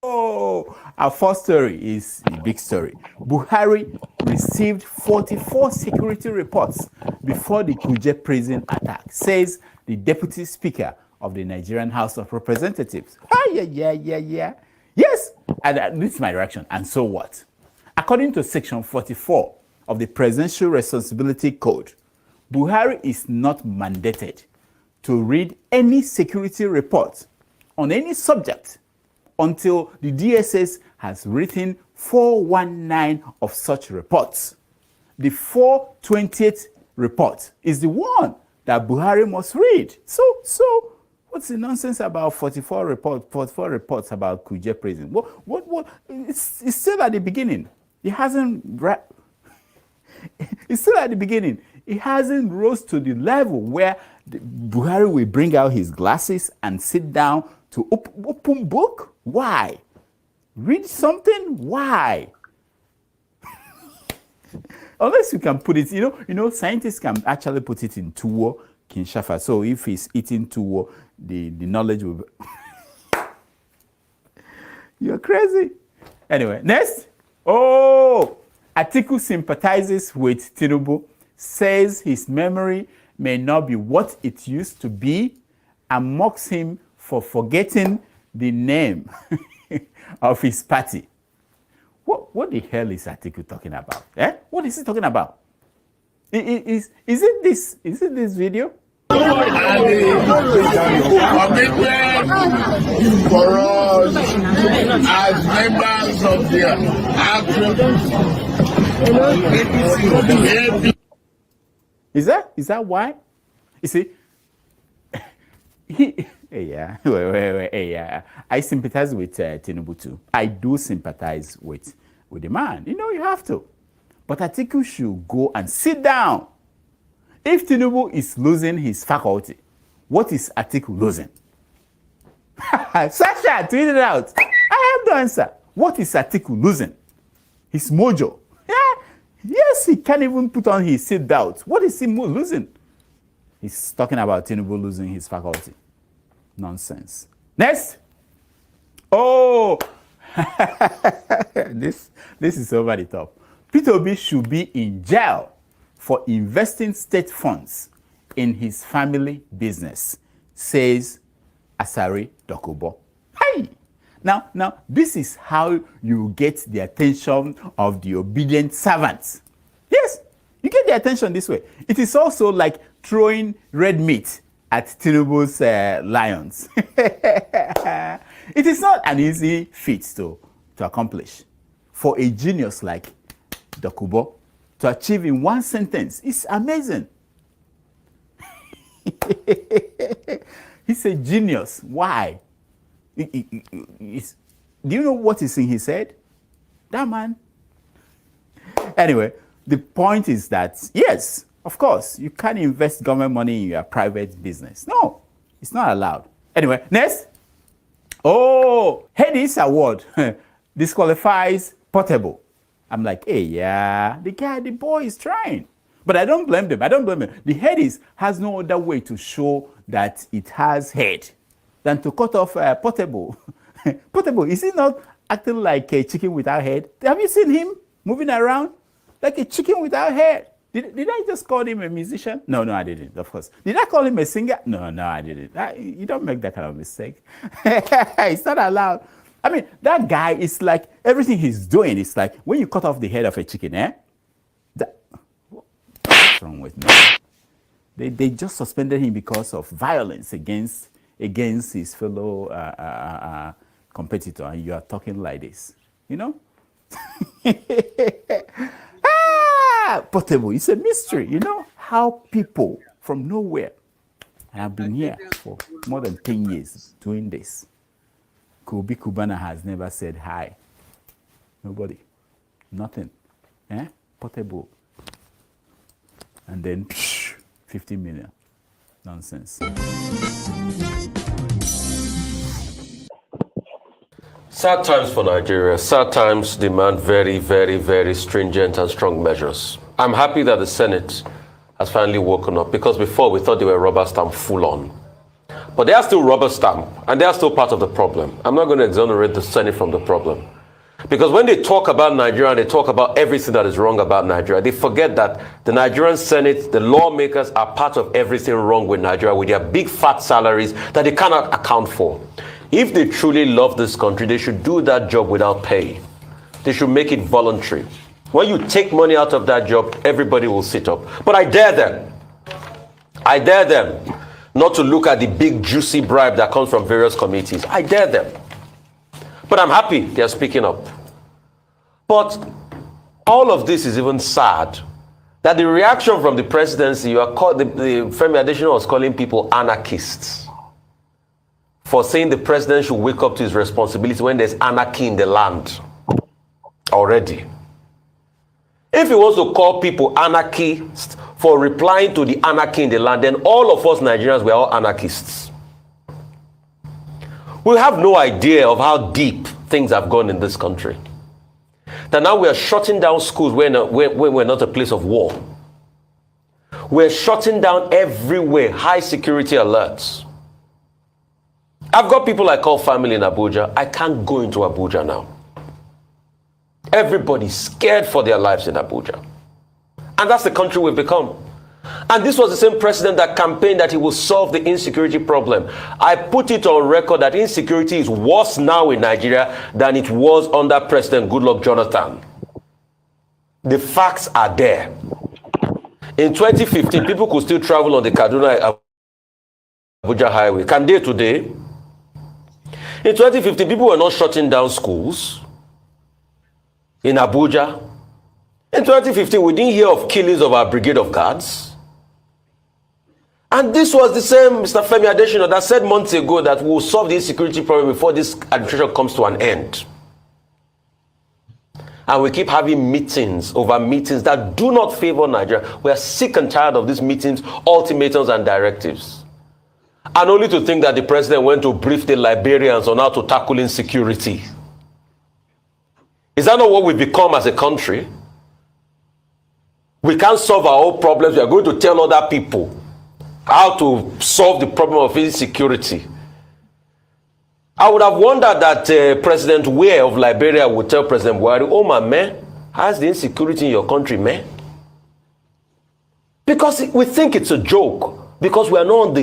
Oh, our first story is a big story. Buhari received 44 security reports before the Kuje prison attack, says the deputy speaker of the Nigerian House of Representatives. Yeah. Yes, and this is my reaction. And so what? According to Section 44 of the Presidential Responsibility Code, Buhari is not mandated to read any security report on any subject until the DSS has written 419 of such reports. The 428th report is the one that Buhari must read. So what's the nonsense about 44 reports about Kuje prison? What? It's still at the beginning. It hasn't. It's still at the beginning. It hasn't rose to the level where Buhari will bring out his glasses and sit down to open book. Why? Read something? Why? Unless you can put it, you know, scientists can actually put it in tuwo, kinshafa. So if he's eating tuwo, the knowledge will be You're crazy. Anyway, next. Oh, Atiku sympathizes with Tinubu, says his memory may not be what it used to be, and mocks him for forgetting the name of his party. What the hell is Atiku talking about? What is he talking about? Is it this video? And the commitment for us as members of the APC. Is that why? You see, I sympathize with Tinubu too. I do sympathize with the man. You know, you have to. But Atiku should go and sit down. If Tinubu is losing his faculty, what is Atiku losing? Sasha, tweet it out. I have the answer. What is Atiku losing? His mojo. Yeah. Yes, he can't even put on his seatbelt. What is he losing? He's talking about Tinubu losing his faculty. Nonsense. Next. Oh, this is over the top. Peter Obi should be in jail for investing state funds in his family business, says Asari Dokubo. Hey! Now, this is how you get the attention of the obedient servants. Yes, you get the attention this way. It is also like throwing red meat at Tinubu's lions. It is not an easy feat to accomplish. For a genius like Dokubo to achieve in one sentence is amazing. He's a genius. Why? Do you know what is in his head? That man. Anyway, the point is that, yes, of course, you can't invest government money in your private business. No, it's not allowed. Anyway, next. Oh, Hades Award disqualifies Portable. I'm like, hey, yeah, the boy is trying. But I don't blame them. The Hades has no other way to show that it has head than to cut off Portable. Portable, is he not acting like a chicken without head? Have you seen him moving around like a chicken without head? Did I just call him a musician? No, I didn't, of course. Did I call him a singer? No, I didn't. You don't make that kind of mistake. It's not allowed. I mean, that guy is like, everything he's doing is like, when you cut off the head of a chicken, what's wrong with me? They just suspended him because of violence against his fellow competitor, and you are talking like this, you know? Portable, it's a mystery, you know? How people from nowhere, and I've been here for more than 10 years doing this. Kubi Kubana has never said hi. Nobody. Nothing. Portable. And then 50 million. Nonsense. Sad times for Nigeria. Sad times demand very, very, very stringent and strong measures. I'm happy that the Senate has finally woken up, because before we thought they were rubber stamp full on. But they are still rubber stamp, and they are still part of the problem. I'm not going to exonerate the Senate from the problem. Because when they talk about Nigeria, they talk about everything that is wrong about Nigeria. They forget that the Nigerian Senate, the lawmakers, are part of everything wrong with Nigeria, with their big fat salaries that they cannot account for. If they truly love this country, they should do that job without pay. They should make it voluntary. When you take money out of that job, everybody will sit up. But I dare them not to look at the big juicy bribe that comes from various committees. I dare them. But I'm happy they're speaking up. But all of this is even sad. That the reaction from the presidency, the Femi Adesina was calling people anarchists for saying the president should wake up to his responsibility when there's anarchy in the land already. If he wants to call people anarchists for replying to the anarchy in the land, then all of us Nigerians, we're all anarchists. We have no idea of how deep things have gone in this country. That now we are shutting down schools when we're not a place of war. We're shutting down everywhere, high security alerts. I've got people I call family in Abuja. I can't go into Abuja now. Everybody's scared for their lives in Abuja. And that's the country we've become. And this was the same president that campaigned that he will solve the insecurity problem. I put it on record that insecurity is worse now in Nigeria than it was under President Goodluck Jonathan. The facts are there. In 2015, people could still travel on the Kaduna Abuja highway. Can they today? In 2015, people were not shutting down schools in Abuja. In 2015, we didn't hear of killings of our brigade of guards. And this was the same Mr. Femi Adesina that said months ago that we will solve the insecurity problem before this administration comes to an end. And we keep having meetings over meetings that do not favor Nigeria. We are sick and tired of these meetings, ultimatums, and directives. And only to think that the president went to brief the Liberians on how to tackle insecurity. Is that not what we've become as a country? We can't solve our own problems. We are going to tell other people how to solve the problem of insecurity. I would have wondered that President Weah of Liberia would tell President Buhari, oh my man, how's the insecurity in your country, man? Because we think it's a joke. Because we are not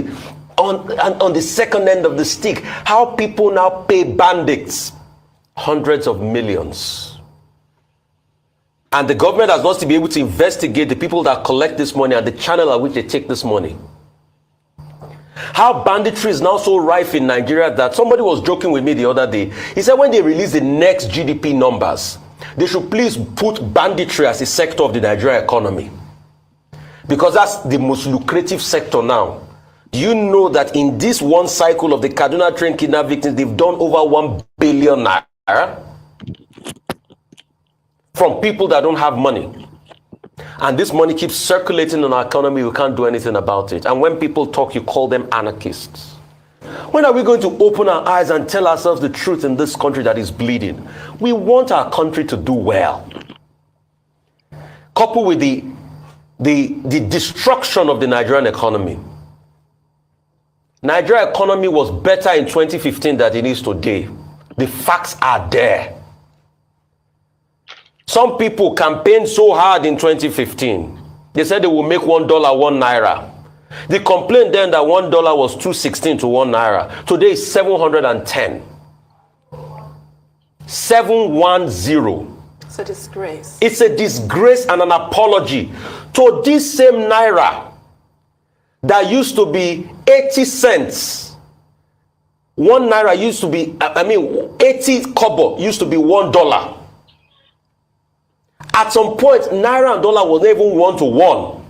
on the second end of the stick. How people now pay bandits hundreds of millions. And the government has not to be able to investigate the people that collect this money and the channel at which they take this money. How banditry is now so rife in Nigeria that somebody was joking with me the other day. He said when they release the next GDP numbers, they should please put banditry as a sector of the Nigerian economy. Because that's the most lucrative sector now. Do you know that in this one cycle of the Kaduna train kidnap victims, they've done over 1 billion naira from people that don't have money? And this money keeps circulating in our economy. We can't do anything about it. And when people talk, you call them anarchists. When are we going to open our eyes and tell ourselves the truth in this country that is bleeding? We want our country to do well. Coupled with the destruction of the Nigerian economy. Nigerian economy was better in 2015 than it is today. The facts are there. Some people campaigned so hard in 2015. They said they will make $1 1 naira. They complained then that $1 was 216 to 1 naira. Today is 710. 710. It's a disgrace. It's a disgrace and an apology to this same naira that used to be 80 cents. 1 naira used to be, 80 kobo used to be $1. At some point, naira and dollar was not even 1 to 1.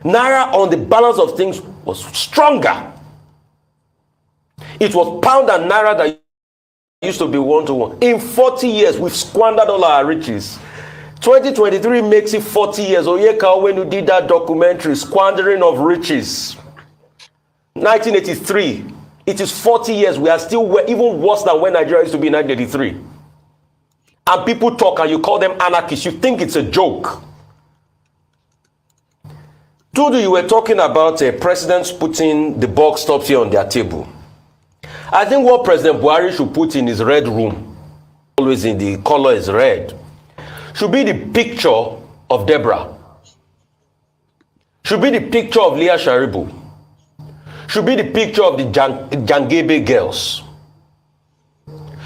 Naira on the balance of things was stronger. It was pound and naira that used to be 1 to 1. In 40 years, we've squandered all our riches. 2023 makes it 40 years. Oyeka, when you did that documentary, Squandering of Riches. 1983. It is 40 years. We are still even worse than when Nigeria used to be in 1983. And people talk and you call them anarchists. You think it's a joke. Tudu, you were talking about presidents putting the box tops here on their table. I think what President Buhari should put in his red room, always in the color is red, should be the picture of Deborah. Should be the picture of Leah Sharibu. Should be the picture of the Jangebe girls.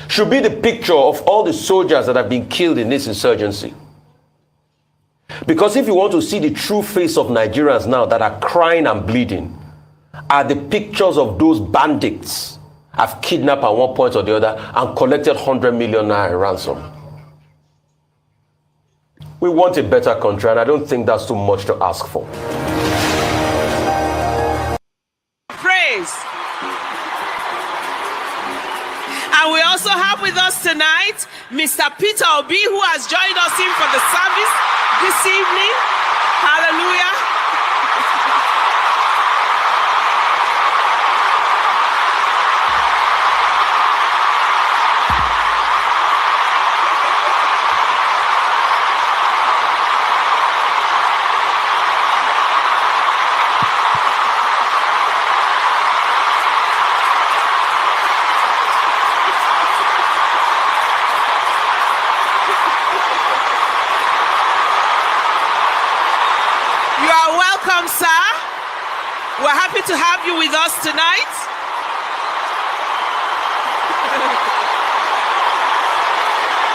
Should be the picture of all the soldiers that have been killed in this insurgency. Because if you want to see the true face of Nigerians now that are crying and bleeding, are the pictures of those bandits have kidnapped at one point or the other and collected 100 million naira ransom. We want a better country, and I don't think that's too much to ask for. Praise. And we also have with us tonight Mr. Peter Obi, who has joined us in for the service this evening. Hallelujah. Sir, we're happy to have you with us tonight.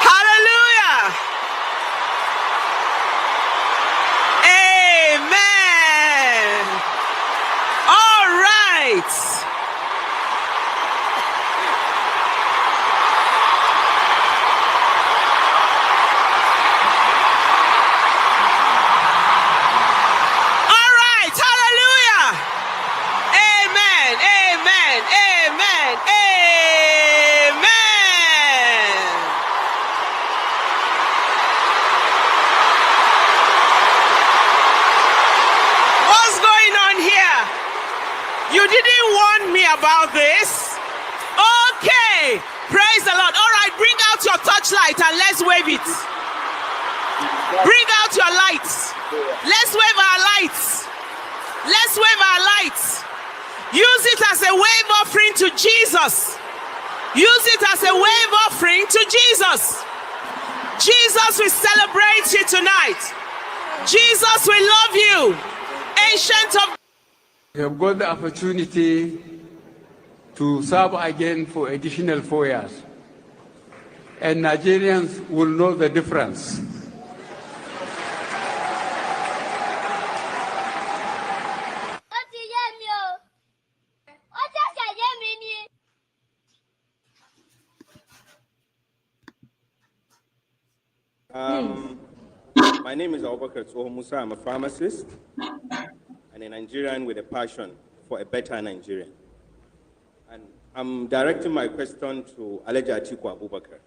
Hallelujah. Amen. All right. About this. Okay, praise the Lord. All right, bring out your torchlight and let's wave it. Bring out your lights. Let's wave our lights. Let's wave our lights. Use it as a wave offering to Jesus. Use it as a wave offering to Jesus. Jesus will celebrate you tonight. Jesus will love you. Ancient of... We have got the opportunity to serve again for additional 4 years. And Nigerians will know the difference. My name is Abubakar Musa. I'm a pharmacist and a Nigerian with a passion for a better Nigerian. And I'm directing my question to Alhaji Atiku Abubakar.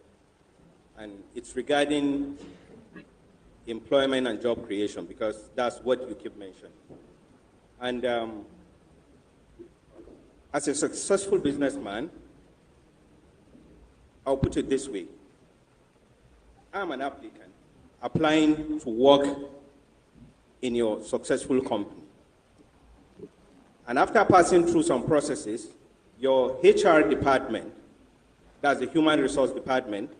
And it's regarding employment and job creation, because that's what you keep mentioning. And as a successful businessman, I'll put it this way. I'm an applicant applying to work in your successful company. And after passing through some processes, your HR department, that's the human resource department,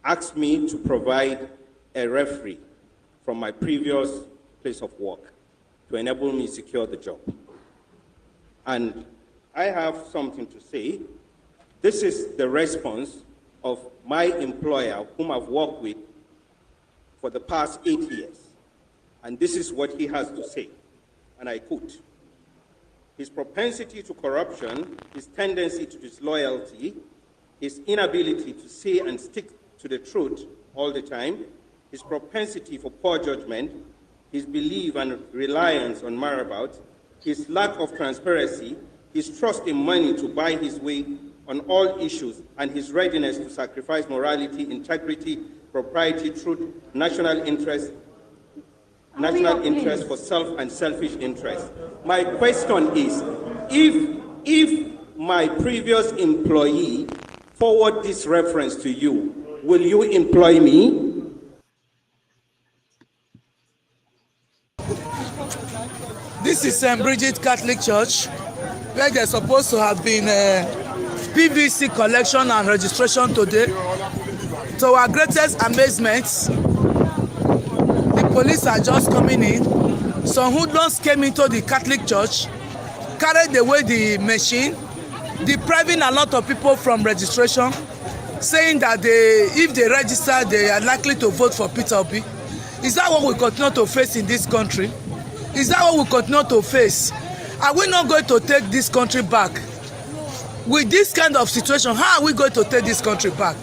asked me to provide a referee from my previous place of work to enable me secure the job. And I have something to say. This is the response of my employer, whom I've worked with for the past 8 years. And this is what he has to say, and I quote: his propensity to corruption, his tendency to disloyalty, his inability to say and stick to the truth all the time, his propensity for poor judgment, his belief and reliance on marabout, his lack of transparency, his trust in money to buy his way on all issues, and his readiness to sacrifice morality, integrity, propriety, truth, national interest for self and selfish interest. My question is, if my previous employee forward this reference to you, will you employ me? This is St. Bridget Catholic Church, where there's supposed to have been PVC collection and registration today. To our greatest amazement, the police are just coming in. Some hoodlums came into the Catholic Church, carried away the machine, depriving a lot of people from registration, saying that if they register, they are likely to vote for Peter Obi. Is that what we continue to face in this country? Is that what we continue to face? Are we not going to take this country back? With this kind of situation, how are we going to take this country back?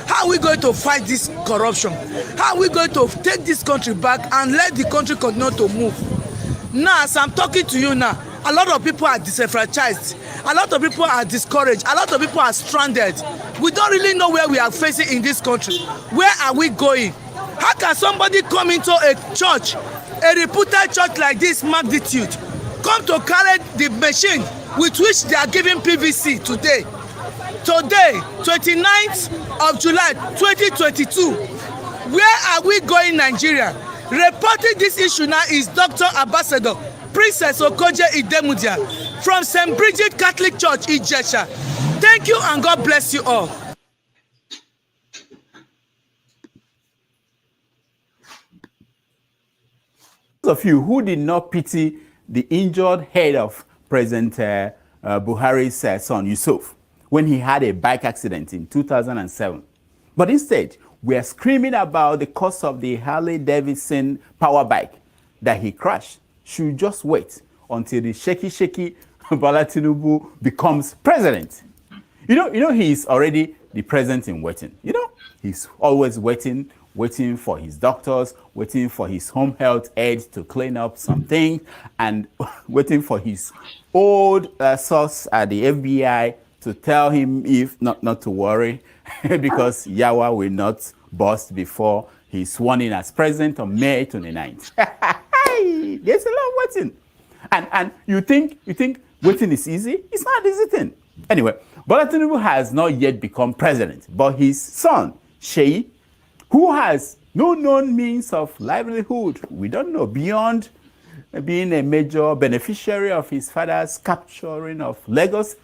How are we going to fight this corruption? How are we going to take this country back and let the country continue to move? Now, as I'm talking to you now, a lot of people are disenfranchised. A lot of people are discouraged. A lot of people are stranded. We don't really know where we are facing in this country. Where are we going? How can somebody come into a church, a reputed church like this magnitude, come to carry the machine with which they are giving PVC today? Today, 29th of July 2022. Where are we going, Nigeria? Reporting this issue now is Dr. Ambassador Princess Okoje Idemudia from St. Bridget Catholic Church, Ijesha. Thank you and God bless you all. Those of you who did not pity the injured head of President Buhari's son, Yusuf, when he had a bike accident in 2007. But instead, we are screaming about the cost of the Harley-Davidson power bike that he crashed. Should just wait until the shaky Bola Tinubu becomes president. You know he's already the president in waiting. You know, he's always waiting for his doctors, waiting for his home health aide to clean up some things, and waiting for his old source at the FBI to tell him if not to worry, because Yawa will not bust before he's sworn in as president on May 29th. There's a lot of waiting. And you think waiting is easy? It's not easy thing. Anyway, Bola Tinubu has not yet become president, but his son, Sheyi, who has no known means of livelihood, we don't know, beyond being a major beneficiary of his father's capturing of Lagos,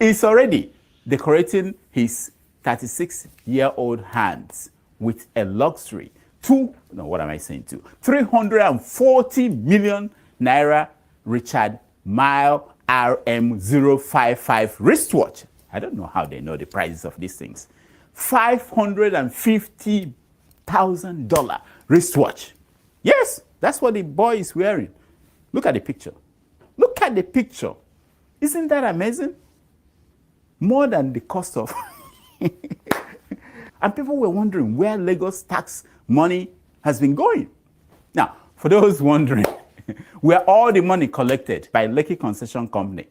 is already decorating his 36-year-old hands with a luxury 340 million naira Richard Mille RM055 wristwatch. I don't know how they know the prices of these things. $550,000 wristwatch. Yes, that's what the boy is wearing. Look at the picture. Look at the picture. Isn't that amazing? More than the cost of... And people were wondering where Lagos tax money has been going. Now, for those wondering, where all the money collected by Lekki Concession Company,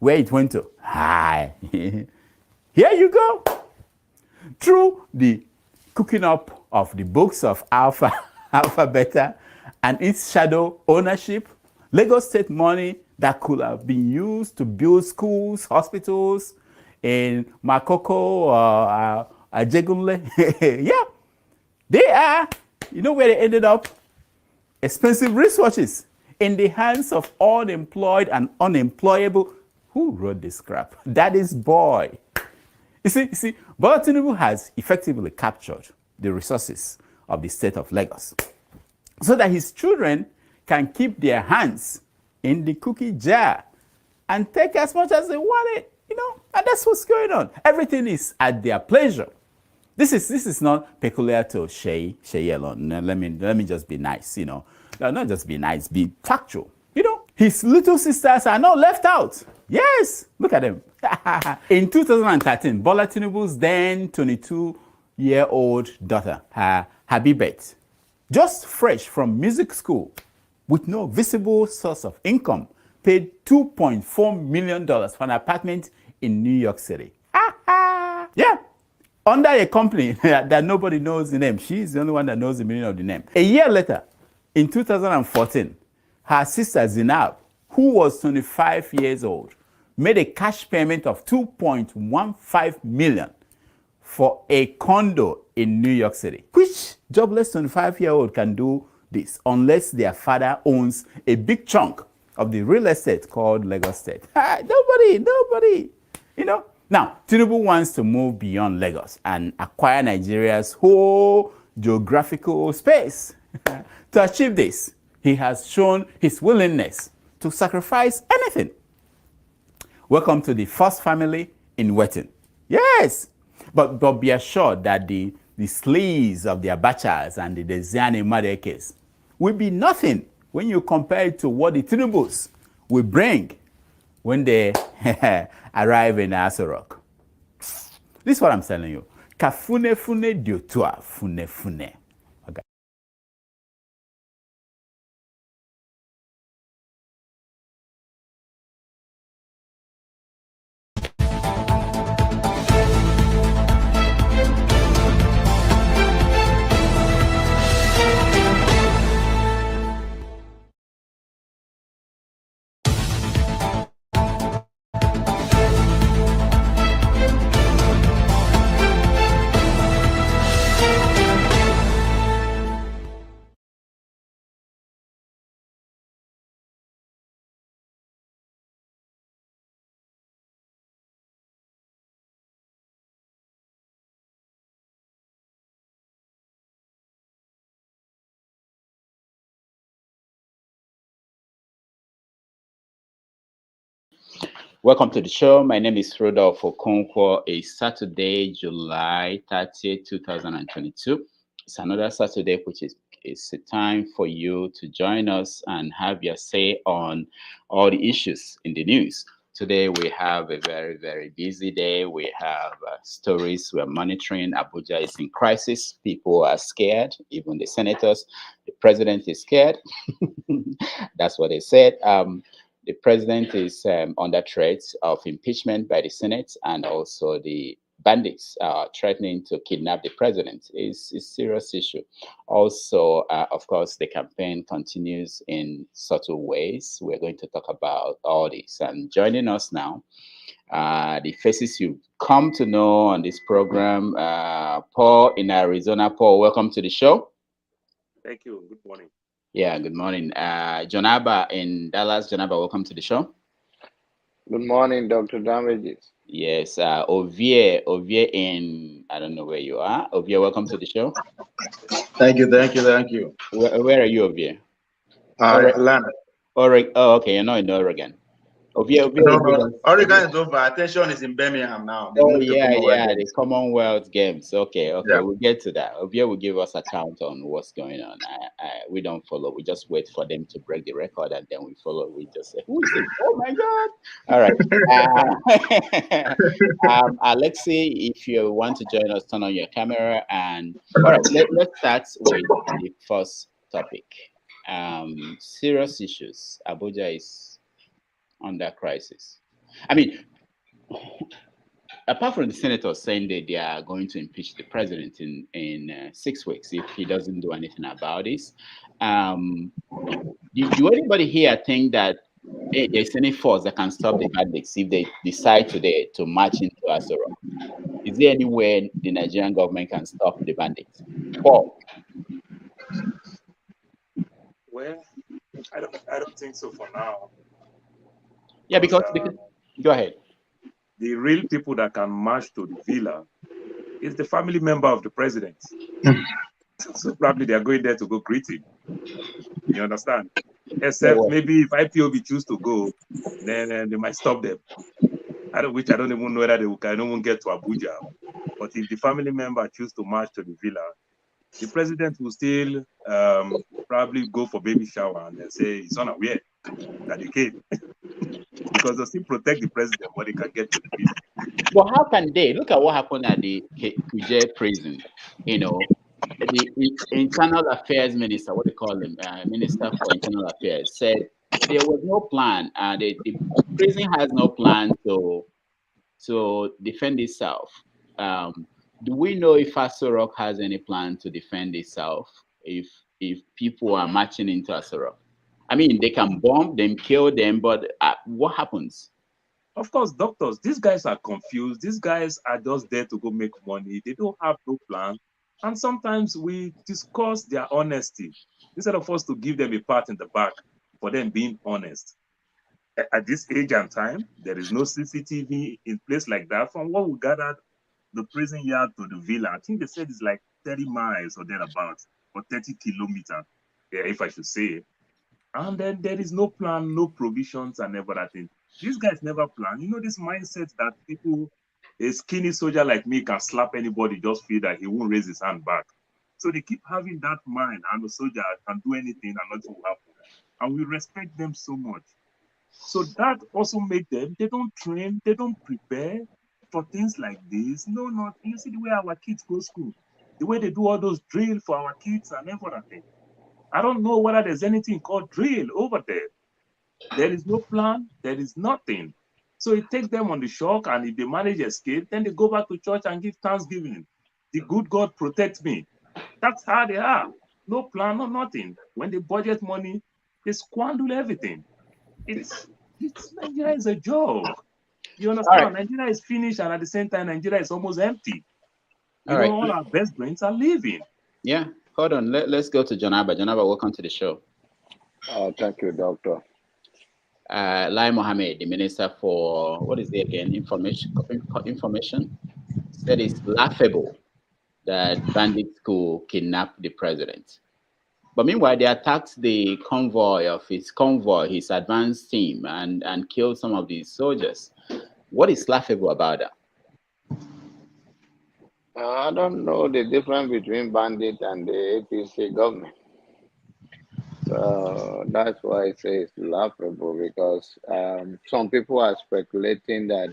where it went to, hi. Here you go. Through the cooking up of the books of Alpha Beta and its shadow ownership, Lagos State money that could have been used to build schools, hospitals in Makoko or Ajegunle. Yeah, they are, you know where they ended up? Expensive wristwatches in the hands of unemployed and unemployable. Who wrote this crap? Daddy's boy. You see, Bola Tinubu has effectively captured the resources of the state of Lagos so that his children can keep their hands in the cookie jar and take as much as they want it, you know, and that's what's going on. Everything is at their pleasure. This is not peculiar to Sheyi alone. No, let me just be nice, you know. No, not just be nice, be factual. You know, his little sisters are not left out. Yes, look at them. In 2013, Bola Tinubu's then 22-year-old daughter, Habibet, just fresh from music school with no visible source of income, paid $2.4 million for an apartment in New York City. Yeah, under a company that nobody knows the name. She's the only one that knows the meaning of the name. A year later, in 2014, her sister Zinab, who was 25 years old, made a cash payment of $2.15 million for a condo in New York City. Which jobless 25-year-old can do this unless their father owns a big chunk of the real estate called Lagos State. Nobody, you know. Now, Tinubu wants to move beyond Lagos and acquire Nigeria's whole geographical space. To achieve this, he has shown his willingness to sacrifice anything. Welcome to the first family in waiting. Yes, but be assured that the sleaze of the Abachas and the Desiani Madekes will be nothing when you compare it to what the Tinubus will bring when they arrive in Aso Rock. This is what I'm telling you. Kafune fune diotua fune fune. Okay. Welcome to the show. My name is Rodolfo Okonkwo. It's Saturday, July 30th, 2022. It's another Saturday, which is a time for you to join us and have your say on all the issues in the news. Today, we have a very, very busy day. We have stories we're monitoring. Abuja is in crisis. People are scared, even the senators. The president is scared. That's what they said. The president is under threat of impeachment by the Senate, and also the bandits are threatening to kidnap the president. It's a serious issue. Also, of course, the campaign continues in subtle ways. We're going to talk about all this. And joining us now, the faces you've come to know on this program, Paul in Arizona. Paul, welcome to the show. Thank you. Good morning. Yeah, good morning. Jonaba in Dallas. Jonaba, welcome to the show. Good morning, Dr. Damages. Yes, Ovie in, I don't know where you are. Ovie, welcome to the show. Thank you. Where are you, Ovie? Atlanta. Oregon. Oh, okay, you're not in Oregon. Oregon is over. Attention is in Birmingham now. The Commonwealth Games. Okay, yeah. We'll get to that. Ovie will give us a count on what's going on. We don't follow. We just wait for them to break the record, and then we follow. We just say, "Who is it? Oh my God!" All right. Alexi, if you want to join us, turn on your camera. And all right, let's start with the first topic. Serious issues. Abuja is under crisis. I mean, apart from the senators saying that they are going to impeach the president in 6 weeks if he doesn't do anything about this, do anybody here think that there's any force that can stop the bandits if they decide today to march into Aso Rock? Is there any way the Nigerian government can stop the bandits? Paul? Well, I don't think so for now. Yeah, because go ahead. The real people that can march to the villa is the family member of the president. So probably they are going there to go greet him. You understand? Except maybe if IPOB choose to go, then they might stop them. I don't even know whether they can even get to Abuja. But if the family member choose to march to the villa, the president will still probably go for baby shower and then say he's unaware that he came. Because they still protect the president, but they can get to the villa. But how can they? Look at what happened at the Kuje prison. You know, the internal affairs minister, what they call him, minister for internal affairs, said there was no plan. The prison has no plan to defend itself. Do we know if Aso Rock has any plan to defend itself if people are marching into Aso Rock? I mean, they can bomb them, kill them, but what happens? Of course, doctors, these guys are confused. These guys are just there to go make money. They don't have no plan. And sometimes we discuss their honesty instead of us to give them a pat in the back for them being honest. At this age and time, there is no CCTV in place like that. From what we gathered, the prison yard to the villa, I think they said it's like 30 miles or thereabouts, or 30 kilometers, if I should say. And then there is no plan, no provisions, and everything. These guys never plan. You know, this mindset that people, a skinny soldier like me can slap anybody, just feel that he won't raise his hand back. So they keep having that mind, and the soldier can do anything and nothing will happen. And we respect them so much. So that also made them, they don't train, they don't prepare for things like this. No, not, you see the way our kids go to school, the way they do all those drills for our kids and everything. I don't know whether there's anything called drill over there. There is no plan, there is nothing. So it takes them on the shock, and if they manage to escape, then they go back to church and give thanksgiving. The good God protect me. That's how they are. No plan, no nothing. When they budget money, they squander everything. It's Nigeria is a joke. You understand? Right. Nigeria is finished, and at the same time, Nigeria is almost empty. All our best brains are leaving. Yeah, hold on. Let's go to Janaba. Janaba, welcome to the show. Thank you, Doctor. Lai Mohammed, the Minister for, what is it again? Information. Said it's laughable that bandits could kidnap the president. But meanwhile, they attacked the convoy of his advance team, and killed some of these soldiers. What is laughable about that? I don't know the difference between bandit and the APC government. So that's why I say it's laughable, because some people are speculating that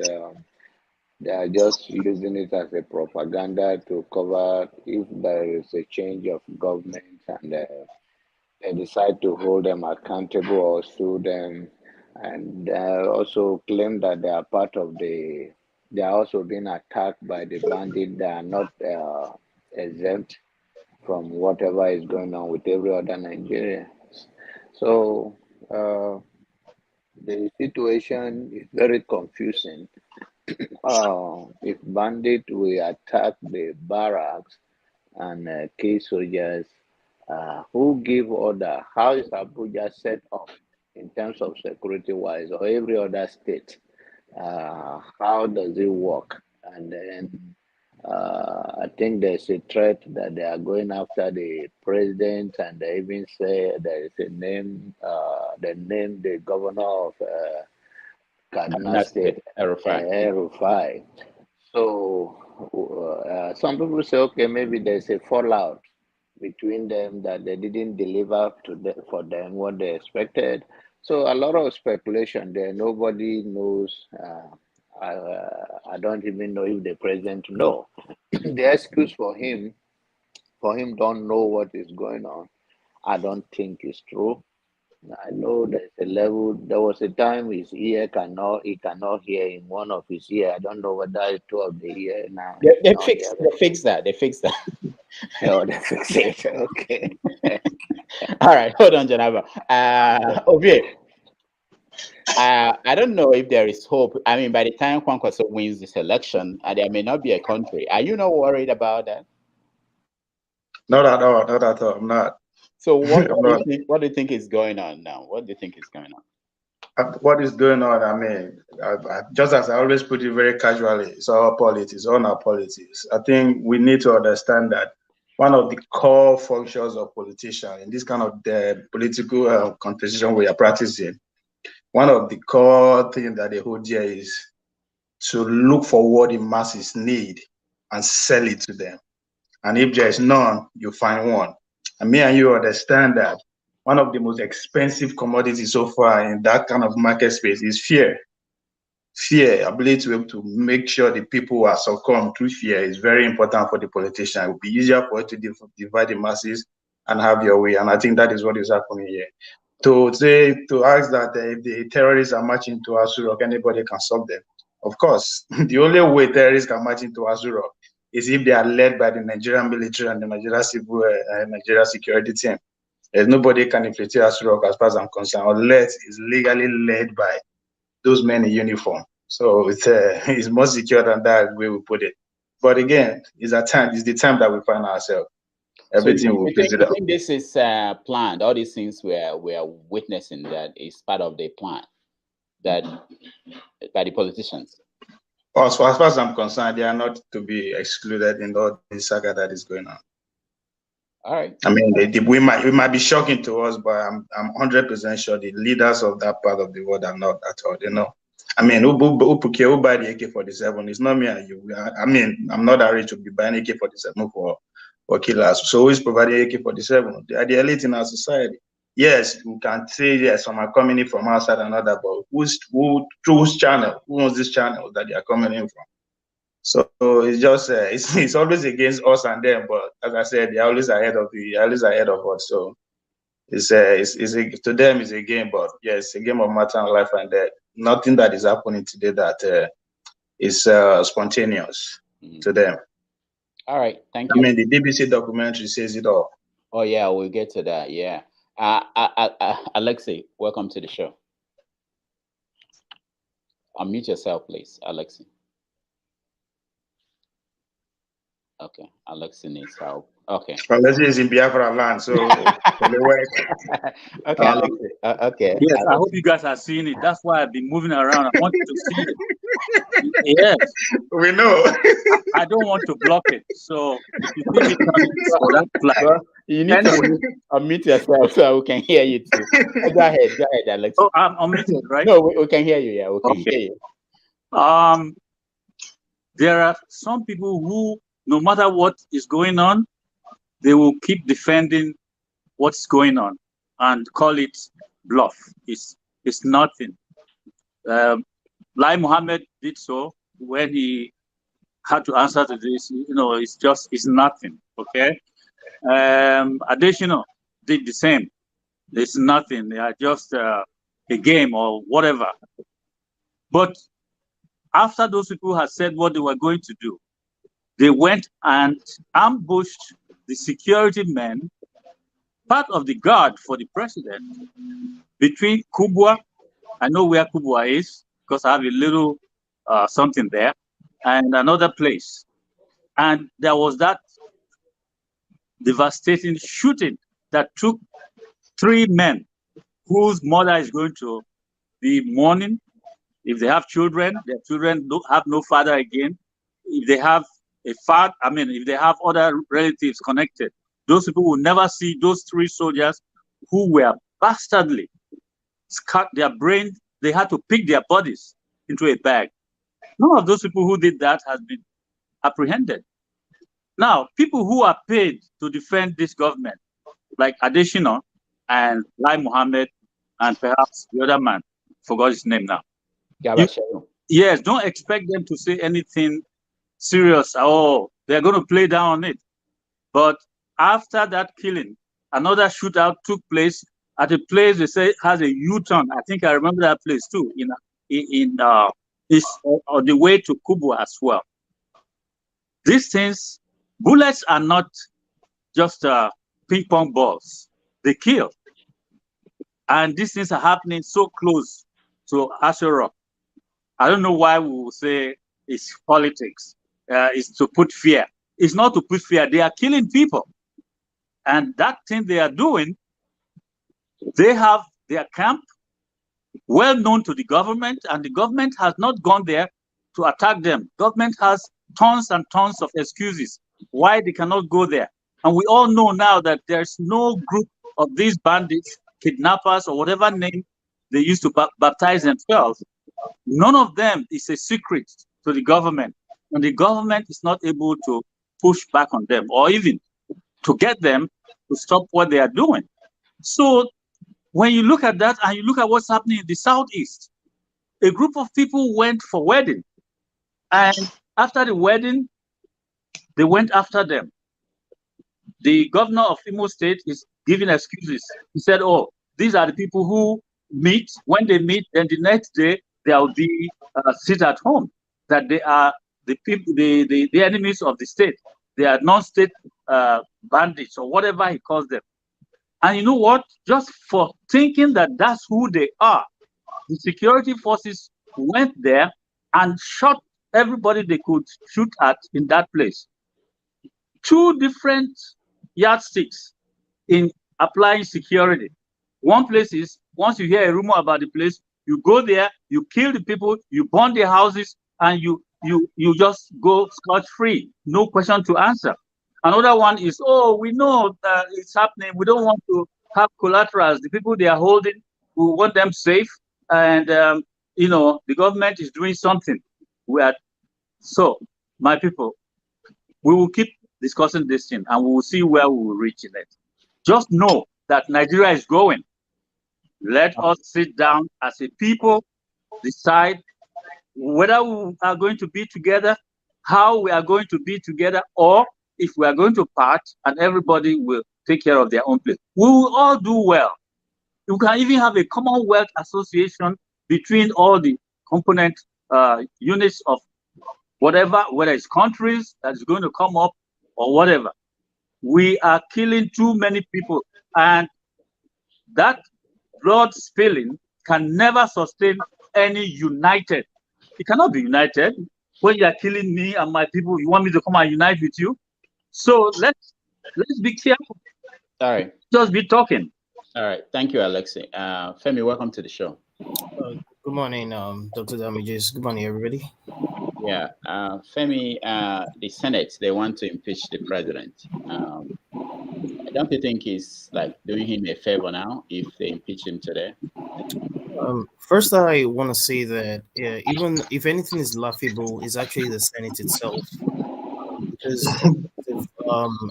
they are just using it as a propaganda to cover if there is a change of government, and they decide to hold them accountable or sue them. And also claim that they are part of they are also being attacked by the bandit. They are not exempt from whatever is going on with every other Nigerian. So the situation is very confusing. If bandit will attack the barracks and kill soldiers, who give order? How is Abuja set up in terms of security-wise, or every other state? How does it work? And then I think there's a threat that they are going after the president, and they even say there is a name, they named the governor of Kaduna State, El-Rufai. So some people say, okay, maybe there's a fallout between them, that they didn't deliver for them what they expected. So a lot of speculation there. Nobody knows. I don't even know if the president knows. The excuse for him don't know what is going on, I don't think is true. I know there's a level. There was a time his ear he cannot hear in one of his ear. I don't know whether it's two of the ear now. They fixed that. Oh, they fixed it. Okay. All right, hold on, Janaba. Ovie, I don't know if there is hope. I mean, by the time Kwankwaso wins this election, there may not be a country. Are you not worried about that? Not at all. Not at all. I'm not. So what do you think is going on now? What do you think is going on? What is going on? I mean, just as I always put it very casually, it's our politics, on our politics. I think we need to understand that one of the core functions of politicians in this kind of political contestation we are practicing, one of the core things that they hold here is to look for what the masses need and sell it to them. And if there is none, you find one. And me and you understand that one of the most expensive commodities so far in that kind of market space is fear. Fear, ability to be able to make sure the people are succumb through fear is very important for the politician. It will be easier for you to divide the masses and have your way. And I think that is what is happening here. To ask that if the terrorists are marching to Asurok, anybody can stop them. Of course, the only way terrorists can march into Asurok is if they are led by the Nigerian military and the Nigerian security team. There's nobody can infiltrate Asurok as far as I'm concerned, unless it's legally led by those men in uniform. So it's more secure than that way we put it. But again, it's the time that we find ourselves. Everything will you think this is planned? All these things we're witnessing, that is part of the plan that by the politicians. As far as I'm concerned, they are not to be excluded in all the saga that is going on. All right. I mean, we might be shocking to us, but I'm 100% sure the leaders of that part of the world are not at all. You know, I mean, who buy the AK-47? It's not me and you. I mean, I'm not that rich to be buying AK-47 for killers. So who is providing AK-47? They are the elite in our society. Yes, we can say yes, some are coming in from outside and other, but through whose channel? Who owns this channel that they are coming in from? So it's just it's always against us and them. But as I said, they're always ahead of us. So it's to them it's a game, but yes, a game of matter and life and death. Nothing that is happening today that is spontaneous to them. All right, thank you. I mean, the BBC documentary says it all. Oh yeah, we'll get to that. Yeah. Alexei, welcome to the show. Unmute yourself, please, Alexei. Okay, Alexei needs help. Okay. Alexei is in Biafra land, so okay, Alexei. Okay. Yes, Alexei. I hope you guys are seeing it. That's why I've been moving around. I want you to see it. Yes. We know. I don't want to block it. So if you see me coming for that flag. Well, you need to unmute yourself so we can hear you too. Go ahead, Alexei. Oh, I'm unmuted, right? No, we can hear you. Yeah, we can hear you. There are some people who, no matter what is going on, they will keep defending what's going on and call it bluff. It's nothing. Lai Mohammed did so when he had to answer to this. You know, it's nothing. Okay. Additional did the same. It's nothing. They are just a game or whatever. But after those people had said what they were going to do, they went and ambushed the security men, part of the guard for the president, between Kubwa. I know where Kubwa is because I have a little something there, and another place. And there was that devastating shooting that took 3 men whose mother is going to be mourning. If they have children, their children have no father again. If they have if they have other relatives connected, those people will never see those 3 soldiers who were bastardly cut their brains. They had to pick their bodies into a bag. None of those people who did that has been apprehended. Now, people who are paid to defend this government, like Adesina and Lai Mohammed and perhaps the other man, forgot his name now. Yes, don't expect them to say anything serious. Oh, they're going to play down on it. But after that killing, another shootout took place at a place they say has a U-turn. I think I remember that place too. It's on the way to Kubwa as well. These things, bullets are not just ping pong balls. They kill. And these things are happening so close to Asherah. I don't know why we will say it's politics. It's to put fear. It's not to put fear. They are killing people. And that thing they are doing, they have their camp well known to the government, and the government has not gone there to attack them. Government has tons and tons of excuses why they cannot go there. And we all know now that there's no group of these bandits, kidnappers, or whatever name they used to baptize themselves. None of them is a secret to the government. And the government is not able to push back on them or even to get them to stop what they are doing. So when you look at that and you look at what's happening in the Southeast, a group of people went for wedding. And after the wedding, they went after them. The governor of Imo State is giving excuses. He said, oh, these are the people who meet. When they meet, then the next day, there will be sit at home, that they are the people, the enemies of the state. They are non-state bandits or whatever he calls them. And you know what? Just for thinking that that's who they are, the security forces went there and shot everybody they could shoot at in that place. Two different yardsticks in applying security. One place is, once you hear a rumor about the place, you go there, you kill the people, you burn their houses, and you just go scot-free, no question to answer. Another one is, oh, we know that it's happening. We don't want to have collaterals. The people they are holding, we want them safe, and the government is doing something. So, my people, we will keep discussing this thing, and we will see where we will reach in it. Just know that Nigeria is going. Let us sit down as a people, decide whether we are going to be together, how we are going to be together, or if we are going to part and everybody will take care of their own place. We will all do well. You can even have a Commonwealth association between all the component units of whatever, whether it's countries that is going to come up or whatever. We are killing too many people, and that blood spilling can never sustain any united. It cannot be united. When you are killing me and my people, you want me to come and unite with you? So let's be careful. All right. Just be talking. All right. Thank you, Alexei. Femi, welcome to the show. Good morning, Dr. Damages. Good morning, everybody. Yeah, Femi, the Senate, they want to impeach the president. Don't you think it's like doing him a favor now if they impeach him today? First, I want to say that even if anything is laughable, it's actually the Senate itself, because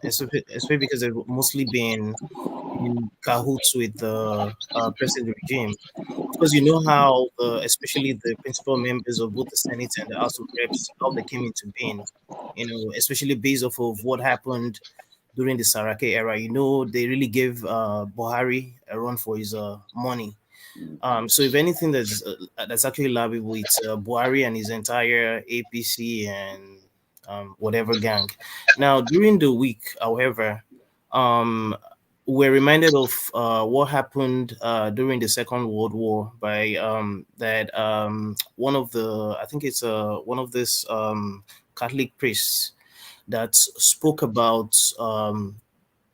especially because they've mostly been in cahoots with the present regime. Because you know how, especially the principal members of both the Senate and the House of Reps, how they came into being, especially based off of what happened during the Sarake era. They really gave Buhari a run for his money. So if anything that's actually laughable, it's Buhari and his entire APC and whatever gang. Now, during the week, however, we're reminded of what happened during the Second World War by one of the, I think it's one of this Catholic priests that spoke about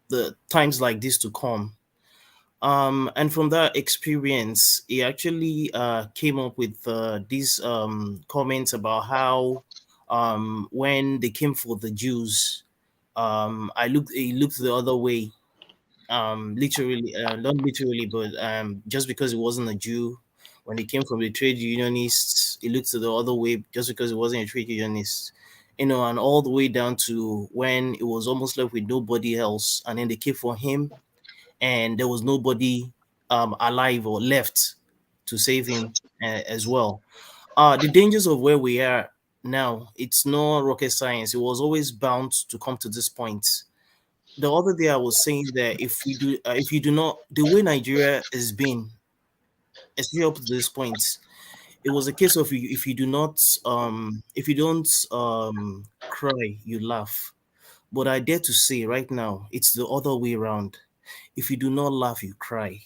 the times like this to come. And from that experience, he actually came up with these comments about how when they came for the Jews, he looked the other way. Literally, not literally, but just because it wasn't a Jew. When he came from the trade unionists, he looked to the other way just because it wasn't a trade unionist, and all the way down to when it was almost left with nobody else, and then they came for him, and there was nobody alive or left to save him as well. The dangers of where we are now, it's no rocket science. It was always bound to come to this point. The other day I was saying that if you do not, the way Nigeria has been, especially up to this point, it was a case of if you don't cry, you laugh. But I dare to say right now, it's the other way around. If you do not laugh, you cry.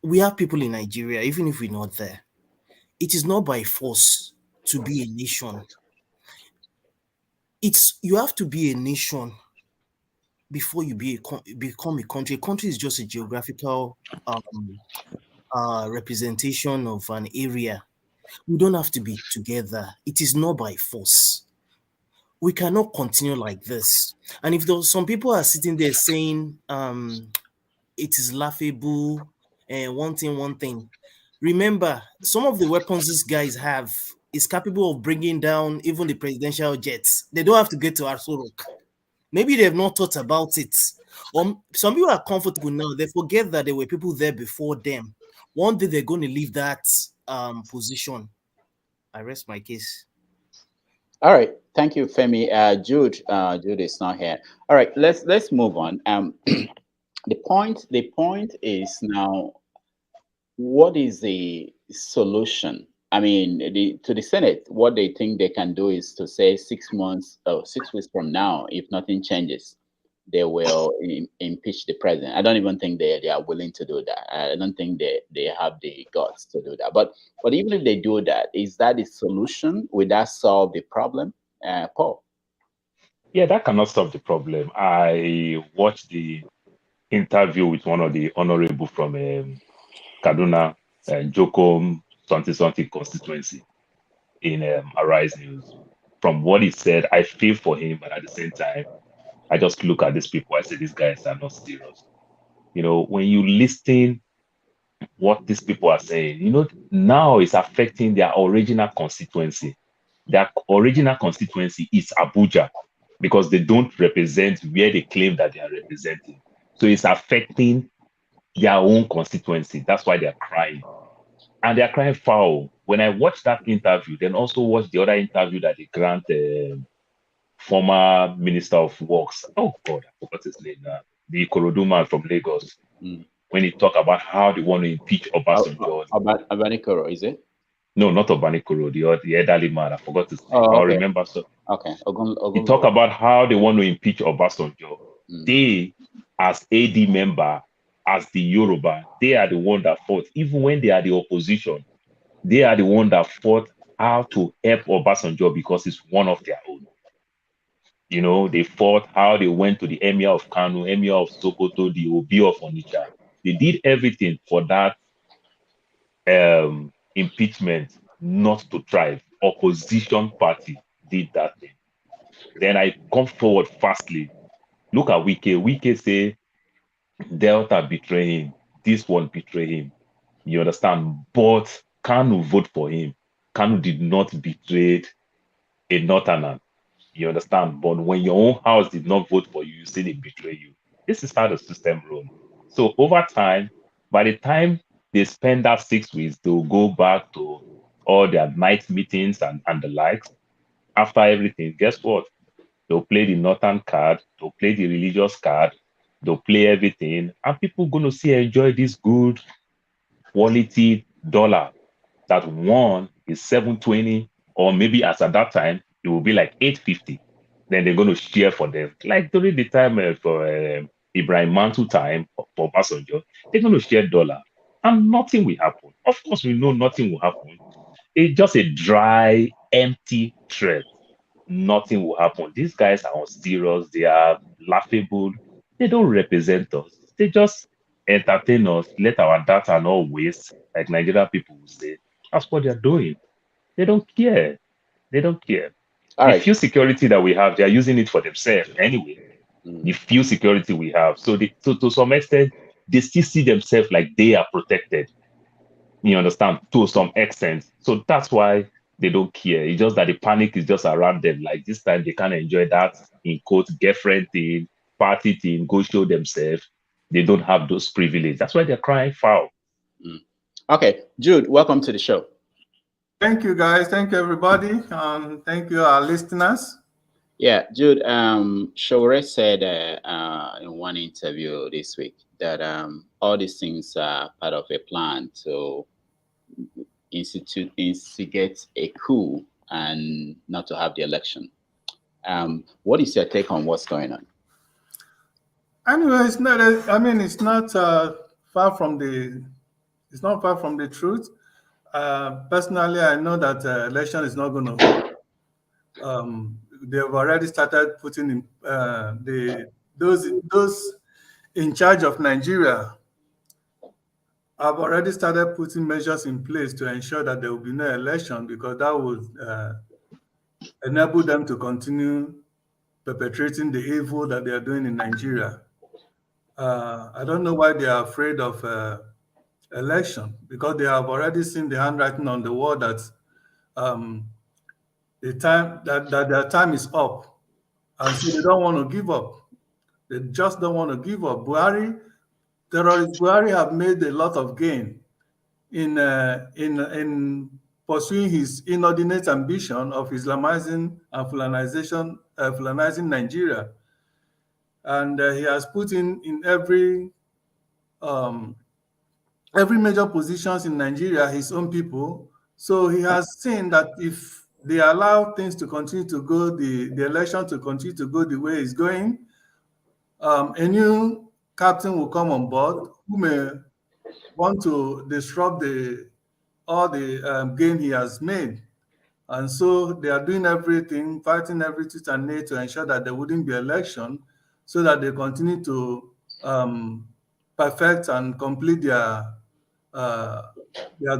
We have people in Nigeria, even if we're not there. It is not by force to be a nation. You have to be a nation before you become a country. A country is just a geographical representation of an area. We don't have to be together. It is not by force. We cannot continue like this. And if some people are sitting there saying it is laughable and one thing, remember, some of the weapons these guys have is capable of bringing down even the presidential jets. They don't have to get to Aso Rock. Maybe they've not thought about it. Or some people are comfortable now. They forget that there were people there before them. One day they're going to leave that position. I rest my case. All right, thank you, Femi. Jude is not here. All right, let's move on. The point is now, what is the solution? I mean, to the Senate, what they think they can do is to say 6 months or 6 weeks from now, if nothing changes, they will impeach the president. I don't even think they are willing to do that. I don't think they have the guts to do that. But even if they do that, is that the solution? Will that solve the problem, Paul? Yeah, that cannot solve the problem. I watched the interview with one of the honorable from Kaduna, Jokom something constituency in Arise News. From what he said, I feel for him, but at the same time, I just look at these people. I say these guys are not serious. You know, when you listen what these people are saying, you know, now it's affecting their original constituency. Their original constituency is Abuja because they don't represent where they claim that they are representing. So it's affecting their own constituency. That's why they're crying. And they're crying foul. When I watched that interview, then also watched the other interview that they grant former Minister of Works. Oh God, I forgot his name now. The Ikorodu man from Lagos. When he talked about how they want to impeach Obasanjo. Abanikoro, is it? No, not Obanikoro, the elderly man. I forgot his name. Oh, okay. I'll remember. So okay. He talked about how they want to impeach Obasanjo. They, as AD member, as the Yoruba, they are the one that fought. Even when they are the opposition, they are the one that fought how to help Obasanjo because it's one of their own. You know, they fought how they went to the Emir of Kano, Emir of Sokoto, the Obi of Onitsha. They did everything for that impeachment not to thrive. Opposition party did that thing. Then I come forward fastly. Look at Wike. Wike say Delta betray him. This one betray him. You understand? But Kanu vote for him. Kanu did not betray a northerner. You understand? But when your own house did not vote for you, you say they betray you. This is how the system runs. So over time, by the time they spend that 6 weeks, they'll go back to all their night meetings and the likes. After everything, guess what? They'll play the northern card, they'll play the religious card, they'll play everything, and people going to see enjoy this good quality dollar that one is 720, or maybe as at that time it will be like 850. Then they're going to share for them, like during the time for Ibrahim Mantu time for Obasanjo, they're going to share dollar, and nothing will happen. Of course, we know nothing will happen. It's just a dry, empty threat. Nothing will happen. These guys are on steroids. They are laughable. They don't represent us. They just entertain us, let our data not waste, like Nigerian people will say. That's what they're doing. They don't care. They don't care. The few security that we have, they're using it for themselves anyway. The few security we have. So to some extent, they still see themselves like they are protected. You understand? To some extent. So that's why they don't care. It's just that the panic is just around them. Like this time they can't enjoy that in quote girlfriend thing, party thing, go show themselves. They don't have those privileges. That's why they're crying foul. Okay, Jude, welcome to the show. Thank you, guys. Thank you, everybody. Thank you, our listeners. Yeah, Jude, Shore said in one interview this week that all these things are part of a plan to instigate a coup and not to have the election. What is your take on what's going on? Anyway, it's not. I mean, it's not far from the. It's not far from the truth. Personally, I know that election is not going to. They've already started putting in those in charge of Nigeria. I've already started putting measures in place to ensure that there will be no election, because that would enable them to continue perpetrating the evil that they are doing in Nigeria. I don't know why they are afraid of election, because they have already seen the handwriting on the wall that the time that their time is up, and so they don't want to give up. They just don't want to give up. Terrorist Buhari have made a lot of gain in pursuing his inordinate ambition of Islamizing and Fulanizing Nigeria, and he has put in every major positions in Nigeria his own people. So he has seen that if they allow things to continue to go, the election to continue to go the way it's going, a new captain will come on board who may want to disrupt all the gain he has made. And so they are doing everything, fighting every tooth and nail to ensure that there wouldn't be election, so that they continue to perfect and complete their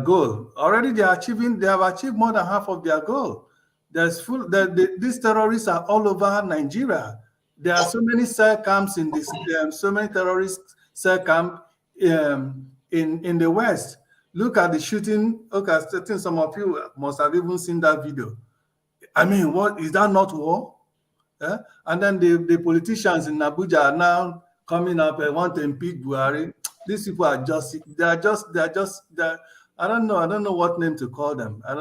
goal. Already they have achieved more than half of their goal. These terrorists are all over Nigeria. There are so many cell camps in this, so many terrorist cell camp in the West. Look at the shooting. Okay, I think some of you must have even seen that video. I mean, what is that not war? Yeah? And then the politicians in Abuja are now coming up and want to impeach Buhari. These people are I don't know what name to call them. All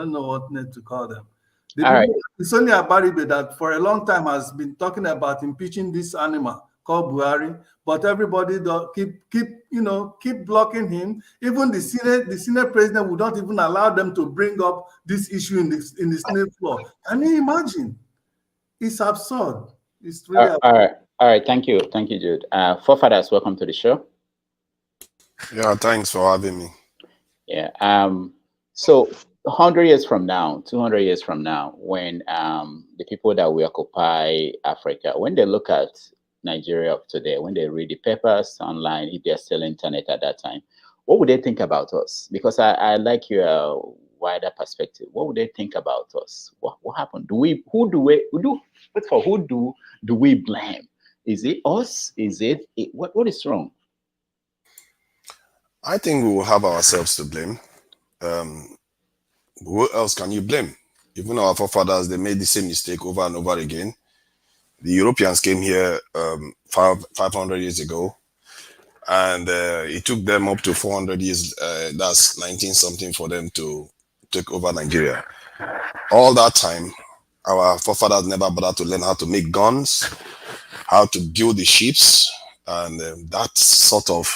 right. It's only Abaribe that for a long time has been talking about impeaching this animal called Buhari, but everybody keep blocking him. Even the Senate president would not even allow them to bring up this issue in the Senate floor. Can you imagine? It's absurd. It's really absurd. All right. Thank you, Jude. Forefathers, welcome to the show. Yeah, thanks for having me. Yeah. So 100 years from now, 200 years from now, when the people that will occupy Africa, when they look at Nigeria of today, when they read the papers online, if they're still internet at that time, what would they think about us? Because I like your wider perspective. What would they think about us? What happened? Who do we blame? Is it us? Is it what is wrong? I think we will have ourselves to blame. Who else can you blame? Even our forefathers, they made the same mistake over and over again. The Europeans came here 500 years ago, and it took them up to 400 years, that's 19-something, for them to take over Nigeria. All that time, our forefathers never bothered to learn how to make guns, how to build the ships, and that sort of,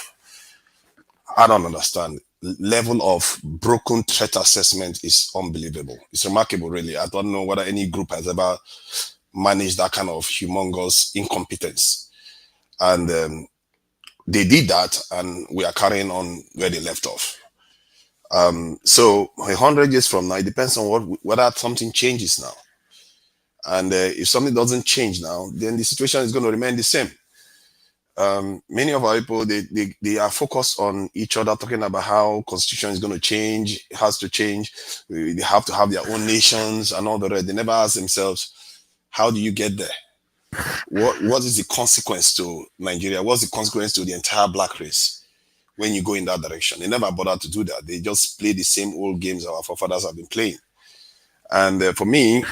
I don't understand, level of broken threat assessment is unbelievable. It's remarkable, really. I don't know whether any group has ever managed that kind of humongous incompetence. And they did that, and we are carrying on where they left off. So 100 years from now, it depends on whether something changes now. And if something doesn't change now, then the situation is going to remain the same. Many of our people, they are focused on each other, talking about how constitution is going to change, it has to change, they have to have their own nations and all the rest. They never ask themselves, how do you get there? What is the consequence to Nigeria? What's the consequence to the entire black race when you go in that direction? They never bother to do that. They just play the same old games our forefathers have been playing. And for me,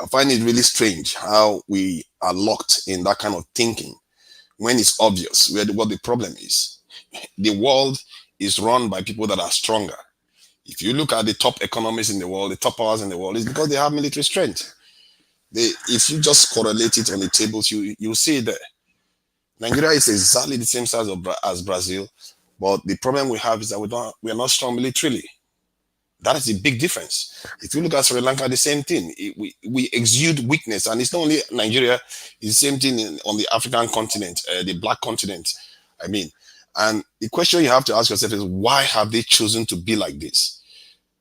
I find it really strange how we are locked in that kind of thinking when it's obvious what the problem is. The world is run by people that are stronger. If you look at the top economies in the world, the top powers in the world, it's because they have military strength. If you just correlate it on the tables, you'll see it there. Nigeria is exactly the same size as Brazil, but the problem we have is that we are not strong militarily. That is a big difference. If you look at Sri Lanka, the same thing. We exude weakness, and it's not only Nigeria, it's the same thing on the African continent, the black continent, I mean. And the question you have to ask yourself is, why have they chosen to be like this?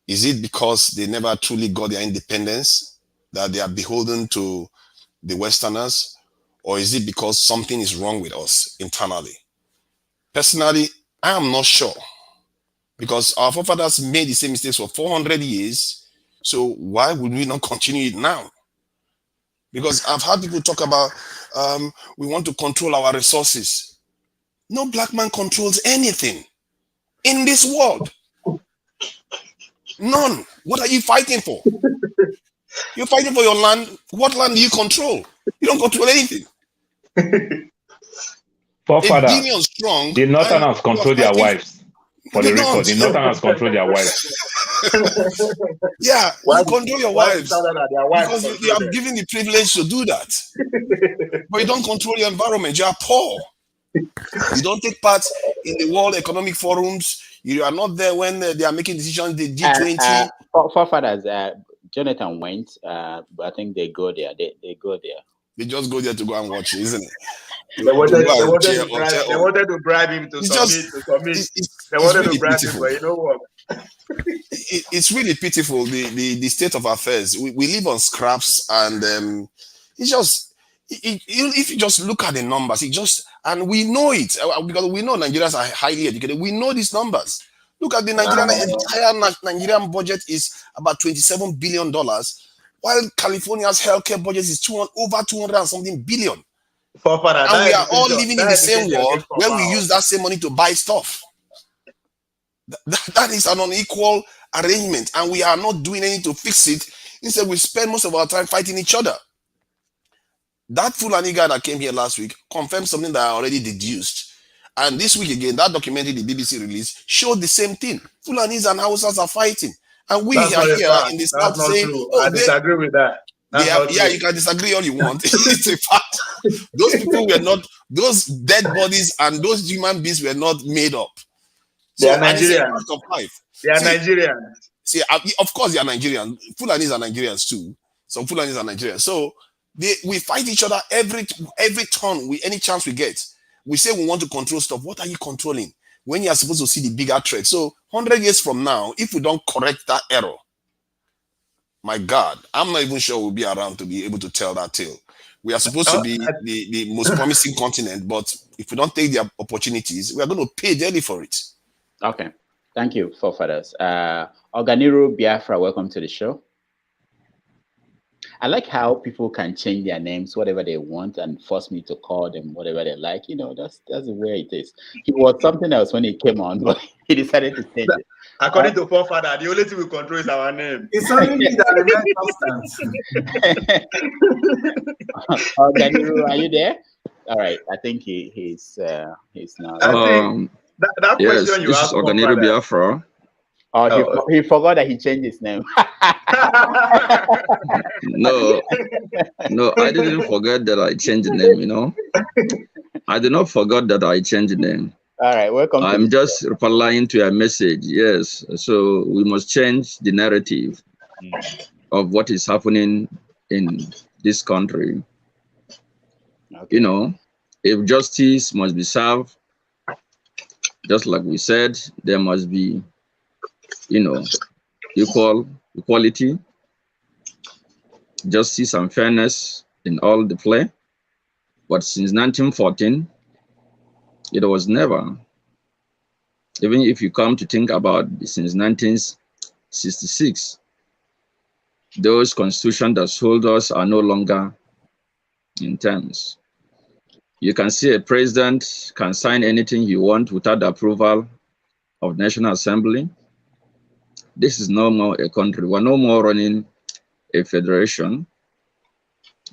Is it because they never truly got their independence, that they are beholden to the Westerners, or is it because something is wrong with us internally? Personally, I am not sure, because our forefathers made the same mistakes for 400 years, so why would we not continue it now? Because I've heard people talk about, we want to control our resources. No black man controls anything in this world. None. What are you fighting for? You're fighting for your land. What land do you control? You don't control anything. Forefather, strong, the Northerners control their wives. For the record, the Northerners control their wives. Yeah, you control your wives because you are given the privilege to do that. But you don't control your environment. You are poor. You don't take part in the World Economic Forums. You are not there when they are making decisions. The G20. Forefathers, Jonathan went, but I think they go there. They go there. They just go there to go and watch, isn't it? They wanted, to go they and wanted cheer to or bribe. cheer They on. wanted to bribe him to It's submit. just, They it's wanted to really bribe him, pitiful. but you know what? It's really pitiful, the state of affairs. We live on scraps, and it's just, if you just look at the numbers, and we know it, because we know Nigerians are highly educated. We know these numbers. Look at the entire Nigerian budget is about $27 billion, while California's healthcare budget is over 200 and something billion. And we are all living in the same world where we use that same money to buy stuff. That is an unequal arrangement, and we are not doing anything to fix it. Instead, we spend most of our time fighting each other. That Fulani guy that came here last week confirmed something that I already deduced. And this week again, that documentary the BBC released showed the same thing. Fulanis and Hausas are fighting. And we are here in the South saying, I disagree with that. Yeah, you can disagree all you want. It's a fact. Those people were not, those dead bodies and those human beings were not made up. They are Nigerians. They are Nigerians. See, of course they are Nigerians. Fulanis are Nigerians too. Some Fulanis are Nigerians. So we fight each other every turn, any chance we get. We say we want to control stuff. What are you controlling when you are supposed to see the bigger threat? So 100 years from now, if we don't correct that error, my God, I'm not even sure we'll be around to be able to tell that tale. We are supposed to be the most promising continent, but if we don't take the opportunities, we are going to pay dearly for it. Okay. Thank you, forefathers. Oganiru Biafra, welcome to the show. I like how people can change their names, whatever they want, and force me to call them whatever they like. You know, that's the way it is. He was something else when he came on, but he decided to change it. According to forefather, the only thing we control is our name. It's only me that remains constant. Oganiru, are you there? All right. I think he's now. That yes, question you this is asked Oganiru Biafra. Oh, he forgot that he changed his name. No, I didn't forget that I changed the name, you know. I did not forget that I changed the name. All right, welcome. I'm just replying to your message. Yes, so we must change the narrative of what is happening in this country. Okay. You know, if justice must be served, just like we said, there must be, you know, equality, justice and fairness in all the play. But since 1914, it was never. Even if you come to think about since 1966, those constitutions that hold us are no longer in terms. You can see a president can sign anything he wants without the approval of the National Assembly. This is no more a country. We're no more running a federation,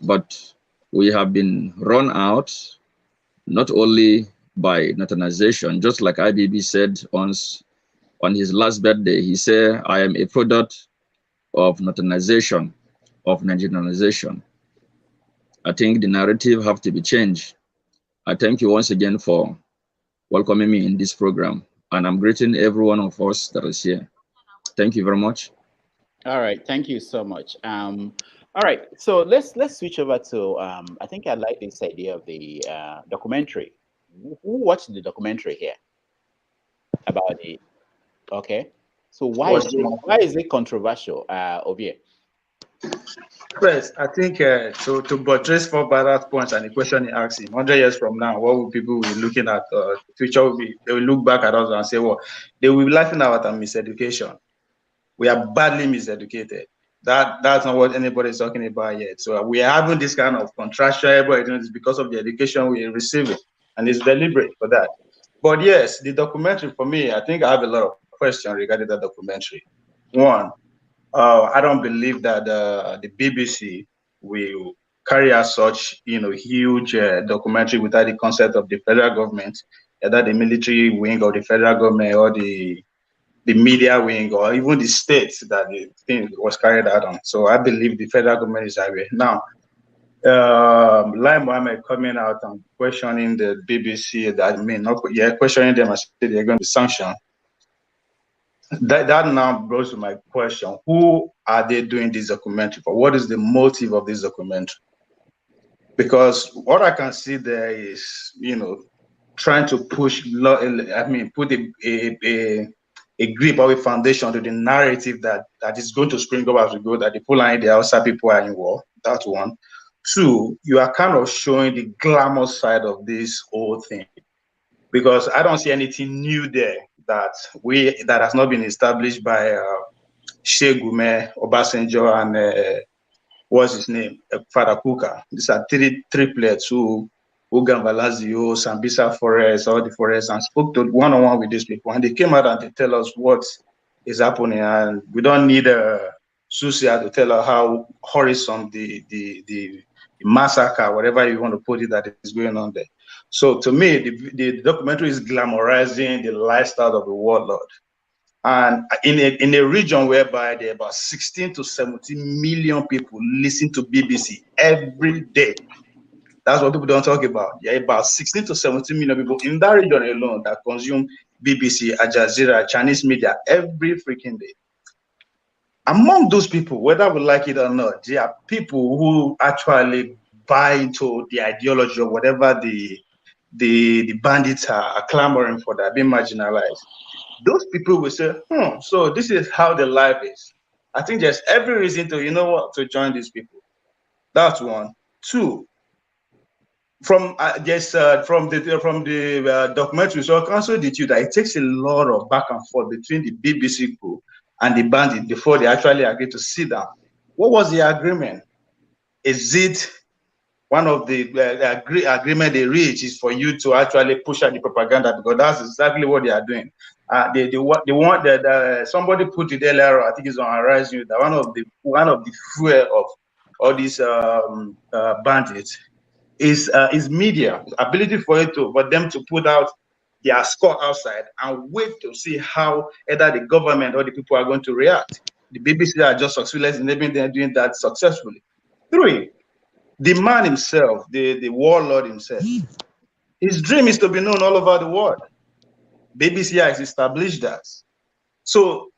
but we have been run out, not only by nationalization, just like IBB said once on his last birthday. He said, I am a product of nationalization, of Nigerianization. I think the narrative have to be changed. I thank you once again for welcoming me in this program, and I'm greeting every one of us that is here. Thank you very much. All right, thank you so much. All right, so let's switch over to I think I like this idea of the documentary. Who watched the documentary here about it? Okay, so why is it controversial, Ovie? First, I think to buttress for Barack's points and the question he asked him, 100 years from now, what will people be looking at? The future will be, they will look back at us and say, well, they will be laughing at our miseducation. We are badly miseducated. That's not what anybody is talking about yet. So we are having this kind of contraction. Everybody doing this because of the education we are receiving, and it's deliberate for that. But yes, the documentary for me, I think I have a lot of questions regarding that documentary. One, I don't believe that the BBC will carry out such, huge documentary without the consent of the federal government, either the military wing of the federal government or the media wing or even the states that the thing was carried out on. So I believe the federal government is aware. Now, Lai Mohammed coming out and questioning the BBC, questioning them and saying they're going to be sanctioned. That now brings to my question: who are they doing this documentary for? What is the motive of this documentary? because what I can see there is, trying to push, put a grip or a foundation to the narrative that is going to spring up as we go, that the Fulani, the Hausa people are in war. That's one. Two, you are kind of showing the glamorous side of this whole thing, because I don't see anything new there that has not been established by Shegume, Obasanjo, and what's his name, Father Kuka. These are triplets who Ugan Valazio, Sambisa Forest, all the forests, and spoke to one-on-one with these people. And they came out and they tell us what is happening. And we don't need Susia to tell us how horrible the massacre, whatever you want to put it, that is going on there. So to me, the documentary is glamorizing the lifestyle of the warlord. And in a region whereby there are about 16 to 17 million people listen to BBC every day. That's what people don't talk about. There are about 16 to 17 million people in that region alone that consume BBC, Al Jazeera, Chinese media every freaking day. Among those people, whether we like it or not, there are people who actually buy into the ideology of whatever the bandits are clamoring for, that are being marginalized. Those people will say, so this is how the life is. I think there's every reason to join these people. That's one. Two, from the documentary, so I can also did you that it takes a lot of back and forth between the BBC crew and the bandit before they actually agree to sit down. What was the agreement? Is it one of the agreement they reach is for you to actually push out the propaganda, because that's exactly what they are doing. They want that somebody put it earlier, I think it's on Arise News, that one of the fuel of all these bandits is media, ability for them to put out their score outside and wait to see how either the government or the people are going to react. The BBC are just successful in doing that successfully. Three, the man himself, the warlord himself, his dream is to be known all over the world. BBC has established that. So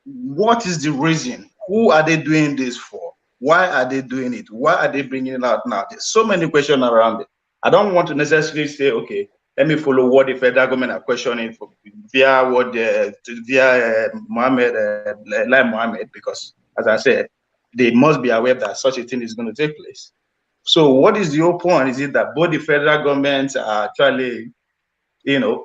what is the reason? Who are they doing this for? Why are they doing it? Why are they bringing it out now? There's so many questions around it. I don't want to necessarily say, okay, let me follow what the federal government are questioning via Mohammed, because as I said, they must be aware that such a thing is going to take place. So what is the whole point? Is it that both the federal governments are actually,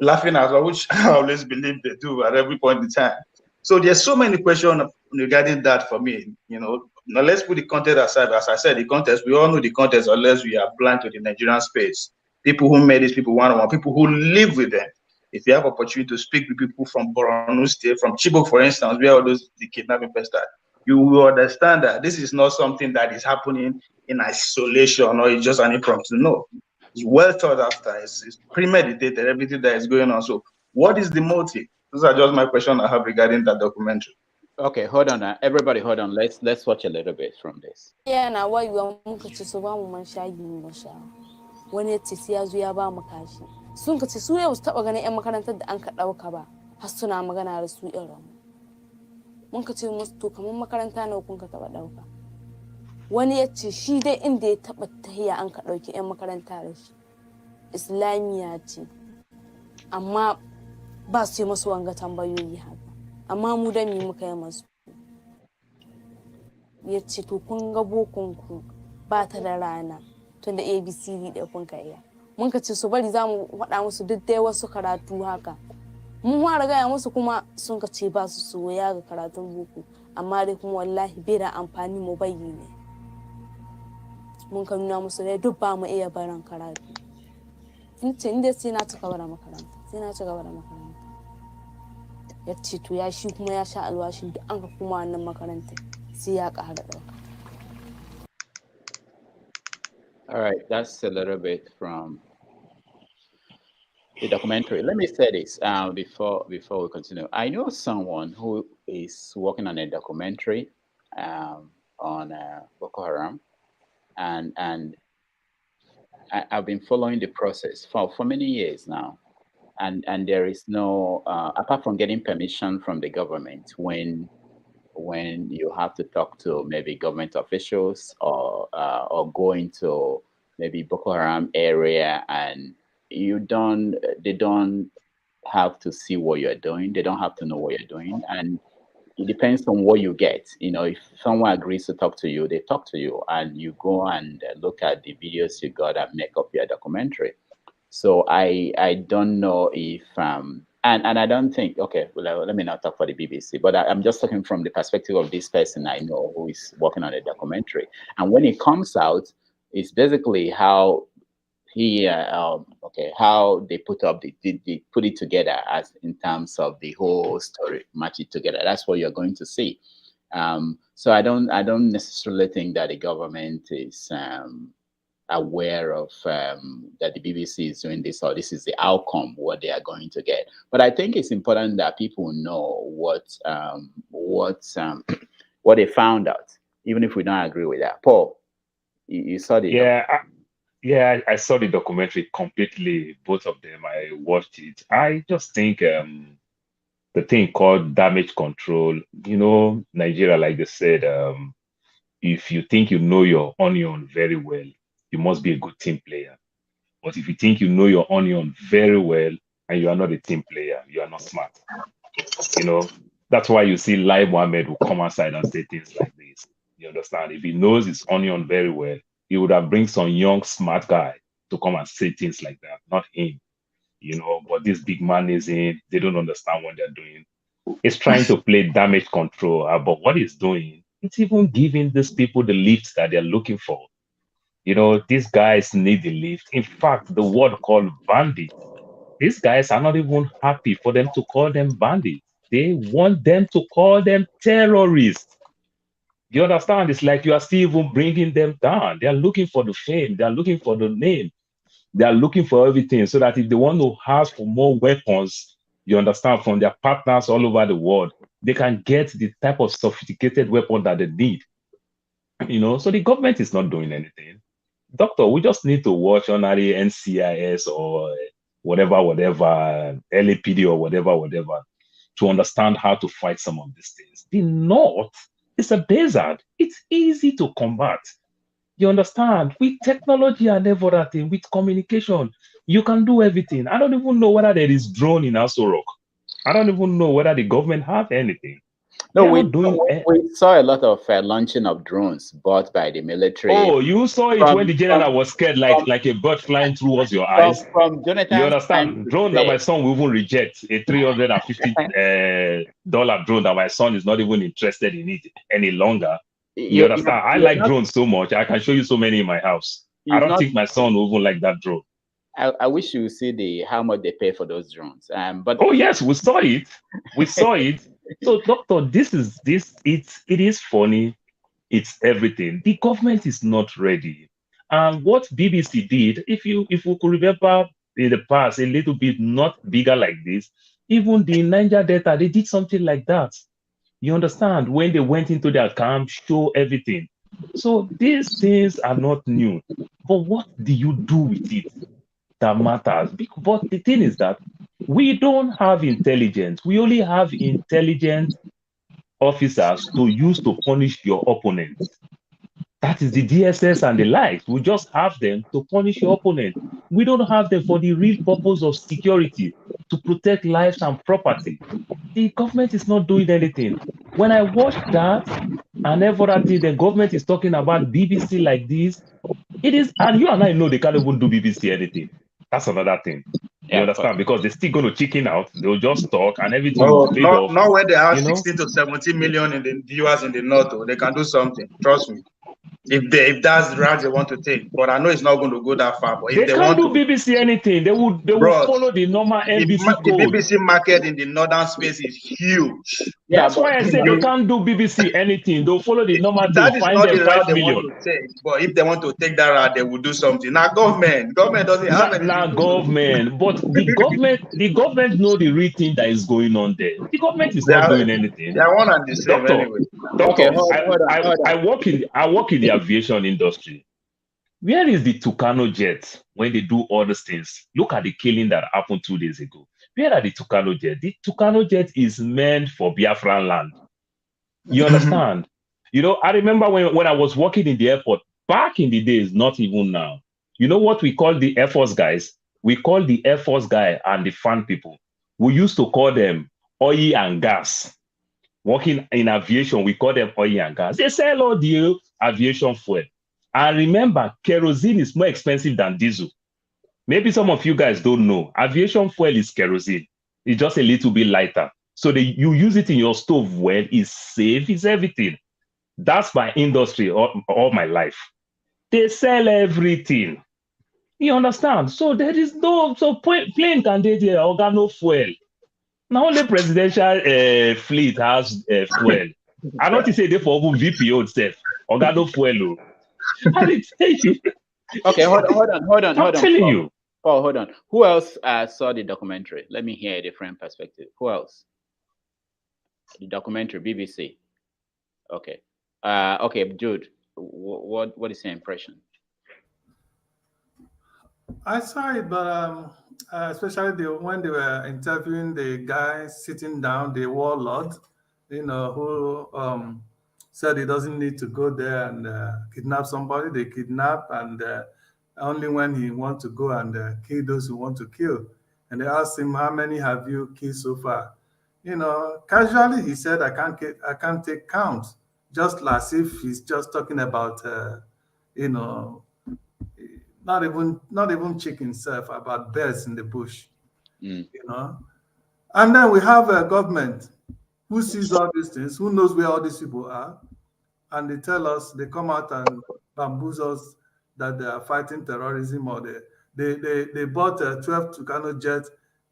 laughing at us, which I always believe they do at every point in time. So there's so many questions regarding that for me. Now let's put the context aside. As I said, the context, we all know the context unless we are blind to the Nigerian space. People who made these people one-on-one, people who live with them. If you have opportunity to speak with people from Borno State, from Chibok, for instance, where all those the kidnapping started, you will understand that this is not something that is happening in isolation or it's just an impromptu. No, it's well thought after. It's premeditated, everything that is going on. So what is the motive? Those are just my questions I have regarding that documentary. Okay, hold on. Everybody, hold on. Let's watch a little bit from this. Yeah, now why you want to so one man shy when it's ya ba mu kashi. Sun ka ce su yau su taba ganin 'yan makarantar da an ka dauka ba. Har suna magana da su irin. Mun ka ce musu to kamar makaranta nawa kun ka taba dauka. Wani ya ce shi dai inda ya taba tahiya an ka dauki 'yan makaranta da shi. Islamiya ce. Amma ba su yi masu wanga tambayoyi haka. Amma mu da mi muka yi masu. Ya ce to kun ga bokonku ba ta da rana tunda ABCD da kun ka iya. Mun ka ce su bari za mu faɗa musu duk dai wasu karatu haka. Mun fara gaya musu kuma sun ka ce ba su soya ga karatun boko. Amma dai kuma wallahi bai da amfani mu bayyane. Mun ka nuna musu dai duk ba mu iya barin karatu. Sun ce inda sai na ci gaba da makaranta. Sai na ci gaba da makaranta. Ya ce to ya shi kuma ya sha alwashin duk an ka kuma wannan makaranta sai ya ƙara ɗauka. All right, that's a little bit from the documentary. Let me say this before we continue. I know someone who is working on a documentary on Boko Haram, and I've been following the process for many years now. And there is no apart from getting permission from the government when you have to talk to maybe government officials or going to maybe Boko Haram area, and they don't have to see what you're doing. They don't have to know what you're doing. And it depends on what you get. If someone agrees to talk to you, they talk to you, and you go and look at the videos you got and make up your documentary. So I don't know if and I don't think, okay, well, let me not talk for the BBC, but I'm just talking from the perspective of this person I know who is working on a documentary. And when it comes out, it's basically how how they put it together, as in terms of the whole story, match it together. That's what you're going to see. So I don't necessarily think that the government is aware of that the BBC is doing this, or this is the outcome, what they are going to get. But I think it's important that people know what they found out, even if we don't agree with that. Paul, you saw the I saw the documentary completely, both of them. I watched it. I just think the thing called damage control, Nigeria, like they said, if you think you know your onion very well, you must be a good team player. But if you think you know your onion very well and you are not a team player, you are not smart. That's why you see Lai Mohammed will come outside and say things like this. You understand? If he knows his onion very well, he would have bring some young, smart guy to come and say things like that, not him. But this big man is in, they don't understand what they're doing. He's trying to play damage control, but what he's doing, it's even giving these people the lift that they're looking for. These guys need the lift. In fact, the word called bandit, these guys are not even happy for them to call them bandits. They want them to call them terrorists. You understand? It's like you are still even bringing them down. They are looking for the fame. They are looking for the name. They are looking for everything, so that if they want to ask for more weapons, you understand, from their partners all over the world, they can get the type of sophisticated weapon that they need. So the government is not doing anything. Doctor, we just need to watch ordinary NCIS or whatever, LAPD or whatever, to understand how to fight some of these things. The North is a desert. It's easy to combat. You understand? With technology and everything, with communication, you can do everything. I don't even know whether there is drone in Aso Rock. I don't even know whether the government have anything. No, we saw a lot of launching of drones bought by the military. Oh, you saw it when the general was scared like a bird flying towards your eyes. From Jonathan, you understand? Drone that my son will even reject, a $350 drone that my son is not even interested in it any longer. You understand? I like drones so much. I can show you so many in my house. I don't think my son will even like that drone. I wish you would see how much they pay for those drones. But oh yes, we saw it. We saw it. So, doctor, it is funny. It's everything. The government is not ready. And what BBC did, if we could remember in the past, a little bit not bigger like this, even the Niger Delta, they did something like that. You understand? When they went into their camp, show everything. So these things are not new. But what do you do with it that matters? But the thing is that we don't have intelligence. We only have intelligent officers to use to punish your opponents. That is the DSS and the likes. We just have them to punish your opponent. We don't have them for the real purpose of security, to protect lives and property. The government is not doing anything. When I watch that and everything, the government is talking about BBC like this, it is, and you and I know they can't even do BBC anything. That's another thing. You understand? Because they're still going to chicken out. They'll just talk and everything will fade off. Not when they have 16 to 17 million in the viewers in the north. They can do something. Trust me. If that's the route they want to take, but I know it's not going to go that far. But if they can't do BBC anything. They will follow the normal NBC code. The BBC market in the northern space is huge. That's why I said they can't do BBC anything. They'll follow the normal. That is not the route they want to take. But if they want to take that route, they will do something. Now, government doesn't have anything. Now, government, but the government know the real thing that is going on there. The government is not doing anything. They are one and the same anyway. Doctor, I work in the aviation industry. Where is the Tucano jet when they do all these things? Look at the killing that happened 2 days ago. Where are the Tucano jet? The Tucano jet is meant for Biafran land. You understand? I remember when I was working in the airport back in the days, not even now. You know what we call the Air Force guys? We call the Air Force guy and the fan people. We used to call them oil and gas. Working in aviation, we call them oil and gas. They sell all the aviation fuel. And remember, kerosene is more expensive than diesel. Maybe some of you guys don't know. Aviation fuel is kerosene. It's just a little bit lighter. So you use it in your stove well, it's safe, it's everything. That's my industry all my life. They sell everything. You understand? So there is no, so plane can they there, organ no fuel. Now only presidential fleet has fuel. I don't say they for VPO itself. Organ no fuel. I didn't tell you. Okay, hold on. I'm telling you. Paul, hold on. Who else saw the documentary? Let me hear a different perspective. Who else? The documentary, BBC. Okay. Okay, Jude. What is your impression? I saw it, but especially when they were interviewing the guy sitting down, the warlord, who said he doesn't need to go there and kidnap somebody. They kidnap, and only when he wants to go and kill those who want to kill. And they asked him, "How many have you killed so far?" Casually he said, "I can't take count," just as if he's just talking about, not even chicken self, about birds in the bush, And then we have a government who sees all these things, who knows where all these people are, and they tell us, they come out and bamboozle us that they are fighting terrorism, or they bought a 12 Tucano jet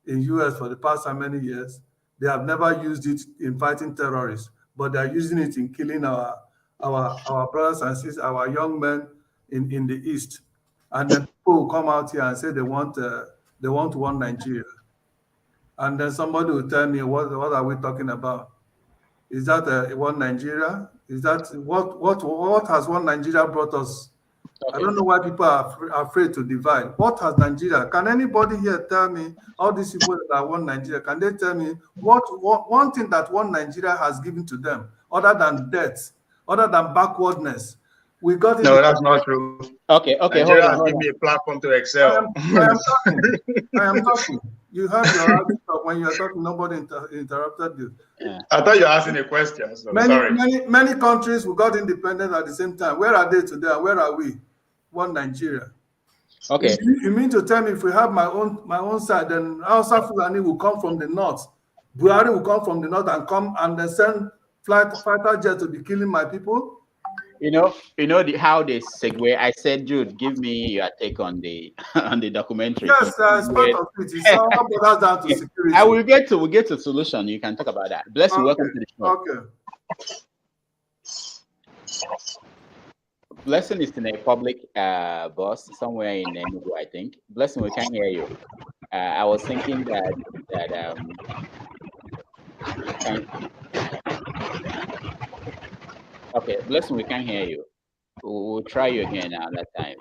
in US for the past how many years. They have never used it in fighting terrorists, but they are using it in killing our brothers and sisters, our young men in the East. And then people will come out here and say they want one Nigeria. And then somebody will tell me, what are we talking about? Is that one Nigeria? Is that what has one Nigeria brought us? Okay. I don't know why people are afraid to divide. What has Nigeria? Can anybody here tell me, all these people that are one Nigeria, can they tell me what one thing that one Nigeria has given to them, other than death, other than backwardness? We got it. No, that's not true. Okay. Nigeria has given me a platform to excel. I am talking. You have your answer when you are talking. Nobody interrupted you. Yeah. I thought you were asking a question. So many countries we got independent at the same time. Where are they today? Where are we? One Nigeria. Okay. You mean to tell me if we have my own side, then Hausa Fulani will come from the north, Buhari will come from the north and come and then send fighter jets to be killing my people? How they segue. I said, Jude, give me your take on the documentary. Yes, it's part of it. It's all boils down to security. I will get to solution. You can talk about that. Blessing, welcome to the show. Okay. Blessing is in a public bus somewhere in Enugu, I think. Blessing, we can't hear you. I was thinking that okay, Blessing, we can't hear you. We'll try you again another time.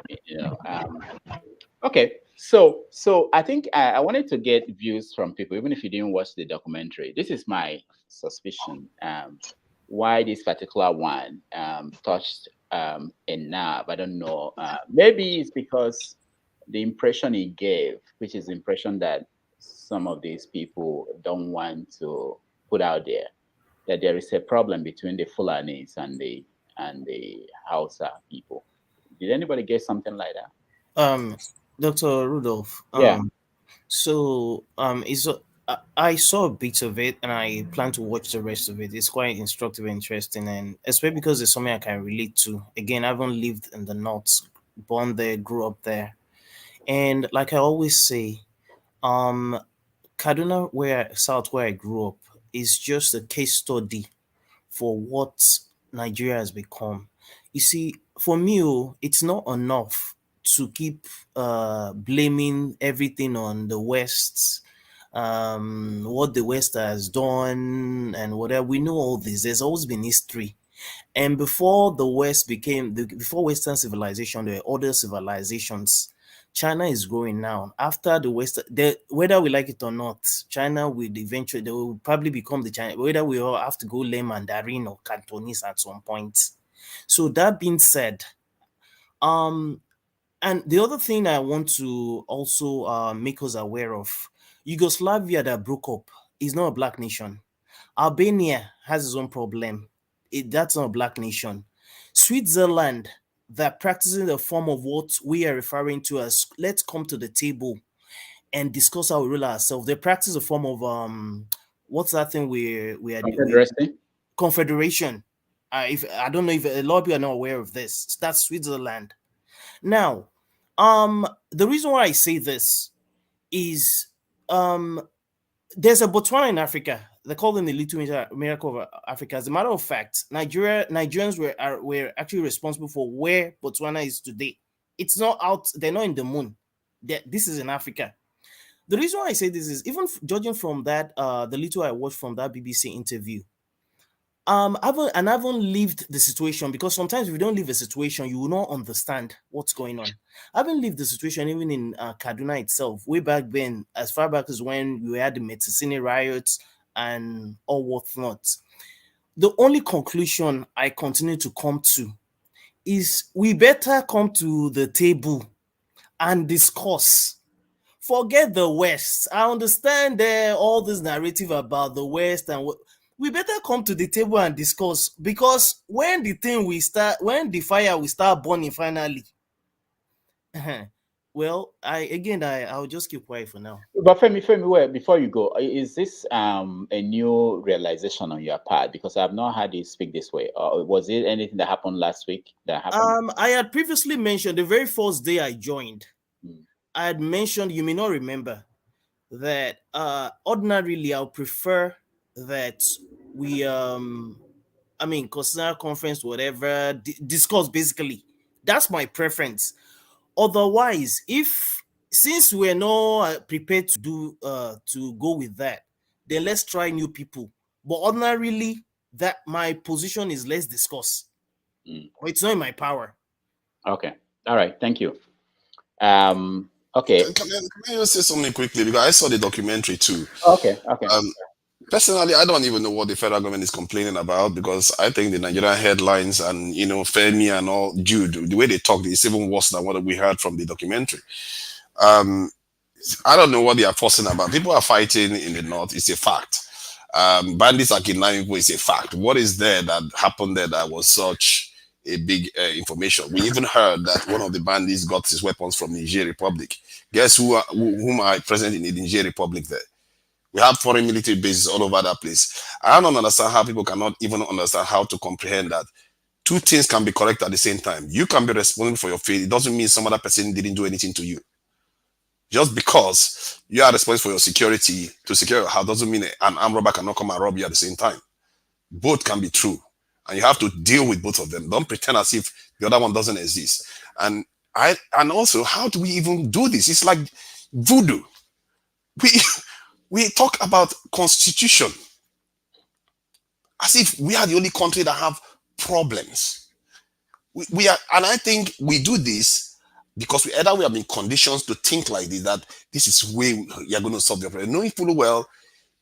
Okay, so I think I wanted to get views from people, even if you didn't watch the documentary. This is my suspicion. Why this particular one touched a nerve, I don't know. Maybe it's because the impression he gave, which is the impression that some of these people don't want to put out there, that there is a problem between the Fulanis and the Hausa people. Did anybody get something like that? Dr. Rudolph. Yeah. So I saw a bit of it and I plan to watch the rest of it. It's quite instructive and interesting, and especially because it's something I can relate to. Again, I haven't lived in the north, born there, grew up there. And like I always say, Kaduna, where I grew up, is just a case study for what Nigeria has become. You see, for me, it's not enough to keep blaming everything on the West, what the West has done and whatever. We know all this. There's always been history. And before the West before Western civilization, there were other civilizations. China is growing now. After the West, whether we like it or not, China will eventually, they will probably become the China, whether we all have to go learn Mandarin or Cantonese at some point. So that being said, And the other thing I want to also make us aware of, Yugoslavia that broke up is not a black nation. Albania has its own problem. That's not a black nation. Switzerland, that practicing the form of what we are referring to as let's come to the table and discuss how we rule ourselves. They practice a form of what's that thing we are confederation. If I don't know if a lot of people are not aware of this. That's Switzerland. Now, the reason why I say this is there's a Botswana in Africa. They call them the little miracle of Africa. As a matter of fact, Nigerians were actually responsible for where Botswana is today. It's not out, they're not in the moon. This is in Africa. The reason why I say this is even judging from that, the little I watched from that BBC interview, I haven't lived the situation, because sometimes if you don't live a situation, you will not understand what's going on. I haven't lived the situation even in Kaduna itself, way back then, as far back as when we had the Metisini riots and all whatnot. The only conclusion I continue to come to is we better come to the table and discuss. Forget the West. I understand all this narrative about the West and what. We better come to the table and discuss, because when the fire will start burning finally. Well, I'll just keep quiet for now. But Femi, well, before you go, is this a new realization on your part? Because I've not heard you speak this way. Or was it anything that happened last week that happened? I had previously mentioned the very first day I joined. I had mentioned, you may not remember, that ordinarily I'll prefer that we consider conference, whatever, discuss basically. That's my preference. Otherwise, since we're not prepared to go with that, then let's try new people. But ordinarily, that my position is let's discuss. It's not in my power. Okay. All right. Thank you. Okay. Can I just say something quickly, because I saw the documentary too. Okay. Personally, I don't even know what the federal government is complaining about, because I think the Nigerian headlines and Femi and all Jude, the way they talk is even worse than what we heard from the documentary. I don't know what they are fussing about. People are fighting in the north. It's a fact. Bandits are kidnapping people. It's a fact. What is there that happened there that was such a big information? We even heard that one of the bandits got his weapons from Niger Republic. Guess whom are present in the Niger Republic there? We have foreign military bases all over that place. I don't understand how people cannot even understand how to comprehend that two things can be correct at the same time. You can be responsible for your fate. It doesn't mean some other person didn't do anything to you. Just because you are responsible for your security, to secure your house, doesn't mean an armed robber cannot come and rob you at the same time. Both can be true. And you have to deal with both of them. Don't pretend as if the other one doesn't exist. And also, how do we even do this? It's like voodoo. We talk about constitution as if we are the only country that have problems. We are, and I think we do this because we have been conditioned to think like this, that this is where you're going to solve the problem. Knowing fully well,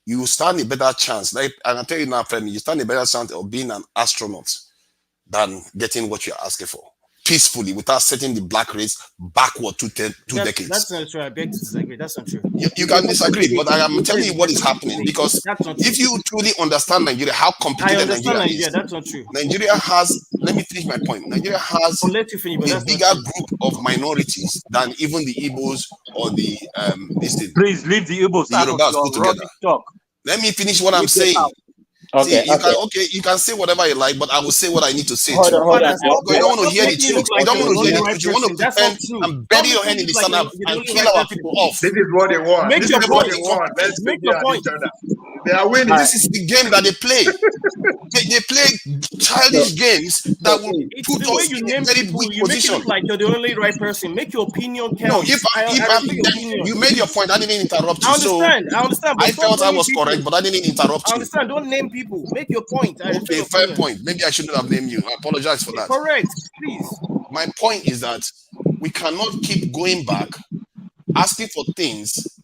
you stand a better chance. Like, and I tell you now, friend, you stand a better chance of being an astronaut than getting what you're asking for peacefully, without setting the black race backward two decades. That's not true. I beg to disagree. That's not true. You can disagree, but I am telling you what is happening, because if you truly understand Nigeria, how complicated Nigeria is. That's not true. Nigeria has, let me finish my point. Nigeria has a bigger group of minorities than even the Igbos or the Please leave the Igbos out of your rubbish talk. Let me finish what I'm saying. Okay, See, you can say whatever you like, but I will say what I need to say. Hold on. You don't want to hear the truth. You don't want to hear the truth. You want to pretend and bury your hand in the sand and kill our people off. This is what they want. This is what they want. Let's make your point. They are winning. This is the game that they play. They play childish games that will put us in a very weak position. You make it look like you're the only right person. Make your opinion count. No, you made your point. I didn't interrupt you. I understand. I felt I was correct, but I didn't interrupt you. I understand. Don't name people. Make your point. Okay, fair point. Maybe I shouldn't have named you. I apologize for that. Correct, please. My point is that we cannot keep going back, asking for things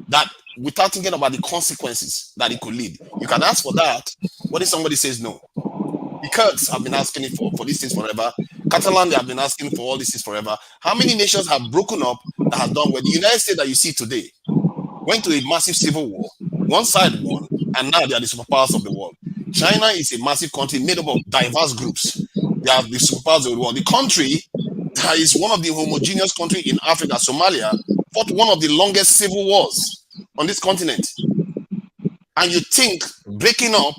that without thinking about the consequences that it could lead. You can ask for that. What if somebody says no? Because I've been asking it for these things forever. Catalan, they have been asking for all this is forever. How many nations have broken up that have done well? The United States that you see today went to a massive civil war. One side won, and now they are the superpowers of the world. China is a massive country made up of diverse groups. They are the superpowers of the world. The country that is one of the homogeneous countries in Africa, Somalia, fought one of the longest civil wars on this continent. And you think breaking up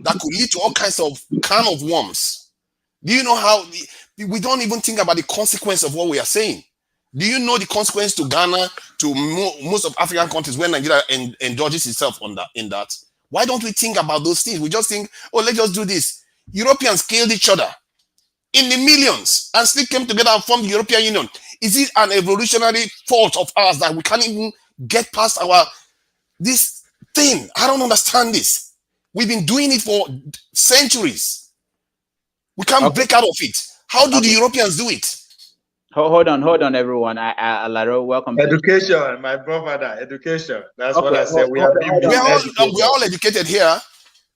that could lead to all kinds of can of worms. Do you know how we don't even think about the consequence of what we are saying? Do you know the consequence to Ghana, to most of African countries where Nigeria indulges itself in that? Why don't we think about those things? We just think, oh, let's just do this. Europeans killed each other in the millions and still came together and formed the European Union. Is it an evolutionary fault of ours that we can't even get past this thing? I don't understand this. We've been doing it for centuries. We can't break out of it. How do the Europeans do it? Hold on, everyone. Laro, welcome. Education, my brother, education. That's what I said. We are all educated here.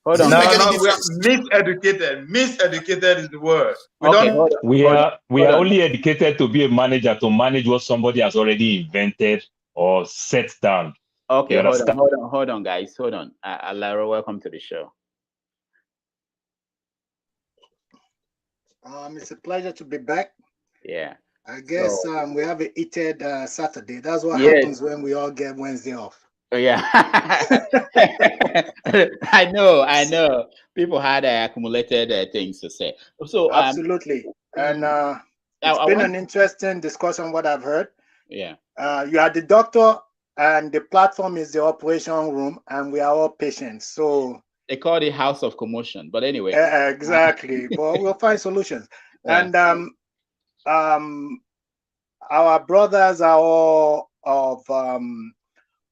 Hold on. No, we are miseducated. Miseducated is the word. We are only educated to be a manager, to manage what somebody has already invented or set down. Okay, hold on, guys. Hold on. Laro, welcome to the show. It's a pleasure to be back. Yeah. I guess we have a heated Saturday. That's what happens when we all get Wednesday off. Oh, yeah. I know. People had accumulated things to say. So absolutely. And it's been an interesting discussion, what I've heard. Yeah. You are the doctor and the platform is the operation room and we are all patients. So they call it house of commotion. But anyway. Exactly. But we'll find solutions. Yeah. And our brothers are all of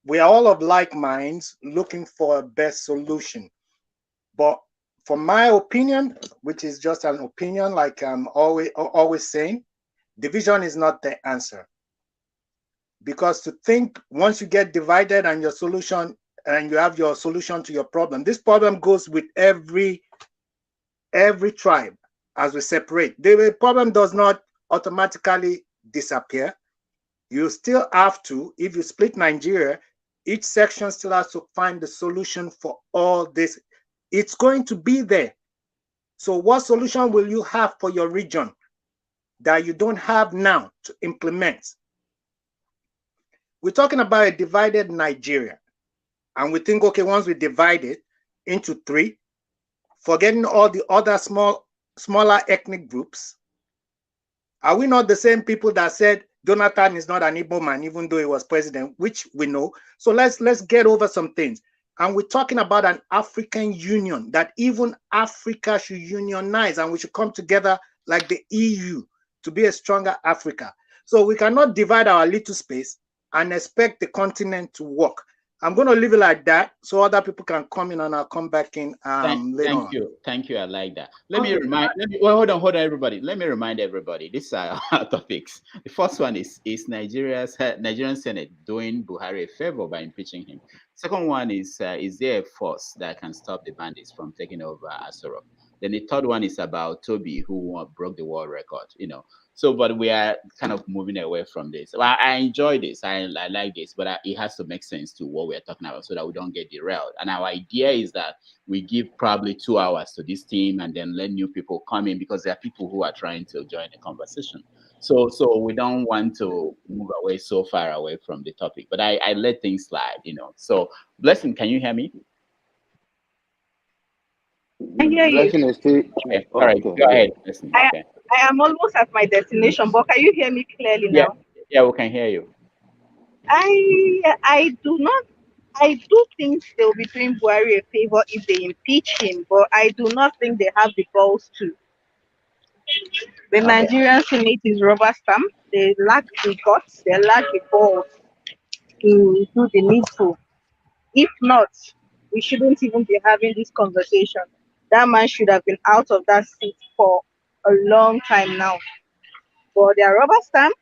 we are all of like minds looking for a best solution. But from my opinion, which is just an opinion, like I'm always saying, division is not the answer. Because to think once you get divided and your solution and you have your solution to your problem, this problem goes with every tribe as we separate. The problem does not automatically disappear. You still have to, if you split Nigeria, each section still has to find the solution for all this. It's going to be there. So what solution will you have for your region that you don't have now to implement? We're talking about a divided Nigeria. And we think, okay, once we divide it into three, forgetting all the other smaller ethnic groups, are we not the same people that said Jonathan is not an Igbo man, even though he was president, which we know? So let's get over some things. And we're talking about an African union, that even Africa should unionize and we should come together like the EU to be a stronger Africa. So we cannot divide our little space and expect the continent to work. I'm going to leave it like that so other people can come in and I'll come back in later on. Thank you. I like that. Hold on, everybody. Let me remind everybody. These are our topics. The first one is Nigerian Senate doing Buhari a favor by impeaching him. Second one is there a force that can stop the bandits from taking over Asorok? Then the third one is about Toby, who broke the world record, So, but we are kind of moving away from this. Well, I enjoy this. I like this, but it has to make sense to what we're talking about so that we don't get derailed. And our idea is that we give probably 2 hours to this team and then let new people come in because there are people who are trying to join the conversation. So we don't want to move away so far away from the topic, but I let things slide, So, Blessing, can you hear me? I hear you. Okay. All right, go ahead. Okay. I am almost at my destination, but can you hear me clearly now? Yeah, we can hear you. I do think they'll be doing Buhari a favor if they impeach him, but I do not think they have the balls to. The Nigerian Senate is rubber stamp. They lack the guts, they lack the balls to do the needful. If not, we shouldn't even be having this conversation. That man should have been out of that seat for a long time now. But they are rubber stamp.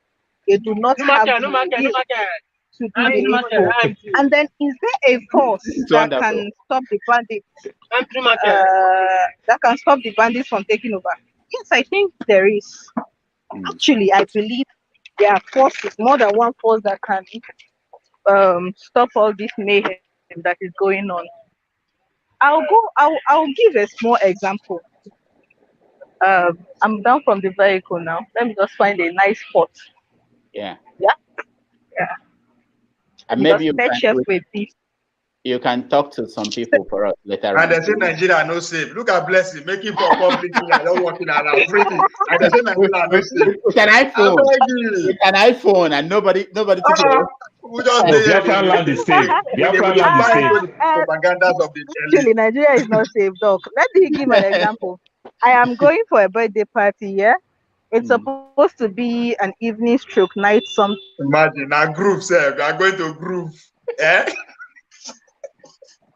They do not have the will to do the needful. And then, is there a force that can stop the bandits? That can stop the bandits from taking over? Yes, I think there is. Actually, I believe there are forces, more than one force that can stop all this mayhem that is going on. I'll give a small example. I'm down from the vehicle now. Let me just find a nice spot. Yeah. Yeah. Yeah. And maybe you you can talk to some people for us later And on. they say Nigeria no safe. Look at Blessing making for publicly and not walking around freely. And they say Nigeria no safe. With an iPhone, and nobody took it. We just Biafran land is safe. Biafran land is safe. Propagandas of the Actually, Nigeria is not safe, dog. Let me give an example. I am going for a birthday party, yeah? It's supposed to be an evening stroke night something. Imagine, our group, sir. We are going to groove. Eh?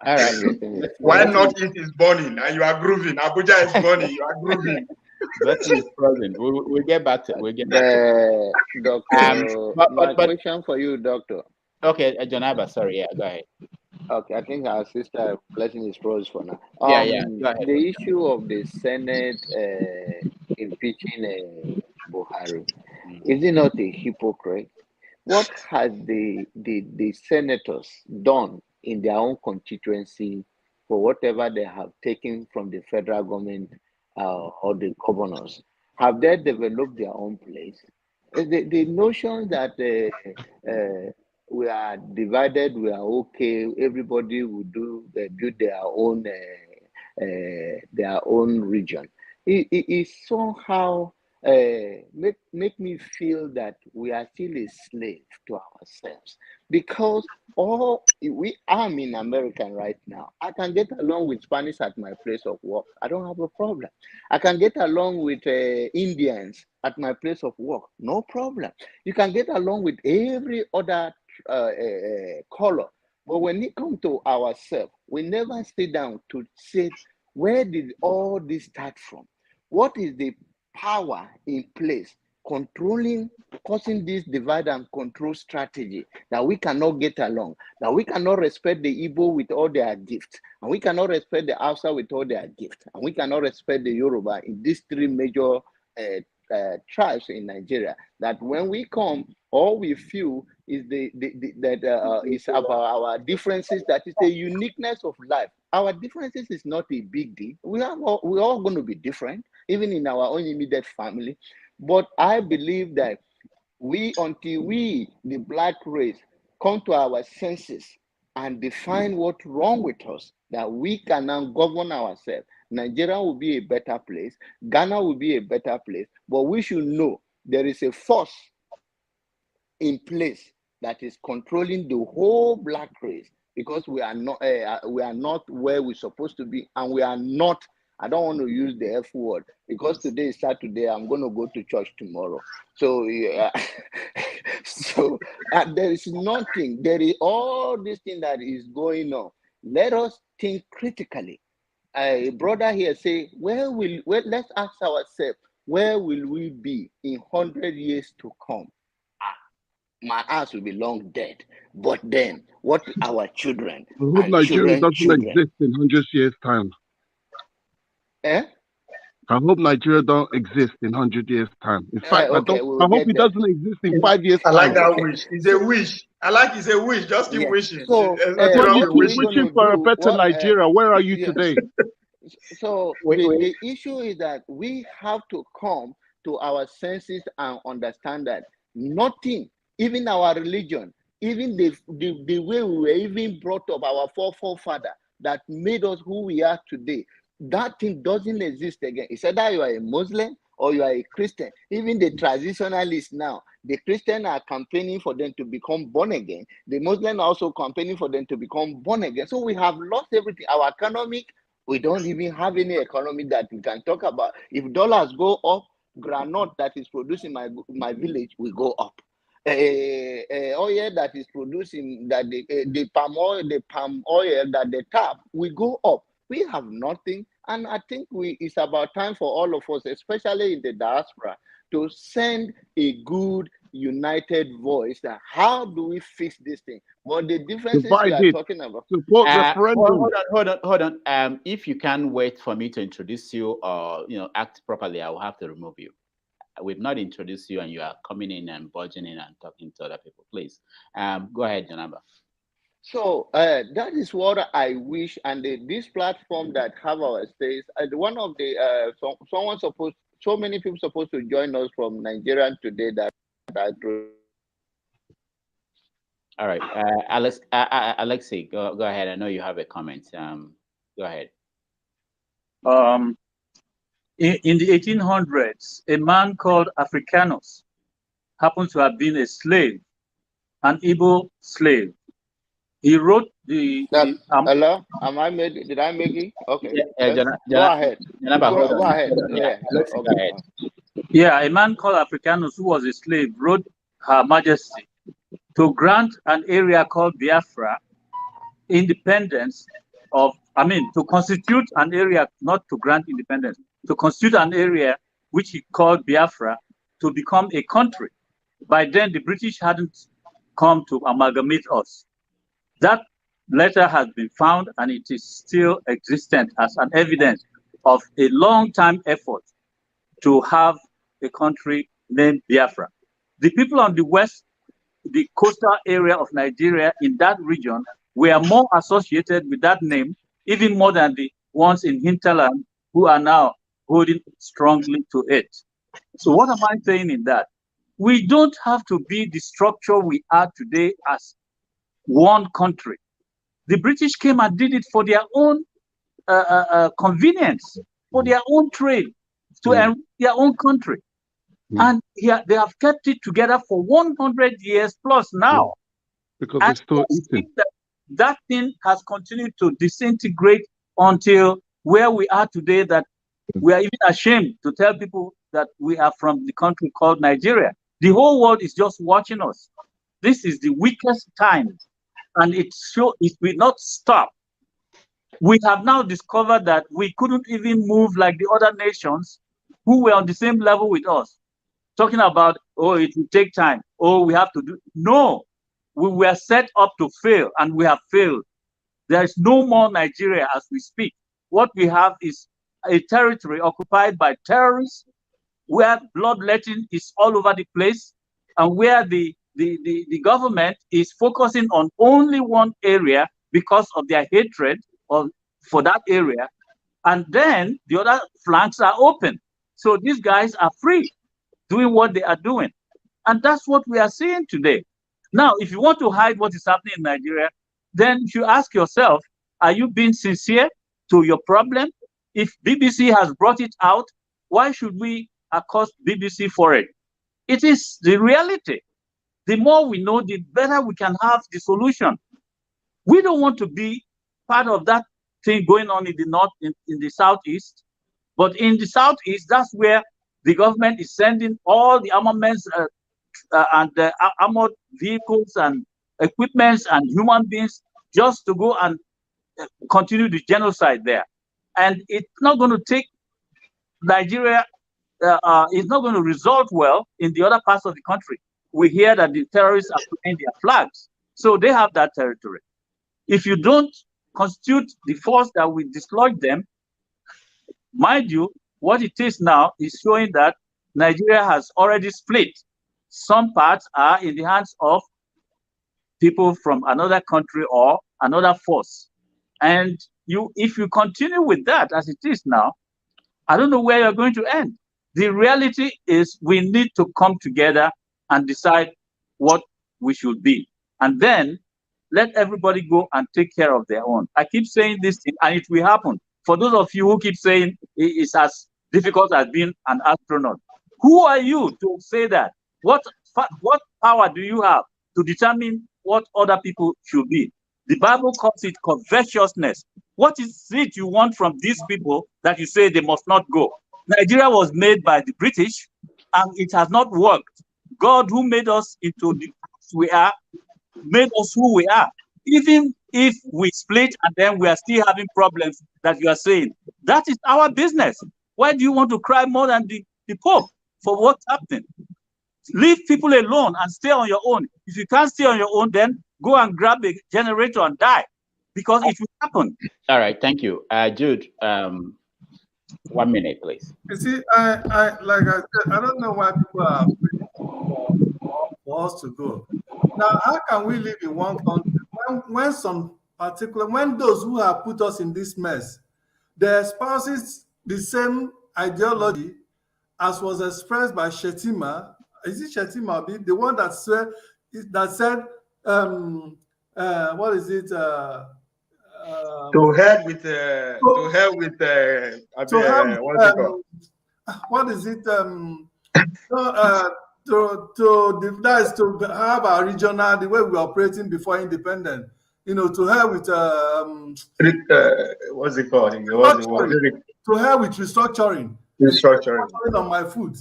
All right. Why Northeast is burning and you are grooving? Abuja is burning, you are grooving. Blessing is frozen. We'll get back to it. Doctor, But question for you, Doctor. Okay, Jonaba, sorry. Yeah, go ahead. Okay, I think our sister Blessing is frozen for now. Go ahead. The issue of the Senate impeaching Buhari, is it not a hypocrite? What has the senators done in their own constituency for whatever they have taken from the federal government or the governors? Have they developed their own place? The notion that we are divided, we are okay, everybody will build their own region. It somehow make me feel that we are still a slave to ourselves, because I'm in America right now. I can get along with Spanish at my place of work. I don't have a problem. I can get along with Indians at my place of work. No problem. You can get along with every other color. But when it comes to ourselves, we never sit down to say, where did all this start from? What is the power in place causing this divide and control strategy that we cannot get along, that we cannot respect the Igbo with all their gifts, and we cannot respect the Hausa with all their gifts, and we cannot respect the Yoruba in these three major tribes in Nigeria, that when we come, all we feel is is about our differences, that is the uniqueness of life. Our differences is not a big deal. We're all going to be different, even in our own immediate family. But I believe that until we, the black race, come to our senses and define what's wrong with us, that we can now govern ourselves, Nigeria will be a better place, Ghana will be a better place. But we should know there is a force in place that is controlling the whole black race, because we are not where we're supposed to be, and we are not. I don't want to use the F word, because today is Saturday. I'm going to go to church tomorrow. So, there is nothing. There is all this thing that is going on. Let us think critically. A brother here say, let's ask ourselves, where will we be in 100 years to come? My ass will be long dead. But then, what our children? I hope Nigeria doesn't exist in 100 years' time. Eh? I hope Nigeria don't exist in 100 years' time. In fact, I hope it doesn't exist in 5 years' I time. like that wish. It's a wish. I like it's a wish. Just keep wishing. So, you keep wishing for a better Nigeria. Where are you today? So the issue is that we have to come to our senses and understand that nothing, even our religion, even the way we were even brought up, our forefather that made us who we are today, that thing doesn't exist again. It's either you are a Muslim or you are a Christian. Even the traditionalists now, the Christians are campaigning for them to become born again. The Muslims are also campaigning for them to become born again. So we have lost everything. Our economic, we don't even have any economy that we can talk about. If dollars go up, granite that is produced in my village will go up. Oil that is producing, that the palm oil that they tap will go up. We have nothing, and I think it's about time for all of us, especially in the diaspora, to send a good united voice. That how do we fix this thing? But the differences we are talking about. Support referendum. Hold on. If you can't wait for me to introduce you or act properly, I will have to remove you. we've not introduced you, and you are coming in and budging in and talking to other people. Please, go ahead, Janaba. So that is what I wish, and this platform that have our space. One of the someone supposed, so many people supposed to join us from Nigeria today that I. All right, Alexei, go ahead. I know you have a comment. Go ahead. In the 1800s, a man called Africanus happened to have been a slave, an Igbo slave. He wrote hello, am I made? Did I make it? Okay. Go ahead. Go ahead. Yeah. Okay. Yeah, a man called Africanus, who was a slave, wrote Her Majesty to grant an area called Biafra independence to constitute an area, not to grant independence, to constitute an area which he called Biafra to become a country. By then, the British hadn't come to amalgamate us. That letter has been found, and it is still existent as an evidence of a long-time effort to have a country named Biafra. The people on the west, the coastal area of Nigeria in that region, were more associated with that name, even more than the ones in hinterland who are now holding strongly to it. So what am I saying in that? We don't have to be the structure we are today as one country. The British came and did it for their own convenience, for their own trade, to enrich their own country. And they have kept it together for 100 years plus now. Because they're still eating. That thing has continued to disintegrate until where we are today, that we are even ashamed to tell people that we are from the country called Nigeria. The whole world is just watching us. This is the weakest time, and it will not stop. We have now discovered that we couldn't even move like the other nations who were on the same level with us. Talking about, oh, it will take time. Oh, we have to do. No, we were set up to fail, and we have failed. There is no more Nigeria as we speak. What we have is a territory occupied by terrorists, where bloodletting is all over the place, and where the government is focusing on only one area because of their hatred for that area. And then the other flanks are open. So these guys are free, doing what they are doing. And that's what we are seeing today. Now, if you want to hide what is happening in Nigeria, then you ask yourself, are you being sincere to your problem? If BBC has brought it out, why should we accost BBC for it? It is the reality. The more we know, the better we can have the solution. We don't want to be part of that thing going on in the north, in the southeast. But in the southeast, that's where the government is sending all the armaments and armored vehicles and equipments and human beings just to go and continue the genocide there. And it's not going to take Nigeria, it's not going to result well in the other parts of the country. We hear that the terrorists are flying their flags. So they have that territory. If you don't constitute the force that will dislodge them, mind you, what it is now is showing that Nigeria has already split. Some parts are in the hands of people from another country or another force. And if you continue with that as it is now, I don't know where you're going to end. The reality is we need to come together and decide what we should be. And then let everybody go and take care of their own. I keep saying this thing, and it will happen. For those of you who keep saying it's as difficult as being an astronaut, who are you to say that? What power do you have to determine what other people should be? The Bible calls it covetousness. What is it you want from these people that you say they must not go? Nigeria was made by the British, and it has not worked. God, who made us into the we are, made us who we are. Even if we split and then we are still having problems that you are saying, that is our business. Why do you want to cry more than the Pope for what's happening? Leave people alone and stay on your own. If you can't stay on your own, then go and grab a generator and die, because it will happen. All right, thank you. Jude, 1 minute, please. You see, like I said, I don't know why people are for us to go. Now, how can we live in one country when those who have put us in this mess, they espouses the same ideology as was expressed by Shetima? Is it Shetima, the one that said what is it? To hell with what's it called? What is it? That is to have our regional, the way we were operating before independence. To hell with what's it called? To hell with restructuring. Restructuring on my food.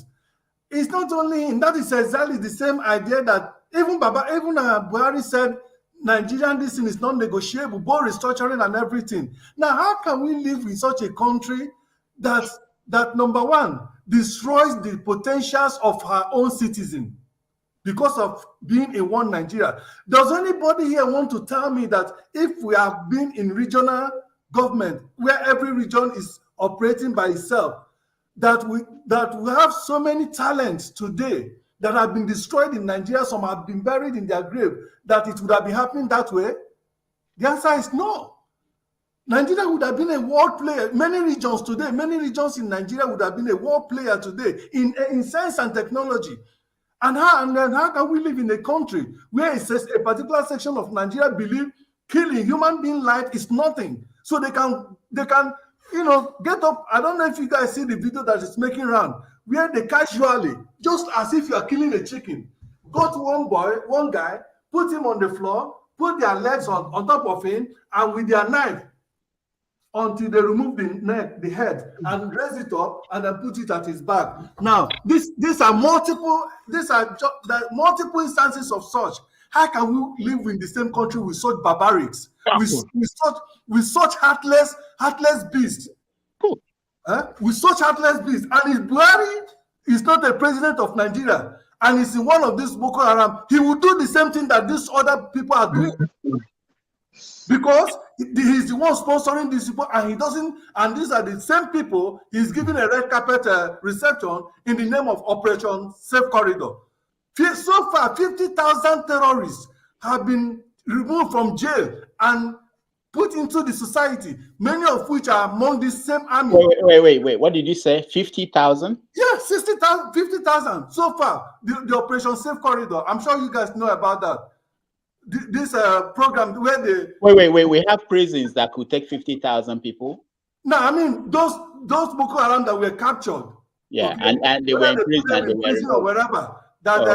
It's not only in that, it's exactly the same idea that even Buhari said Nigerian this thing is non-negotiable, both restructuring and everything. Now, how can we live in such a country that number one destroys the potentials of her own citizen because of being in one Nigeria? Does anybody here want to tell me that if we have been in regional government where every region is operating by itself, that we have so many talents today that have been destroyed in Nigeria, some have been buried in their grave, that it would have been happening that way? The answer is no. Nigeria would have been a world player. Many regions in Nigeria would have been a world player today in science and technology. And how can we live in a country where it says a particular section of Nigeria believe killing human being life is nothing? So they can get up. I don't know if you guys see the video that is making round, where they casually, just as if you are killing a chicken, got one guy, put him on the floor, put their legs on top of him, and with their knife, until they remove the head, and raise it up and then put it at his back. Now, these are multiple instances of such. How can we live in the same country with such barbarics, with such heartless beasts? With such heartless beasts. And if Buhari is not a president of Nigeria and is in one of these Boko Haram, he will do the same thing that these other people are doing. Because he's the one sponsoring these people, and he doesn't, and these are the same people he's giving a red carpet reception in the name of Operation Safe Corridor. So far, 50,000 terrorists have been removed from jail and put into the society, many of which are among the same army. Wait. What did you say? 50,000? Yeah, 60,000, 50,000 so far. The Operation Safe Corridor. I'm sure you guys know about that. This program where they wait. We have prisons that could take 50,000 people. No, I mean those Boko Haram that were captured. Yeah, okay. and they were in prison or wherever. Not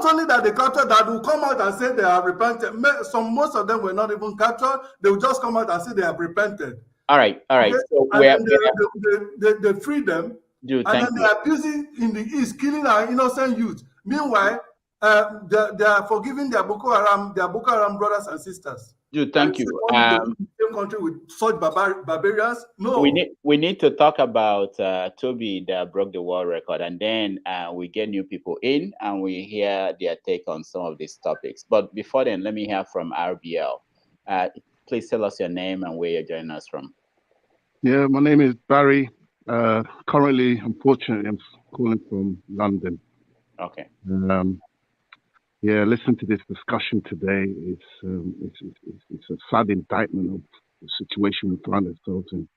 only that they captured, that will come out and say they have repented. Most of them were not even captured. They will just come out and say they have repented. All right. Okay? So they free them, and then they are abusing in the east, killing our innocent youth. Meanwhile, they are forgiving their Boko Haram brothers and sisters. Dude, thank you. Same country with such barbarians. No, we need to talk about Toby that broke the world record, and then we get new people in and we hear their take on some of these topics. But before then, let me hear from RBL. Please tell us your name and where you're joining us from. Yeah, my name is Barry. Currently, unfortunately, I'm calling from London. Okay. Yeah, listen to this discussion today. It's a sad indictment of the situation we find ourselves in.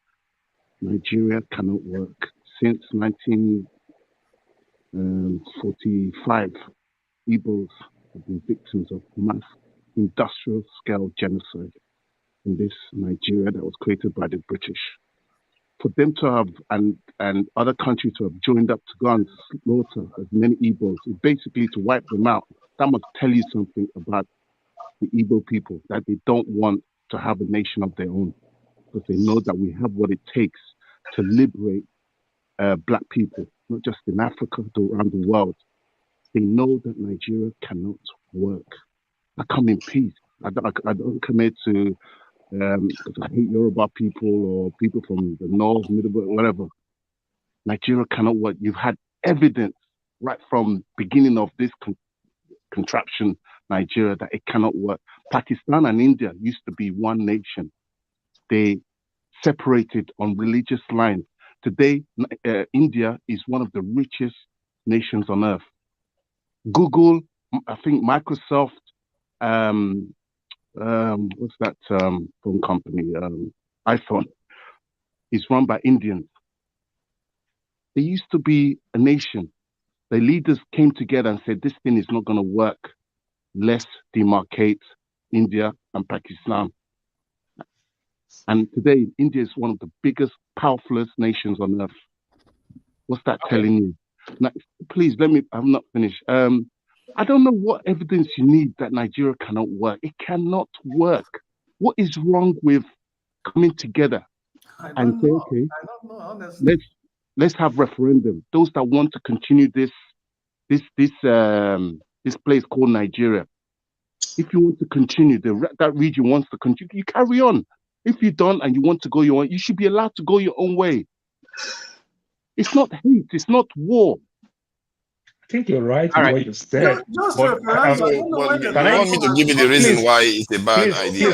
Nigeria cannot work. Since 1945, Igbos have been victims of mass industrial scale genocide in this Nigeria that was created by the British. For them to have, and other countries to have joined up to go and slaughter as many Igbos, basically to wipe them out. That must tell you something about the Igbo people, that they don't want to have a nation of their own, because they know that we have what it takes to liberate Black people, not just in Africa, but around the world. They know that Nigeria cannot work. I come in peace. I don't commit to, I hate Yoruba people or people from the north, middle, whatever. Nigeria cannot work. You've had evidence right from beginning of this contraption, Nigeria, that it cannot work. Pakistan and India used to be one nation. They separated on religious lines. Today, India is one of the richest nations on earth. Google, I think Microsoft, what's that phone company? iPhone is run by Indians. They used to be a nation. The leaders came together and said, this thing is not going to work. Let's demarcate India and Pakistan. And today, India is one of the biggest, powerfulest nations on earth. What's that telling you? Now, please, I'm not finished. I don't know what evidence you need that Nigeria cannot work. It cannot work. What is wrong with coming together and say, okay, I don't know, honestly. let's have referendum. Those that want to continue this place called Nigeria. If you want to continue, that region wants to continue, you carry on. If you don't and you want to go your own, you should be allowed to go your own way. It's not hate, it's not war. I think you're right with what you said. Just but, you want me to give you the reason why it's a bad idea?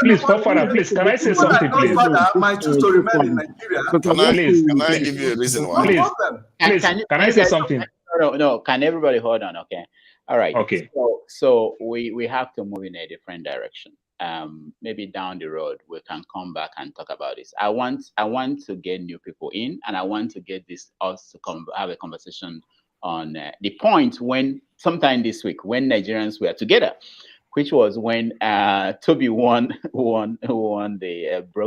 Please, Godfather, please, can I say something, please? Might choose to remain in Nigeria. Can I give you a reason why? Please, can I say something? No, can everybody hold on? Okay. All right. Okay. So we have to move in a different direction. Maybe down the road we can come back and talk about this. I want to get new people in, and I want to get us to have a conversation on the point when sometime this week when Nigerians were together, which was when Toby broke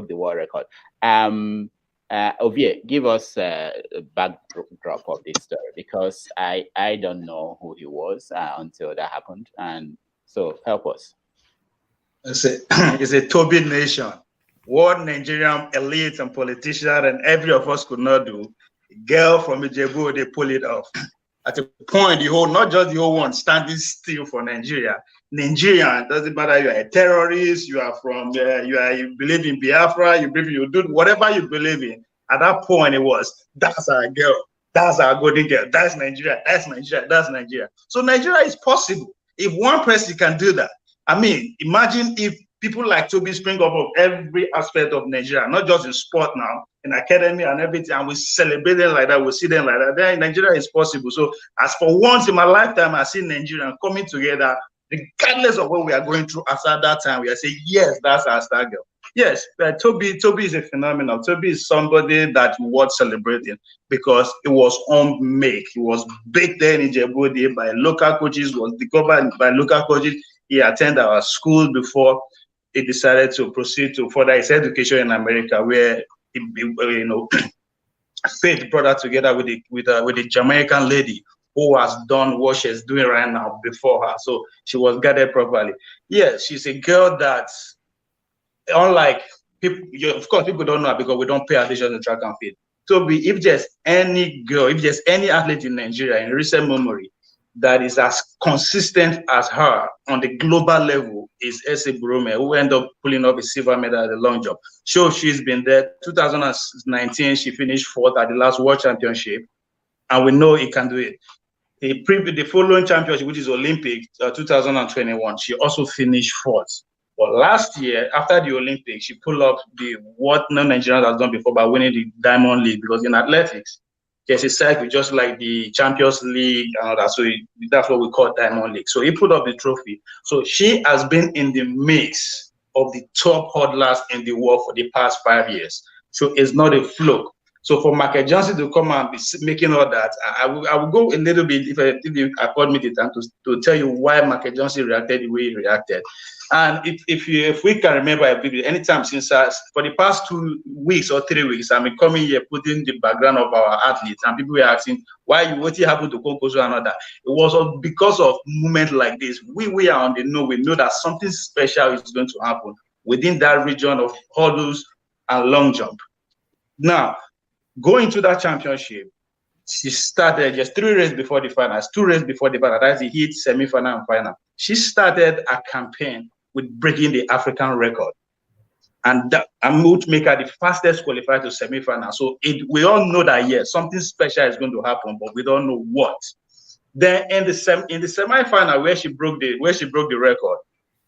the world record. Ovie, give us a backdrop of this story, because I don't know who he was until that happened, and so help us. It's a Toby nation. What Nigerian elites and politicians and every of us could not do, girl from Ijebu, they pull it off. At a point, not just the whole one standing still for Nigeria. Nigerian, doesn't matter, you are a terrorist, you are from, you believe in Biafra, you do whatever you believe in. At that point, that's our girl, that's our golden girl, that's Nigeria, that's Nigeria, that's Nigeria. So Nigeria is possible. If one person can do that, I mean, imagine if people like Toby spring up of every aspect of Nigeria, not just in sport now, in academy and everything, and we celebrate them like that, we see them like that, then Nigeria is possible. So as for once in my lifetime, I see Nigeria coming together, regardless of what we are going through after that time, we are saying, yes, that's our star girl. Yes, Toby is a phenomenon. Toby is somebody that worth celebrating because it was homemade. It was baked there in Djibouti by local coaches, was discovered by local coaches. He attended our school before he decided to proceed to further his education in America, where he faith brother together with a Jamaican lady who has done what she's doing right now before her. So she was guided properly. Yes, she's a girl that, unlike people, of course, people don't know her because we don't pay attention to track and field. So if there's any girl, if there's any athlete in Nigeria in recent memory that is as consistent as her on the global level, is Ese Burume, who ended up pulling up a silver medal at the long jump. So she's been there. 2019, she finished fourth at the last World Championship, and we know he can do it. The following championship, which is Olympics, 2021, she also finished fourth. But last year, after the Olympics, she pulled up what non-Nigerians has done before by winning the Diamond League, because in athletics, there's a cycle just like the Champions League and that. So that's what we call Diamond League. So he put up the trophy. So she has been in the mix of the top hurdlers in the world for the past 5 years. So it's not a fluke. So for Michael Johnson to come and be making all that, I will go a little bit, if you accord me the time, to tell you why Michael Johnson reacted the way he reacted. And if we can remember, anytime since for the past 2 weeks or 3 weeks, I've been coming here putting the background of our athletes, and people were asking what happened to Konkoso and all that. It was because of moments like this. We are on the know. We know that something special is going to happen within that region of hurdles and long jump. Now, going to that championship, she started just 3 races before the finals, 2 races before the final. That's the heat, semi-final, and final. She started a campaign with breaking the African record, and that would make her the fastest qualifier to semi-final. So we all know that yes, something special is going to happen, but we don't know what. Then in the semi-final, where she broke the record,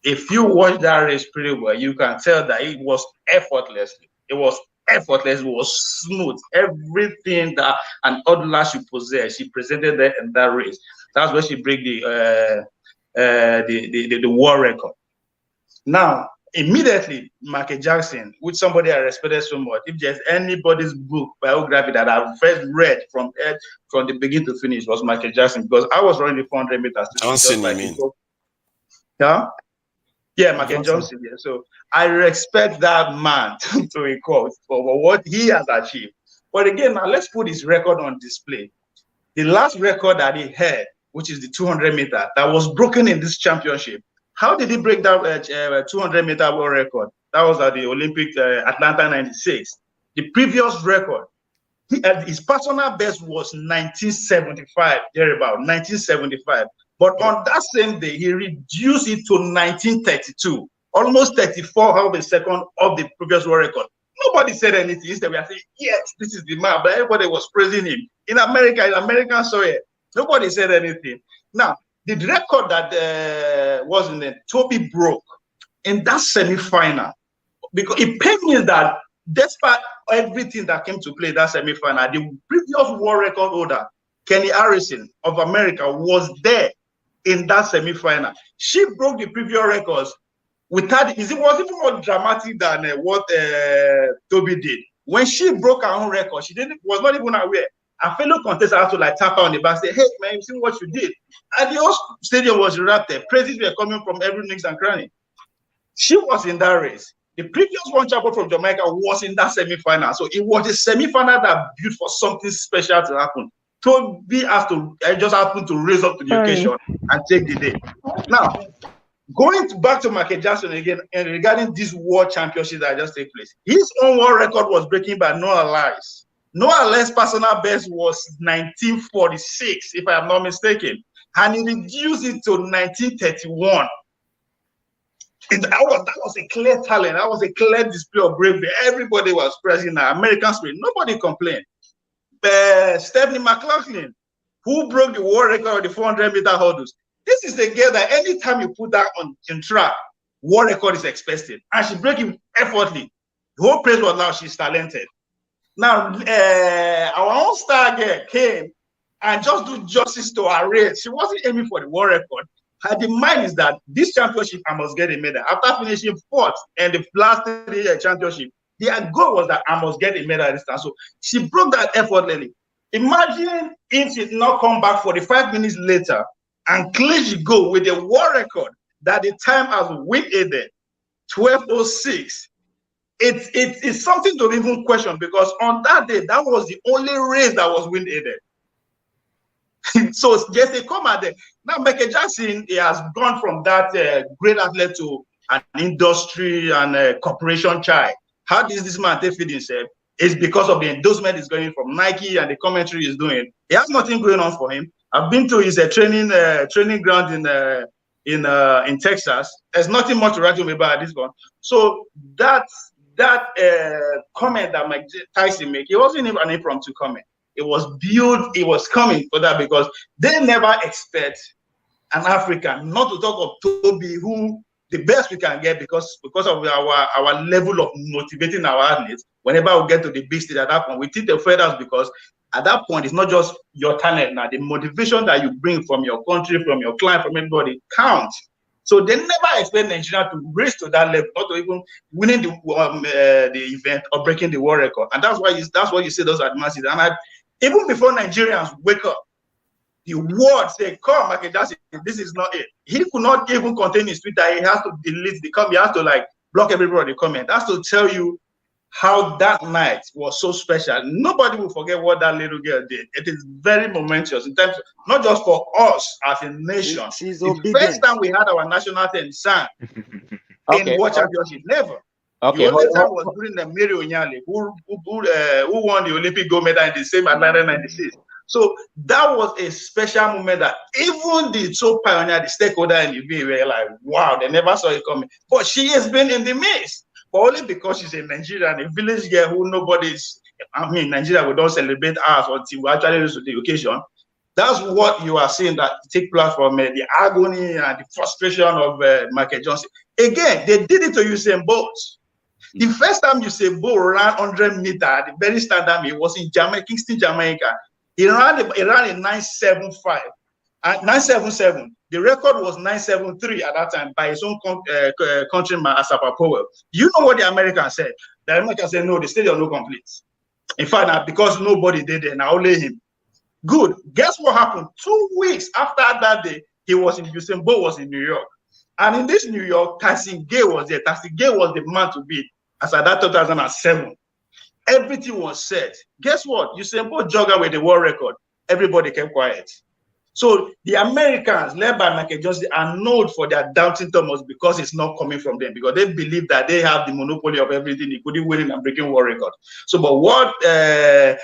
if you watch that race pretty well, you can tell that it was effortlessly. It was effortless. It was smooth. Everything that an hurdler should possess, she presented there in that race. That's where she break the world record. Now, immediately, Michael Jackson, which somebody I respected so much, if there's anybody's book, biography that I've first read from the beginning to finish, was Michael Jackson, because I was running the 400 meters. Johnson, you mean? Yeah? Yeah, Michael Johnson. Yeah. So I respect that man to a cause for what he has achieved. But again, now let's put his record on display. The last record that he had, which is the 200 meter, that was broken in this championship. How did he break that 200 meter world record? That was at the Olympic Atlanta 96. The previous record, his personal best was 1975, thereabout, 1975. But on that same day, he reduced it to 1932, almost 34 of a second of the previous world record. Nobody said anything. Instead, we are saying, yes, this is the man, but everybody was praising him. In America, in American soil, nobody said anything. Now, the record that was in the Toby broke in that semi-final, because it pained me that despite everything that came to play that semi-final, the previous world record holder, Kenny Harrison of America, was there in that semi-final. She broke the previous records without it. Was even more dramatic than what Toby did. When she broke her own record, she was not even aware. A fellow contestant had to like tap her on the back, say, "Hey man, you see what you did?" And the whole stadium was erupted. Praises were coming from every nook and cranny. She was in that race. The previous one champion from Jamaica was in that semi-final. So it was a semi-final that built for something special to happen. Toby has to just happened to raise up to the occasion and take the day. Now, going back to Michael Jackson again, and regarding this world championship that just take place, his own world record was breaking by Noah Lyles. Noah Lyles' personal best was 1946, if I am not mistaken, and he reduced it to 1931. That was a clear talent. That was a clear display of bravery. Everybody was praising the American spirit. Nobody complained. Stephanie McLaughlin, who broke the world record of the 400 meter hurdles. This is a girl that anytime you put that in track, world record is expected. And she broke it effortlessly. The whole praise was now she's talented. Now, our own star girl came and just do justice to her race. She wasn't aiming for the world record. Her demand is that this championship, I must get a medal. After finishing fourth in the last 3-year championship, their goal was that I must get a medal this time. So she broke that effortlessly. Imagine if she did not come back 45 minutes later and clinch the goal with a world record that the time has wind-aided, 12:06. It's something to even question, because on that day, that was the only race that was wind-aided. So just a comment there. Now, Michael Jackson, he has gone from that great athlete to an industry and a corporation child. How does this man take feed himself? It's because of the endorsement he's going from Nike and the commentary he's doing. He has nothing going on for him. I've been to his training ground in Texas. There's nothing much to write home about at this point. So that comment that Mike Tyson made, it wasn't even an impromptu comment. It was built, it was coming for that, because they never expect an African, not to talk of Toby, who the best we can get because of our level of motivating our athletes. Whenever we get to the big stage at that point, we take the feathers, because at that point, it's not just your talent now. The motivation that you bring from your country, from your client, from everybody counts. So they never expect Nigeria to raise to that level, not to even winning the event or breaking the world record. And that's why you see those advances. And even before Nigerians wake up, the world say, "Come, Michael Jackson, this is not it." He could not even contain his Twitter. He has to delete the comment. He has to like block everybody the comment. That's to tell you how that night was so special. Nobody will forget what that little girl did. It is very momentous in terms of, not just for us as a nation. She's the obedient. first time we had our national anthem sung in World Championship, never. Okay. The only time was during the Mary Onyale, who won the Olympic gold medal in the same Atlanta 96. So that was a special moment that even the top pioneer, the stakeholder in the V, were like, wow, they never saw it coming. But she has been in the midst, but only because she's a Nigerian, a village girl who nobody's, Nigeria, we don't celebrate ours until we actually reach the occasion. That's what you are seeing that take place from the agony and the frustration of Michael Johnson. Again, they did it to Usain Bolt. The first time Usain Bolt ran 100 meters at the very standard, it was in Jamaica, Kingston, Jamaica. He ran in 9.75 and 9.77. The record was 9.73 at that time by his own countryman, Asapa Powell. You know what the Americans said? The Americans said, no, the stadium no complete. In fact, because nobody did it, now only him. Good. Guess what happened? 2 weeks after that day, Usain Bolt was in New York. And in this New York, Tyson Gay was there. Tyson Gay was the man to beat as at that 2007. Everything was set. Guess what? Usain Bolt jogged with the world record. Everybody kept quiet. So the Americans, led by Michael Johnson, are known for their doubting Thomas because it's not coming from them, because they believe that they have the monopoly of everything, including winning and breaking world record. So, but what I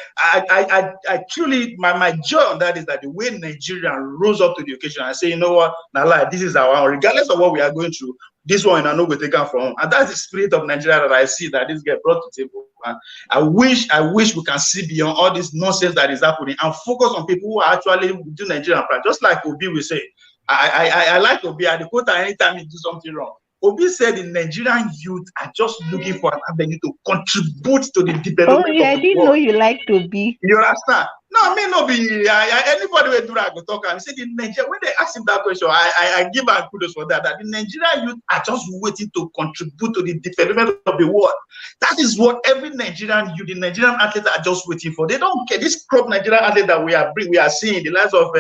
truly, my joy on that is that the way Nigeria rose up to the occasion and say, you know what, now like this is our own, regardless of what we are going through. This one I know we take from, and that's the spirit of Nigeria that I see that this get brought to the table. And I wish we can see beyond all this nonsense that is happening and focus on people who are actually do Nigerian pride. Just like Obi will say, I like Obi at the quota anytime he do something wrong. Obi said the Nigerian youth are just looking for an avenue to contribute to the development. Oh, yeah, I didn't know you like to be. You understand? No, I mean, no, anybody will do that. Go talk. I said, when they ask him that question, I give her kudos for that. That the Nigerian youth are just waiting to contribute to the development of the world. That is what every Nigerian youth, the Nigerian athletes are just waiting for. They don't care. This crop Nigerian athlete that we are seeing, the likes of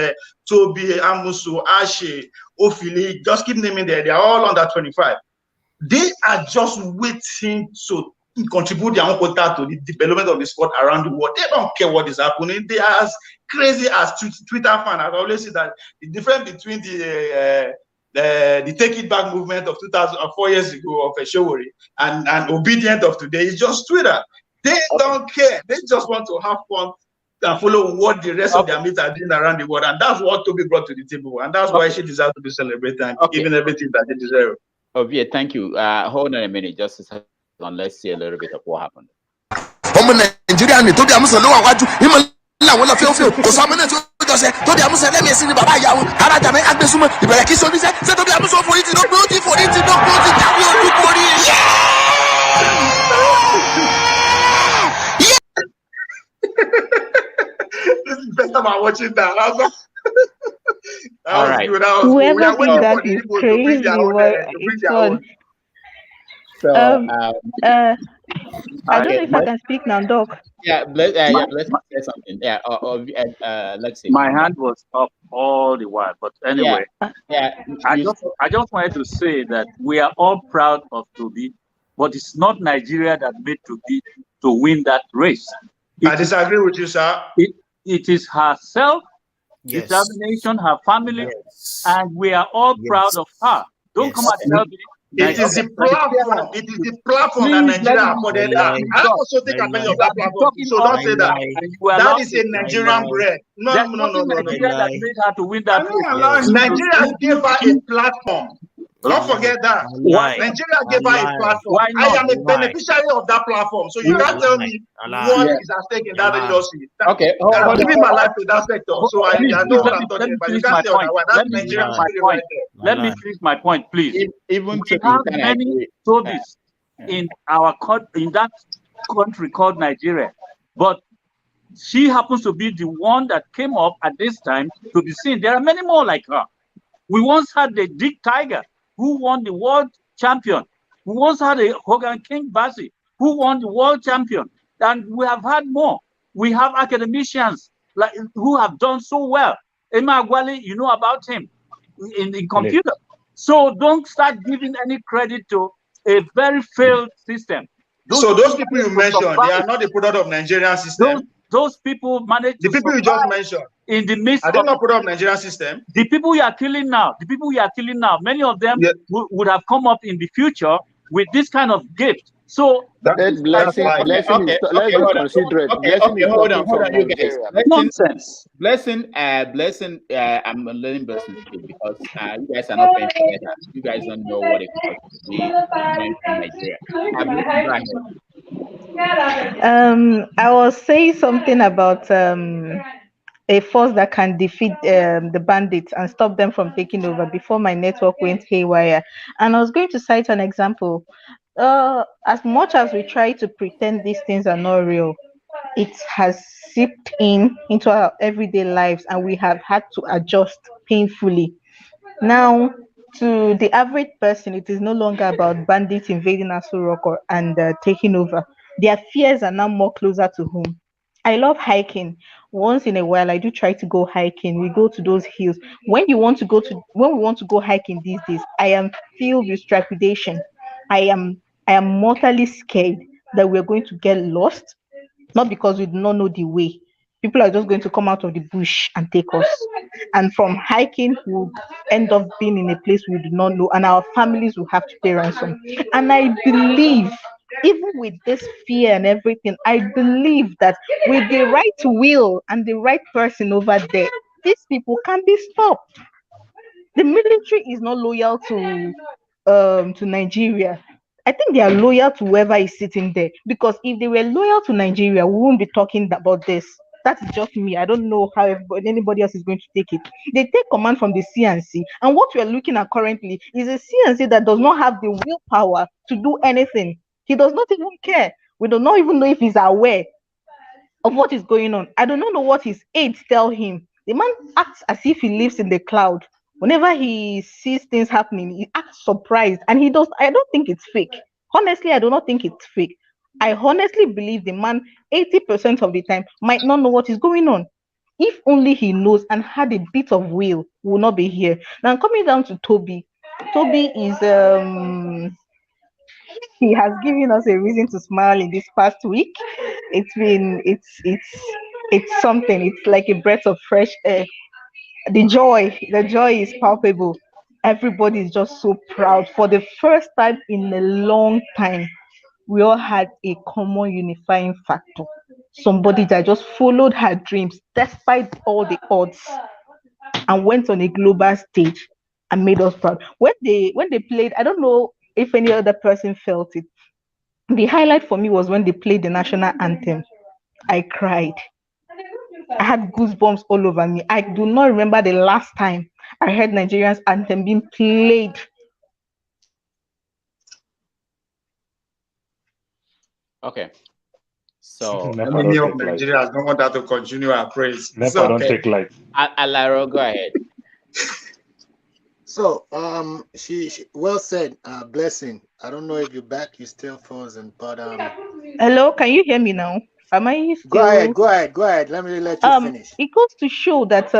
Toby, Amusu, Ashe, Ofili, just keep naming there. They are all under 25. They are just waiting to contribute their own quota to the development of the sport around the world. They don't care what is happening. They are as crazy as Twitter fan. I always say that the difference between the Take It Back movement of 2004 years ago of Eshowori and Obedient of today is just Twitter. They don't care. They just want to have fun and follow what the rest of their mates are doing around the world. And that's what Toby brought to the table. And that's why she deserves to be celebrated and given everything that they deserve. Oh, yeah, thank you. Hold on a minute, just a second. Let's see a little bit of what happened. This is the best time I'm watching that. All right. Whoever did that is crazy. It's fun. So, I don't know if I can speak now, Doc. Yeah, let's say something. Yeah, let's see. My hand was up all the while, but anyway, I just wanted to say that we are all proud of Toby, but it's not Nigeria that made Toby to win that race. I disagree with you, sir. It is herself, determination, her family, and we are all proud of her. Don't come and tell me. It is the platform. It is the platform that Nigeria afforded. I also take advantage of that platform. So don't say that. That is a Nigerian bread. No. Nigeria that made her to win that race. Nigeria gave her a platform. Don't forget that. Nigeria gave her a platform. I am a beneficiary of that platform. So you can't tell me what is at stake in that industry. Okay. I'm giving my life to that sector. So I know what I'm talking about. You can't tell that. That's Nigerian right there. Let me finish my point, please. Even we have many Tobys in that country called Nigeria, but she happens to be the one that came up at this time to be seen. There are many more like her. We once had the Dick Tiger, who won the world champion. We once had a Hogan King Bassi, who won the world champion. And we have had more. We have academicians who have done so well. Emma Agwali, you know about him in the computer. So don't start giving any credit to a very failed system. So those people you mentioned, they are not the product of Nigerian system. Those people manage the people you just mentioned in the midst. Are they not product of Nigerian system? The people you are killing now, many of them would have come up in the future with this kind of gift. So blessing hold on, you guys. Nonsense. Blessing, I'm learning blessing too, because you guys are not paying attention. You guys don't know what it's like to be from Nigeria. I was saying something about a force that can defeat the bandits and stop them from taking over before my network went haywire. And I was going to cite an example. As much as we try to pretend these things are not real, it has seeped in into our everyday lives, and we have had to adjust painfully. Now, to the average person, it is no longer about bandits invading Aso Rock and taking over. Their fears are now more closer to home. I love hiking. Once in a while, I do try to go hiking. We go to those hills. When we want to go hiking these days, I am filled with trepidation. I am mortally scared that we're going to get lost, not because we do not know the way. People are just going to come out of the bush and take us. And from hiking, we'll end up being in a place we do not know, and our families will have to pay ransom. And I believe, even with this fear and everything, I believe that with the right will and the right person over there, these people can be stopped. The military is not loyal to Nigeria. I think they are loyal to whoever is sitting there, because if they were loyal to Nigeria, we won't be talking about this. That is just me. I don't know how anybody else is going to take it. They take command from the CNC, and what we are looking at currently is a CNC that does not have the willpower to do anything. He does not even care. We do not even know if he's aware of what is going on. I do not know what his aides tell him. The man acts as if he lives in the cloud. Whenever he sees things happening, he acts surprised, and he does. I don't think it's fake. Honestly, I do not think it's fake. I honestly believe the man 80% of the time might not know what is going on. If only he knows and had a bit of will, will not be here. Now coming down to Toby. Toby is he has given us a reason to smile in this past week. It's something. It's like a breath of fresh air. The joy is palpable. Everybody is just so proud. For the first time in a long time, we all had a common unifying factor. Somebody that just followed her dreams despite all the odds and went on a global stage and made us proud. When they played, I don't know if any other person felt it. The highlight for me was when they played the national anthem. I cried. I had goosebumps all over me. I do not remember the last time I heard Nigerian's anthem being played. Okay. So I mean, of Nigeria has no one that to continue our praise. Never don't take light. Alaro, go ahead. So, she well said, blessing. I don't know if you're back, you still frozen, but Hello, can you hear me now? Am I go still? ahead. Let me let you finish. It goes to show that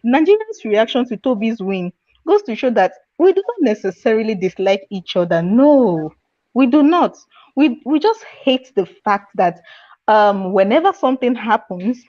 Nigerians' reaction to Toby's win goes to show that we do not necessarily dislike each other. No, we do not. We just hate the fact that whenever something happens,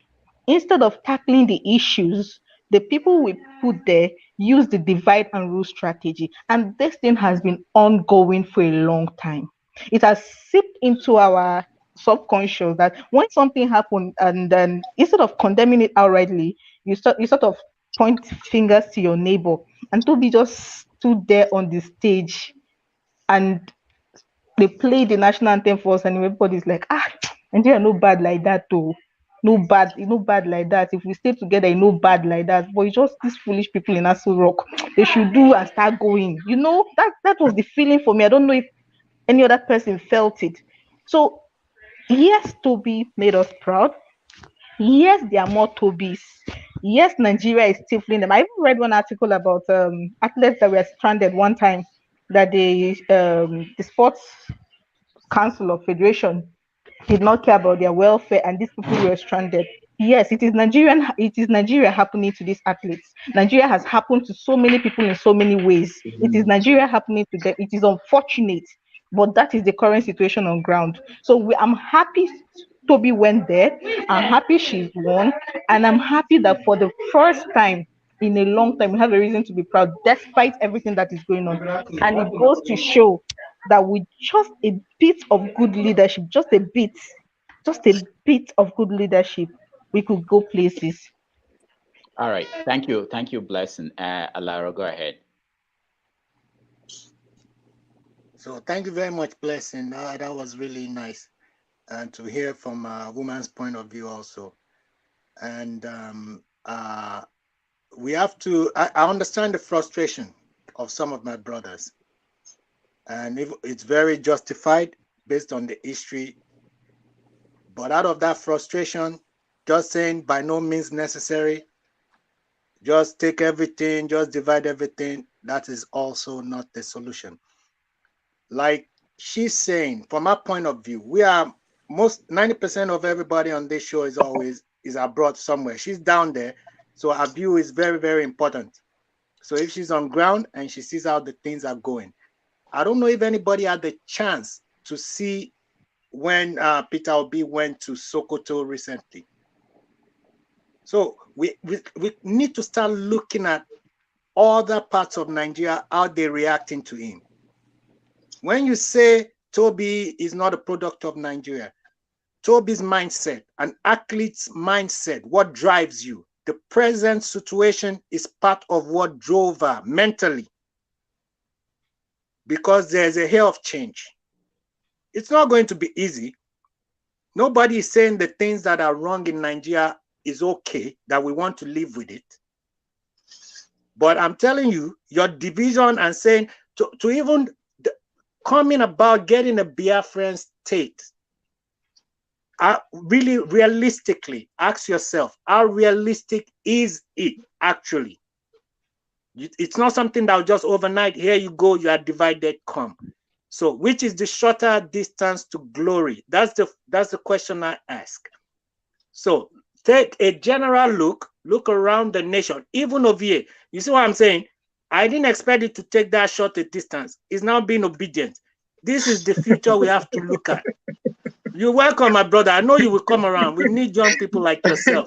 instead of tackling the issues, the people we put there use the divide and rule strategy, and this thing has been ongoing for a long time. It has seeped into our subconscious that when something happened, and then instead of condemning it outrightly, you sort of point fingers to your neighbor. And Toby just stood there on the stage, and they played the national anthem for us, and everybody's like, Nigeria no bad like that though. No bad like that. If we stay together, no bad like that. But it's just these foolish people in Aso Rock. They should do and start going. That was the feeling for me. I don't know if any other person felt it. So yes, Toby made us proud. Yes, there are more Tobys. Yes, Nigeria is stifling them. I even read one article about athletes that were stranded one time, that the sports council or federation did not care about their welfare, and these people were stranded. Yes, it is Nigeria happening to these athletes. Nigeria has happened to so many people in so many ways. It is Nigeria happening to them. It is unfortunate, but that is the current situation on ground. So I'm happy Toby went there. I'm happy she won, and I'm happy that for the first time in a long time we have a reason to be proud despite everything that is going on. And it goes to show that with just a bit of good leadership, just a bit of good leadership, we could go places. All right. Thank you, Blessing. Alaro, go ahead. So thank you very much, blessing. That was really nice, and to hear from a woman's point of view also. And we have to. I understand the frustration of some of my brothers, and if it's very justified based on the history. But out of that frustration, just saying by no means necessary, just take everything, just divide everything, that is also not the solution. Like she's saying, from our point of view, we are most 90% of everybody on this show is abroad somewhere. She's down there, so our view is very, very important. So if she's on ground and she sees how the things are going, I don't know if anybody had the chance to see when Peter Obi went to Sokoto recently. So we need to start looking at other parts of Nigeria, how they're reacting to him. When you say Toby is not a product of Nigeria, Toby's mindset, an athlete's mindset, what drives you, the present situation is part of what drove her mentally, because there's a hair of change. It's not going to be easy. Nobody is saying the things that are wrong in Nigeria is okay, that we want to live with it. But I'm telling you, your division and saying to even coming about getting a Biafran state, really realistically, ask yourself, how realistic is it actually? It's not something that will just overnight, here you go, you are divided, come. So which is the shorter distance to glory? That's the question I ask. So take a general look around the nation, even over here. You see what I'm saying? I didn't expect it to take that short a distance. It's now being obedient. This is the future we have to look at. You're welcome, my brother. I know you will come around. We need young people like yourself.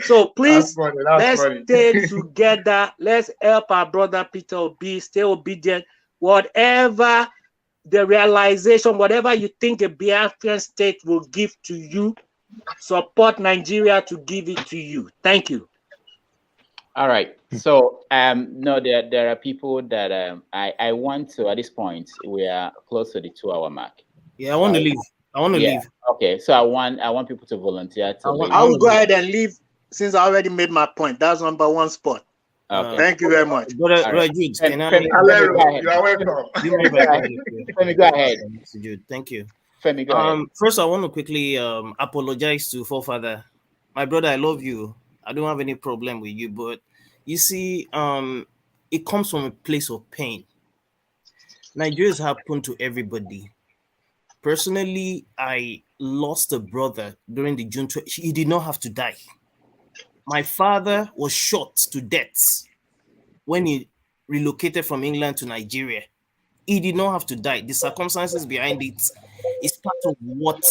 So please, let's stay together. Let's help our brother Peter Obi stay obedient. Whatever the realization, whatever you think a Biafran state will give to you, support Nigeria to give it to you. Thank you. All right. So no, there are people that I want to, at this point, we are close to the 2-hour mark. Yeah, I want to leave. I want to leave. Okay, so I want people to volunteer to leave. I will go ahead and leave since I already made my point. That's number one spot. Okay. Thank you very much. Jude, can I? You are welcome. Femi, go ahead. Jude, thank you. Femi, go ahead. First, I want to quickly apologize to forefather. My brother, I love you. I don't have any problem with you, but you see, it comes from a place of pain. Nigeria has happened to everybody. Personally, I lost a brother during the June 20. He did not have to die. My father was shot to death when he relocated from England to Nigeria. He did not have to die. The circumstances behind it is part of what,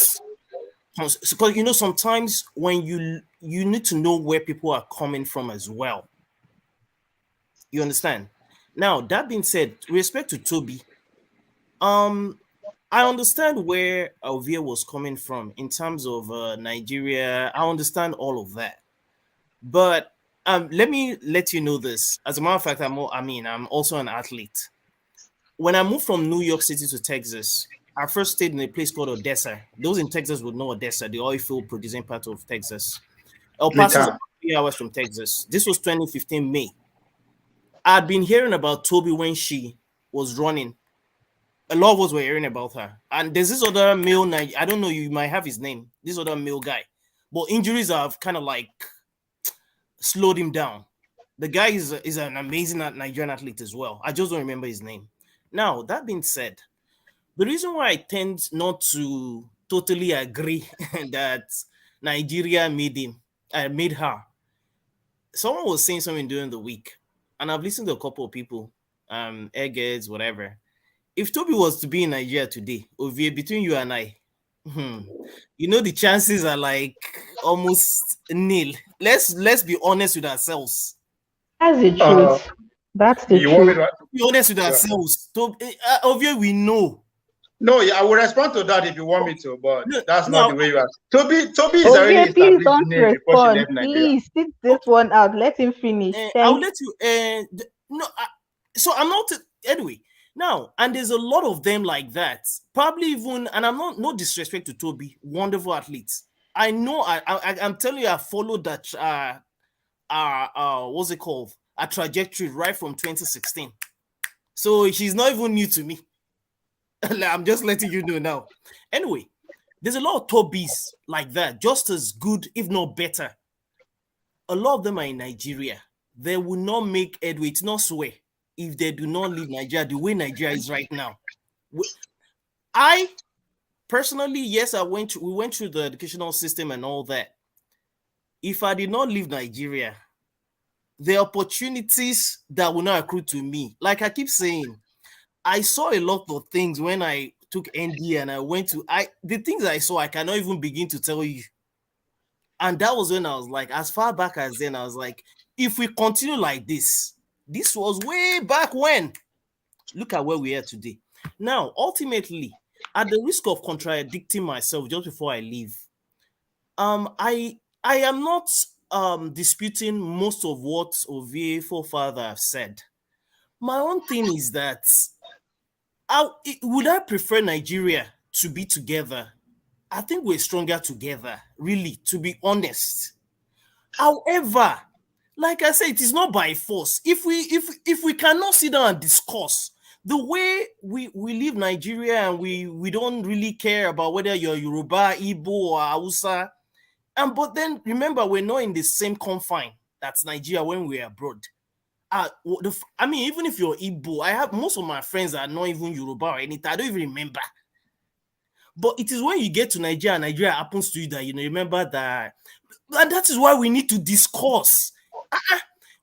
because you know, sometimes when you need to know where people are coming from as well. You understand? Now, that being said, with respect to Toby, I understand where Alvia was coming from in terms of Nigeria. I understand all of that. But let me let you know this. As a matter of fact, I'm also an athlete. When I moved from New York City to Texas, I first stayed in a place called Odessa. Those in Texas would know Odessa, the oil field producing part of Texas. El Paso is about 3 hours from Texas. This was 2015 May. I'd been hearing about Toby when she was running. A lot of us were hearing about her. And there's this other male, I don't know, you might have his name, this other male guy. But injuries have kind of like slowed him down. The guy is an amazing Nigerian athlete as well. I just don't remember his name. Now, that being said, the reason why I tend not to totally agree that Nigeria made her, someone was saying something during the week, and I've listened to a couple of people, eggheads, whatever. If Toby was to be in Nigeria today, Ovie, between you and I, you know, the chances are like almost nil. Let's be honest with ourselves. That's the truth. That's the truth. Be honest with ourselves. Ovie, we know. No, I will respond to that if you want me to, but that's not the way you ask. Toby is okay, please don't respond. Please sit this one out. Let him finish. I'll let you. So I'm not anyway. Now, and there's a lot of them like that. Probably even, and I'm not no disrespect to Toby, wonderful athletes. I know. I'm telling you, I followed that. What's it called? A trajectory right from 2016. So she's not even new to me. I'm just letting you know now. Anyway, there's a lot of Tobis like that, just as good, if not better. A lot of them are in Nigeria. They will not make headway, it's not swear, if they do not leave Nigeria the way Nigeria is right now. I personally, yes, we went through the educational system and all that. If I did not leave Nigeria, the opportunities that will not accrue to me, like I keep saying, I saw a lot of things when I took ND and I went to the things I saw, I cannot even begin to tell you. And that was when I was like, as far back as then, I was like, if we continue like this was way back when. Look at where we are today. Now, ultimately, at the risk of contradicting myself just before I leave, I am not disputing most of what Ovie forefather have said. My own thing is that would I prefer Nigeria to be together? I think we're stronger together, really, to be honest. However, like I said, it is not by force. If we cannot sit down and discuss the way we leave Nigeria and we don't really care about whether you're Yoruba, Igbo, or Hausa, but then remember, we're not in the same confine that's Nigeria when we're abroad. I mean, even if you're Igbo, I have most of my friends are not even Yoruba or anything. I don't even remember. But it is when you get to Nigeria, Nigeria happens to you that you remember that, and that is why we need to discuss.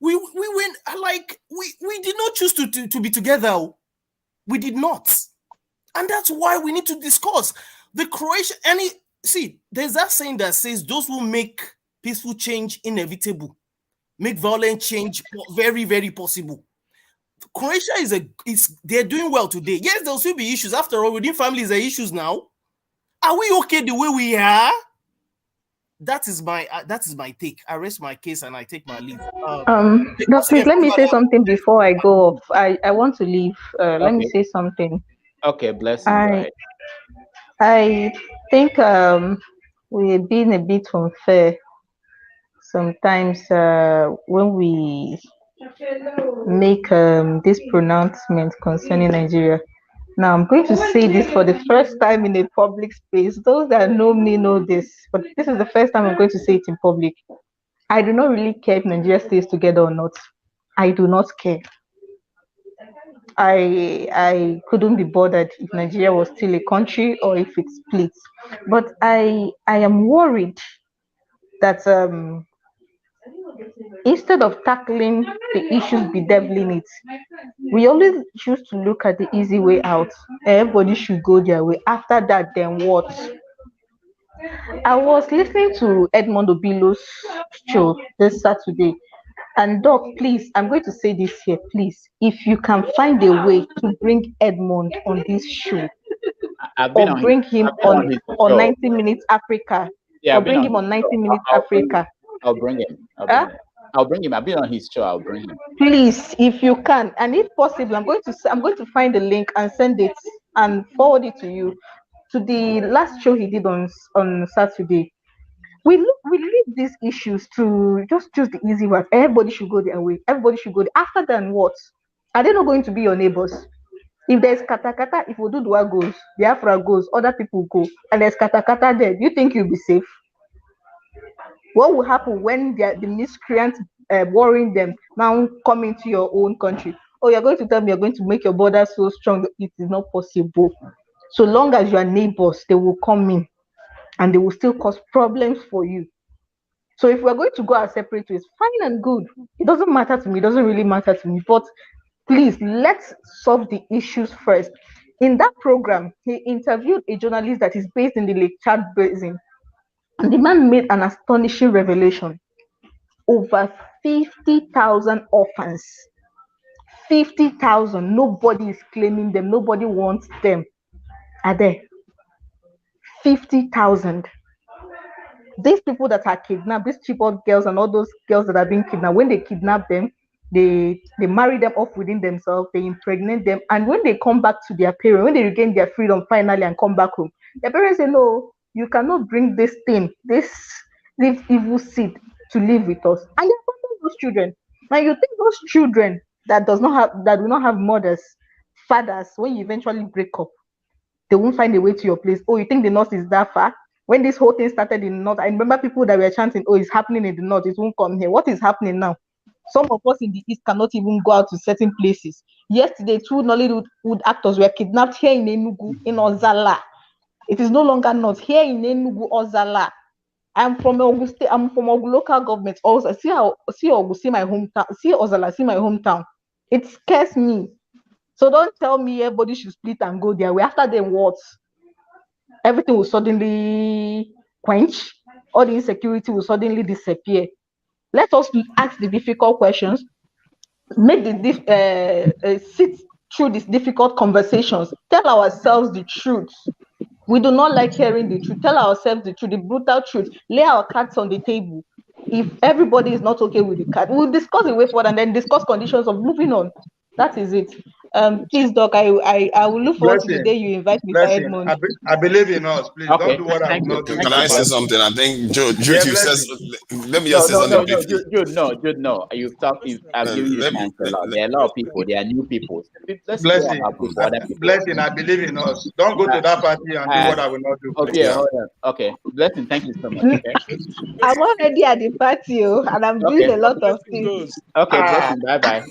We went like we did not choose to be together. We did not, and that's why we need to discuss the Croatia. See, there's that saying that says those who make peaceful change inevitable, make violent change very, very possible. Croatia they're doing well today. Yes, there'll still be issues. After all, within families, there are issues now. Are we okay the way we are? That is my take. I rest my case and I take my leave. No, please let me say something before I go off. I want to leave. Let me say something. Okay, blessing. I think we're being a bit unfair sometimes when we make this pronouncement concerning Nigeria. Now, I'm going to say this for the first time in a public space. Those that know me know this, but this is the first time I'm going to say it in public. I do not really care if Nigeria stays together or not. I do not care. I couldn't be bothered if Nigeria was still a country or if it splits. But I am worried that instead of tackling the issues bedeviling it, we always choose to look at the easy way out. Everybody should go their way. After that, then what? I was listening to Edmond Obilo's show this Saturday. And Doc, please, I'm going to say this here, please. If you can find a way to bring Edmond on this show, or bring him on 90 Minutes Africa, or bring him on 90 Minutes Africa. I'll bring him. I'll bring him. I've been on his show. I'll bring him. Please, if you can, and if possible, I'm going to find the link and send it and forward it to you, to the last show he did on Saturday. We leave these issues to just choose the easy one. Everybody should go their way. Everybody should go there. After then, what? Are they not going to be your neighbors? If there's katakata, if Oduduwa goes, Biafra goes, other people go, and there's katakata there, do you think you'll be safe? What will happen when the miscreants worrying them now come into your own country? Oh, you're going to tell me you're going to make your border so strong? It is not possible. So long as you are neighbors, they will come in and they will still cause problems for you. So if we're going to go our separate ways, fine and good. It doesn't matter to me. It doesn't really matter to me. But please, let's solve the issues first. In that program, he interviewed a journalist that is based in the Lake Chad Basin. And the man made an astonishing revelation. Over 50,000 orphans. 50,000. Nobody is claiming them. Nobody wants them. Are there? 50,000. These people that are kidnapped, these Chibok girls and all those girls that are being kidnapped, when they kidnap them, they marry them off within themselves, they impregnate them, and when they come back to their parents, when they regain their freedom finally and come back home, their parents say, no, you cannot bring this thing, this evil seed to live with us. And they're abandon those children. Now you think those children that do not have mothers, fathers, when you eventually break up, they won't find a way to your place. Oh, you think the north is that far? When this whole thing started in the north, I remember people that were chanting, oh, it's happening in the north, it won't come here. What is happening now? Some of us in the east cannot even go out to certain places. Yesterday, 2 Nollywood actors were kidnapped here in Enugu, in Ozala. It is no longer north. Here in Enugu, Ozala. I'm from Ogun State. I'm from Ogun local government. Also, see Ogun, see my hometown. See Ozala, see my hometown. It scares me. So don't tell me everybody should split and go their way. After them, what? Everything will suddenly quench. All the insecurity will suddenly disappear. Let us ask the difficult questions. Make the sit through these difficult conversations. Tell ourselves the truth. We do not like hearing the truth. Tell ourselves the truth, the brutal truth. Lay our cards on the table. If everybody is not okay with the card, we'll discuss the way forward and then discuss conditions of moving on. That is it. Please, Doc, I will look forward to the day you invite Mr. Blessing. Edmond. I believe in us. Please Okay, don't do what I will thank you. not do. Can I say something? I think Jude, Yeah, you said. Blessing. Let me just say something briefly. Jude, no. You've talked. I've given you Let me. chance a lot. There are a lot of people. There are new people. Let's go Blessing. about with other people. Blessing, I believe in us. Don't go to that party and do what I will not do. Okay, Yeah. hold on. Okay, Blessing, thank you so much. Okay. I'm already at the party, and I'm doing a lot of things. Okay, Blessing, bye bye.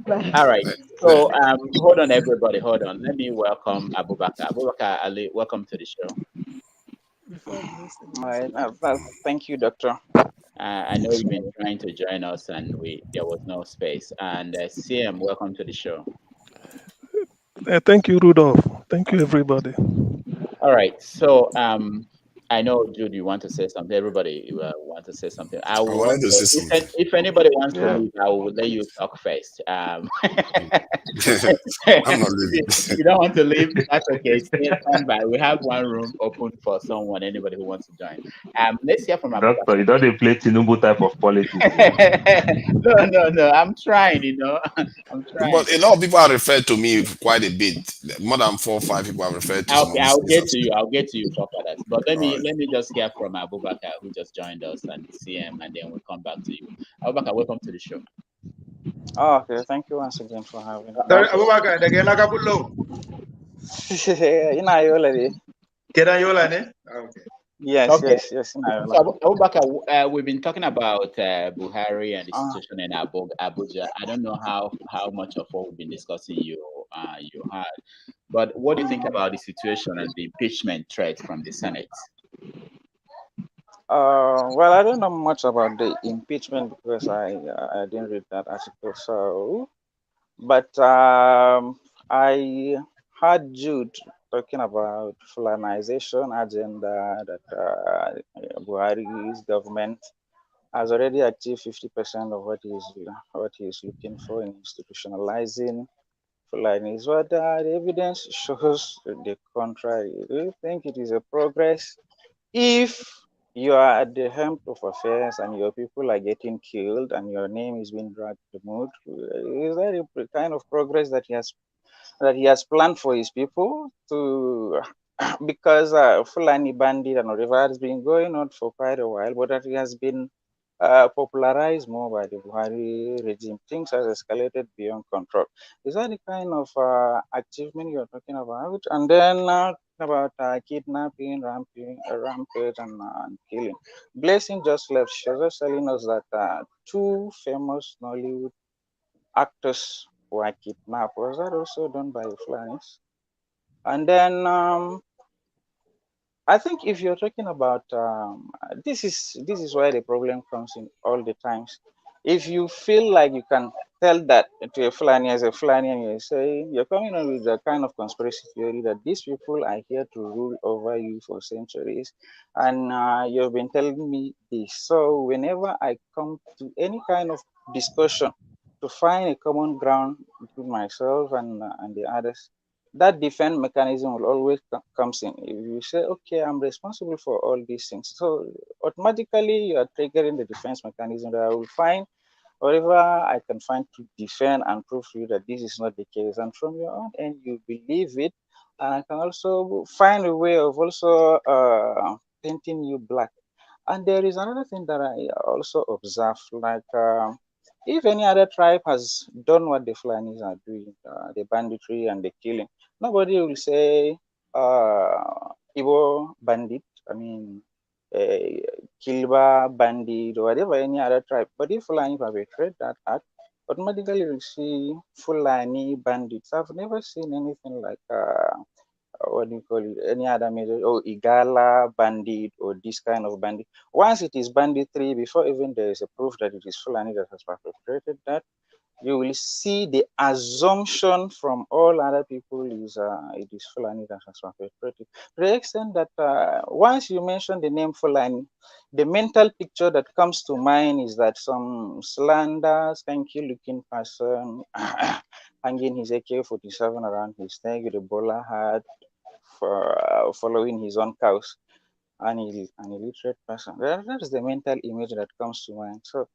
Bye. All right. So hold on, everybody. Hold on. Let me welcome Abubakar. Abubakar Ali, welcome to the show. All right. Thank you, Doctor. I know you've been trying to join us, and there was no space. And CM, welcome to the show. Thank you, Rudolph. Thank you, everybody. All right. So I know, Jude, you want to say something. Everybody want to say something. I wanted to say something. If anybody wants to leave, I will let you talk first. I'm not leaving. You don't want to leave? That's okay. Stand by. We have one room open for someone, anybody who wants to join. Let's hear from Abubakar. Doctor, you don't dey play Tinubu type of politics. No. I'm trying, I'm trying. But a lot of people have referred to me quite a bit. More than 4 or 5 people have referred to Okay, I'll me. get to you for that. But let me just hear from Abubakar, who just joined us, and CM, and then we'll come back to you. Abubakar, welcome to the show. Oh, okay, thank you once again for having me. Abubakar, the girl Akabulo. Okay. Yes. So, Abubakar, we've been talking about Buhari and the situation in Abuja. I don't know how much of what we've been discussing you had, but what do you think about the situation and the impeachment threat from the Senate? Well, I don't know much about the impeachment because I didn't read that article. So, but I heard Jude talking about Fulanization agenda that Buhari's government has already achieved 50% of what he is looking for in institutionalizing Fulani. But the evidence shows the contrary. Do you think it is a progress if you are at the helm of affairs and your people are getting killed and your name is being dragged to the mud? Is that a kind of progress that he has planned for his people to? Because Fulani bandit and whatever has been going on for quite a while, but that it has been popularized more by the Buhari regime. Things has escalated beyond control. Is that the kind of achievement you're talking about? And then about kidnapping, rampage, and killing. Blessing just left. She was just telling us that 2 famous Nollywood actors were kidnapped. Was that also done by Fulanis? And then I think if you're talking about this is where the problem comes in all the times. If you feel like you can tell that to a Fulani as a Fulani and you say you're coming on with a kind of conspiracy theory that these people are here to rule over you for centuries, and you've been telling me this. So whenever I come to any kind of discussion to find a common ground between myself and the others, that defense mechanism will always comes in. If you say, okay, I'm responsible for all these things, so automatically you are triggering the defense mechanism that I will find whatever I can find to defend and prove to you that this is not the case. And from your own end, you believe it. And I can also find a way of also painting you black. And there is another thing that I also observe, like if any other tribe has done what the Fulanis are doing, the banditry and the killing, nobody will say Igbo bandit, I mean, Kilba bandit, or whatever any other tribe. But if Fulani perpetrate that act, automatically you'll see Fulani bandits. I've never seen anything like what do you call it, any other major, or Igala bandit or this kind of bandit. Once it is banditry, before even there is a proof that it is Fulani that has perpetrated that, you will see the assumption from all other people is it is Fulani that has perpetrated. To the extent that once you mention the name Fulani, the mental picture that comes to mind is that some slender, skanky looking person hanging his AK-47 around his neck with a bowler hat, following his own cows, an illiterate person. That is the mental image that comes to mind. So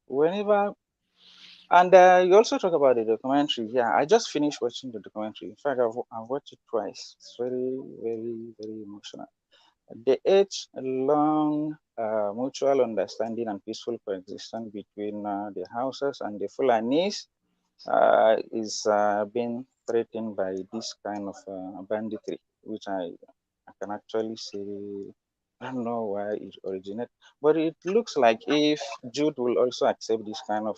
whenever, and you also talk about the documentary. Yeah, I just finished watching the documentary. In fact, I've watched it twice. It's very, very, very emotional. The age-long mutual understanding and peaceful coexistence between the Hausas and the Fulanis is being threatened by this kind of banditry, which I can actually say, I don't know why it originated, but it looks like if Jude will also accept this kind of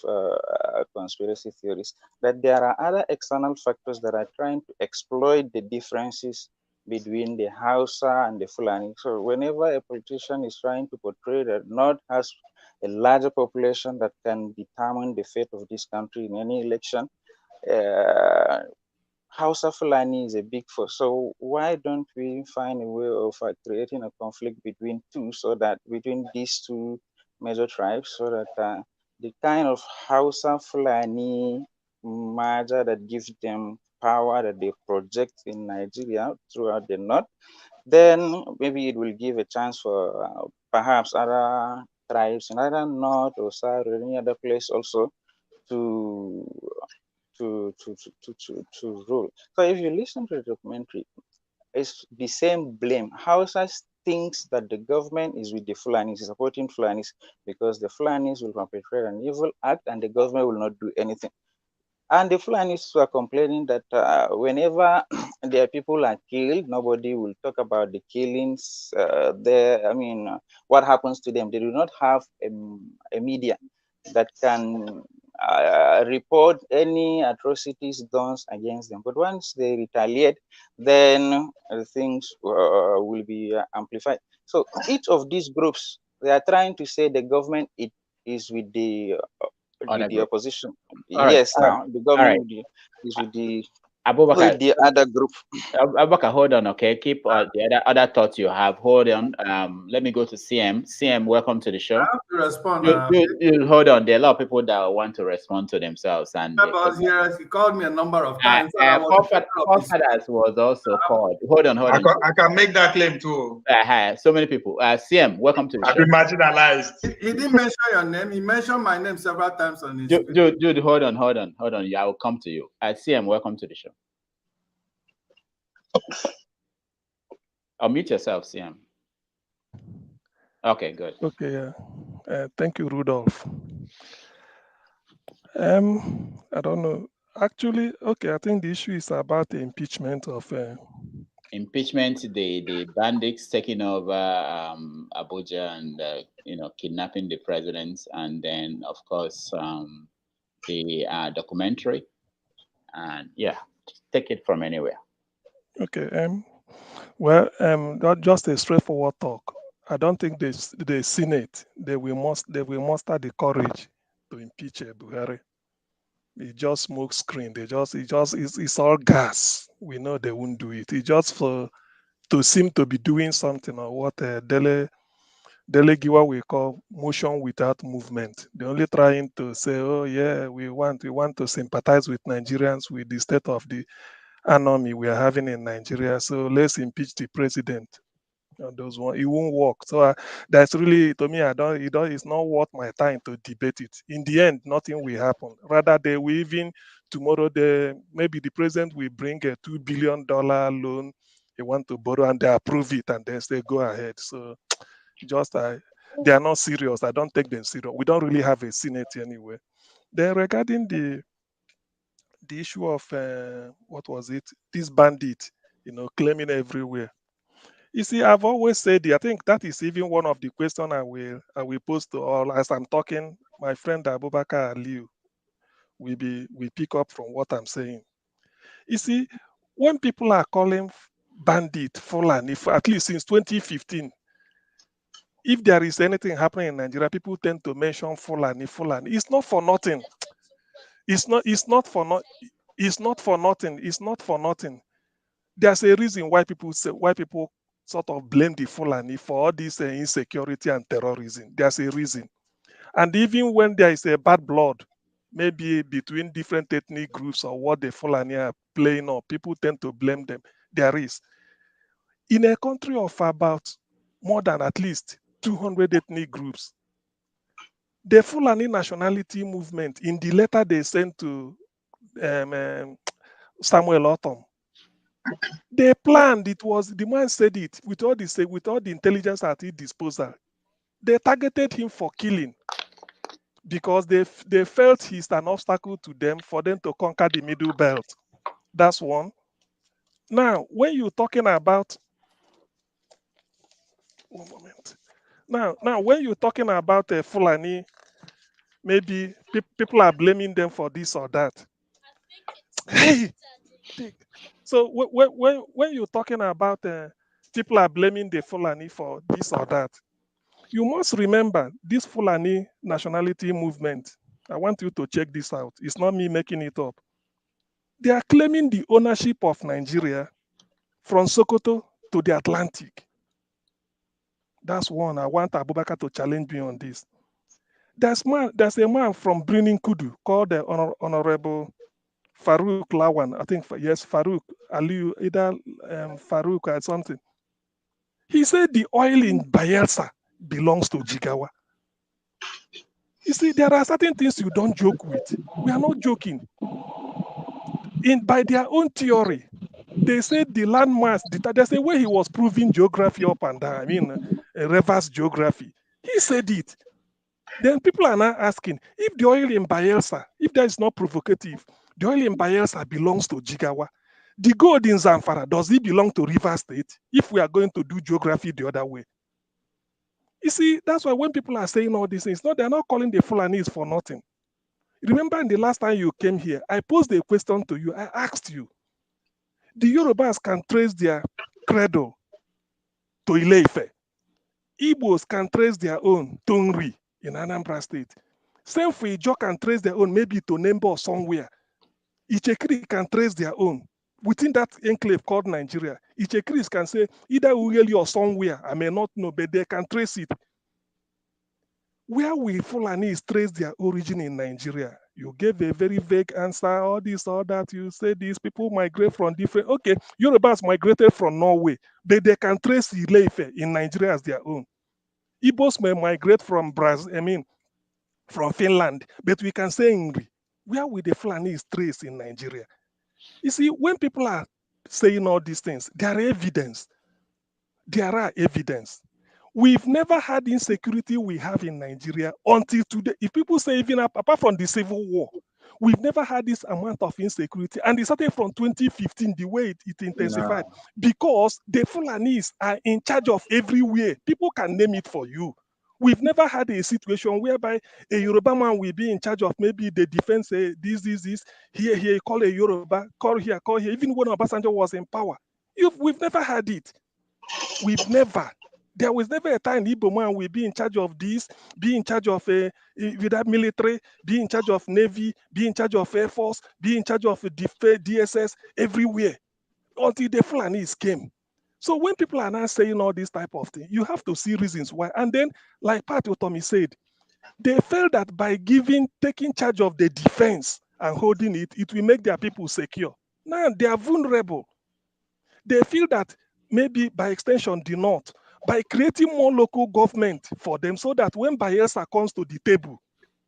conspiracy theories, that there are other external factors that are trying to exploit the differences between the Hausa and the Fulani. So whenever a politician is trying to portray that North has a larger population that can determine the fate of this country in any election, Hausa Fulani is a big force. So why don't we find a way of creating a conflict between these two major tribes, so that the kind of Hausa Fulani merger that gives them power that they project in Nigeria throughout the north, then maybe it will give a chance for perhaps other tribes in either north or south or any other place also to rule. So if you listen to the documentary, it's the same blame. Hausa thinks that the government is with the Fulanis, is supporting Fulanis, because the Fulanis will perpetrate an evil act and the government will not do anything. And the Fulanis were complaining that whenever their people are killed, nobody will talk about the killings what happens to them. They do not have a media that can report any atrocities done against them. But once they retaliate, then things will be amplified. So each of these groups, they are trying to say the government is with the opposition. Yes, now the government is with the other group. Abubakar, hold on, okay? Keep the other thoughts you have. Hold on. Let me go to CM. CM, welcome to the show. I have to respond. You hold on. There are a lot of people that want to respond to themselves. And here, he called me a number of times. Forefathers was also called. Hold on. I can make that claim too. So many people. CM, welcome to the show. I've been marginalized. He didn't mention your name. He mentioned my name several times on his Jude, hold on. Yeah, I will come to you. CM, welcome to the show. Unmute yourself, CM. Okay, good. Okay, thank you, Rudolph. I don't know. Actually, okay, I think the issue is about the impeachment of... Impeachment, the bandits taking over Abuja and, kidnapping the president. And then, of course, the documentary. And yeah, take it from anywhere. Okay, just a straightforward talk. I don't think the Senate they will muster the courage to impeach Buhari. It's just smoke screen. It's all gas. We know they won't do it. It's just to seem to be doing something, or what Dele Giwa we call motion without movement. They're only trying to say, oh yeah, we want to sympathize with Nigerians with the state of the enemy we are having in Nigeria. So let's impeach the president. Those one, it won't work. So that's really, to me, it's not worth my time to debate it. In the end, nothing will happen. Rather, they will even tomorrow, maybe the president will bring a $2 billion loan they want to borrow, and they approve it, and then they go ahead. So they are not serious. I don't take them serious. We don't really have a Senate anyway. Then regarding the issue of what was it? This bandit, claiming everywhere. You see, I've always said, I think that is even one of the questions I will pose to all as I'm talking. My friend Abubakar Aliu will pick up from what I'm saying. You see, when people are calling bandit Fulani, at least since 2015, if there is anything happening in Nigeria, people tend to mention Fulani. It's not for nothing. It's not for nothing. It's not for nothing. There's a reason why people sort of blame the Fulani for all this insecurity and terrorism. There's a reason. And even when there is a bad blood, maybe between different ethnic groups or what the Fulani are playing on, people tend to blame them. There is. In a country of about more than at least 200 ethnic groups, the Fulani nationality movement, in the letter they sent to Samuel Otom, they planned, the man said it, with all the intelligence at his disposal, they targeted him for killing because they felt he's an obstacle to them for them to conquer the middle belt. That's one. Now, when you're talking about, one moment. Now, when you're talking about Fulani, maybe people are blaming them for this or that. Hey, so when you're talking about people are blaming the Fulani for this or that, you must remember this Fulani nationality movement. I want you to check this out. It's not me making it up. They are claiming the ownership of Nigeria from Sokoto to the Atlantic. That's one. I want Abubakar to challenge me on this. There's a man from Birnin Kudu called the Honorable Farouk Lawan. I think, yes, Farouk Aliu, either Farouk or something. He said the oil in Bayelsa belongs to Jigawa. You see, there are certain things you don't joke with. We are not joking. By their own theory, they said the landmass, there's a way he was proving geography up and down. I mean, reverse geography. He said it. Then people are now asking, if the oil in Bayelsa, if that is not provocative, the oil in Bayelsa belongs to Jigawa. The gold in Zamfara, does it belong to Rivers State? If we are going to do geography the other way. You see, that's why when people are saying all these things, they're not calling the Fulanis for nothing. Remember in the last time you came here, I posed a question to you. I asked you, the Yorubas can trace their credo to Ile-Ife. Igbos can trace their own to Nri in Anambra State. Same for Ijo can trace their own maybe to Nembo or somewhere. Ichekiri can trace their own. Within that enclave called Nigeria, Ichekiris can say either Uyeli or somewhere, I may not know, but they can trace it. Where will Fulanis trace their origin in Nigeria? You gave a very vague answer, all this, all that. You say these people migrate from different, okay, Yorubas migrated from Norway, but they can trace Ile-Ife in Nigeria as their own. Igbos may migrate from Brazil, from Finland, but we can say Nri. Where will the Fulanis trace in Nigeria? You see, when people are saying all these things, there are evidence. There are evidence. We've never had insecurity we have in Nigeria until today. If people say even apart from the civil war, we've never had this amount of insecurity. And it started from 2015, the way it intensified. No. Because the Fulanis are in charge of everywhere. People can name it for you. We've never had a situation whereby a Yoruba man will be in charge of maybe the defense, this. Here, call a Yoruba, call here. Even when Obasanjo was in power. We've never had it. We've never. There was never a time Igbo man will be in charge of this, be in charge of with that military, be in charge of Navy, be in charge of Air Force, be in charge of DSS, everywhere, until the Fulanis came. So when people are now saying all this type of thing, you have to see reasons why. And then, like Pat Otomi said, they felt that by taking charge of the defense and holding it, it will make their people secure. Now they are vulnerable. They feel that maybe by extension, the North, by creating more local government for them so that when Bayelsa comes to the table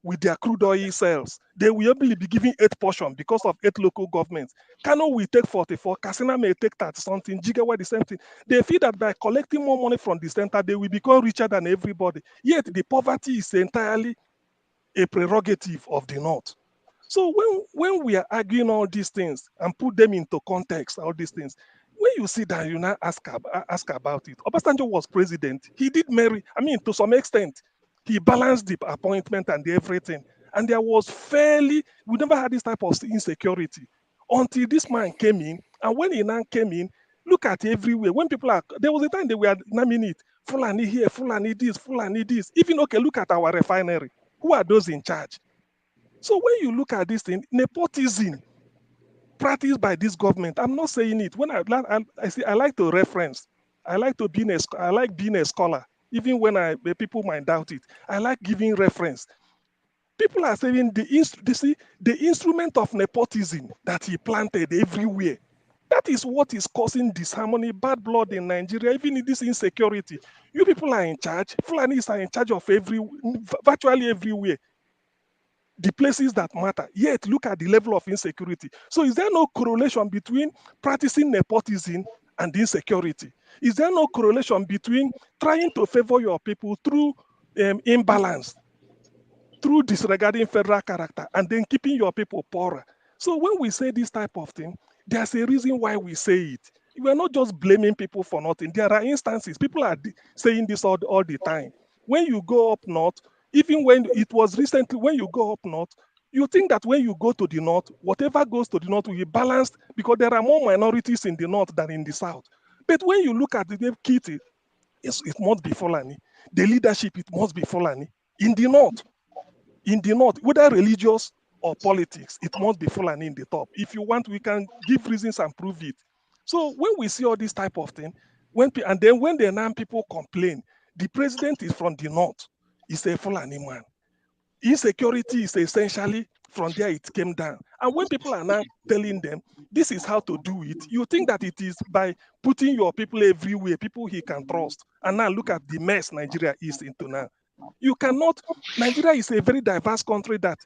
with their crude oil sales, they will be given 8 portions because of 8 local governments. Kano will take 44, Katsina may take 30 something, Jigawa the same thing. They feel that by collecting more money from the center, they will become richer than everybody. Yet the poverty is entirely a prerogative of the North. So when we are arguing all these things and put them into context, all these things, when you sit down, you now ask about it. Obasanjo was president. He did marry. I mean, to some extent, he balanced the appointment and everything. And there was we never had this type of insecurity until this man came in. And when he now came in, look at everywhere. When people there was a time they were naming it, Fulani here, Fulani this, Fulani this. Even, okay, look at our refinery. Who are those in charge? So when you look at this thing, nepotism practiced by this government, I'm not saying it. When I like to reference, I like being a scholar, even when people might doubt it. I like giving reference. People are saying the instrument of nepotism that he planted everywhere. That is what is causing disharmony, bad blood in Nigeria, even in this insecurity. You people are in charge. Fulanis are in charge of virtually everywhere. The places that matter. Yet look at the level of insecurity. So is there no correlation between practicing nepotism and insecurity? Is there no correlation between trying to favor your people through imbalance, through disregarding federal character, and then keeping your people poorer? So when we say this type of thing, there's a reason why we say it. We're not just blaming people for nothing. There are instances, people are saying this all the time. When you go up north, even when it was recently, when you go up north, you think that when you go to the north, whatever goes to the north will be balanced because there are more minorities in the north than in the south. But when you look at the Kitty, it must be Fulani. The leadership, it must be Fulani. In the north, whether religious or politics, it must be Fulani in the top. If you want, we can give reasons and prove it. So when we see all this type of thing, and then when the non people complain, the president is from the north, he's a Fulani man. Insecurity is essentially from there it came down. And when people are now telling them this is how to do it, you think that it is by putting your people everywhere, people he can trust. And now look at the mess Nigeria is into now. You cannot, Nigeria is a very diverse country that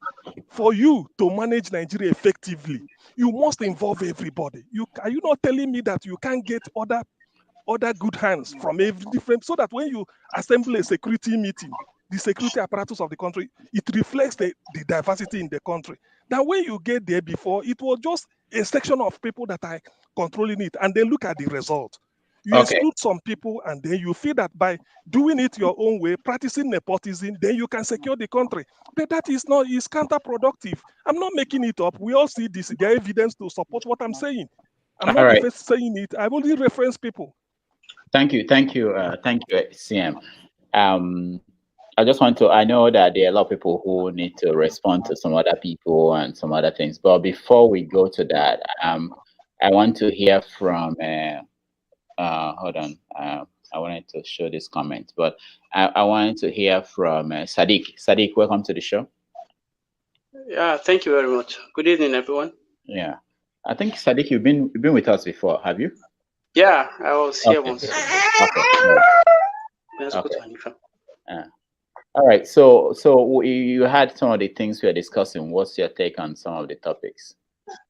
for you to manage Nigeria effectively, you must involve everybody. Are you not telling me that you can't get other good hands from every different, so that when you assemble a security meeting, the security apparatus of the country, it reflects the diversity in the country. That when you get there before, it was just a section of people that are controlling it, and then look at the result. You exclude some people, and then you feel that by doing it your own way, practicing nepotism, then you can secure the country. But that is counterproductive. I'm not making it up. We all see this. There is evidence to support what I'm saying. I'm not just saying it. I've only referenced people. Thank you, CM. I just want to, I know that there are a lot of people who need to respond to some other people and some other things. But before we go to that, I want to hear from, hold on, I wanted to show this comment, but I wanted to hear from Sadiq. Sadiq, welcome to the show. Yeah, thank you very much. Good evening, everyone. Yeah, I think Sadiq, you've been with us before, have you? Yeah, I was here once. All right, so you had some of the things we are discussing. What's your take on some of the topics?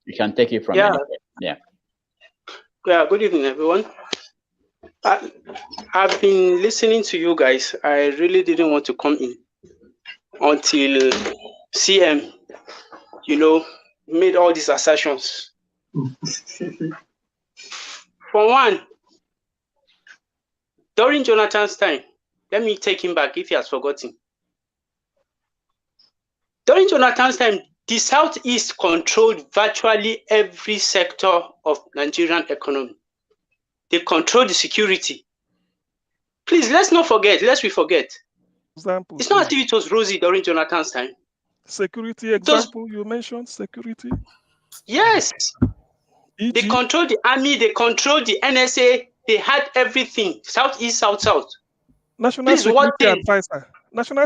You can take it from anywhere. Yeah. Good evening, everyone. I've been listening to you guys. I really didn't want to come in until CM, made all these assertions. For one, during Jonathan's time, let me take him back if he has forgotten. During Jonathan's time, the Southeast controlled virtually every sector of Nigerian economy. They controlled the security. Please, let's not forget, lest we forget. Example, it's not as if it was rosy during Jonathan's time. Security example, you mentioned security. Yes. They controlled the army, they controlled the NSA, they had everything. Southeast, South. National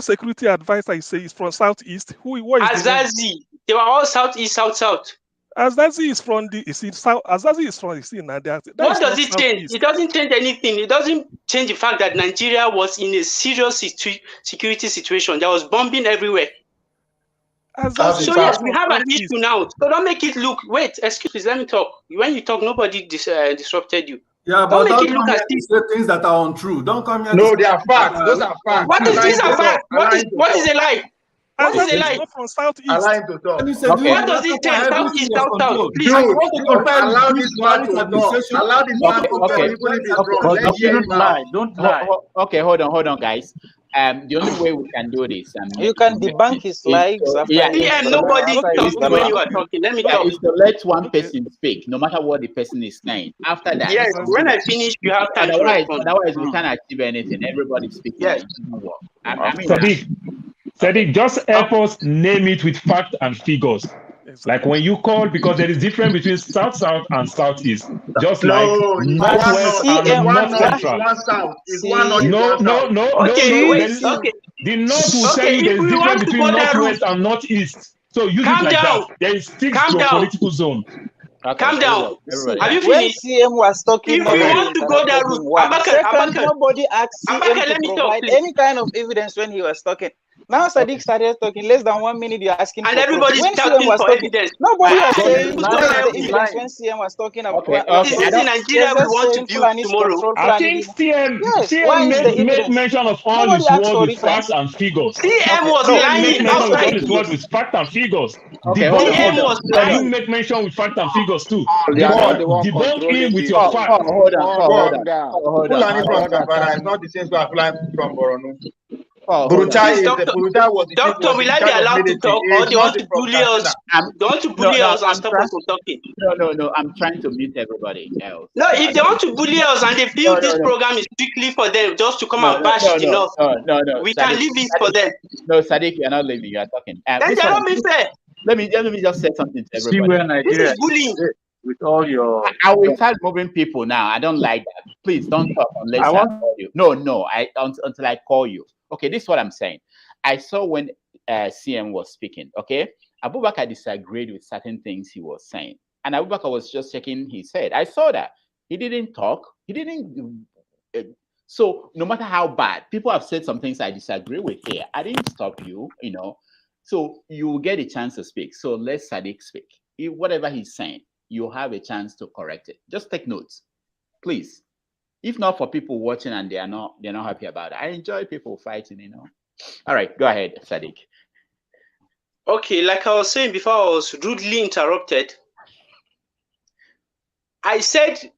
Security Advisor, is from Southeast. Azazi, they were all Southeast, South. Azazi is from South. Azazi is from What does it change? It doesn't change anything. It doesn't change the fact that Nigeria was in a serious security situation. There was bombing everywhere. So yes, we have an issue now. So don't make it look. Wait, excuse me. Let me talk. When you talk, nobody disrupted you. Yeah, but don't come here to say things that are untrue. Don't come here. No, they are facts. Those are facts. What is these are facts? What is a lie? What is a He's lie? not from Southeast. Allow him to talk. What does it tell? South is South. Please. Allow this man to talk. Allow this man to talk. Even if he's wrong, But let's hear don't him lie. out. Don't lie. Okay, hold on, guys. The only way we can do this, You can debunk his lies after. Nobody after talking when you are talking. Let me talk. Is to let one person speak, no matter what the person is saying. After that, Yes, when I finish, you have time to respond. Otherwise, we can't achieve anything. Everybody's speaking. Yes. It doesn't work. I mean, Sadiq, just help us name it with fact and figures. Like when you call, because there is difference between South and Southeast. Just like Northwest and North Central. No. The North will tell you there is difference between Northwest and Northeast. So use it like that. There is 6 geopolitical zones. Calm down. Have you When finished? CM was talking, If you want to go that route, second, nobody asked CM to provide any kind of evidence when he was talking. Now Sadiq started talking less than 1 minute. You're asking, and for everybody's when talking CM was for talking, evidence. nobody was saying Is what is the evidence when CM was talking about. Is this in Nigeria we want to build tomorrow? I think CM made mention of all Nobody his asked words for with reference. facts and figures. CM was CM lying made mention of all outright. his words with facts and figures. Okay, Debunk CM him. was And lying. you make mention with facts and figures too. They are not the one Debunk controlling him with this. your facts. Hold on. Fulani from Zamfara is not the same as Fulani from Borno. Please, doctor, will I be allowed to talk, or do you want to bully us? They want to bully us and stop us from talking? No. I'm trying to mute everybody else. No, if they want to bully us and they feel this program is strictly for them, just to come and bash the North, we can leave it for them. No, Sadiq, you're not leaving. You are talking. Then they're not being fair. Let me just say something to everybody. See where Nigeria This is bullying. With all your. I will start moving people now. I don't like that. Please don't talk unless I call you. No. Until I call you. Okay, this is what I'm saying. I saw when CM was speaking. Okay, Abubakar disagreed with certain things he was saying, and Abubakar was just checking his head. I saw that he didn't talk. He didn't. So no matter how bad people have said some things I disagree with here, I didn't stop you. So you will get a chance to speak. So let Sadiq speak. Whatever he's saying, you have a chance to correct it. Just take notes, please. If not for people watching and they're not happy about it. I enjoy people fighting, All right, go ahead, Sadiq. Okay, like I was saying before, I was rudely interrupted. I said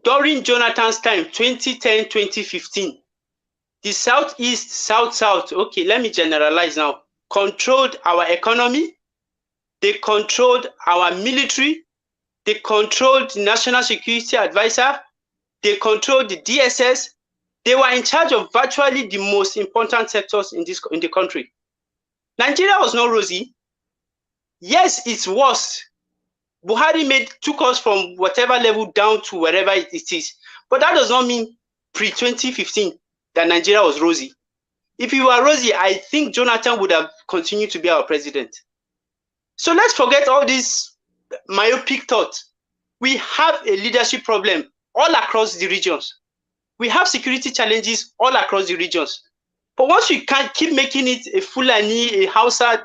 during Jonathan's time, 2010, 2015, the Southeast, South, okay, let me generalize now, controlled our economy, they controlled our military, they controlled the National Security Advisor, they controlled the DSS. They were in charge of virtually the most important sectors in the country. Nigeria was not rosy. Yes, it's worse. Buhari took us from whatever level down to wherever it is. But that does not mean pre-2015 that Nigeria was rosy. If we were rosy, I think Jonathan would have continued to be our president. So let's forget all this myopic thought. We have a leadership problem all across the regions. We have security challenges all across the regions. But once we can't keep making it a Fulani, a Hausa,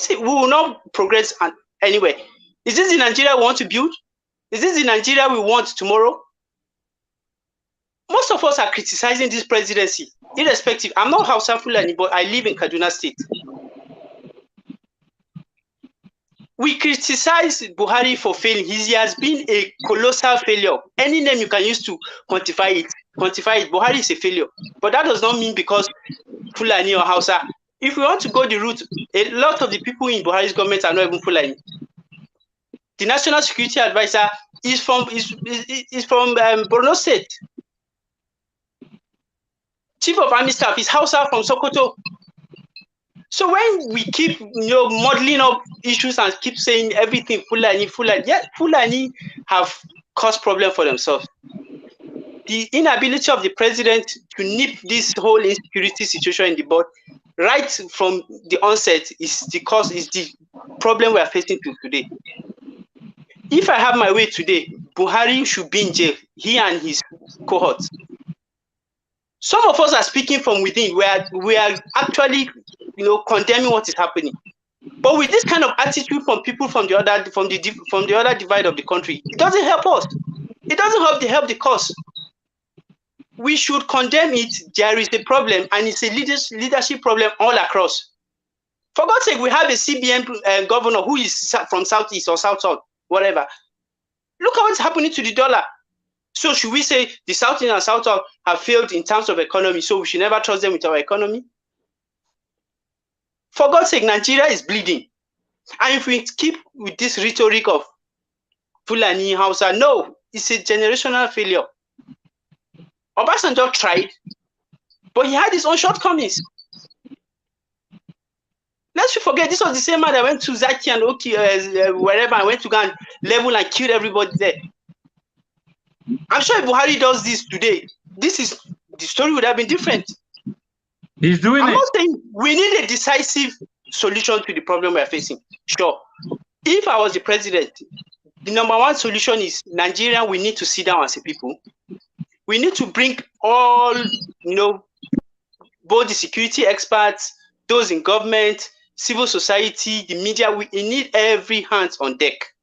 we will not progress anywhere. Is this the Nigeria we want to build? Is this the Nigeria we want tomorrow? Most of us are criticizing this presidency, irrespective. I'm not Hausa Fulani, but I live in Kaduna State. We criticize Buhari for failing. He has been a colossal failure. Any name you can use to quantify it. Buhari is a failure. But that does not mean because Fulani or Hausa. If we want to go the route, a lot of the people in Buhari's government are not even Fulani. The National Security Advisor is from Borno State. Chief of Army Staff is Hausa from Sokoto. So when we keep modeling up issues and keep saying everything Fulani, yes, Fulani have caused problem for themselves. The inability of the president to nip this whole insecurity situation in the bud right from the onset is the problem we are facing today. If I have my way today, Buhari should be in jail, he and his cohorts. Some of us are speaking from within. We are actually, condemning what is happening. But with this kind of attitude from people from the other divide of the country, it doesn't help us. It doesn't help the cause. We should condemn it. There is a problem, and it's a leadership problem all across. For God's sake, we have a CBN governor who is from Southeast or South, whatever. Look at what's happening to the dollar. So should we say the Southeast and South have failed in terms of economy, so we should never trust them with our economy? For God's sake, Nigeria is bleeding. And if we keep with this rhetoric of Fulani, Hausa, no, it's a generational failure. Obasanjo tried, but he had his own shortcomings. Let's not forget, this was the same man that went to Zaki and Oki, wherever, and went to go and level and kill everybody there. I'm sure if Buhari does this today, the story would have been different. He's doing it. I'm not saying we need a decisive solution to the problem we're facing. Sure. If I was the president, the number one solution is Nigeria, we need to sit down as a people. We need to bring all, both the security experts, those in government, civil society, the media. We need every hand on deck.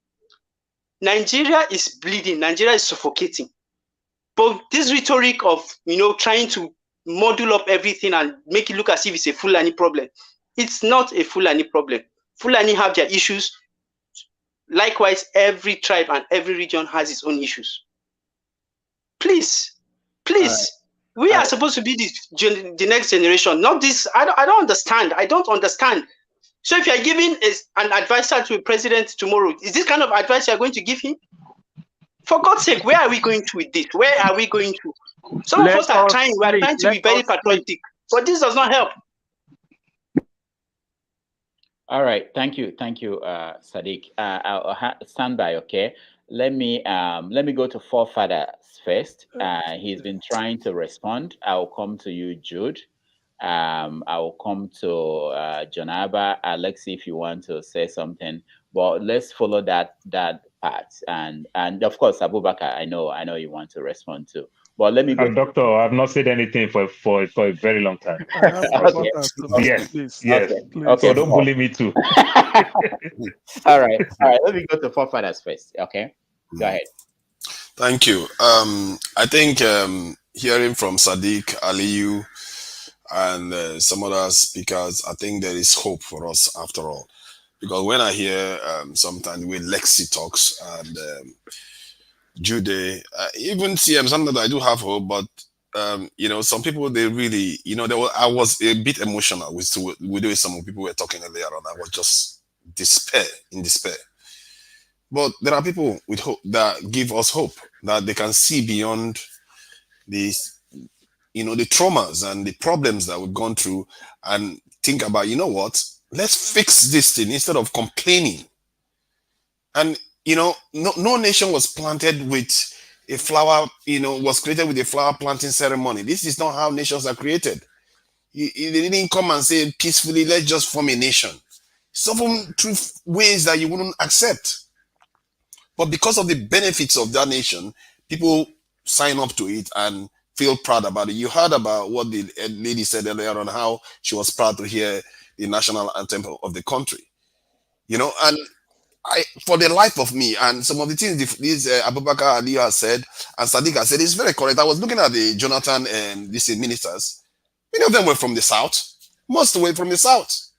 Nigeria is bleeding. Nigeria is suffocating. But this rhetoric of, trying to model up everything and make it look as if it's a Fulani problem. It's not a Fulani problem. Fulani have their issues. Likewise, every tribe and every region has its own issues. Please, we are supposed to be the next generation, not this. I don't understand. I don't understand. So if you're giving an advisor to a president tomorrow, is this kind of advice you're going to give him? For God's sake, where are we going to with this? Where are we going to? Some of us are trying. We are trying to be very patriotic, but this does not help. All right, thank you, Sadiq. I'll stand by. Okay, let me go to Forefathers first. He's been trying to respond. I'll come to you, Jude. I'll come to Jonaba. Alexi, if you want to say something, but let's follow that part. And of course, Abubakar, I know you want to respond too. But let me go. Doctor, I've not said anything for a very long time. Okay. Yes. Okay. So don't bully me too. All right. Let me go to Forefathers first. Okay. Go ahead. Thank you. I think hearing from Sadiq, Aliyu, and some other speakers, I think there is hope for us after all. Because when I hear sometimes when Lexi talks and Jude, even CM, sometimes I do have hope, but some people, they really, I was a bit emotional with the way some people were talking earlier on. I was just in despair. But there are people with hope that give us hope that they can see beyond these, the traumas and the problems that we've gone through and think about, what, let's fix this thing instead of complaining. And, no nation was planted with a flower, was created with a flower planting ceremony. This is not how nations are created. They didn't come and say peacefully, let's just form a nation. Some through ways that you wouldn't accept. But because of the benefits of that nation, people sign up to it and feel proud about it. You heard about what the lady said earlier on, how she was proud to hear the national anthem of the country. And for the life of me, and some of the things this Abubakar Ali has said and Sadiq has said is very correct. I was looking at the Jonathan and these ministers. Many of them were from the south. Most were from the south.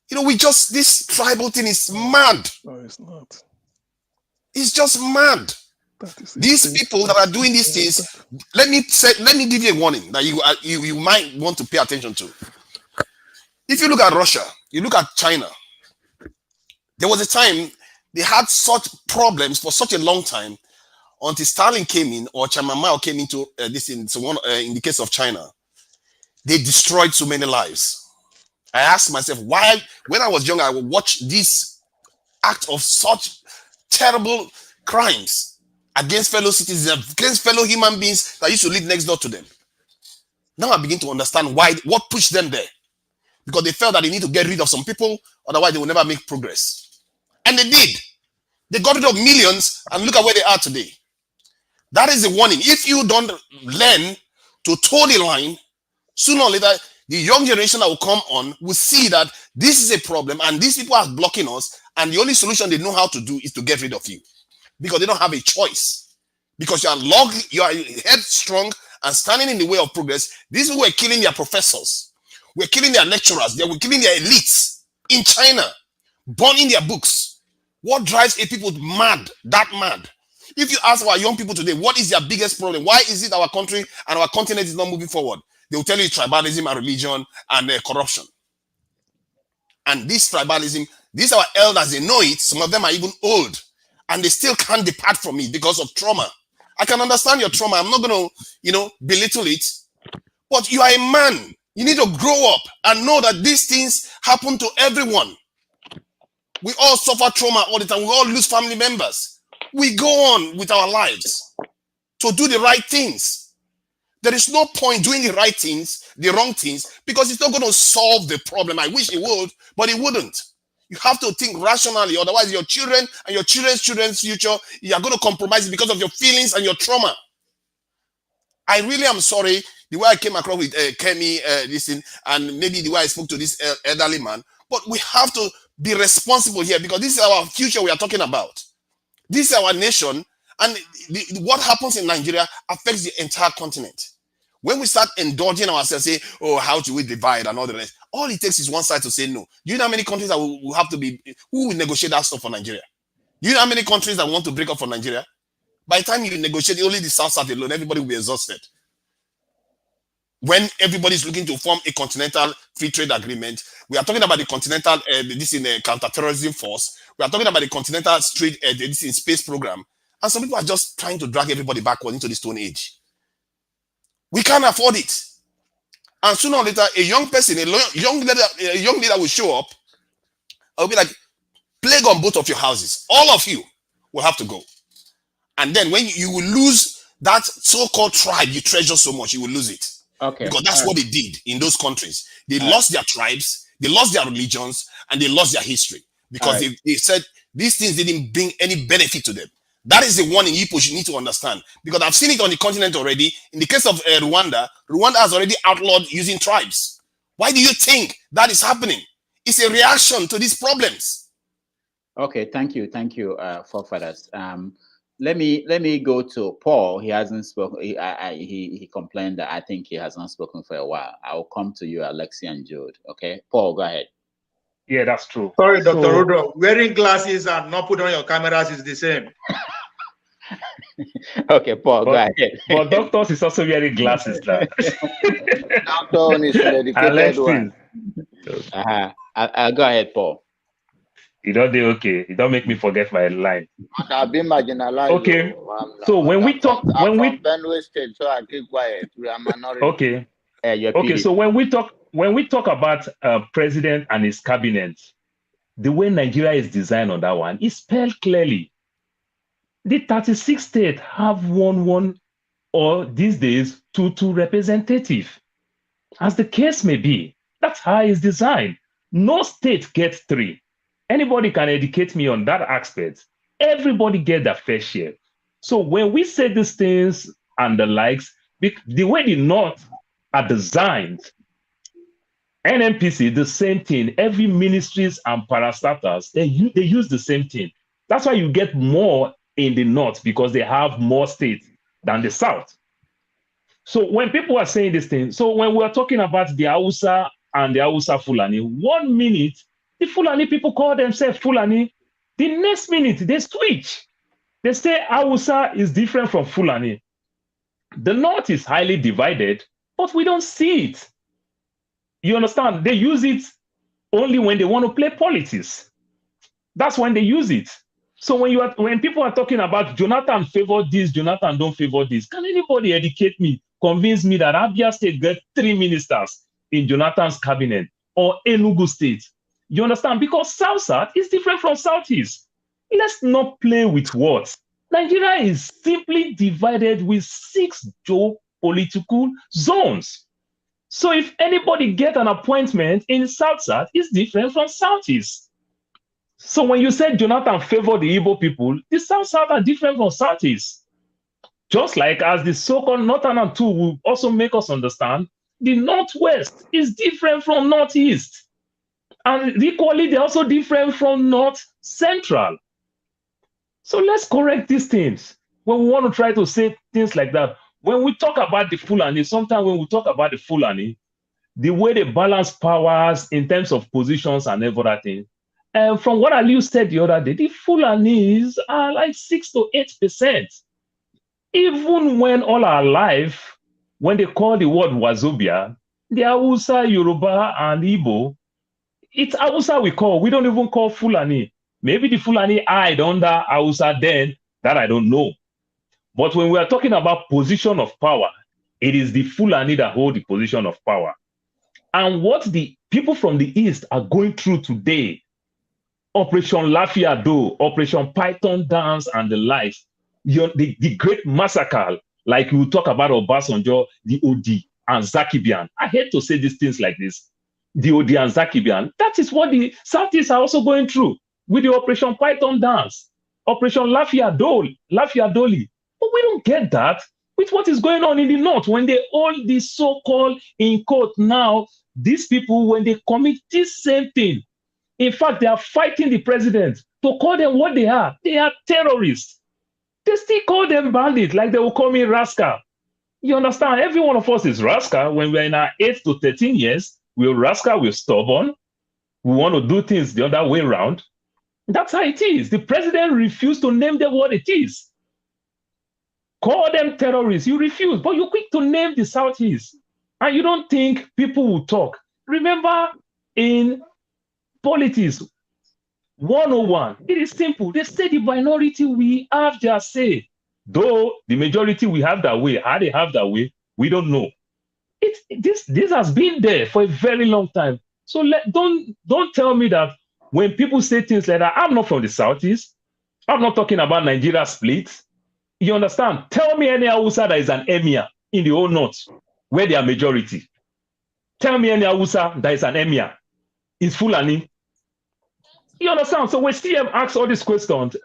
This tribal thing is mad. No, it's not. It's just mad. These people that are doing these things, let me give you a warning that you might want to pay attention to. If you look at Russia, you look at China, there was a time they had such problems for such a long time until Stalin came in or Chairman Mao came into this in the case of China. They destroyed so many lives. I asked myself why, when I was young, I would watch this act of such terrible crimes against fellow citizens, against fellow human beings that used to live next door to them. Now I begin to understand what pushed them there. Because they felt that they need to get rid of some people, otherwise they will never make progress. And they did. They got rid of millions, and look at where they are today. That is the warning. If you don't learn to toe the line, sooner or later, the young generation that will come on will see that this is a problem, and these people are blocking us, and the only solution they know how to do is to get rid of you. Because they don't have a choice. Because you are headstrong and standing in the way of progress. These people were killing their professors, We're killing their lecturers. We're killing their elites in China, burning their books. What drives a people mad, that mad? If you ask our young people today, what is their biggest problem? Why is it our country and our continent is not moving forward? They will tell you tribalism and religion and corruption. And this tribalism, these are our elders, they know it. Some of them are even old. And they still can't depart from it because of trauma. I can understand your trauma. I'm not going to, belittle it. But you are a man. You need to grow up and know that these things happen to everyone. We all suffer trauma all the time. We all lose family members. We go on with our lives to do the right things. There is no point doing the right things, the wrong things, because it's not going to solve the problem. I wish it would, but it wouldn't. You have to think rationally. Otherwise, your children and your children's future, you are going to compromise it because of your feelings and your trauma. I really am sorry the way I came across with Kemi, and maybe the way I spoke to this elderly man. But we have to be responsible here because this is our future we are talking about. This is our nation, and what happens in Nigeria affects the entire continent. When we start indulging ourselves, say, oh, how do we divide and all the rest? All it takes is one side to say no. Do you know how many countries that will have to be, who will negotiate that stuff for Nigeria? Do you know how many countries that want to break up for Nigeria? By the time you negotiate only the South alone, everybody will be exhausted. When everybody's looking to form a continental free trade agreement, we are talking about the continental, counterterrorism force. We are talking about the continental space program. And some people are just trying to drag everybody backward into the Stone Age. We can't afford it. And sooner or later, a young person, a young leader will show up. I'll be like, plague on both of your houses. All of you will have to go. And then when you will lose that so-called tribe you treasure so much, you will lose it. Okay. Because that's what they did in those countries. They lost their tribes, they lost their religions, and they lost their history. Because they said these things didn't bring any benefit to them. That is the one in Igbo you need to understand. Because I've seen it on the continent already. In the case of Rwanda has already outlawed using tribes. Why do you think that is happening? It's a reaction to these problems. Okay, thank you, forefathers. Let me go to Paul. He hasn't spoken. He complained that I think he has not spoken for a while. I will come to you, Alexi and Jude. Okay, Paul, go ahead. Yeah, that's true. Sorry, Dr. Rudolph. Wearing glasses and not put on your cameras is the same. Okay, Paul, go ahead. But doctors is also wearing glasses now. Doctor is dedicated one. I'll go ahead, Paul. You don't do okay. You don't make me forget my line. I've been marginalized. Okay. So when we talk, I'm from Benue State, so I keep quiet. We are minority. Okay. Okay. So when we talk about president and his cabinet, the way Nigeria is designed on that one is spelled clearly. The 36 states have one, or these days, two representative. As the case may be, that's how it's designed. No state gets 3. Anybody can educate me on that aspect. Everybody get their fair share. So when we say these things and the likes, the way the North are designed, NNPC, the same thing. Every ministries and parastatals, they use the same thing. That's why you get more in the North, because they have more states than the South. So when people are saying this thing, so when we're talking about the Hausa and the Hausa Fulani, 1 minute, the Fulani people call themselves Fulani. The next minute, they switch. They say Hausa is different from Fulani. The North is highly divided, but we don't see it. You understand? They use it only when they want to play politics. That's when they use it. So when people are talking about Jonathan favor this, Jonathan don't favor this, can anybody educate me, convince me that Abia State get 3 ministers in Jonathan's cabinet, or Enugu State? You understand? Because South-South is different from Southeast. Let's not play with words. Nigeria is simply divided with 6 geopolitical zones. So if anybody get an appointment in South-South, it's different from Southeast. So when you say Jonathan favored the Igbo people, the South-South are different from Southeast. Just like as the so-called Northern and 2 will also make us understand, the Northwest is different from Northeast. And equally, they're also different from North Central. So let's correct these things when we want to try to say things like that. When we talk about the Fulani, sometimes when we talk about the Fulani, the way they balance powers in terms of positions and everything. And from what Aliu said the other day, the Fulanis are like 6 to 8%. Even when all our life, when they call the word Wazobia, the Hausa, Yoruba, and Igbo, it's Hausa we call. We don't even call Fulani. Maybe the Fulani hide under Hausa then, that I don't know. But when we are talking about position of power, it is the Fulani that hold the position of power. And what the people from the East are going through today, Operation Lafia Do, Operation Python Dance, and the likes, the great massacre, like we talk about Obasanjo, the OD, and Zakibian. I hate to say these things like this. The OD and Zakibian, that is what the Southeast are also going through with the Operation Python Dance, Operation Lafia Doli. But we don't get that with what is going on in the North when they all these so-called, in quote now, these people, when they commit this same thing, in fact, they are fighting the president to call them what they are. They are terrorists. They still call them bandits, like they will call me rascal. You understand? Every one of us is rascal. When we're in our 8 to 13 years, we're rascal, we're stubborn. We want to do things the other way around. That's how it is. The president refused to name them what it is. Call them terrorists. You refuse, but you're quick to name the Southeast. And you don't think people will talk. Remember, in politics 101, it is simple. They say the minority we have their say. Though the majority we have that way. How they have that way, we don't know. This has been there for a very long time. So don't tell me that when people say things like that, I'm not from the Southeast. I'm not talking about Nigeria split. You understand? Tell me any Hausa that is an emir in the whole North, where they are majority. Tell me any Hausa that is an emir. Is Fulani. You understand? So when CM asks all these questions,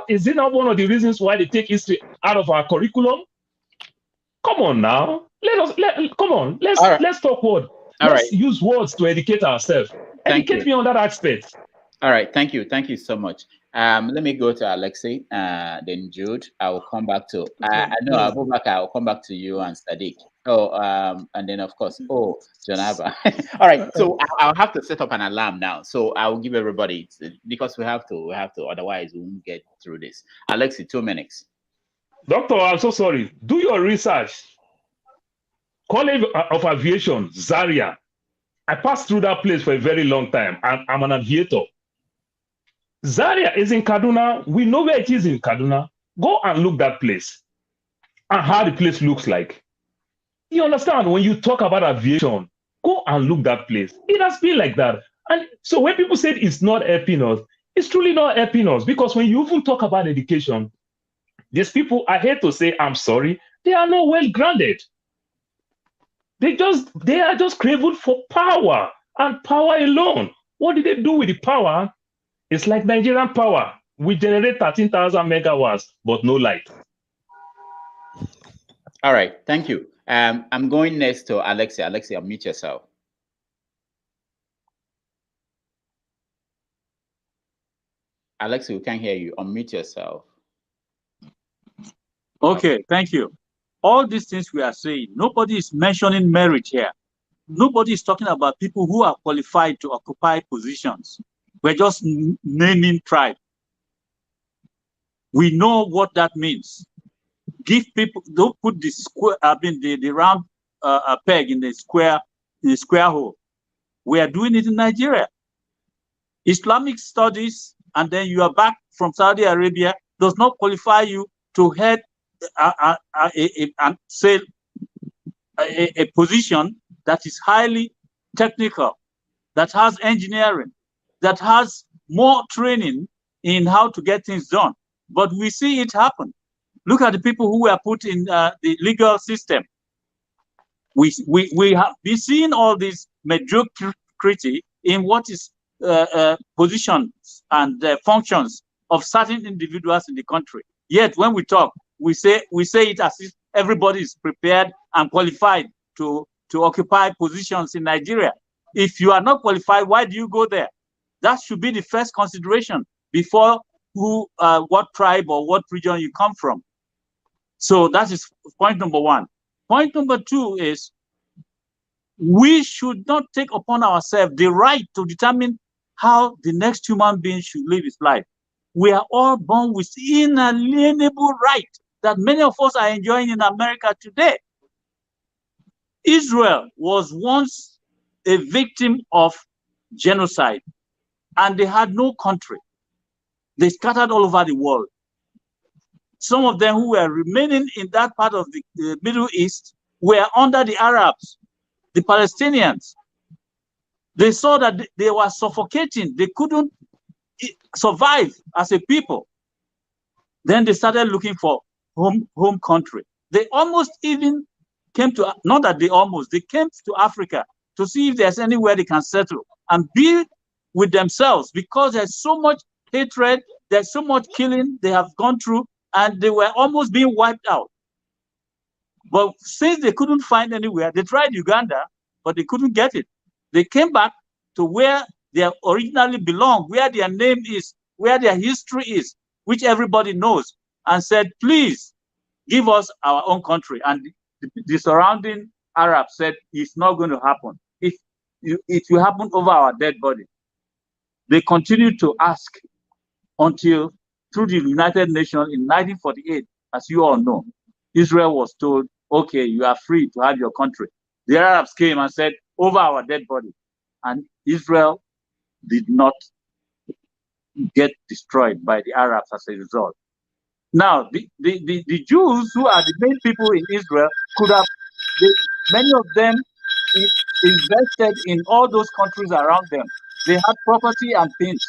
is it not one of the reasons why they take history out of our curriculum? Come on now. Let's talk word. Let's use words to educate ourselves. Educate me on that aspect. All right, thank you so much. Let me go to Alexei, then Jude. I will come back to. I know Abubakar. I will come back to you and Sadiq. And then of course, Janaba. All right, so I'll have to set up an alarm now. So I will give everybody, because we have to. Otherwise, we won't get through this. Alexei, 2 minutes. Doctor, I'm so sorry. Do your research. College of Aviation, Zaria. I passed through that place for a very long time. I'm an aviator. Zaria is in Kaduna. We know where it is in Kaduna. Go and look that place and how the place looks like. You understand? When you talk about aviation, go and look that place. It has been like that. And so when people say it's not helping us, it's truly not helping us, because when you even talk about education, these people, I hate to say, I'm sorry, they are not well grounded. They are just craving for power and power alone. What did they do with the power? It's like Nigerian power. We generate 13,000 megawatts, but no light. All right, thank you. I'm going next to Alexia. Alexia, unmute yourself. Alexia, we can't hear you. Unmute yourself. Okay, thank you. All these things we are saying, nobody is mentioning merit here. Nobody is talking about people who are qualified to occupy positions. We're just naming tribe. We know what that means. Give people, don't put the square, the round peg in the square hole. We are doing it in Nigeria. Islamic studies, and then you are back from Saudi Arabia, does not qualify you to head a position that is highly technical, that has engineering, that has more training in how to get things done. But we see it happen. Look at the people who were put in the legal system. We have been seeing all this mediocrity in what is positions and functions of certain individuals in the country. Yet when we talk, we say it as if everybody is prepared and qualified to occupy positions in Nigeria. If you are not qualified, why do you go there? That should be the first consideration before what tribe or what region you come from. So that is point number one. Point number two is we should not take upon ourselves the right to determine how the next human being should live his life. We are all born with inalienable right that many of us are enjoying in America today. Israel was once a victim of genocide, and they had no country. They scattered all over the world. Some of them who were remaining in that part of the Middle East were under the Arabs, the Palestinians. They saw that they were suffocating. They couldn't survive as a people. Then they started looking for home country. They almost even came to, not that they almost, they came to Africa to see if there's anywhere they can settle and be with themselves, because there's so much hatred, there's so much killing they have gone through, and they were almost being wiped out. But since they couldn't find anywhere, they tried Uganda, but they couldn't get it. They came back to where they originally belonged, where their name is, where their history is, which everybody knows, and said, please give us our own country. And the surrounding Arabs said, it's not going to happen. It will happen over our dead body. They continued to ask until, through the United Nations in 1948, as you all know, Israel was told, okay, you are free to have your country. The Arabs came and said, over our dead body. And Israel did not get destroyed by the Arabs as a result. Now, the Jews, who are the main people in Israel, could have, many of them invested in all those countries around them. They had property and things.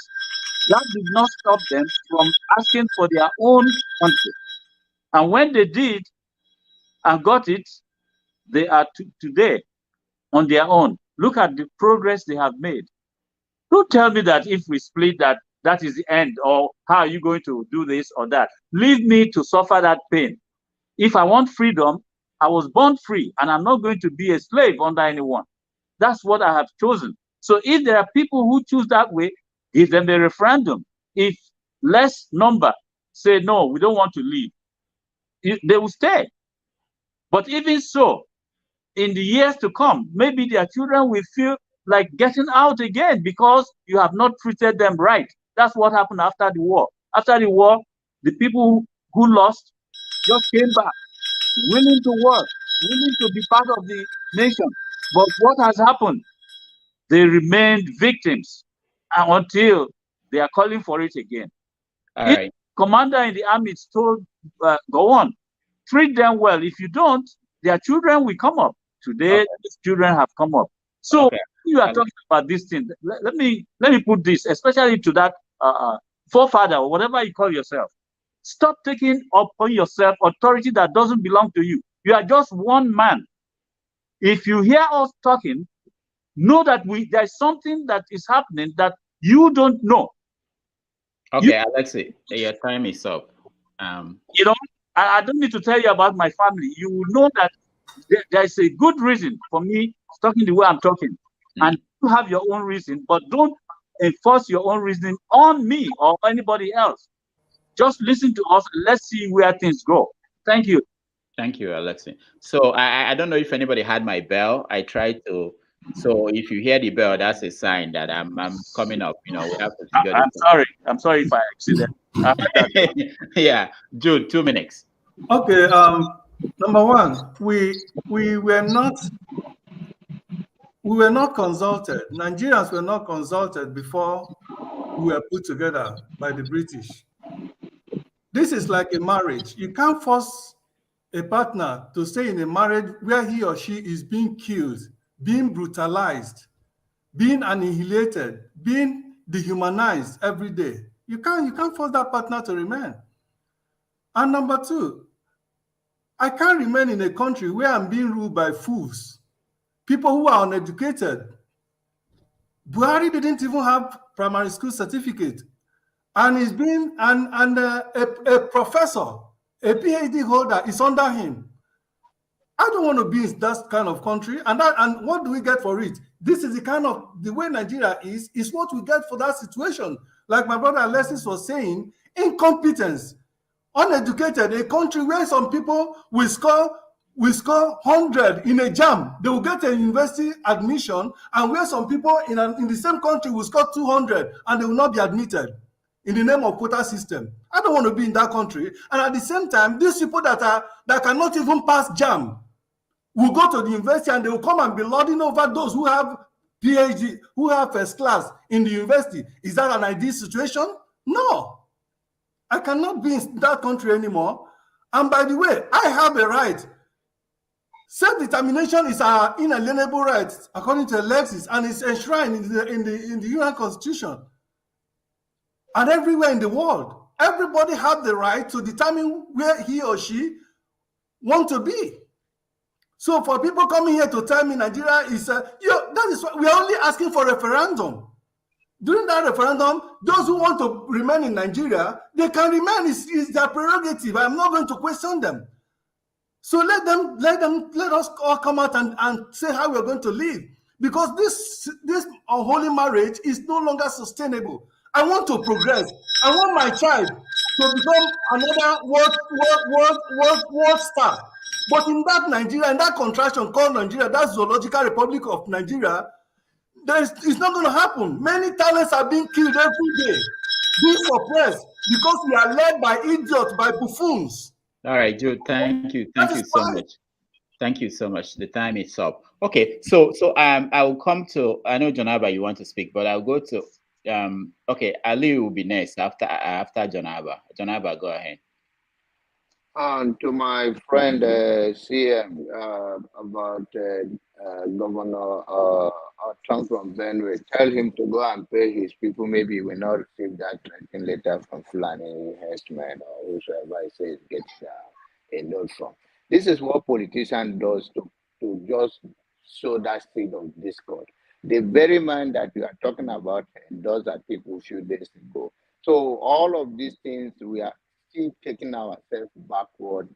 That did not stop them from asking for their own country. And when they did and got it, they are today on their own. Look at the progress they have made. Don't tell me that if we split that is the end, or how are you going to do this or that? Leave me to suffer that pain. If I want freedom, I was born free, and I'm not going to be a slave under anyone. That's what I have chosen. So if there are people who choose that way, give them a referendum. If less number say, no, we don't want to leave, they will stay. But even so, in the years to come, maybe their children will feel like getting out again because you have not treated them right. That's what happened after the war. After the war, the people who lost just came back, willing to work, willing to be part of the nation. But what has happened? They remained victims until they are calling for it again. If the commander in the army is told, go on, treat them well. If you don't, their children will come up. Today, these children have come up. So you are talking about this thing. Let me put this, especially to that forefather or whatever you call yourself. Stop taking upon yourself authority that doesn't belong to you. You are just one man. If you hear us talking, know that there's something that is happening that you don't know. Okay, Alexei, your time is up. You know, I don't need to tell you about my family. You will know that there's a good reason for me talking the way I'm talking. And you have your own reason, but don't enforce your own reasoning on me or anybody else. Just listen to us and let's see where things go. Thank you. Thank you, Alexei. So I don't know if anybody had my bell. I tried to. So if you hear the bell, that's a sign that I'm coming up. You know, we have to figure I'm sorry. I'm sorry if I accident. Yeah, Jude, 2 minutes. Okay. Number one, we were not consulted. Nigerians were not consulted before we were put together by the British. This is like a marriage. You can't force a partner to stay in a marriage where he or she is being killed, being brutalized, being annihilated, being dehumanized every day. You can't force that partner to remain. And number two, I can't remain in a country where I'm being ruled by fools, people who are uneducated. Buhari didn't even have primary school certificate, and he's been a professor, a PhD holder is under him. I don't want to be in that kind of country. And what do we get for it? This is the way Nigeria is what we get for that situation. Like my brother Alexis was saying, incompetence, uneducated, a country where some people will score will score 100 in a jam, they will get a university admission, and where some people in the same country will score 200 and they will not be admitted in the name of quota system. I don't want to be in that country. And at the same time, these people that cannot even pass jam will go to the university and they will come and be lording over those who have PhD, who have first class in the university. Is that an ideal situation? No. I cannot be in that country anymore. And by the way, I have a right. Self-determination is our inalienable right, according to Alexis, and it's enshrined in the UN Constitution. And everywhere in the world, everybody have the right to determine where he or she want to be. So for people coming here to tell me Nigeria is, that is what we are only asking for referendum. During that referendum, those who want to remain in Nigeria, they can remain. It's their prerogative. I'm not going to question them. So let us all come out and say how we're going to live. Because this unholy marriage is no longer sustainable. I want to progress. I want my child to become another world star. But in that Nigeria, in that contraction called Nigeria, that Zoological Republic of Nigeria, it's not going to happen. Many talents are being killed every day, being suppressed because we are led by idiots, by buffoons. All right, Joe, thank you so much. Thank you so mumuch. The time is up. Okay, so I will come to, I know Jonaba, you want to speak, but I'll go to okay, Ali will be next after Jonaba. Jonaba, go ahead. To my friend CM about Governor Trump from Benue, tell him to go and pay his people. Maybe he will not receive that threatening letter from Fulani herdsmen or whosoever he says gets a note from. This is what politicians does to just sow that seed of discord. The very man that you are talking about does that people a few days ago. So all of these things, we are still taking ourselves backward.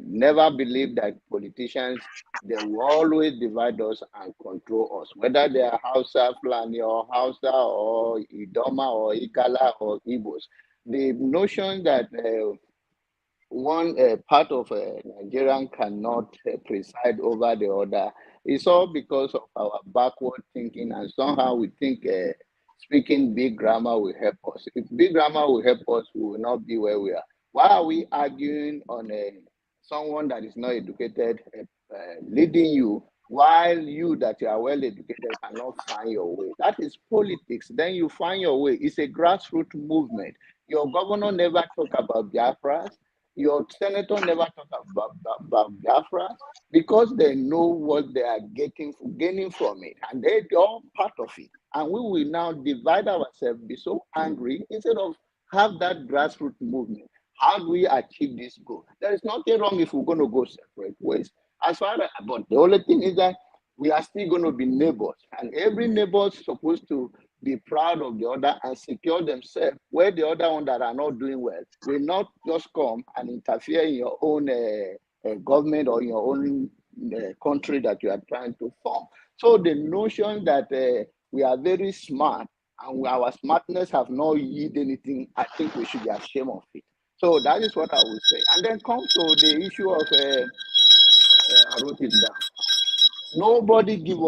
Never believe that politicians, they will always divide us and control us, whether they are Hausa, Fulani, or Hausa, or Idoma, or Ikala, or Igbos. The notion that one part of Nigerian cannot preside over the other is all because of our backward thinking, and somehow we think speaking big grammar will help us. If big grammar will help us, we will not be where we are. Why are we arguing on someone that is not educated leading you, while you that you are well educated cannot find your way? That is politics. Then you find your way. It's a grassroots movement. Your governor never talk about Biafras. Your senator never talk about Biafra, because they know what they are gaining from it, and they're all part of it. And we will now divide ourselves, be so angry, instead of have that grassroots movement. How do we achieve this goal? There is nothing wrong if we're going to go separate ways. But the only thing is that we are still going to be neighbors, and every neighbor is supposed to be proud of the other and secure themselves, where the other one that are not doing well will not just come and interfere in your own government or in your own country that you are trying to form. So the notion that we are very smart and our smartness have not yielded anything, I think we should be ashamed of it. So that is what I would say. And then come to the issue of, I wrote it down. Nobody give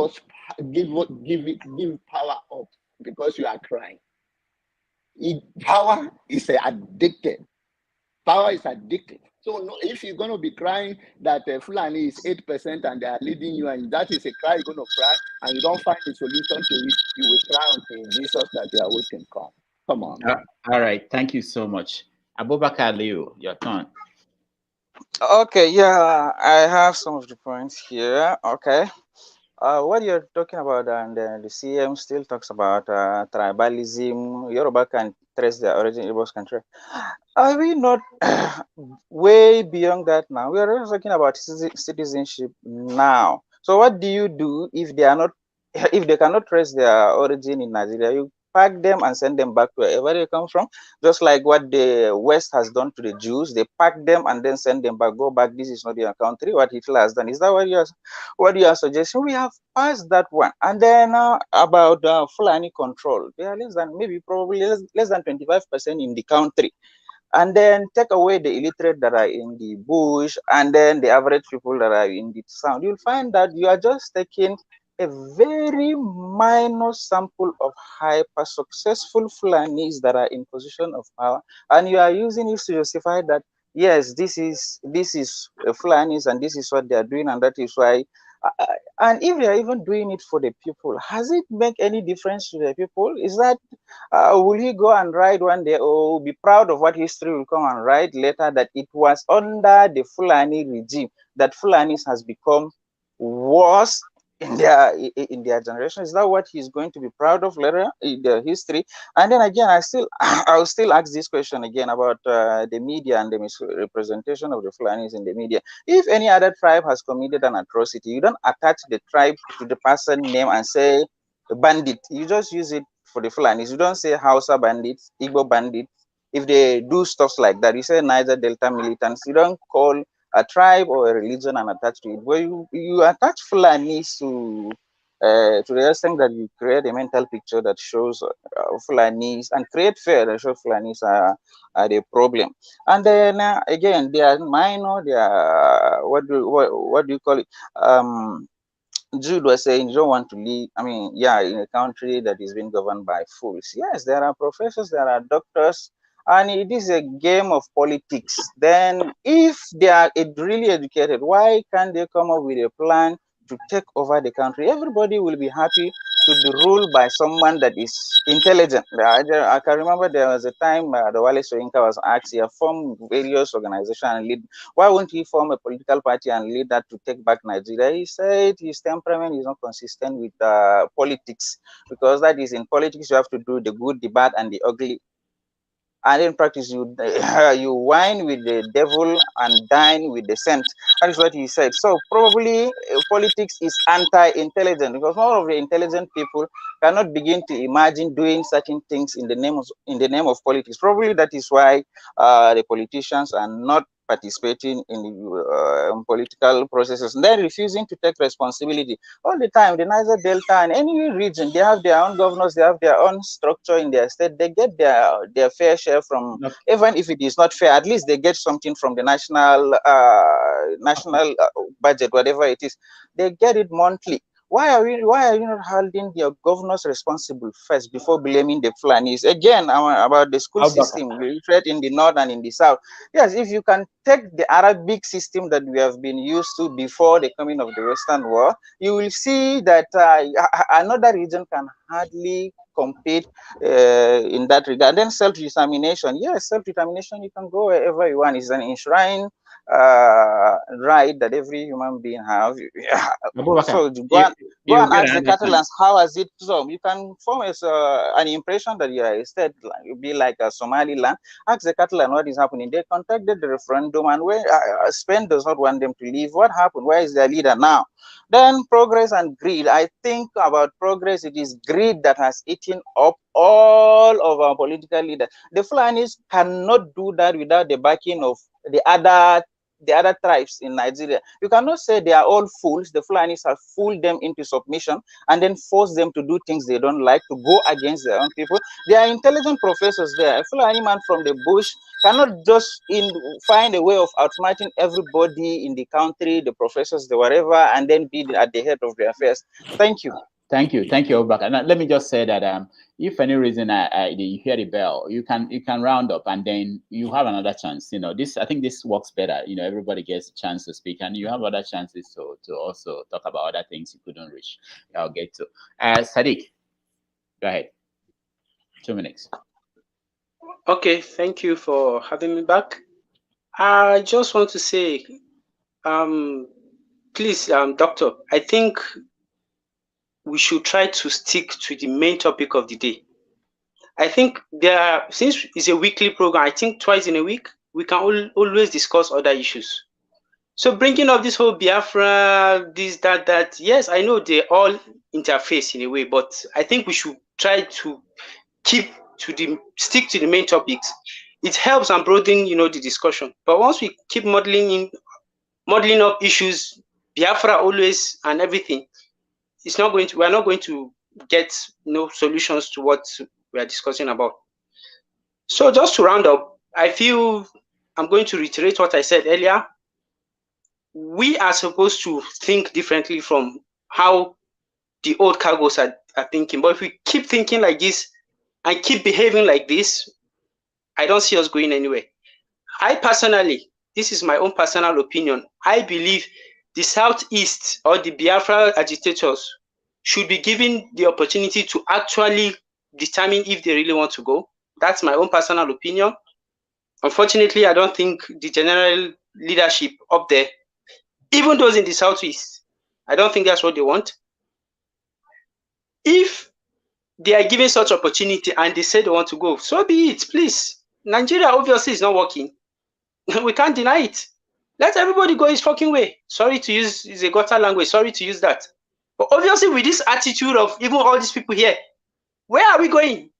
power up because you are crying. Power is addicted. Power is addictive. So no, if you're going to be crying that Fulani is 8% and they are leading you, and that is a cry, you're going to cry, and you don't find a solution to it, you will cry until Jesus that you are waiting come. Come on. All right. Thank you so much. Abubakar Leo, your turn. Okay, yeah, I have some of the points here. Okay. What you're talking about, and the CM still talks about tribalism. Yoruba can trace their origin, Igbo's country. Are we not way beyond that now? We are talking about citizenship now. So what do you do if they are not, if they cannot trace their origin in Nigeria? You pack them and send them back to wherever they come from, just like what the West has done to the Jews. They pack them and then send them back. Go back. This is not your country. What Hitler has done. Is that what you are suggesting? We have passed that one. And then about Fulani control, they are less than probably less than 25% in the country. and then take away the illiterate that are in the bush, and then the average people that are in the town, you'll find that you are just taking a very minor sample of hyper successful Fulanis that are in position of power, and you are using it to justify that yes, this is Fulanis and this is what they are doing, and that is why. And if they are even doing it for the people, has it make any difference to the people? Is that will he go and write one day, or be proud of what history will come and write later, that it was under the Fulani regime that Fulanis has become worse in their generation? Is that what he's going to be proud of later in the history? And then again, I'll still ask this question again about the media and the misrepresentation of the Fulanis in the media. If any other tribe has committed an atrocity, you don't attach the tribe to the person name and say bandit. You just use it for the Fulanis. You don't say Hausa bandits, Igbo bandits. If they do stuff like that, you say Niger Delta militants. You don't call a tribe or a religion and attach to it. But you attach Fulanis to the extent that you create a mental picture that shows Fulanis, and create fear that shows Fulanis are the problem. And then again, they are minor. They are what do you call it? Jude was saying you don't want to live, in a country that is being governed by fools. Yes, there are professors, there are doctors, and it is a game of politics. Then if they are really educated, why can't they come up with a plan to take over the country? Everybody will be happy to be ruled by someone that is intelligent. I can remember there was a time the Wale Soyinka was asked, he formed various organizations and lead. Why won't he form a political party and lead that to take back Nigeria? He said his temperament is not consistent with politics, because that is, in politics you have to do the good, the bad, and the ugly. And in practice, you wine with the devil and dine with the saint. That is what he said. So probably politics is anti-intelligent, because more of the intelligent people cannot begin to imagine doing certain things in the name of politics. Probably that is why the politicians are not participating in the political processes, and then refusing to take responsibility all the time. The Niger Delta and any region, they have their own governors, they have their own structure in their state. They get their fair share from, even if it is not fair, at least they get something from the national budget, whatever it is. They get it monthly. Why are you not holding your governors responsible first before blaming the Fulanis? Again, about the school system, literate in the north and in the south. Yes, if you can take the Arabic system that we have been used to before the coming of the Western world, you will see that another region can hardly compete in that regard. Then self-determination. Yes, self-determination, you can go wherever you want. It's an enshrined right that every human being have. So go and ask the Catalans, how has it so? You can form an impression that you are a state, be like a Somaliland. Ask the Catalan what is happening. They contacted the referendum, and where Spain does not want them to leave. What happened? Where is their leader now? Then progress and greed. I think about progress, it is greed that has eaten up all of our political leaders. The Fulanis cannot do that without the backing of the other tribes in Nigeria. You cannot say they are all fools. The Fulanis have fooled them into submission and then force them to do things they don't like, to go against their own people. There are intelligent professors there. A Fulani man from the bush cannot just find a way of outsmarting everybody in the country, the professors, the whatever, and then be at the head of their affairs. Thank you. Thank you, Obaka. And let me just say that if for any reason you hear the bell, you can round up, and then you have another chance. I think this works better. Everybody gets a chance to speak, and you have other chances to also talk about other things you couldn't reach. I'll get to. Sadiq, go ahead. 2 minutes. Okay, thank you for having me back. I just want to say, please, Doctor, I think we should try to stick to the main topic of the day. I think since it's a weekly program, I think twice in a week, we can always discuss other issues. So bringing up this whole Biafra, this, that, yes, I know they all interface in a way, but I think we should try to stick to the main topics. It helps and broaden, the discussion. But once we keep modeling up issues, Biafra always and everything, we're not going to get solutions to what we are discussing about. So just to round up, I feel I'm going to reiterate what I said earlier. We are supposed to think differently from how the old cargos are thinking. But if we keep thinking like this and keep behaving like this, I don't see us going anywhere. I personally, this is my own personal opinion, I believe the Southeast or the Biafra agitators should be given the opportunity to actually determine if they really want to go. That's my own personal opinion. Unfortunately, I don't think the general leadership up there, even those in the Southeast, I don't think that's what they want. If they are given such opportunity and they say they want to go, so be it, please. Nigeria obviously is not working. We can't deny it. Let everybody go his fucking way. Sorry to use, it's a gutter language, sorry to use that. But obviously with this attitude of even all these people here, where are we going?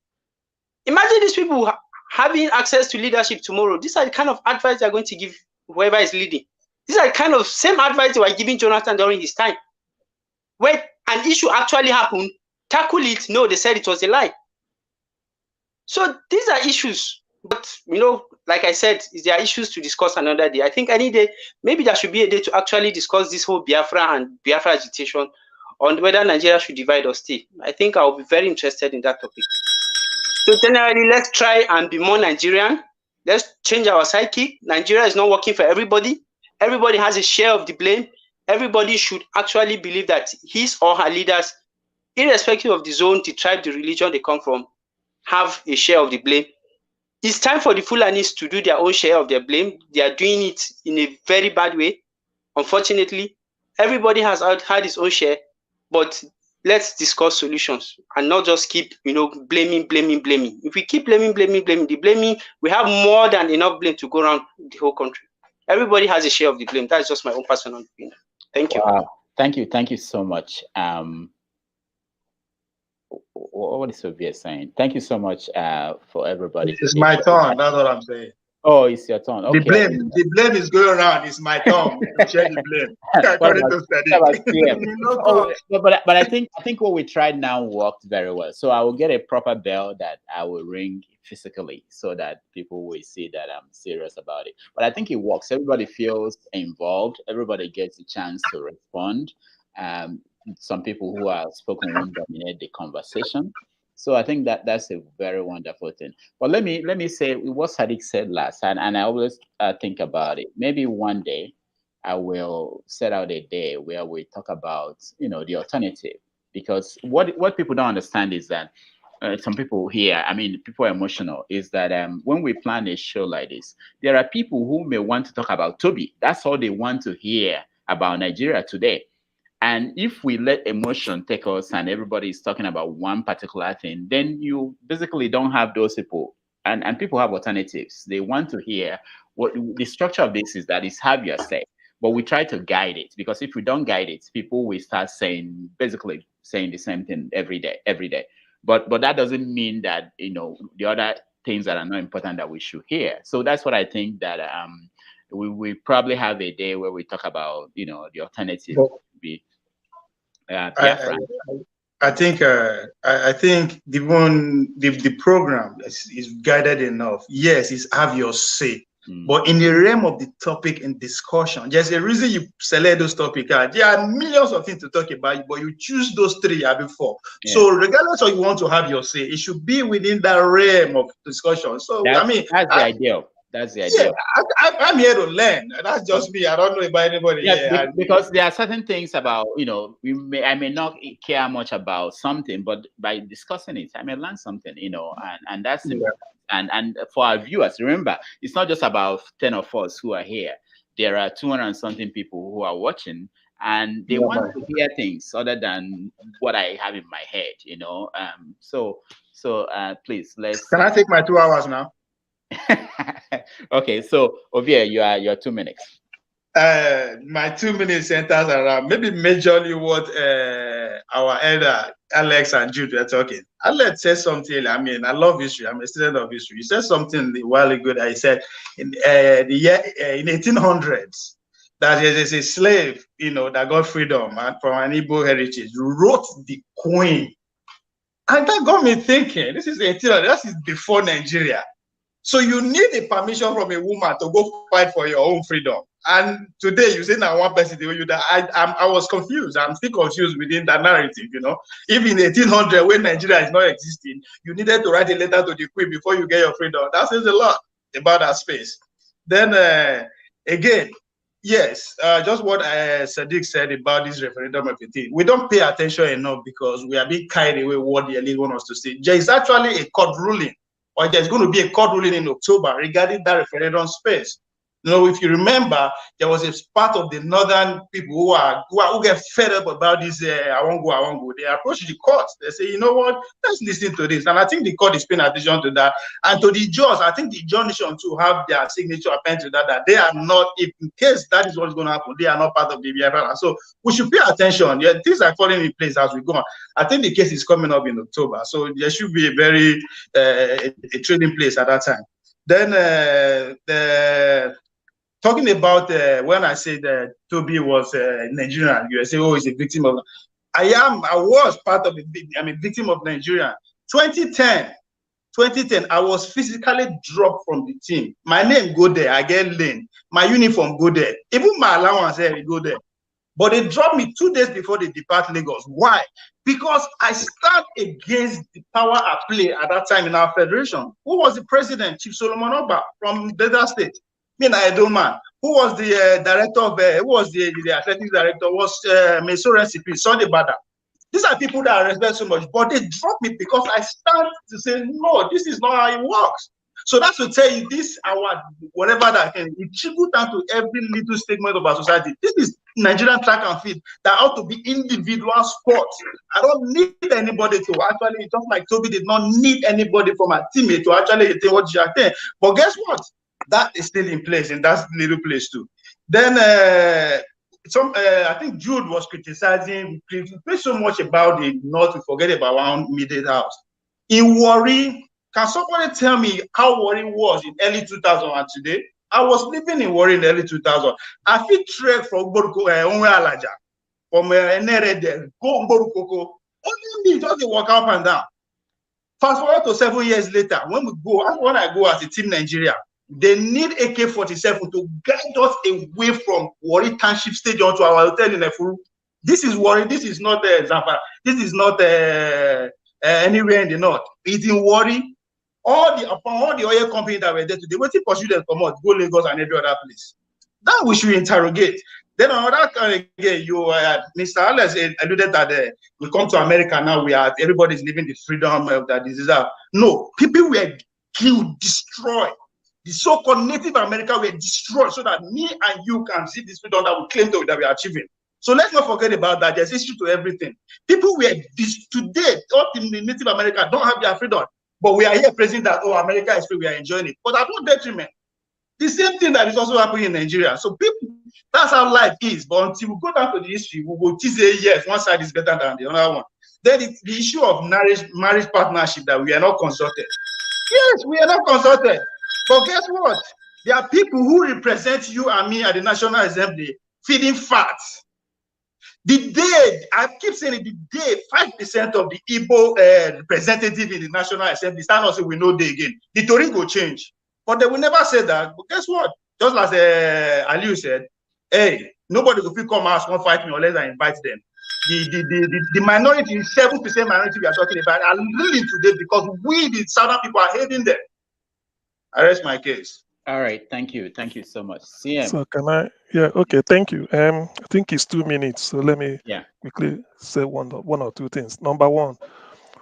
Imagine these people having access to leadership tomorrow. These are the kind of advice they're going to give whoever is leading. These are the kind of same advice they were giving Jonathan during his time. When an issue actually happened, tackle it. No, they said it was a lie. So these are issues. But, you know, like I said, there are issues to discuss another day. I think any day, maybe there should be a day to actually discuss this whole Biafra and Biafra agitation on whether Nigeria should divide or stay. I think I'll be very interested in that topic. So generally, let's try and be more Nigerian. Let's change our psyche. Nigeria is not working for everybody. Everybody has a share of the blame. Everybody should actually believe that his or her leaders, irrespective of the zone, the tribe, the religion they come from, have a share of the blame. It's time for the Fulanis to do their own share of their blame. They are doing it in a very bad way. Unfortunately, everybody has had his own share, but let's discuss solutions and not just keep, you know, blaming. If we keep blaming, we have more than enough blame to go around the whole country. Everybody has a share of the blame. That's just my own personal opinion. Thank you. Thank you so much. What is Sophia saying? Thank you so much for everybody. It's my turn. That's what I'm saying. Oh, it's your turn. Okay. The blame is going around. It's my turn to share the blame. But I think what we tried now worked very well. So I will get a proper bell that I will ring physically so that people will see that I'm serious about it. But I think it works. Everybody feels involved. Everybody gets a chance to respond. Some people who are spoken won't dominate the conversation. So I think that that's a very wonderful thing. But let me say what Sadiq said last, and I always think about it. Maybe one day I will set out a day where we talk about, you know, the alternative, because what people don't understand is that some people here, I mean, people are emotional, is that when we plan a show like this, there are people who may want to talk about Toby. That's all they want to hear about Nigeria today. And if we let emotion take us and everybody is talking about one particular thing, then you basically don't have those people. And people have alternatives. They want to hear what the structure of this is, that is have your say. But we try to guide it, because if we don't guide it, people will start basically saying the same thing every day. But that doesn't mean that, you know, the other things that are not important that we should hear. So that's what I think, that we probably have a day where we talk about, you know, the alternative. I think the program is guided enough. Yes, it's have your say. But in the realm of the topic and discussion, there's a reason you select those topics. There are millions of things to talk about, but you choose those three before. Yeah. So regardless of you want to have your say, it should be within that realm of discussion. So that's the idea. That's the idea. Yeah, I'm here to learn. That's just me. I don't know about anybody. Yeah, because there are certain things about, you know, I may not care much about something, but by discussing it, I may learn something, you know, and that's important. And for our viewers, remember, it's not just about 10 of us who are here. There are 200 and something people who are watching, and they want to hear things other than what I have in my head, you know. So please, let's. Can I take my 2 hours now? Okay, so Ovie, your 2 minutes. My 2 minutes centers around maybe majorly what our elder Alex and Jude were talking. Alex said something. I mean, I love history. I'm a student of history. He said something a while ago that he said in the year in 1800s that there's a slave, you know, that got freedom and from an Igbo heritage, wrote the Queen, and that got me thinking. This is 1800. That is before Nigeria. So you need a permission from a woman to go fight for your own freedom. And today you say now one person tell you that I was confused. I'm still confused within that narrative, you know. If in 1800 when Nigeria is not existing, you needed to write a letter to the Queen before you get your freedom. That says a lot about that space. Then again, yes, just what Sadiq said about this referendum of 18. We don't pay attention enough because we are being carried away with what the elite want us to say. There is actually a court ruling, or there's going to be a court ruling in October regarding that referendum space. You know, if you remember, there was a part of the northern people who get fed up about this. I won't go. They approach the court. They say, you know what? Let's listen to this. And I think the court is paying attention to that. And to the judge, I think the judge nation to have their signature append to that they are not. If in case that is what's going to happen, they are not part of the BFL. So we should pay attention. Yeah, things are falling in place as we go on. I think the case is coming up in October, so there should be a very a trading place at that time. Then talking about when I said that Toby was Nigerian, you say, oh, he's a victim of. I was part of I'm a victim of Nigeria. 2010, I was physically dropped from the team. My name go there, I get lane. My uniform go there. Even my allowance go there. But they dropped me 2 days before they depart Lagos. Why? Because I stand against the power at play at that time in our federation. Who was the president? Chief Solomon Oba from Delta State. I don't man. Who was the director of who was the athletics director? Was Mesoren CP, Sunday Bada. These are people that I respect so much, but they drop me because I stand to say, no, this is not how it works. So that's to tell you this award, whatever that can, it tribute down to every little segment of our society. This is Nigerian track and field that ought to be individual sports. I don't need anybody to actually, just like Toby did not need anybody from a teammate to actually tell what you are. But guess what? That is still in place in that little place too. Then I think Jude was criticizing, we play so much about the North, we forget about our middle house. In Warri, can somebody tell me how Warri was in early 2000 and today? I was living in Warri in early 2000. I fit trek from Onwe Alaja, from Nerede, go Mborukoko. Only me, just walk up and down. Fast forward to 7 years later, when I go as a team Nigeria, they need AK-47 to guide us away from Warri Township Stadium to our hotel in Efuru. This is Warri. This is not Zamfara. This is not anywhere in the north. It's in Warri. All the oil companies that were there today, waiting for you to come out, go Lagos and every other place. That we should interrogate. Then another again, Mr. Alex alluded that we come to America now. Everybody's living the freedom that is deserved. No, people were killed, destroyed. The so-called Native America were destroyed so that me and you can see this freedom that we claim that we are achieving. So let's not forget about that. There's issue to everything. People were today, all in the Native America don't have their freedom, but we are here praising that, oh, America is free, we are enjoying it. But at what detriment? The same thing that is also happening in Nigeria. So people, that's how life is. But until we go down to the history, we will say, yes, one side is better than the other one. Then it's the issue of marriage partnership that we are not consulted. Yes, we are not consulted. But guess what? There are people who represent you and me at the National Assembly feeding facts. The day, I keep saying it, the day 5% of the Igbo representative in the National Assembly stand up and say we know they again, the story will change. But they will never say that. But guess what? Just as Aliu said, hey, nobody will come out and fight me unless I invite them. The minority, 7% minority we are talking about, are living today because we, the Southern people, are hating them. I rest my case. All right, thank you so much. CM. So can I? Yeah, okay, thank you. I think it's 2 minutes, so let me quickly say one or two things. Number one,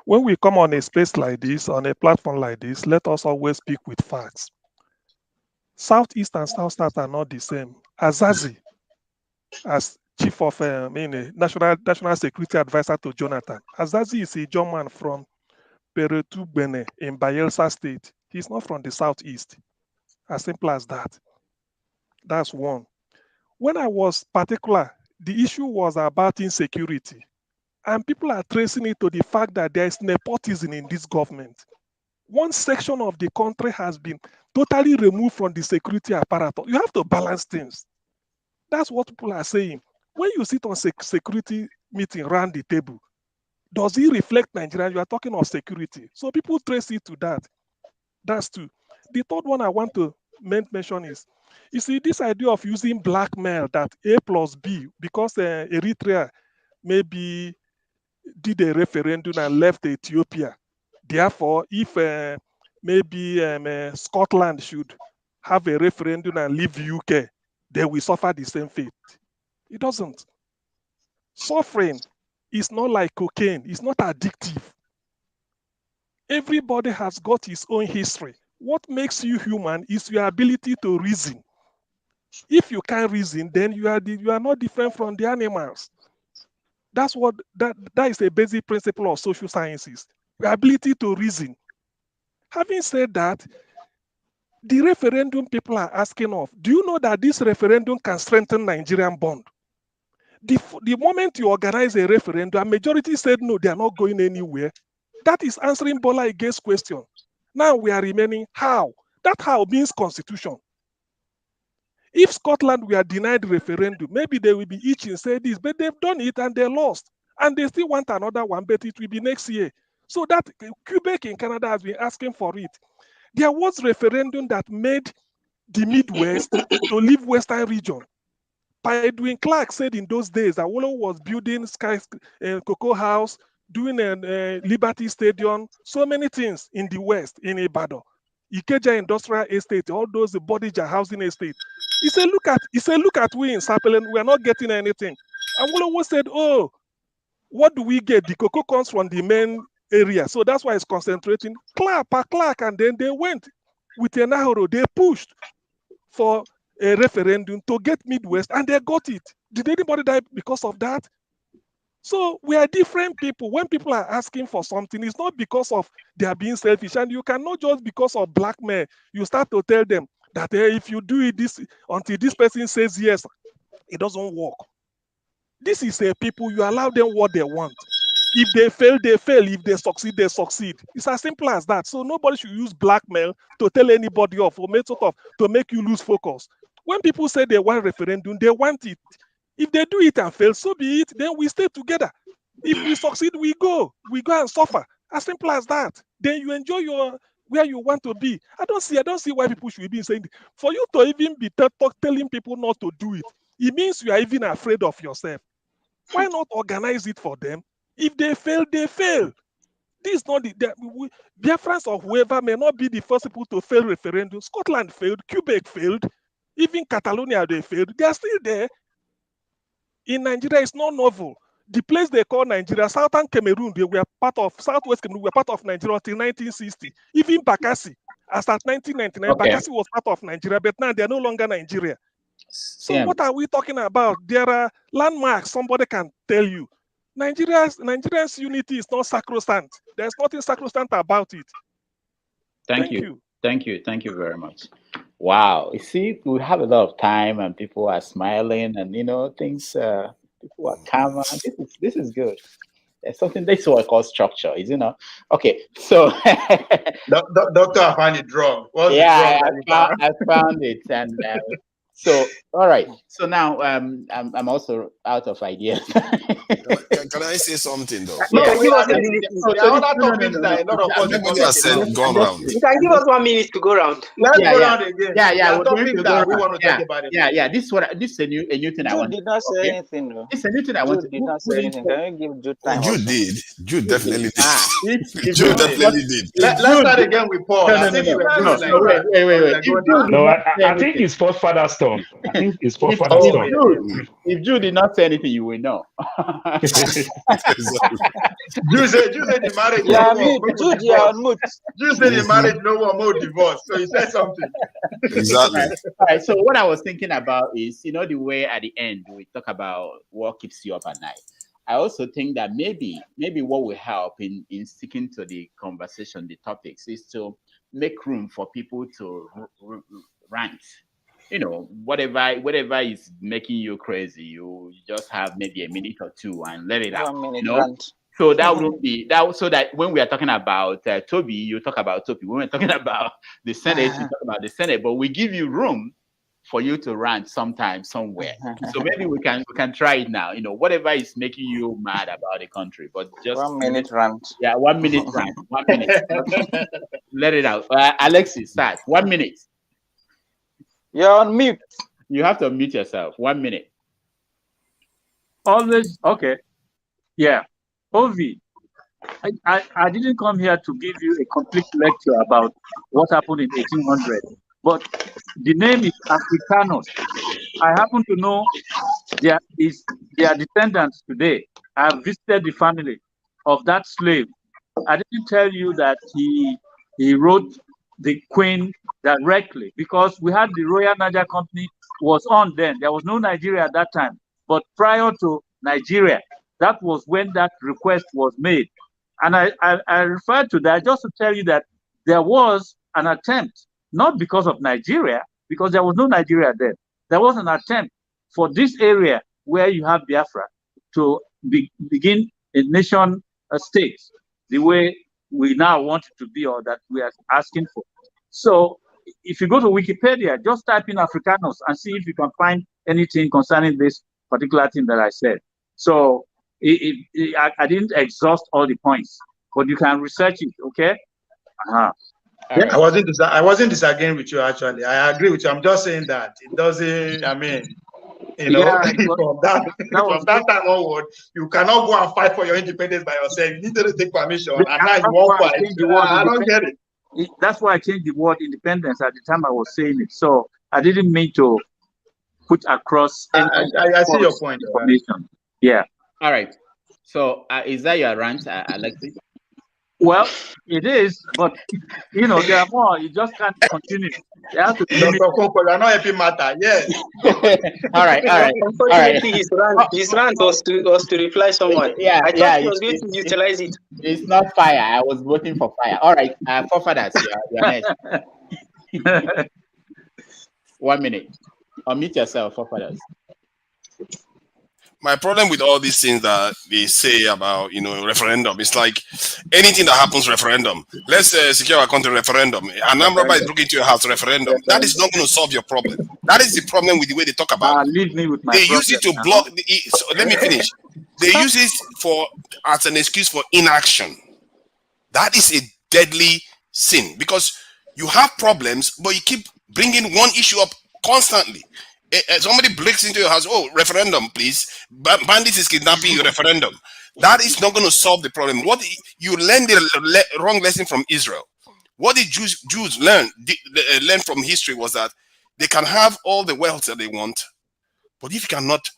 when we come on a space like this, on a platform like this, let us always speak with facts. Southeast and South are not the same. Azazi, as chief of national security advisor to Jonathan, Azazi is a German from Peretu Bene in Bayelsa State. He's not from the Southeast. As simple as that. That's one. When I was particular, the issue was about insecurity. And people are tracing it to the fact that there is nepotism in this government. One section of the country has been totally removed from the security apparatus. You have to balance things. That's what people are saying. When you sit on security meeting around the table, does it reflect Nigeria? You are talking of security. So people trace it to that. That's two. the third one I want to mention is, you see, this idea of using blackmail that A plus B, because Eritrea maybe did a referendum and left Ethiopia. Therefore, if maybe Scotland should have a referendum and leave UK, they will suffer the same fate. It doesn't. Suffering is not like cocaine. It's not addictive. Everybody has got his own history. What makes you human is your ability to reason. If you can't reason, then you are not different from the animals. That's what that is a basic principle of social sciences. The ability to reason. Having said that, the referendum people are asking of, do you know that this referendum can strengthen Nigerian bond? The moment you organize a referendum, a majority said no, they are not going anywhere. That is answering Bola Ige's question. Now we are remaining how? That how means constitution. If Scotland were denied referendum, maybe they will be itching say this, but they've done it and they lost. And they still want another one, but it will be next year. So that Quebec in Canada has been asking for it. There was referendum that made the Midwest to leave Western region. Edwin Clark said in those days that Awolowo was building Cocoa House, doing a Liberty Stadium, so many things in the West, in Ibadan. Ikeja Industrial Estate, all those Bodija housing estate. He said, look at we in Sapelen, we are not getting anything. Awolowo said, oh, what do we get? The cocoa comes from the main area. So that's why it's concentrating. Clap, and then they went with Enahoro, they pushed for a referendum to get Midwest, and they got it. Did anybody die because of that? So we are different people. When people are asking for something, it's not because of they are being selfish, and you cannot just because of blackmail, you start to tell them that if you do it this until this person says yes, it doesn't work. This is a people, you allow them what they want. If they fail, they fail. If they succeed, they succeed. It's as simple as that. So nobody should use blackmail to tell anybody off or to make you lose focus. When people say they want referendum, they want it. If they do it and fail, so be it. Then we stay together. If we succeed, we go and suffer. As simple as that. Then you enjoy where you want to be. I don't see why people should be saying, for you to even be telling people not to do it, it means you are even afraid of yourself. Why not organize it for them? If they fail, they fail. This is not the difference of whoever may not be the first people to fail referendum. Scotland failed, Quebec failed, even Catalonia they failed. They are still there. In Nigeria, it's not novel. The place they call Nigeria, Southern Cameroon, they were part of Southwest Cameroon, were part of Nigeria until 1960. Even Bakassi, as at 1999, Okay. Bakassi was part of Nigeria, but now they are no longer Nigeria. So Yeah. what are we talking about? There are landmarks somebody can tell you. Nigeria's unity is not sacrosanct. There's nothing sacrosanct about it. Thank you. Thank you very much. Wow. You see, we have a lot of time and people are smiling and things people are calm. This is good. There's something this is what I call structure, is okay. So Doctor, I find it wrong. yeah, I found it and so all right. So now I'm also out of ideas. Can I say something though? You can give us a Yeah. minute. There are other topics that a lot of us Everybody has said gone round. You can give us 1 minute to go round. Let's Yeah, go yeah. round again. Yeah, There are we're going topics to that go we round. want to talk about. Yeah. This is a new thing I Jude want. did not say Okay. anything. No. This is a new thing I want to Jude did not say anything. Can you give Jude time? Jude also? did. Jude definitely did. If Jude Jude definitely did. Let's start again with Paul. No, I think we were going like that. wait. We're If going Jude down. did No, not say I think anything, it's forefather's turn. I think it's if forefather's Oh, turn. yeah. if Jude did not say anything, you will know. Jude said the marriage Yeah, no mute. more Jude, you are divorce. mute. Jude said the marriage no more divorce. So he said something. Exactly. All right. So what I was thinking about is, the way at the end we talk about what keeps you up at night. I also think that maybe what will help in sticking to the conversation, the topics, is to make room for people to rant. Whatever is making you crazy, you just have maybe a minute or two and let it out. 1 minute rant. So that wouldn't be that. So that when we are talking about Toby, you talk about Toby. When we're talking about the Senate, you talk about the Senate. But we give you room for you to rant sometime somewhere. So maybe we can try it now. Whatever is making you mad about the country, but just 1 minute rant. Yeah, 1 minute rant. 1 minute. Let it out. Alexis, start. 1 minute. You're on mute. You have to unmute yourself. 1 minute. Always okay. Yeah. Ovi, I didn't come here to give you a complete lecture about what happened in 1800, but the name is Africanus. I happen to know their descendants today. I have visited the family of that slave. I didn't tell you that he wrote the queen directly, because we had the Royal Niger Company was on then. There was no Nigeria at that time. But prior to Nigeria, that was when that request was made. And I refer to that just to tell you that there was an attempt, not because of Nigeria, because there was no Nigeria then. There was an attempt for this area where you have Biafra to begin a nation state the way we now want it to be, or that we are asking for. So if you go to Wikipedia, just type in Africanus and see if you can find anything concerning this particular thing that I said. So I didn't exhaust all the points, but you can research it, okay? Yeah, right. I wasn't disagreeing with you, actually. I agree with you. I'm just saying that it doesn't, I mean, from that time onward, you cannot go and fight for your independence by yourself. You need to take permission, and now you won't fight. I don't get it. That's why I changed the word independence at the time I was saying it. So I didn't mean to put across. I see your point. Information. Yeah. All right. So is that your rant, Alexis? Well, it is, but there are more. You just can't continue. You have to you're not happy matter. Yes. all right. Unfortunately, his rant was to reply someone. Yeah. I thought he was going to utilize it. It's not fire. I was voting for fire. All right. Forefathers, you're next. 1 minute. Unmute yourself, forefathers. My problem with all these things that they say about, referendum, it's like anything that happens, referendum. Let's secure our country, referendum. Anambra is looking to your house, referendum. That is not going to solve your problem. That is the problem with the way they talk about it. Leave me with my They use it to block. So let me finish. They use it as an excuse for inaction. That is a deadly sin, because you have problems, but you keep bringing one issue up constantly. Somebody breaks into your house, referendum, please. Bandits is kidnapping your referendum. That is not going to solve the problem. What you learned the wrong lesson from Israel. What the Jews learned from history was that they can have all the wealth that they want, but if you cannot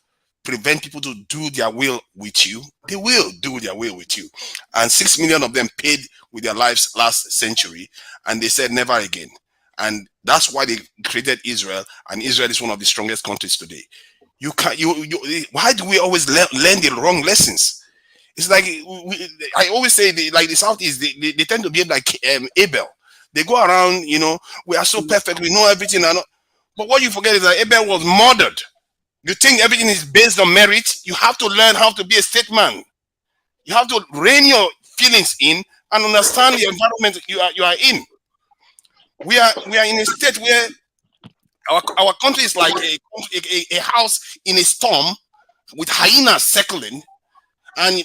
prevent people to do their will with you, they will do their will with you. And 6 million of them paid with their lives last century, and they said never again. And that's why they created Israel, and Israel is one of the strongest countries today. Why do we always learn the wrong lessons? It's like I always say, the Southeast, they tend to be like Abel. They go around, we are so perfect, we know everything. But what you forget is that Abel was murdered. You think everything is based on merit? You have to learn how to be a statesman. You have to rein your feelings in and understand the environment you are in. We are in a state where our country is like a house in a storm with hyenas circling, and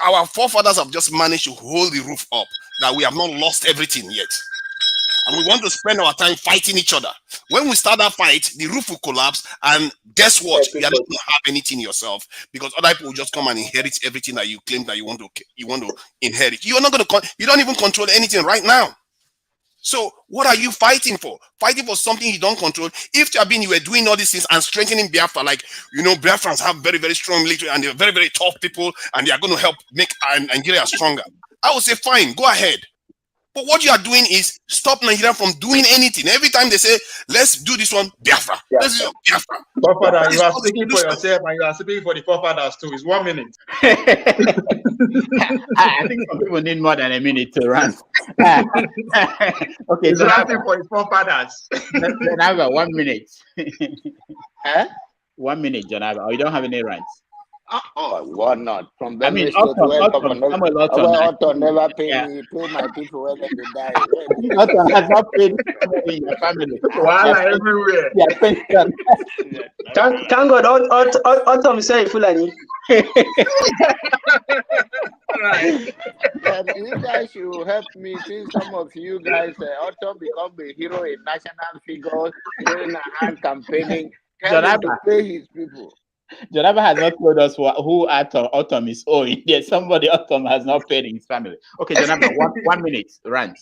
our forefathers have just managed to hold the roof up, that we have not lost everything yet. And we want to spend our time fighting each other. When we start that fight, the roof will collapse, and guess what? You are not going to have anything yourself, because other people will just come and inherit everything that you claim that you want to inherit. You are not going to. You don't even control anything right now. So what are you fighting for? Fighting for something you don't control. If you were doing all these things and strengthening Biafra, like, Biafrans have very, very strong military, and they're very, very tough people, and they are going to help make Nigeria stronger, I would say, fine, go ahead. But what you are doing is stop Nigeria from doing anything. Every time they say, let's do this one, Biafra. Let's do Biafra. Forefather, you are speaking for yourself, and you are speaking for the forefathers too. It's 1 minute. I think some people need more than a minute to run. Okay, he's ranting for his forefathers. Jonava, 1 minute. 1 minute, Jonava. Oh, you don't have any rants? What not? From I mean, Benue State, where Samuel Orton, Otto never pay yeah. me, pay my people when they die. Orton has not paid somebody in your family. Voila everywhere. Yeah, pension. Thank God, Autumn is saying Fulani. And you guys should help me, since some of you guys Otto become a hero, a national figure, going around campaigning. Tell him to pay his people. Jonaba has not told us who Autumn is owing. There's somebody Autumn has not paid in his family. Okay, Jonaba, one minute, rant.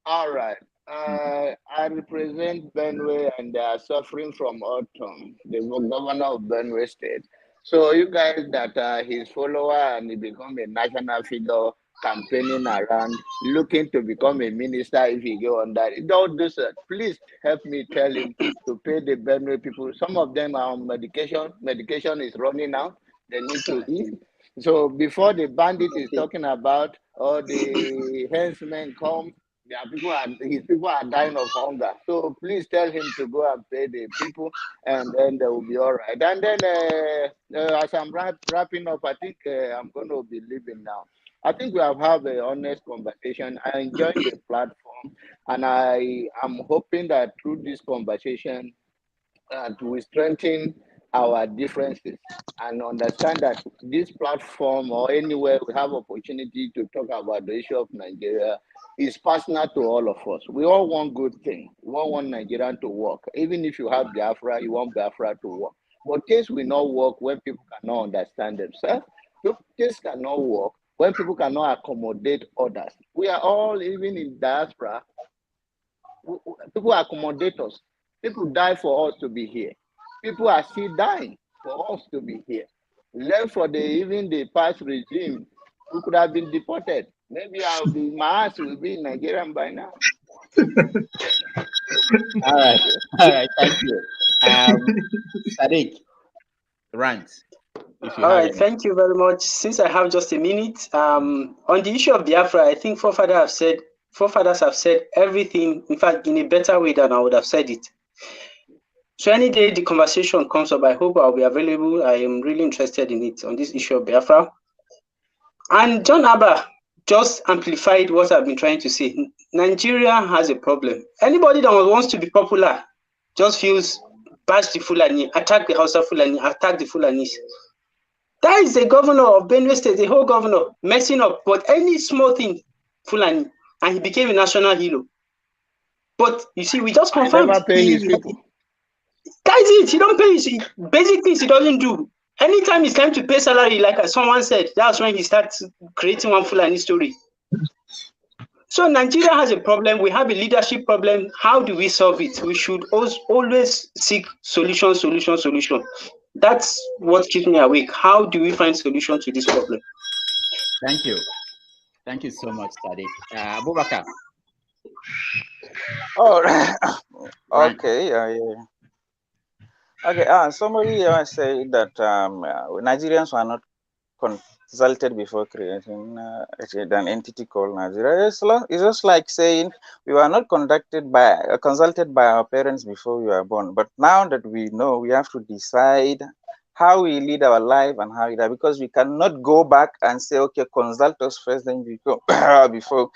All right. I represent Benue, and they are suffering from autumn, the governor of Benue State. So you guys that are his follower and he become a national figure, campaigning around, looking to become a minister if he go on that. Don't do that. Please help me tell him to pay the Benue people. Some of them are on medication. Medication is running out. They need to eat. So before the bandit is talking about, or the henchmen come, his people are dying of hunger. So please tell him to go and pay the people, and then they will be all right. And then as I'm wrapping up, I think I'm going to be leaving now. I think we have had an honest conversation. I enjoyed the platform, and I am hoping that through this conversation, we strengthen our differences and understand that this platform or anywhere we have opportunity to talk about the issue of Nigeria is personal to all of us. We all want good things. We all want Nigeria to work. Even if you have Biafra, you want Biafra to work. But things will not work when people cannot understand themselves. Things cannot work when people cannot accommodate others. We are all, even in diaspora, people accommodate us. People die for us to be here. People are still dying for us to be here. Learn for even the past regime who could have been deported. Maybe my ass will be in Nigeria by now. All right, thank you. Sadiq, rant. All right, thank you very much. Since I have just a minute, on the issue of Biafra, I think forefathers have said everything, in fact, in a better way than I would have said it. So any day the conversation comes up, I hope I'll be available. I am really interested in it, on this issue of Biafra. And John Abba just amplified what I've been trying to say. Nigeria has a problem. Anybody that wants to be popular just feels bash the Fulani, attack the Hausa Fulani, attack the Fulanis. That is the governor of Benue State, the whole governor, messing up. But any small thing, Fulani, and he became a national hero. But you see, we just confirmed. Never pay his people. That's it. He don't pay his basic things. He doesn't do. Anytime it's time to pay salary, like someone said, that's when he starts creating one Fulani story. So Nigeria has a problem. We have a leadership problem. How do we solve it? We should always seek solution. That's what keeps me awake. How do we find solution to this problem? Thank you. Thank you so much, Sadiq. Abubakar. Oh, okay. Okay. Somebody said that Nigerians were not consulted before creating an entity called Nigeria. It's just like saying we were not consulted by our parents before we were born. But now that we know, we have to decide how we lead our life and how we die, because we cannot go back and say, okay, consult us first, then we go before.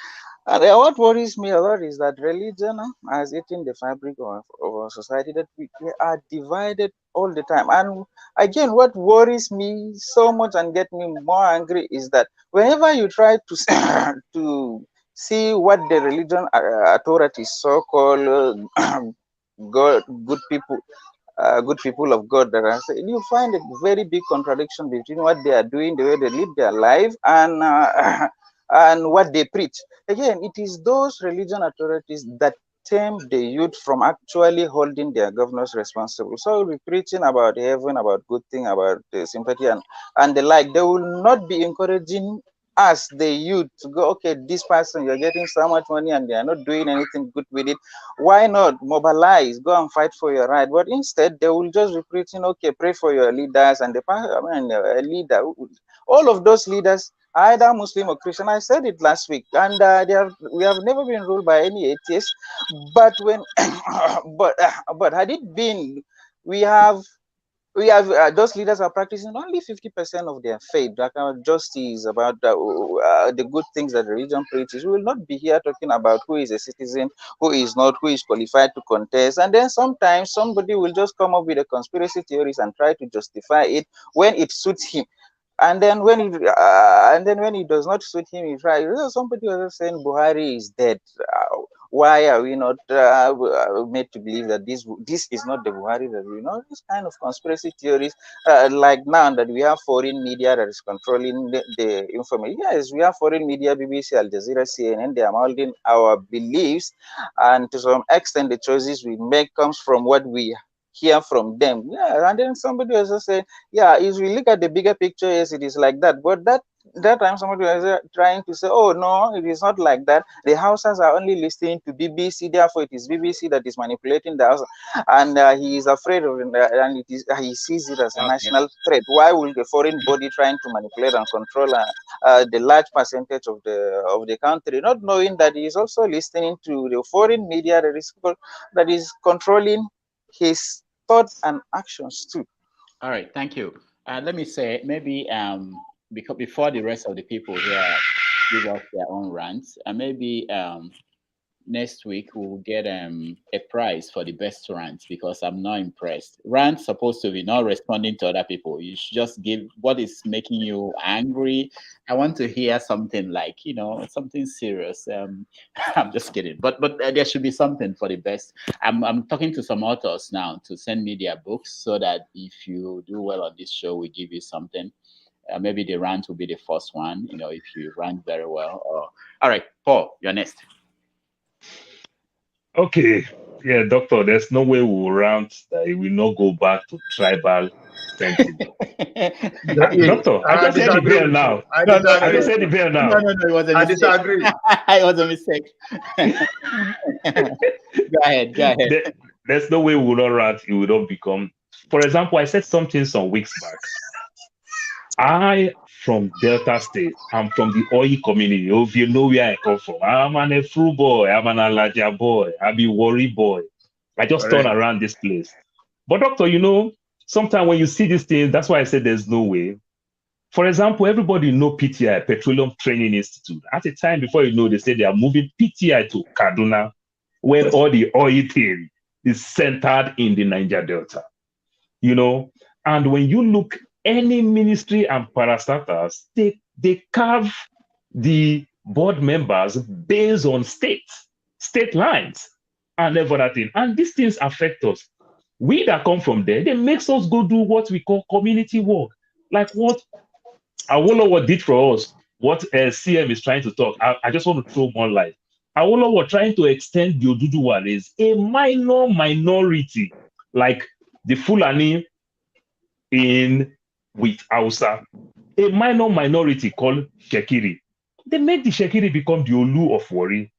And what worries me a lot is that religion has eaten the fabric of our society, that we are divided all the time. And again, what worries me so much and get me more angry is that whenever you try to to see what the religion authorities, so-called good people of God that are saying, you find a very big contradiction between what they are doing, the way they live their life, and what they preach. Again, it is those religion authorities that tempt the youth from actually holding their governors responsible. So we'll be preaching about heaven, about good thing, about sympathy and the like. They will not be encouraging us, the youth, to go, okay, this person, you're getting so much money and they are not doing anything good with it. Why not mobilize, go and fight for your right? But instead, they will just be preaching, okay, pray for your leaders and leader. All of those leaders, either Muslim or Christian. I said it last week, and we have never been ruled by any atheist. But when, but had it been, we have we have those leaders are practicing only 50% of their faith, that kind of justice, about the good things that the religion preaches. We will not be here talking about who is a citizen, who is not, who is qualified to contest. And then sometimes somebody will just come up with a conspiracy theories and try to justify it when it suits him. And then when it does not suit him, he tries. Somebody was saying Buhari is dead. Why are we not made to believe that this is not the Buhari that we know? This kind of conspiracy theories, like now that we have foreign media that is controlling the information. Yes, we have foreign media, BBC, Al Jazeera, CNN. They are molding our beliefs, and to some extent, the choices we make comes from what we hear from them. Yeah, and then somebody also say, yeah, if we look at the bigger picture, yes, it is like that. But that time somebody was trying to say, oh no, it is not like that. The Hausas are only listening to BBC, therefore it is BBC that is manipulating the Hausa, and he is afraid of it, and he sees it as a national threat. Why will the foreign body trying to manipulate and control the large percentage of the country, not knowing that he is also listening to the foreign media that is controlling his thoughts and actions too. All right, thank you. Let me say, maybe because before the rest of the people here give us their own rants, and maybe next week we'll get a prize for the best rants, because I'm not impressed. Rants supposed to be not responding to other people. You should just give what is making you angry. I want to hear something like, something serious. I'm just kidding, but there should be something for the best. I'm talking to some authors now to send me their books, so that if you do well on this show, we give you something. Maybe the rant will be the first one, if you rant very well. All right, Paul, you're next. Okay, yeah, doctor, there's no way we will rant that it will not go back to tribal sentiment. Doctor, I just said the bell now. I just said the bell now. No, it was a mistake. I disagree. It was a mistake. Go ahead. There's no way we will not rant, it will not become. For example, I said something some weeks back. I, from Delta State, I'm from the Oyi community. If you know where I come from, I'm an Efru boy, I'm an Alaja boy, I'm a Warri boy. I just turn around this place. But doctor, sometimes when you see these things, that's why I said there's no way. For example, everybody know PTI, Petroleum Training Institute. At a time before they say they are moving PTI to Kaduna, where all the oil thing is centered in the Niger Delta. And when you look any ministry and parastatals, they carve the board members based on state lines and everything. And these things affect us. We that come from there, they makes us go do what we call community work. Like what Awolowo did for us, what CM is trying to talk. I just want to throw one light. Awolowo trying to extend the Oduduwa is a minority, like the Fulani with Hausa, a minority called Shekiri. They made the Shekiri become the Olu of Warri.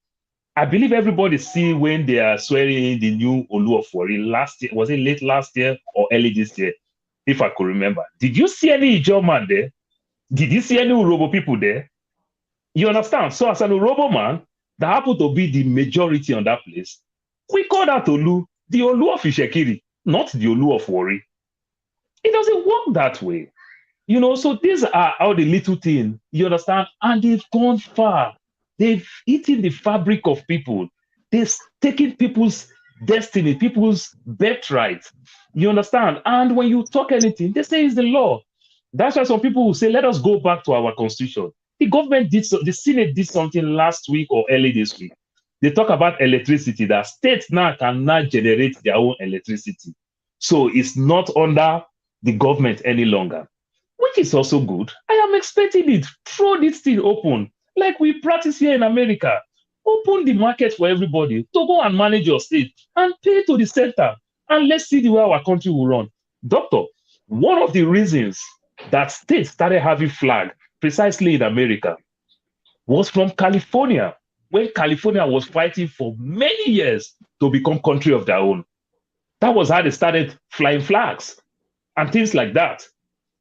I believe everybody see when they are swearing in the new Olu of Warri last year. Was it late last year or early this year? If I could remember. Did you see any Ijaw man there? Did you see any Urobo people there? You understand? So as an Urobo man, that happened to be the majority on that place, we call that Olu, the Olu of Shekiri, not the Olu of Warri. It doesn't work that way. So these are all the little things, you understand? And they've gone far. They've eaten the fabric of people. They've taken people's destiny, people's birthright. You understand? And when you talk anything, they say it's the law. That's why some people will say, let us go back to our constitution. The government the Senate did something last week or early this week. They talk about electricity, that states now cannot generate their own electricity. So it's not under the government any longer, which is also good. I am expecting it. Throw this thing open, like we practice here in America. Open the market for everybody to go and manage your state and pay to the center. And let's see the way our country will run. Doctor, one of the reasons that states started having flag precisely in America was from California, when California was fighting for many years to become country of their own. That was how they started flying flags and things like that.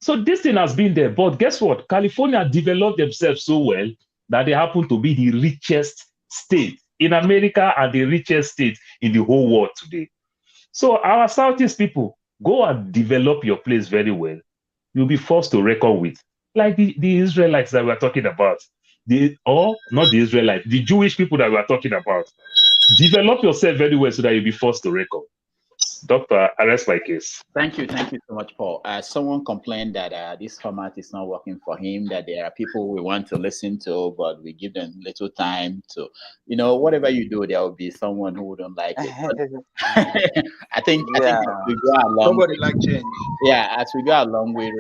So this thing has been there. But guess what? California developed themselves so well that they happen to be the richest state in America and the richest state in the whole world today. So our Southeast people, go and develop your place very well, you'll be forced to reckon with. Like the Israelites that we're talking about. Or not the Israelites, the Jewish people that we're talking about. Develop yourself very well so that you'll be forced to reckon. Doctor, I rest my case. Thank you so much, Paul. Someone complained that this format is not working for him, that there are people we want to listen to, but we give them little time to, whatever you do, there will be someone who wouldn't like it. But I think as we go along, nobody like change. Yeah, as we go along, we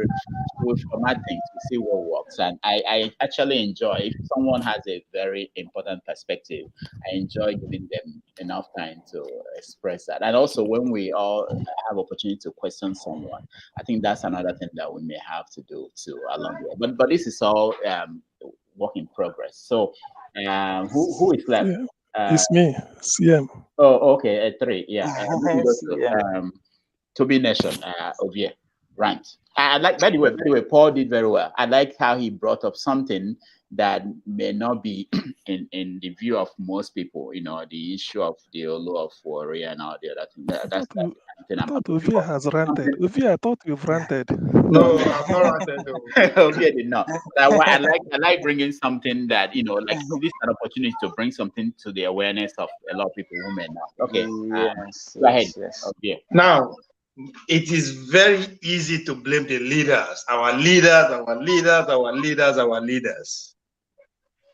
format things to see what works. And I actually enjoy, if someone has a very important perspective, I enjoy giving them enough time to express that. And also when we all have opportunity to question someone, I think that's another thing that we may have to do too along the way. But this is all work in progress. So who is left? It's me, CM. Oh, okay, 3. Yeah. Toby Nation, Ovie, right. I like, by the way, Paul did very well. I like how he brought up something that may not be in the view of most people, the issue of the Olu of Warri and all the other things. That's I thought Ovie has ranted. Ovie, I thought you've ranted. No, I've not ranted. Ovie did not. I like bringing something that, like this an opportunity to bring something to the awareness of a lot of people who may not. Okay, go ahead. Ovie. Now, it is very easy to blame the leaders, our leaders, our leaders, our leaders, our leaders.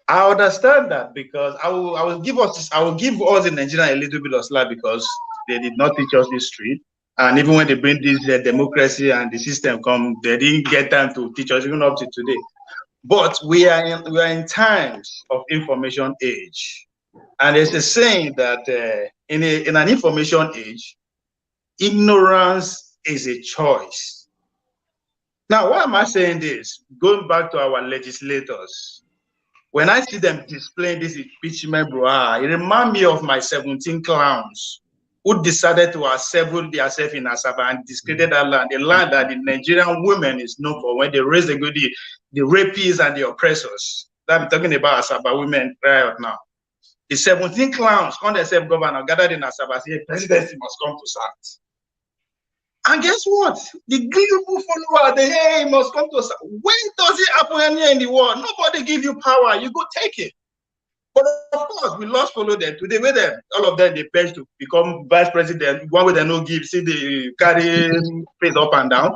I understand that because I will give us in Nigeria a little bit of slack because they did not teach us history, and even when they bring this democracy and the system come, they didn't get time to teach us even up to today. But we are in times of information age, and there's a saying that in an information age, ignorance is a choice. Now, why am I saying this? Going back to our legislators, when I see them displaying this impeachment brouhaha, it reminds me of my 17 clowns who decided to assemble themselves in Asaba and discredit that land, the land that the Nigerian women is known for when they raise the rapists and the oppressors. That I'm talking about Asaba women right now. The 17 clowns, on themselves governor, gathered in Asaba, say presidency must come to South. And guess what? The people follower, hey, must come to us. When does it happen anywhere in the world? Nobody give you power. You go take it. But of course, we lost follow them. Today, with them, all of them, they pledge to become vice president. One way they no give, see they carry face up and down.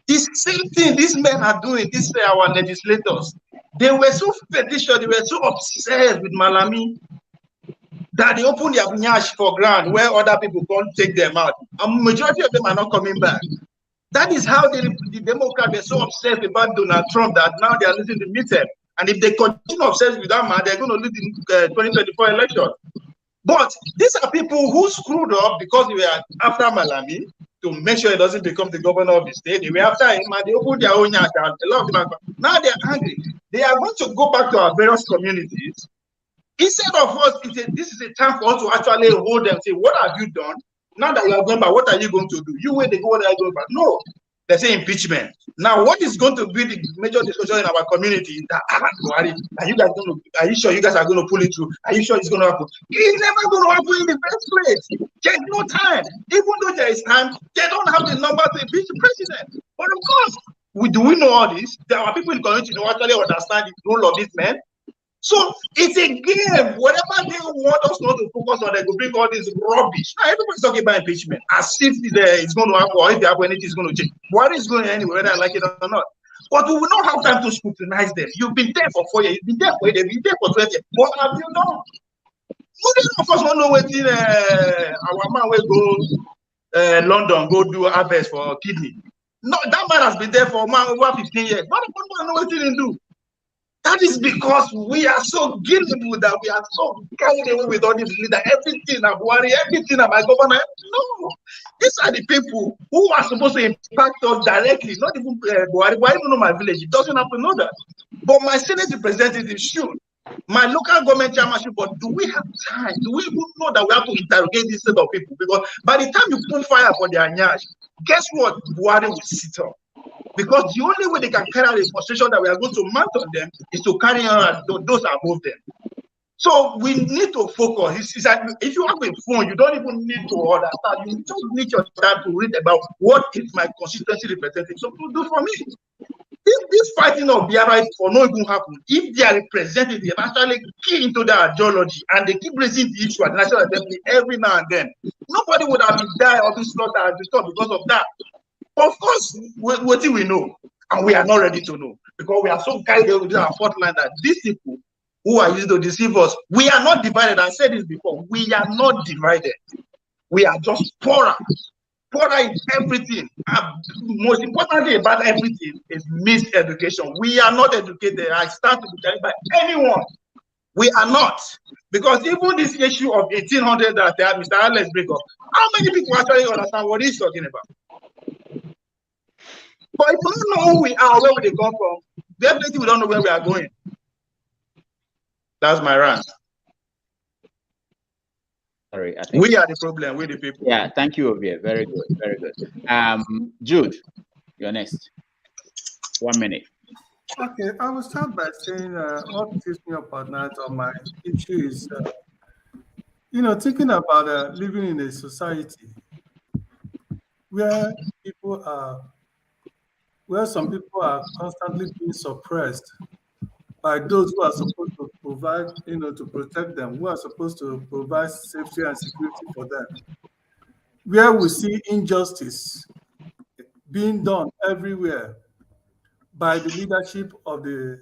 This same thing these men are doing, these our legislators. They were so fetish, they were so obsessed with Malami that they open their nyash for ground where other people can't take them out. A majority of them are not coming back. That is how the Democrats were so obsessed about Donald Trump that now they are losing the midterm. And if they continue obsessed with that man, they're going to lose the 2024 election. But these are people who screwed up because they were after Malami to make sure he doesn't become the governor of the state. They were after him and they opened their own nyash. A lot of them are, now they're angry. They are going to go back to our various communities. Instead of us, this is a time for us to actually hold them and say, what have you done? Now that you are going back, what are you going to do? You wait, they go, what are you going back? No, they say impeachment. Now, what is going to be the major discussion in our community is that, are you sure you guys are going to pull it through? Are you sure it's going to happen? It's never going to happen in the first place. There's no time. Even though there is time, they don't have the number to impeach the president. But of course, do we know all this? There are people in the community who actually understand the role of this man. So it's a game. Whatever they want us not to focus on, they will bring all this rubbish. Now everybody's talking about impeachment as if it's going to happen or if they happen, anything is going to change. What is going anywhere, whether I like it or not? But we will not have time to scrutinize them. You've been there for 4 years. You've been there for 8 years. You've been there for 20 years. What have you done? Most of us don't know what our man will go London, go do harvest for kidney. No, that man has been there for over 15 years. Not everyone know what he didn't do. That is because we are so gullible that we are so carried away with all these leaders. Everything about Buhari, everything about governor. No, these are the people who are supposed to impact us directly. Not even Buhari. Buhari don't know my village. It doesn't have to know that. But my Senate representative should. My local government chairmanship. But do we have time? Do we even know that we have to interrogate this set of people? Because by the time you put fire for their nyash, guess what? Buhari will sit up. Because the only way they can carry out the frustration that we are going to mount on them is to carry on those above them. So we need to focus. It's like if you have a phone, you don't even need to understand. You just need your time to read about what is my constituency representative so to do for me. If this fighting of Biafra for no even happen, if they are representative actually key into that ideology and they keep raising the issue at National Assembly every now and then, nobody would have been died or been slaughtered because of that. Of course, what do we know? And we are not ready to know because we are so carried away with our fourth line that these people who are used to deceive us, we are not divided. I said this before. We are not divided. We are just poorer. Poorer in everything. Most importantly about everything is miseducation. We are not educated. I start to be carried by anyone. We are not. Because even this issue of 1800 that Mr. Alex break up, how many people actually understand what he's talking about? But if we don't know who we are, where we come from, definitely we don't know where we are going. That's my rant. Sorry, I think we are the problem. We're the people. Yeah, thank you, Ovie. Very good, very good. Jude, you're next. 1 minute. Okay, I will start by saying what keeps me up at night on my issue is, thinking about living in a society where some people are constantly being suppressed by those who are supposed to provide, to protect them, who are supposed to provide safety and security for them. Where we see injustice being done everywhere by the leadership of the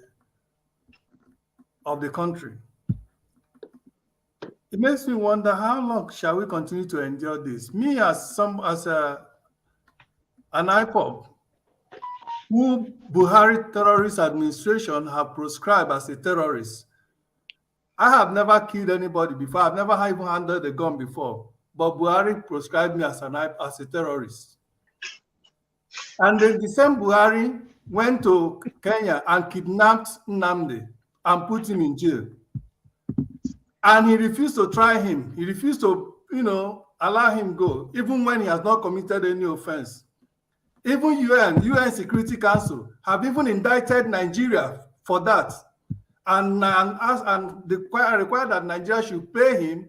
country. It makes me wonder, how long shall we continue to endure this? Me as an IPOB, who Buhari terrorist administration have proscribed as a terrorist. I have never killed anybody before. I've never even handled a gun before. But Buhari proscribed me as a terrorist. And then the same Buhari went to Kenya and kidnapped Nnamdi and put him in jail. And he refused to try him. He refused to, allow him go, even when he has not committed any offense. Even UN Security Council have even indicted Nigeria for that, and require that Nigeria should pay him,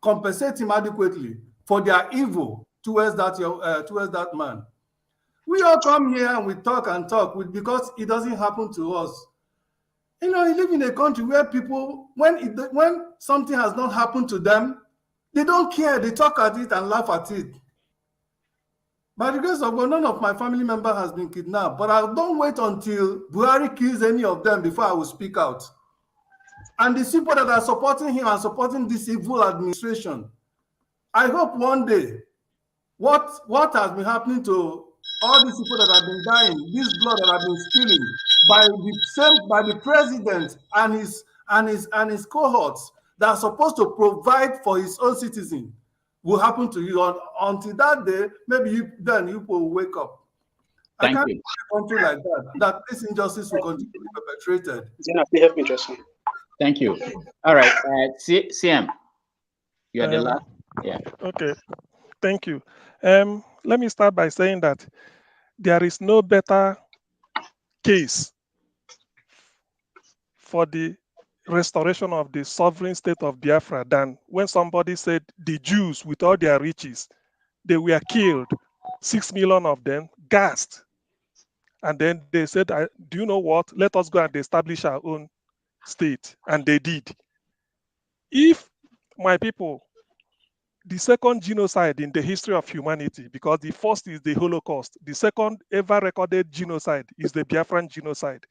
compensate him adequately for their evil towards that man. We all come here and we talk and talk because it doesn't happen to us. You live in a country where people, when something has not happened to them, they don't care. They talk at it and laugh at it. By the grace of God, none of my family member has been kidnapped, but I don't wait until Buhari kills any of them before I will speak out. And the people that are supporting him and supporting this evil administration, I hope one day, what has been happening to all these people that have been dying, this blood that have been spilling by the president and his cohorts that are supposed to provide for his own citizens, will happen to you. Until that day, maybe you will wake up. I can't see a country like that this injustice will continue to be perpetrated. Thank you. All right, CM, you are the last. Yeah. Okay, thank you. Let me start by saying that there is no better case for the restoration of the sovereign state of Biafra than when somebody said the Jews with all their riches, they were killed, 6 million of them, gassed. And then they said, do you know what? Let us go and establish our own state. And they did. If my people, the second genocide in the history of humanity, because the first is the Holocaust, the second ever recorded genocide is the Biafran genocide.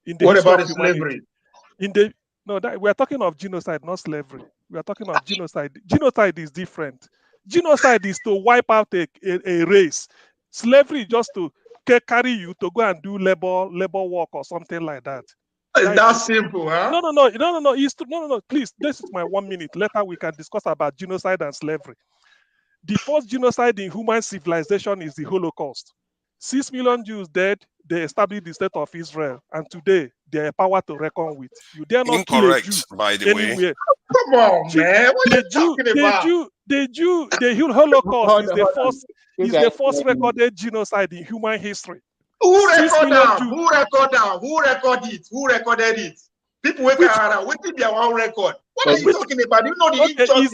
In the what history about of the humanity. slavery? We are talking of genocide, not slavery. We are talking of genocide. Genocide is different. Genocide is to wipe out a race. Slavery is just to carry you to go and do labor work or something like that. It's that simple, huh? No. Please, this is my 1 minute. Later we can discuss about genocide and slavery. The first genocide in human civilization is the Holocaust. 6 million Jews dead. They established the state of Israel, and today they are a power to reckon with. You dare not kill a Jew by the anywhere. way. Come on, man. What are you talking about? The Holocaust is the first recorded genocide in human history. Who recorded that? Who recorded it? Who recorded it? People wake up, waiting their own record. What are you talking about? You know the injustice.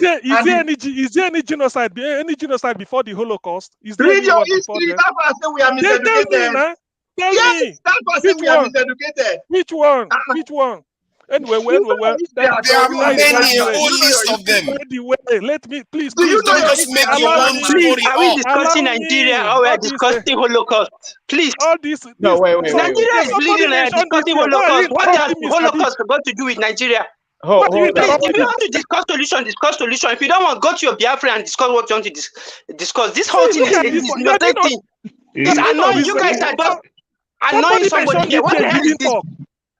Is there any genocide before the Holocaust? Is there read your anyone before history. them? That's why I say we are miseducated. Tell Yes, me. that's why I say we are miseducated. Which one? Which one? Anyway, There are many, a whole list of them. Let me please. Do you please, just make your own Please, story are we up? discussing Nigeria or we are discussing Holocaust? Please. All this. No, wait. Nigeria is Somebody bleeding and mentioned this discussing here. Why are you Holocaust. What has interrupting me, Holocaust got to do with Nigeria? Hold Please, on. if you want to discuss solution. If you don't want, go to your Biafra and discuss what you want to discuss. This whole thing is not a thing. It's annoying. You guys are just annoying somebody here. What the hell is this?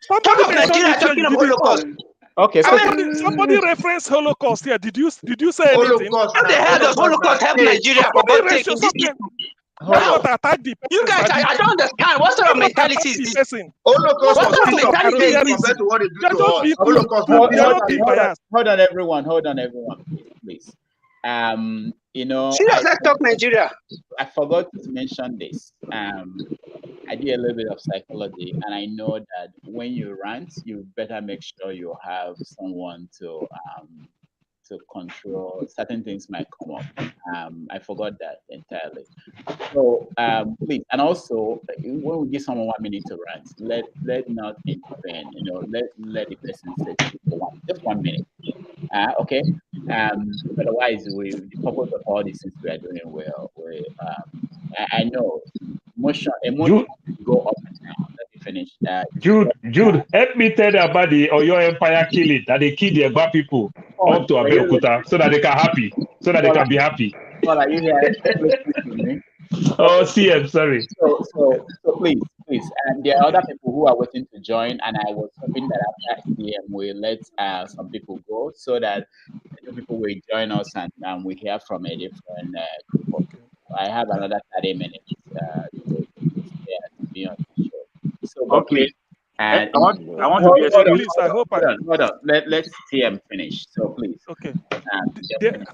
Talk of Nigeria talking of Holocaust. Okay, somebody referenced Holocaust here. Did you say anything? How the hell does Holocaust help Nigeria for God's sake? You guys, I don't understand. What sort of mentality is this? Holocaust What sort of mentality is this? compared to what they do to us. Hold on, everyone, please. Let's talk Nigeria. I forgot to mention this. I do a little bit of psychology, and I know that when you rant, you better make sure you have someone to control. Certain things might come up. I forgot that entirely. So please, and also when we give someone 1 minute to rant, let not intervene. Let the person say just 1 minute. Okay. Otherwise, the purpose of all these things we are doing well. I know emotion go up and down. Let me finish. Jude, help me tell them about the Oyo Empire killing that they kill the Egba people up to Abeokuta so that they can they can be happy. Well, are you here? Oh, CM, sorry. So please, and there are other people who are waiting to join, and I was hoping that after CM we let some people go so that people will join us and we hear from a different group of people. I have another 30 minutes to be on the show. So, okay. And I want to be hold on. Let's CM finish. So please. Okay.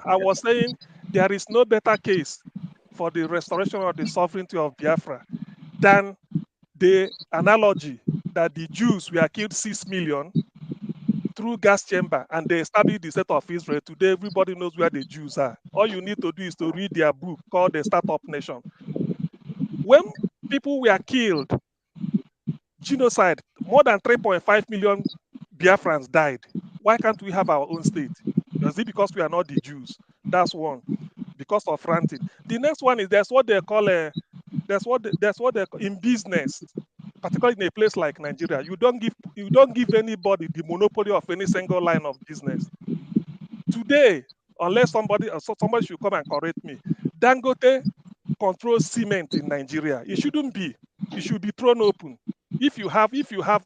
I was saying there is no better case for the restoration of the sovereignty of Biafra than the analogy that the Jews were killed 6 million through gas chamber and they established the state of Israel. Today, everybody knows where the Jews are. All you need to do is to read their book called The Startup Nation. When people were killed, genocide, more than 3.5 million Biafrans died. Why can't we have our own state? Is it because we are not the Jews? That's one. Because of ranting. The next one is that's what they call in business, particularly in a place like Nigeria. You don't give anybody the monopoly of any single line of business. Today, unless somebody should come and correct me, Dangote controls cement in Nigeria. It shouldn't be. It should be thrown open. If you have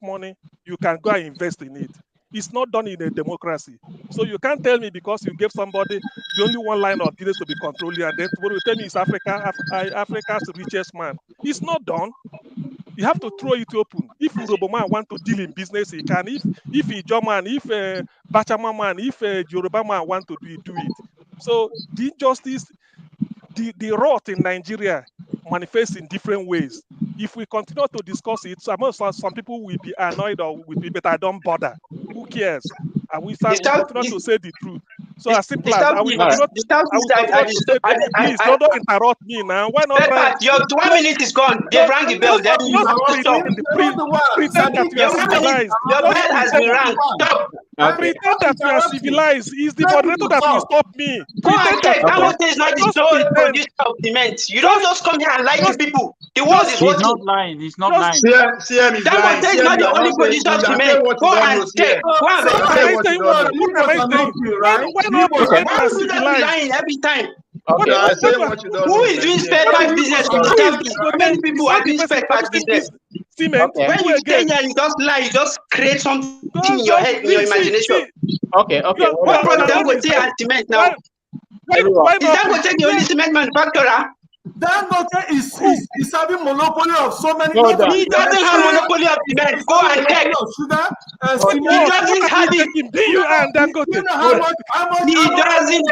money, you can go and invest in it. It's not done in a democracy. So you can't tell me because you gave somebody the only one line of business to be controlling, and then when you tell me it's Africa's richest man. It's not done. You have to throw it open. If Yoruba man want to deal in business, he can. If Ijaw man, if Bachama man, if Yoruba man want to do it. So the injustice, the rot in Nigeria manifests in different ways. If we continue to discuss it, some people will be annoyed or will be, but I don't bother. Who cares? And we continue to say the truth. So as simple as I will continue to say, please don't interrupt me now. Why not? Your 1 minute is gone. They rang the bell. Then you stop. Pretend that we are civilized. Your bell has been rang. Stop. Pretend that we are civilized. Is the moderator that will stop me? Go and check. Dangote is not the sole producer of cement. You don't just come here and lie to people. The world is watching. He's not lying. He's not lying. CM is lying. Dangote is not the only producer of cement. Go and check. Go and verify. Why not pretend we are civilized every time? Okay, I say what you don't Who is doing spare part business? How many people are doing spare part business? Cement. When you stay here, you just lie. You just create something in your head, in your imagination. Okay. What brought Dangote and cement now? Is Dangote the only cement manufacturer? Dangote is having monopoly of so many. He doesn't have monopoly of cement. Go and check. He doesn't have it. He doesn't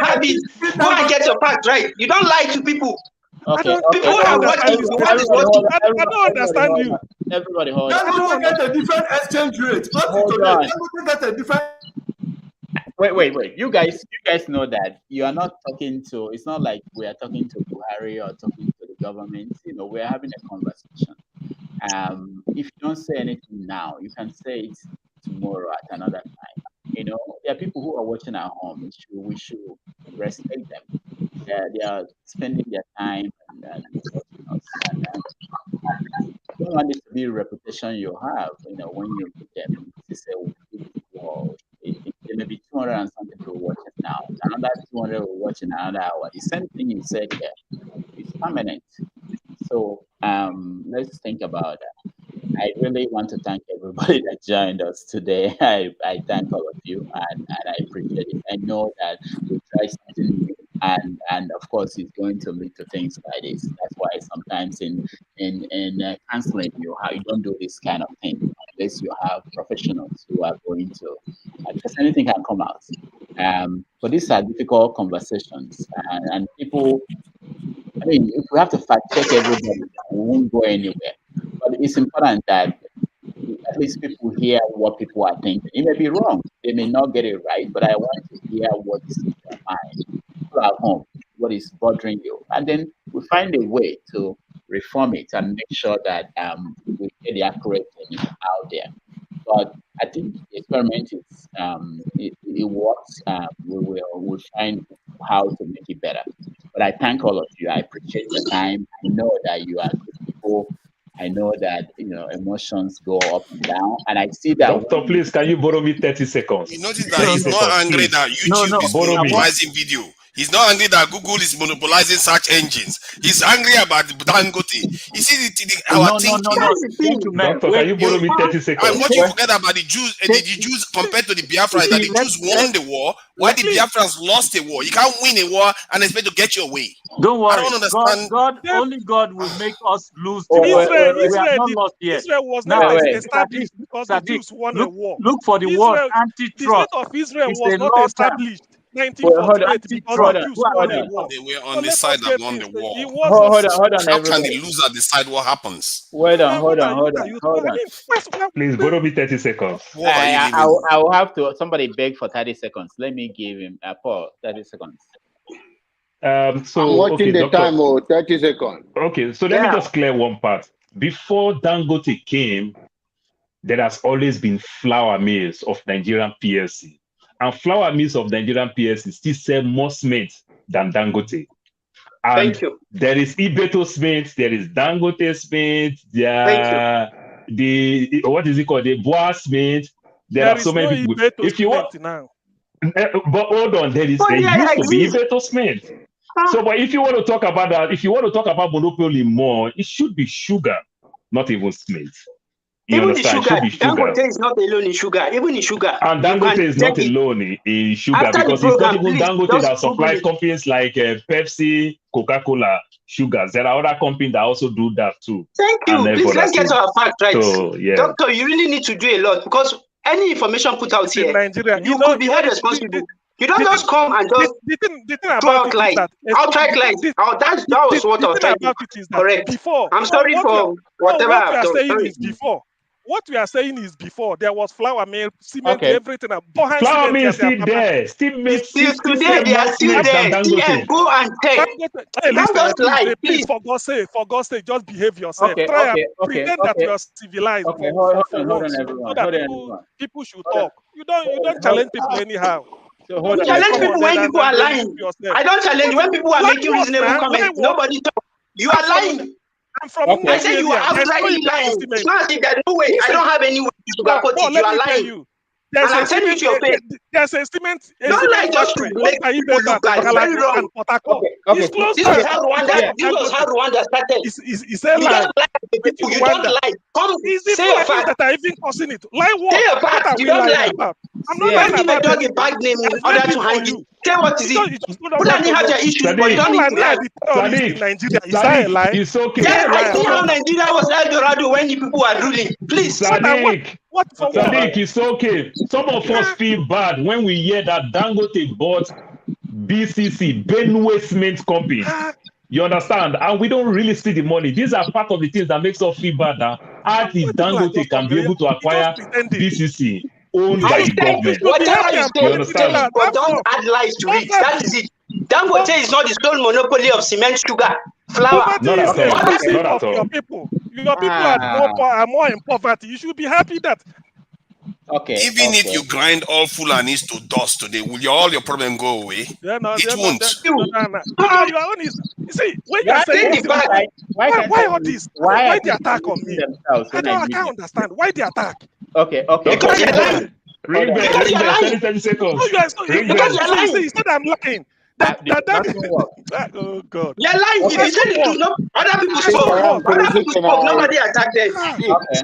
have it. Go and get your facts right. You don't lie to people. Okay. People are watching you. What is watching? I don't understand you. Everybody hold Then on. we get a different exchange rate. Hold Today, on. then we get a different. Wait. You guys know that you are not talking to. It's not like we are talking to Buhari or talking to the government. You know, we are having a conversation. If you don't say anything now, you can say it tomorrow at another time. You know, there are people who are watching at home. We should respect them. They are spending their time and watching us. And you don't want it to be a reputation you have. You know, when you meet them, to say, "Wow, there may be 200 and something people watching now. Another 200 will watch in another hour." The same thing you said here is permanent. So let's think about that. I really want to thank everybody that joined us today. I thank all of you and I appreciate it. I know that we try something new and of course it's going to lead to things like this. That's why sometimes in counseling you don't do this kind of thing unless you have professionals who are going to because anything can come out. But these are difficult conversations and people. I mean, if we have to fact check everybody, we won't go anywhere. But it's important that at least people hear what people are thinking. It may be wrong. They may not get it right, but I want to hear what is in their mind. People at home, what is bothering you. And then we find a way to reform it and make sure that we get the accurate things out there. But I think the experiment is it works. We'll find how to make it better. But I thank all of you. I appreciate the time. I know that you are good people. I know that emotions go up and down, and I see that. Doctor, please, can you borrow me 30 seconds? You notice that he's not angry that YouTube is monopolizing video. He's not angry that Google is monopolizing search engines. He's angry about Dangote. You see our thinking. Doctor, can you borrow me 30 seconds? And what you forget about the Jews, the Jews compared to the Biafrans, that the Jews won the war, while the Biafrans lost the war. You can't win a war and expect to get your way. Don't worry. I don't understand. Only God will make us lose. Israel was not established because the Jews won a war. Look for the word antitrust. The state of Israel was not established. 1948 because the Jews won a war. They were on the side that won the war. Hold on, how can the loser decide what happens? Hold on. Please borrow me 30 seconds. I will have to. Somebody beg for 30 seconds. Let me give him Paul 30 seconds. So I'm watching the Doctor, time. 30 seconds. Okay, so let me just clear one part. Before Dangote came, there has always been flour mills of Nigerian PLC. And flour mills of Nigerian PLC still sell more cement than Dangote. And Thank you. There is Ibeto cement, there is Dangote cement, the what is it called? The Bois cement. There are so many people. If you want now. But hold on, there used to be Ibeto cement. So, but if you want to talk about that, if you want to talk about monopoly more, it should be sugar, not even cement. Even the sugar, Dangote is not alone in sugar. Even in sugar, and Dangote is not alone in sugar because it's not even Dangote that supplies companies like Pepsi, Coca-Cola, sugars. There are other companies that also do that too. Thank you. Please let's get our facts right. So, yeah. Doctor, you really need to do a lot because any information put out here, Nigeria, you could be held responsible. You don't just come and just go out like outright like. That was what I was trying to correct. Before, I'm sorry for whatever I've done. What we are saying is before there was flour mill, cement, everything. Flour mill still there. Still makes today they are still there. Go and check. Don't just lie, please. For God's sake, just behave yourself. Try and pretend that you are civilized. Hold on, everyone. So that people should talk. You don't challenge people anyhow. So you challenge people when people are lying. I don't challenge when people are making reasonable comments. Nobody talk. You are lying. I say you are outrightly lying. It's not as if there's no way. I don't have any way to sugarcoat it. You are lying. And I'm telling you to your face. There's a statement. Don't lie just to make people look bad. It's very wrong. This was how Rwanda started. It's a lie. You don't lie. Come say your facts. That are even causing it. Lie what? Say your facts. You don't lie. I'm not lying about a dog a bad name in order to hang it. Say what is it? Fulani have their issues, but you don't need to lie. Is that a lie? It's okay. Yes, I see how Nigeria was El Dorado when the people were ruling. Please. Sadiq, it's okay. Some of us feel bad when we hear that Dangote bought BCC, Benue Cement Company. You understand? And we don't really see the money. These are part of the things that makes us feel bad that if Dangote can be able to acquire PCC owned by I the said government. whatever you You say, understand? say it, but don't add lies to it. That is it. Dangote is not the sole monopoly of cement, sugar, flour. Not at all. Not at all. Your people are more in poverty. You should be happy that. Okay. Even if you grind all Fulanis to dust today, will all your problem go away? Yeah, no, it won't. You are honest. You see, when you are saying why all this? Why the attack on me? I can't understand. Why the attack? Okay. Because you're lying. Ring bell, 30 seconds. Because you're lying. You said I'm lying. Oh God. You're lying. If you said the truth, other people spoke. Other people spoke. Nobody attacked them.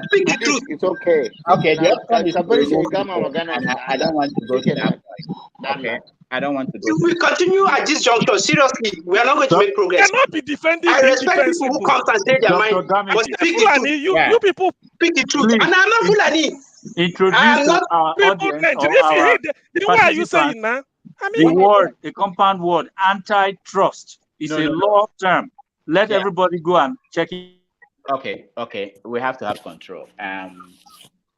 Speak the truth. It's okay. Okay, the option is to remove people, and I don't want to go to that point. Okay, I don't want to go. If we continue at this juncture, seriously, we are not going to make progress. Cannot be defending. I respect people who come and say their mind, but speak the truth. You people speak the truth. And I'm not Fulani. Introduce our audience. What are you saying now? The word, a compound word, antitrust, is a law term. Let everybody go and check it. Okay. We have to have control.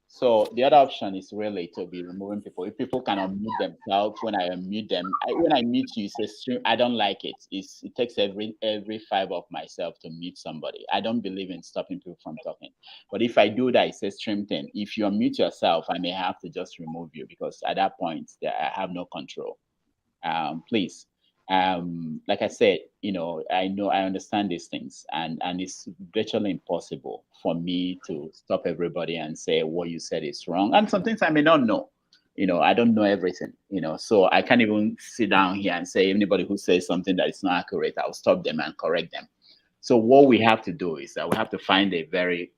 So the other option is really to be removing people. If people can unmute themselves, when I unmute them, when I mute you, it's a stream. I don't like it. It takes every fiber of myself to mute somebody. I don't believe in stopping people from talking. But if I do that, it's a stream thing. If you unmute yourself, I may have to just remove you because at that point, I have no control. Please. Like I said, I understand these things, and it's virtually impossible for me to stop everybody and say what you said is wrong. And some things I may not know. I don't know everything. So I can't even sit down here and say anybody who says something that is not accurate, I'll stop them and correct them. So what we have to do is that we have to find a very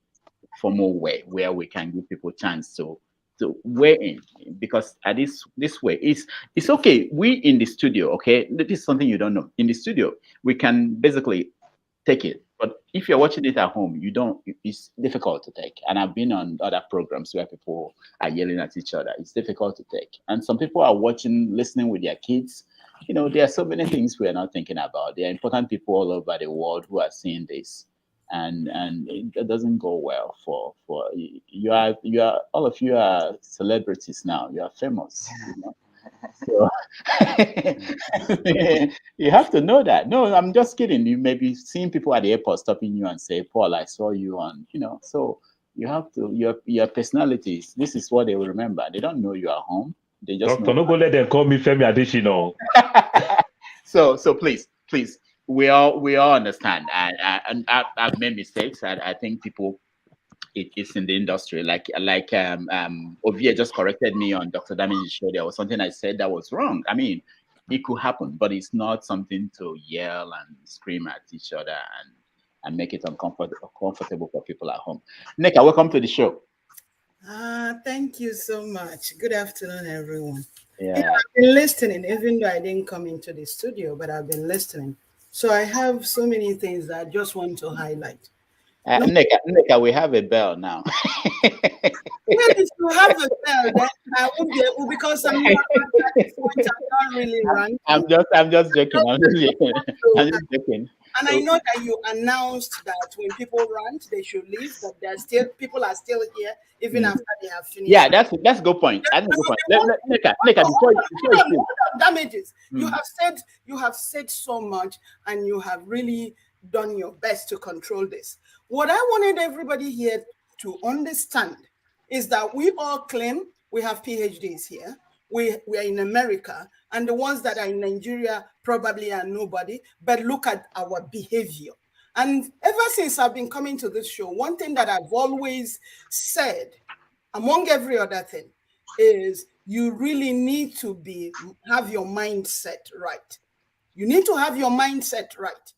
formal way where we can give people a chance to weigh in, because at this way it's okay. We in the studio, okay, this is something you don't know. In the studio, we can basically take it, but if you're watching it at home, it's difficult to take. And I've been on other programs where people are yelling at each other. It's difficult to take, and some people are listening with their kids. There are so many things we are not thinking about. There are important people all over the world who are seeing this. And it doesn't go well for you are all of you are celebrities now. You are famous, So you have to know that. No, I'm just kidding. You may be seeing people at the airport stopping you and say, "Paul, I saw you on," So you have to your personalities. This is what they will remember. They don't know you are home. They just Doctor, no go let them call me Femi Adesina. So please. We all understand, and I've made mistakes. I think people, it's in the industry. Like Ovia just corrected me on Dr. Dami's show. There was something I said that was wrong. I mean, it could happen, but it's not something to yell and scream at each other and make it uncomfortable for people at home. Nika, welcome to the show. Thank you so much. Good afternoon, everyone. Yeah. I've been listening, even though I didn't come into the studio, but I've been listening. So I have so many things that I just want to highlight. Nika, we have a bell now. Well, if you have a bell, then I won't be able, because I'm not at this point, I'm not really ranking. I'm just joking. I'm just joking. And I know that you announced that when people rant, they should leave, but people are still here even after they have finished. Yeah, that's a good point. That's a good point. Nika, before you damages. You have said so much, and you have really done your best to control this. What I wanted everybody here to understand is that we all claim we have PhDs here. We are in America, and the ones that are in Nigeria probably are nobody, but look at our behavior. And ever since I've been coming to this show, one thing that I've always said, among every other thing, is you really need to have your mindset right. You need to have your mindset right,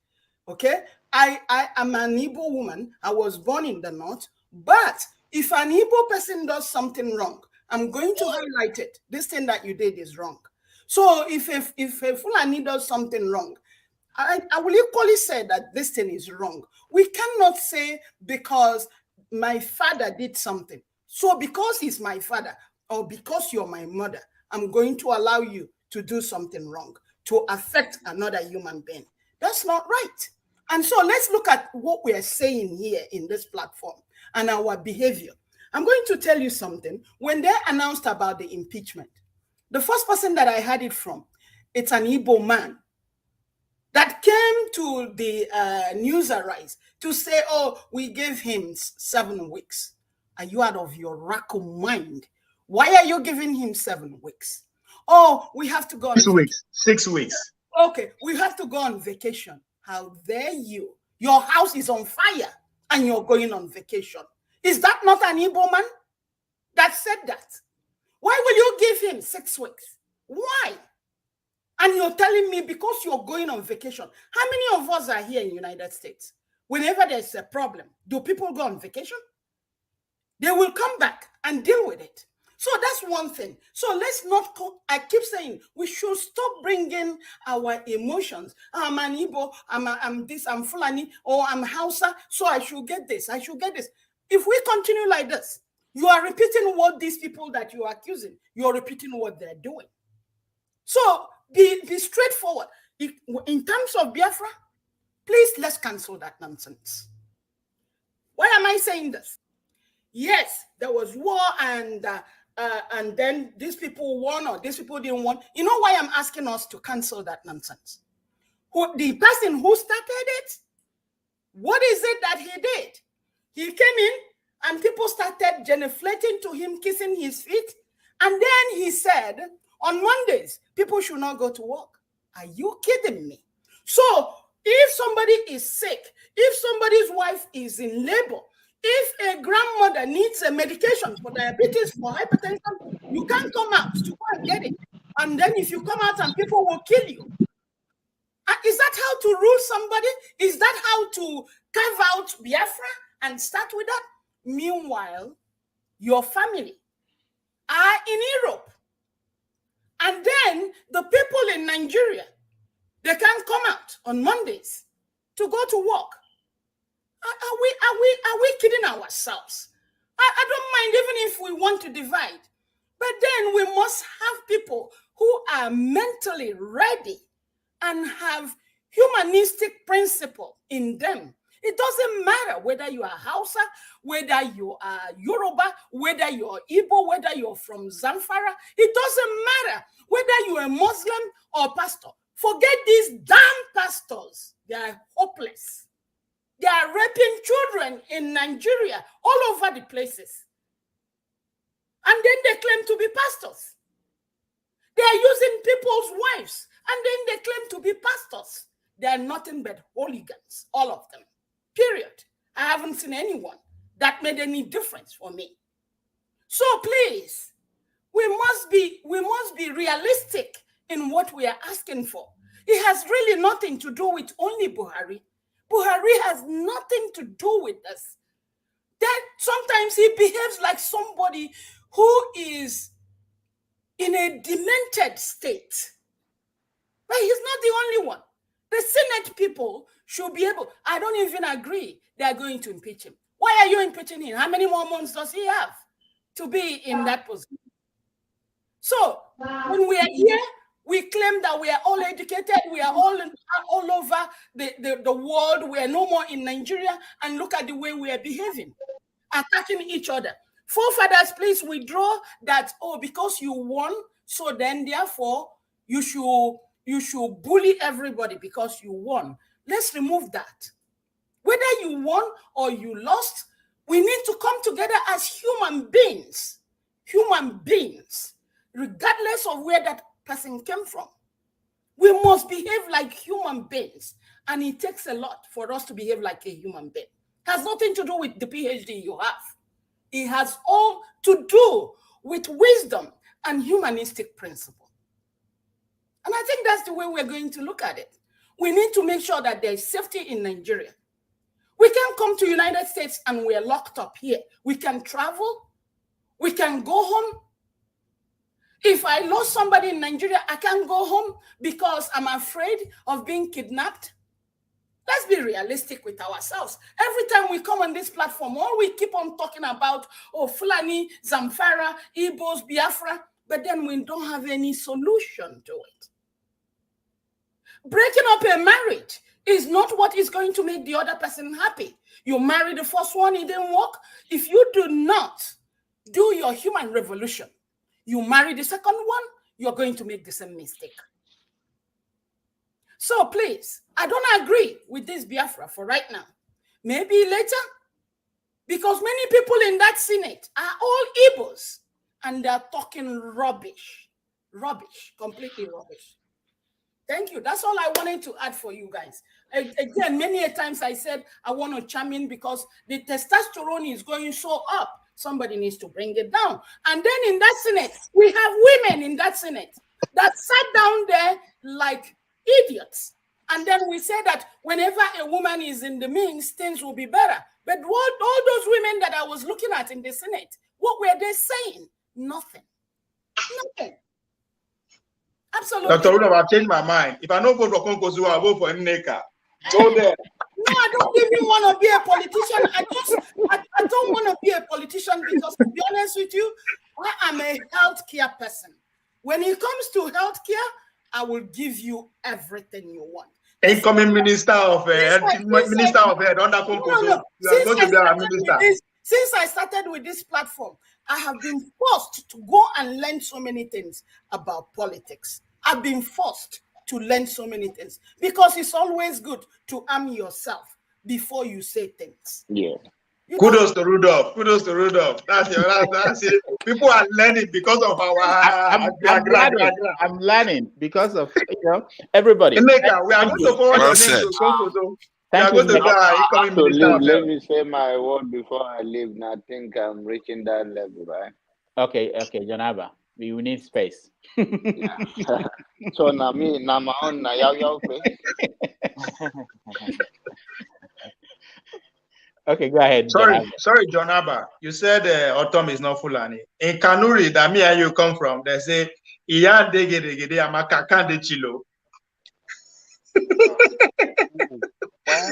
okay? I am an Igbo woman. I was born in the North, but if an Igbo person does something wrong, I'm going to highlight it. This thing that you did is wrong. So if a Fulani does something wrong, I will equally say that this thing is wrong. We cannot say because my father did something. So because he's my father or because you're my mother, I'm going to allow you to do something wrong, to affect another human being. That's not right. And so let's look at what we are saying here in this platform and our behavior. I'm going to tell you something. When they announced about the impeachment, the first person that I heard it from, it's an Igbo man that came to the news arise to say, oh, we gave him 7 weeks. Are you out of your raccoon mind? Why are you giving him 7 weeks? Oh, we have to go on 6 weeks. 6 weeks. Okay, we have to go on vacation. How dare you? Your house is on fire and you're going on vacation. Is that not an Igbo man that said that? Why will you give him 6 weeks? Why? And you're telling me because you're going on vacation. How many of us are here in the United States? Whenever there's a problem, do people go on vacation? They will come back and deal with it. So that's one thing. So let's not, I keep saying, we should stop bringing our emotions. I'm an Igbo, I'm this, I'm Fulani, or I'm Hausa, so I should get this, I should get this. If we continue like this, you are repeating what these people that you are accusing, you're repeating what they're doing. So be straightforward. In terms of Biafra, please, let's cancel that nonsense. Why am I saying this? Yes, there was war and then these people won or these people didn't won. You know why I'm asking us to cancel that nonsense? The person who started it, what is it that he did? He came in and people started genuflecting to him, kissing his feet. And then he said, on Mondays, people should not go to work. Are you kidding me? So if somebody is sick, if somebody's wife is in labor, if a grandmother needs a medication for diabetes, for hypertension, you can't come out to go and get it. And then if you come out and people will kill you. Is that how to rule somebody? Is that how to carve out Biafra and start with that? Meanwhile, your family are in Europe. And then the people in Nigeria, they can't come out on Mondays to go to work. Are we kidding ourselves? I don't mind even if we want to divide. But then we must have people who are mentally ready and have humanistic principle in them. It doesn't matter whether you are Hausa, whether you are Yoruba, whether you're Igbo, whether you're from Zamfara. It doesn't matter whether you're a Muslim or pastor. Forget these damn pastors. They are hopeless. They are raping children in Nigeria, all over the places. And then they claim to be pastors. They are using people's wives, and then they claim to be pastors. They are nothing but hooligans, all of them. Period. I haven't seen anyone that made any difference for me. So please, we must be realistic in what we are asking for. It has really nothing to do with only Buhari. Buhari has nothing to do with this. That sometimes he behaves like somebody who is in a demented state. But he's not the only one. The Senate people should be able, I don't even agree they are going to impeach him. Why are you impeaching him? How many more months does he have to be in that position? So when we are here, we claim that we are all educated, we are all over the world, we are no more in Nigeria, and look at the way we are behaving, attacking each other. Forefathers, please withdraw that, oh, because you won, so then therefore you should bully everybody because you won. Let's remove that. Whether you won or you lost, we need to come together as human beings, regardless of where that person came from. We must behave like human beings, and it takes a lot for us to behave like a human being. It has nothing to do with the PhD you have. It has all to do with wisdom and humanistic principle. And I think that's the way we're going to look at it. We need to make sure that there's safety in Nigeria. We can come to the United States and we're locked up here. We can travel. We can go home. If I lost somebody in Nigeria, I can't go home because I'm afraid of being kidnapped. Let's be realistic with ourselves. Every time we come on this platform, all we keep on talking about, oh, Fulani, Zamfara, Igbos, Biafra, but then we don't have any solution to it. Breaking up a marriage is not what is going to make the other person happy. You marry the first one, it didn't work. If you do not do your human revolution, you marry the second one, you're going to make the same mistake. So please, I don't agree with this Biafra for right now. Maybe later, because many people in that Senate are all Igbos and they're talking rubbish. Rubbish, completely rubbish. Thank you. That's all I wanted to add for you guys. Again, many a times I said I want to chime in because the testosterone is going so up. Somebody needs to bring it down. And then in that Senate, we have women in that Senate that sat down there like idiots. And then we say that whenever a woman is in the mix, things will be better. But all those women that I was looking at in the Senate, what were they saying? Nothing. Nothing. Absolutely. Dr. Rudolph, I've changed my mind. If I don't vote for Konkosu, I'll vote for Nneka. Go there. No, I don't even want to be a politician. I don't want to be a politician because, to be honest with you, I am a healthcare person. When it comes to healthcare, I will give you everything you want. Incoming Minister of Health under Konkosu. No. You are going to be our minister. Since I started with this platform, I have been forced to go and learn so many things about politics. I've been forced to learn so many things because it's always good to arm yourself before you say things. Yeah. Kudos to Rudolph. Kudos to Rudolph. That's it. People are learning because of our. I'm learning because of everybody. Nneka, we are going to forward your name to Konkosu. Thank you. Let me say my word before I leave. Now I think I'm reaching that level, right? Okay, Jonaba. We need space. Yeah. So now my own Okay, go ahead. Sorry, John Abba. You said autumn is not Fulani. In Kanuri, that me and you come from, they say, "Iya degedegede amaka kande chilo."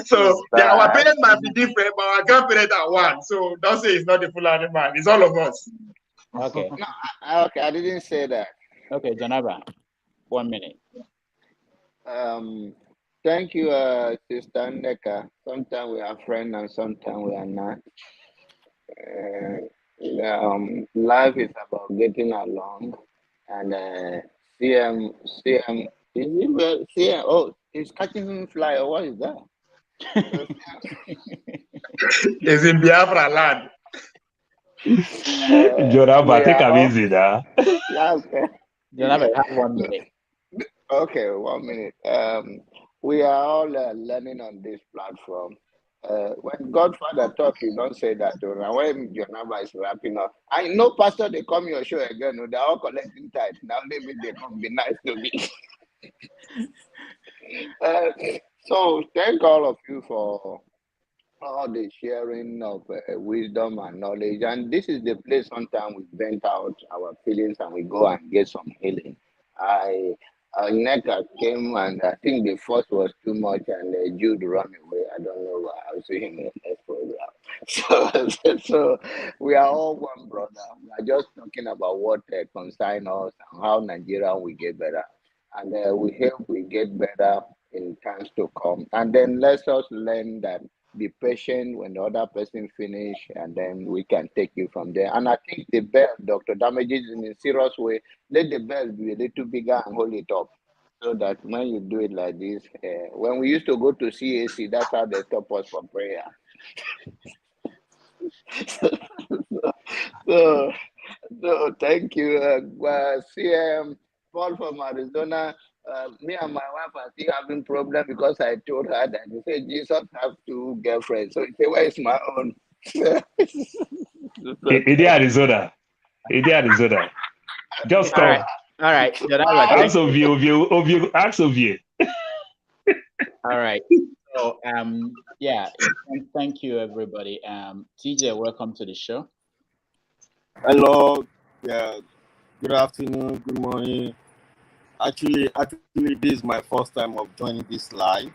So our parents might be different, but our grandparents are one. So don't say it's not the Fulani man. It's all of us. Okay. Okay, I didn't say that. Okay, Janaba, 1 minute. Thank you, Sister Nneka. Sometimes we are friends and sometimes we are not. Life is about getting along. And CM, CM, oh, he's catching fly, or what is that? It's in Biafra land. Jonaba, take a easy now. Yeah, okay. Jonaba, have 1 minute. Okay, 1 minute. We are all learning on this platform. When Godfather talk, you don't say that. Now when Jonaba is wrapping up, I know Pastor, they come your show again. They're all collecting tithe. Now maybe they come be nice to me. So thank all of you for all the sharing of wisdom and knowledge. And this is the place sometimes we vent out our feelings and we go and get some healing. Nneka came and I think the first was too much and Jude ran away. I don't know why. I'll see him in the next program. So we are all one brother. We are just talking about what concerns us and how Nigeria will get better. And we hope we get better in times to come. And then let us learn that be patient when the other person finish, and then we can take you from there. And I think the bell, Dr. Damages, in a serious way, let the bell be a little bigger and hold it up. So that when you do it like this, when we used to go to CAC, that's how they stop us from prayer. So thank you. CM Paul from Arizona. Me and my wife are still having problem because I told her that he said Jesus have 2 girlfriends. So he said, where is my own? Arizona. Just come. All right. Ask of you. All right. So yeah, thank you everybody. TJ, welcome to the show. Hello. Yeah. Good afternoon. Good morning. Actually, this is my first time of joining this live.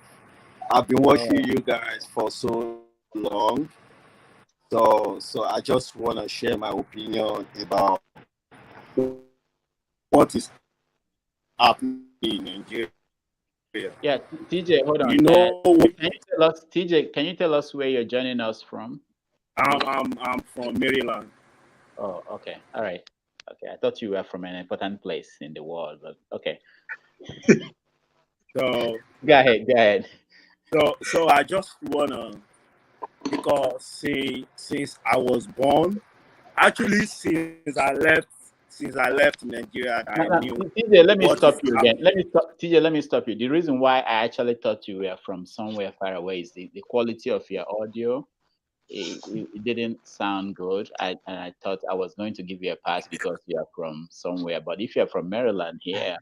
I've been watching you guys for so long. So I just want to share my opinion about what is happening in Nigeria. Yeah, TJ, hold on. You know, can you tell us, TJ? Can you tell us where you're joining us from? I'm from Maryland. Oh, okay, all right, okay. I thought you were from an important place in the world, but okay. So go ahead. So I just wanna, because since I was born, actually since I left Nigeria, I knew. TJ, let me stop you again. TJ, let me stop you. The reason why I actually thought you were from somewhere far away is the quality of your audio. It didn't sound good. And I thought I was going to give you a pass because you are from somewhere. But if you're from Maryland here,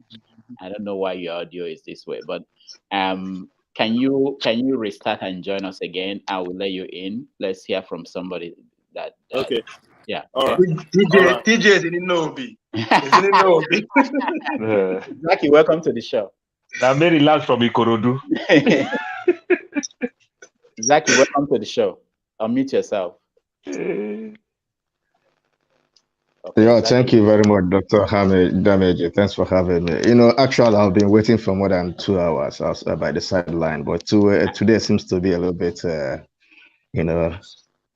I don't know why your audio is this way. But can you restart and join us again? I will let you in. Let's hear from somebody that okay. Yeah. All right. TJ is in Nobi. Zaki, welcome to the show. Now, Mary Lance from Ikorodu. Zaki, welcome to the show. Unmute yourself. Okay, yeah, thank you very much, Dr. Damage. Thanks for having me. You know, actually, I've been waiting for more than 2 hours by the sideline, but today seems to be a little bit, you know,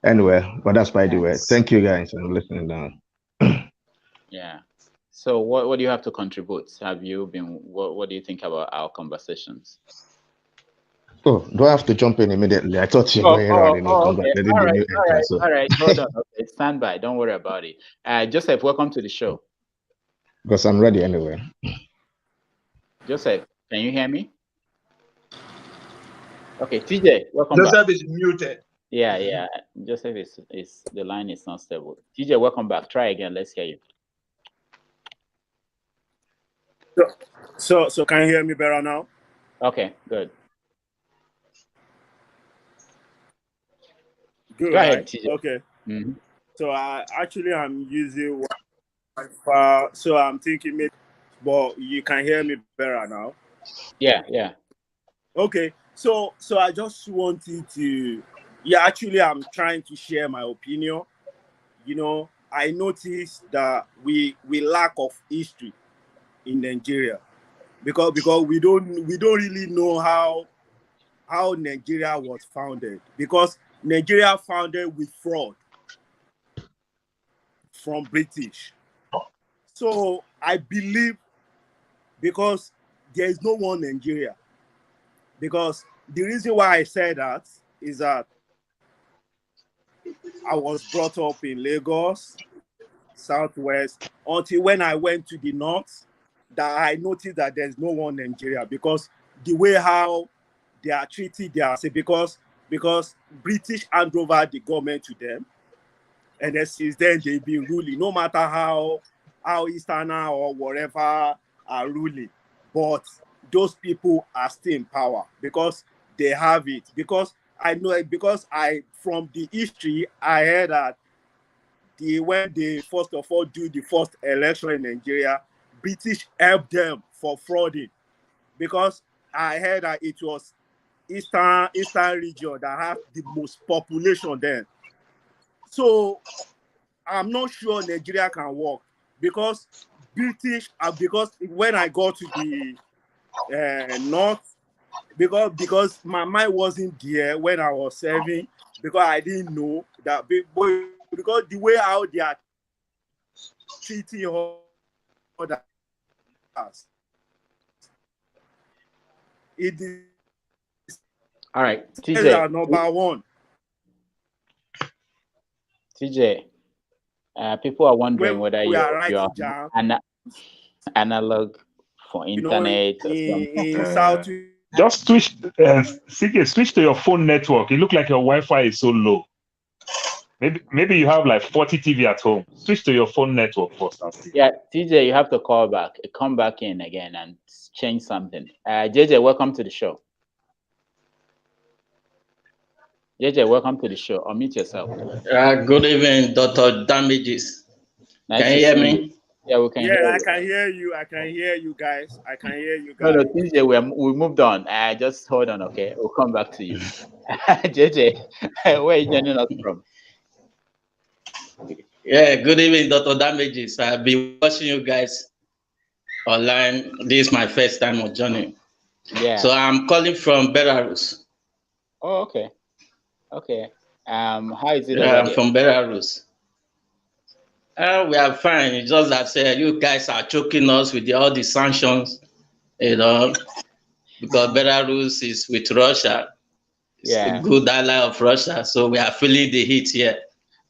anyway, but that's by the way. Thank you, guys. I'm listening now. Yeah. So what do you have to contribute? Have you been, what do you think about our conversations? Oh, do I have to jump in immediately? I thought you were going on, you know, congratulating the new enter. All right, hold on. Okay, stand by. Don't worry about it. Joseph, welcome to the show. Because I'm ready anyway. Joseph, can you hear me? Okay, TJ, welcome back. Joseph is muted. Yeah. Joseph is the line is not stable. TJ, welcome back. Try again. Let's hear you. So can you hear me better now? Okay, good. Good. Go ahead, right? TJ. Okay. Mm-hmm. So I'm using Wi-Fi, so I'm thinking maybe, but you can hear me better now. Yeah. Okay. So I just wanted to, actually I'm trying to share my opinion. You know, I noticed that we lack of history in Nigeria because we don't really know how Nigeria was founded, because Nigeria founded with fraud from British. So I believe, because there is no one Nigeria, because the reason why I say that is that I was brought up in Lagos, Southwest, until when I went to the North, that I noticed that there's no one Nigeria, because the way how they are treated there, because British hand over the government to them, and then since then they've been ruling, no matter how Easterner or whatever are ruling, but those people are still in power because they have it. Because I know, because from the history I heard that when they first of all do the first election in Nigeria, British helped them for frauding, because I heard that it was Eastern region that have the most population then. So I'm not sure Nigeria can work, because British, because when I got to the North, because my mind wasn't there when I was serving, because I didn't know that, because the way how they are treating others, it is. All right, TJ. Number one. TJ, people are wondering whether you are analog for internet, in South. Just switch, CK, switch to your phone network. It looks like your Wi-Fi is so low. Maybe you have like 40 TV at home. Switch to your phone network first. Yeah, TJ, you have to call back. Come back in again and change something. JJ, welcome to the show. JJ, welcome to the show. Unmute yourself. Good evening, Dr. Damages. Can you hear me? Yeah, we can hear you. I can hear you. I can hear you guys. No, TJ, we moved on. Just hold on, okay? We'll come back to you. JJ, where are you joining us from? Yeah, good evening, Dr. Damages. I've been watching you guys online. This is my first time of joining. Yeah. So I'm calling from Belarus. Oh, okay. Okay. How is it Yeah, over I'm there? from Belarus. We are fine. It's just that you guys are choking us with all the sanctions, because Belarus is with Russia. It's a Yeah. good ally of Russia, so we are feeling the heat here.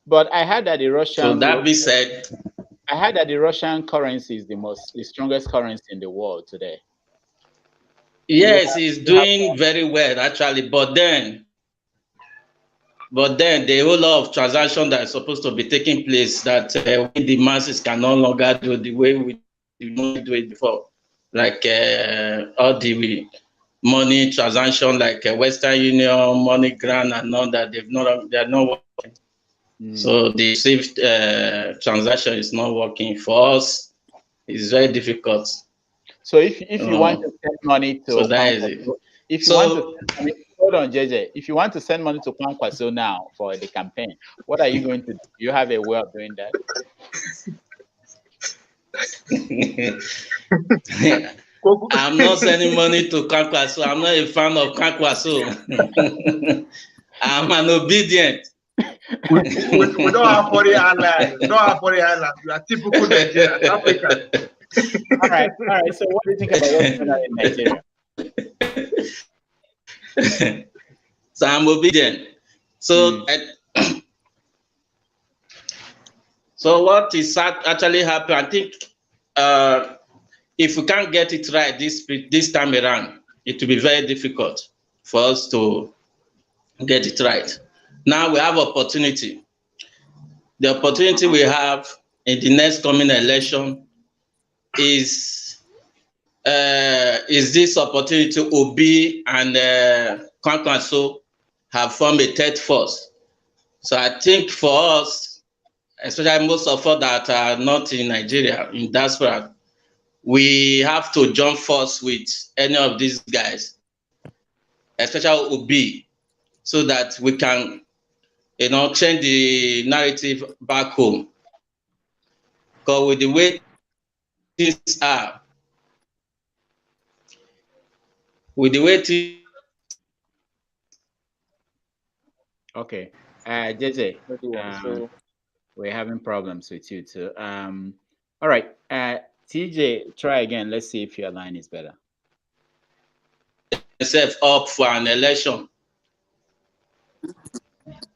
But I heard that the Russian. So that being said, I heard that the Russian currency is the strongest currency in the world today. Yes, he's doing very well actually, but then the whole lot of transactions that are supposed to be taking place that the masses can no longer do the way we do it before, like all the money transaction, like Western Union, MoneyGram, and all that. They are not working. So the SWIFT transaction is not working for us. It's very difficult. So if you want to send money to, so that is it. If you want to send money, hold on, JJ. If you want to send money to Kwankwaso now for the campaign, what are you going to do? Do you have a way of doing that? I'm not sending money to Kwankwaso. I'm not a fan of Kwankwaso. I'm an obedient. We don't have foreign allies. We don't have foreign allies. We are typical Nigerians, Africans. All right. So what do you think about what's going on in Nigeria? So I'm obedient. So so what is actually happening? I think if we can't get it right this time around, it will be very difficult for us to get it right. Now we have opportunity. The opportunity we have in the next coming election is this opportunity to Obi and Kwankwaso have formed a third force. So I think for us, especially most of us that are not in Nigeria, in diaspora, we have to join force with any of these guys, especially Obi, so that we can, change the narrative back home. Because with the way things are, Okay, JJ, we're having problems with you too. All right, TJ, try again. Let's see if your line is better. Yourself up for an election.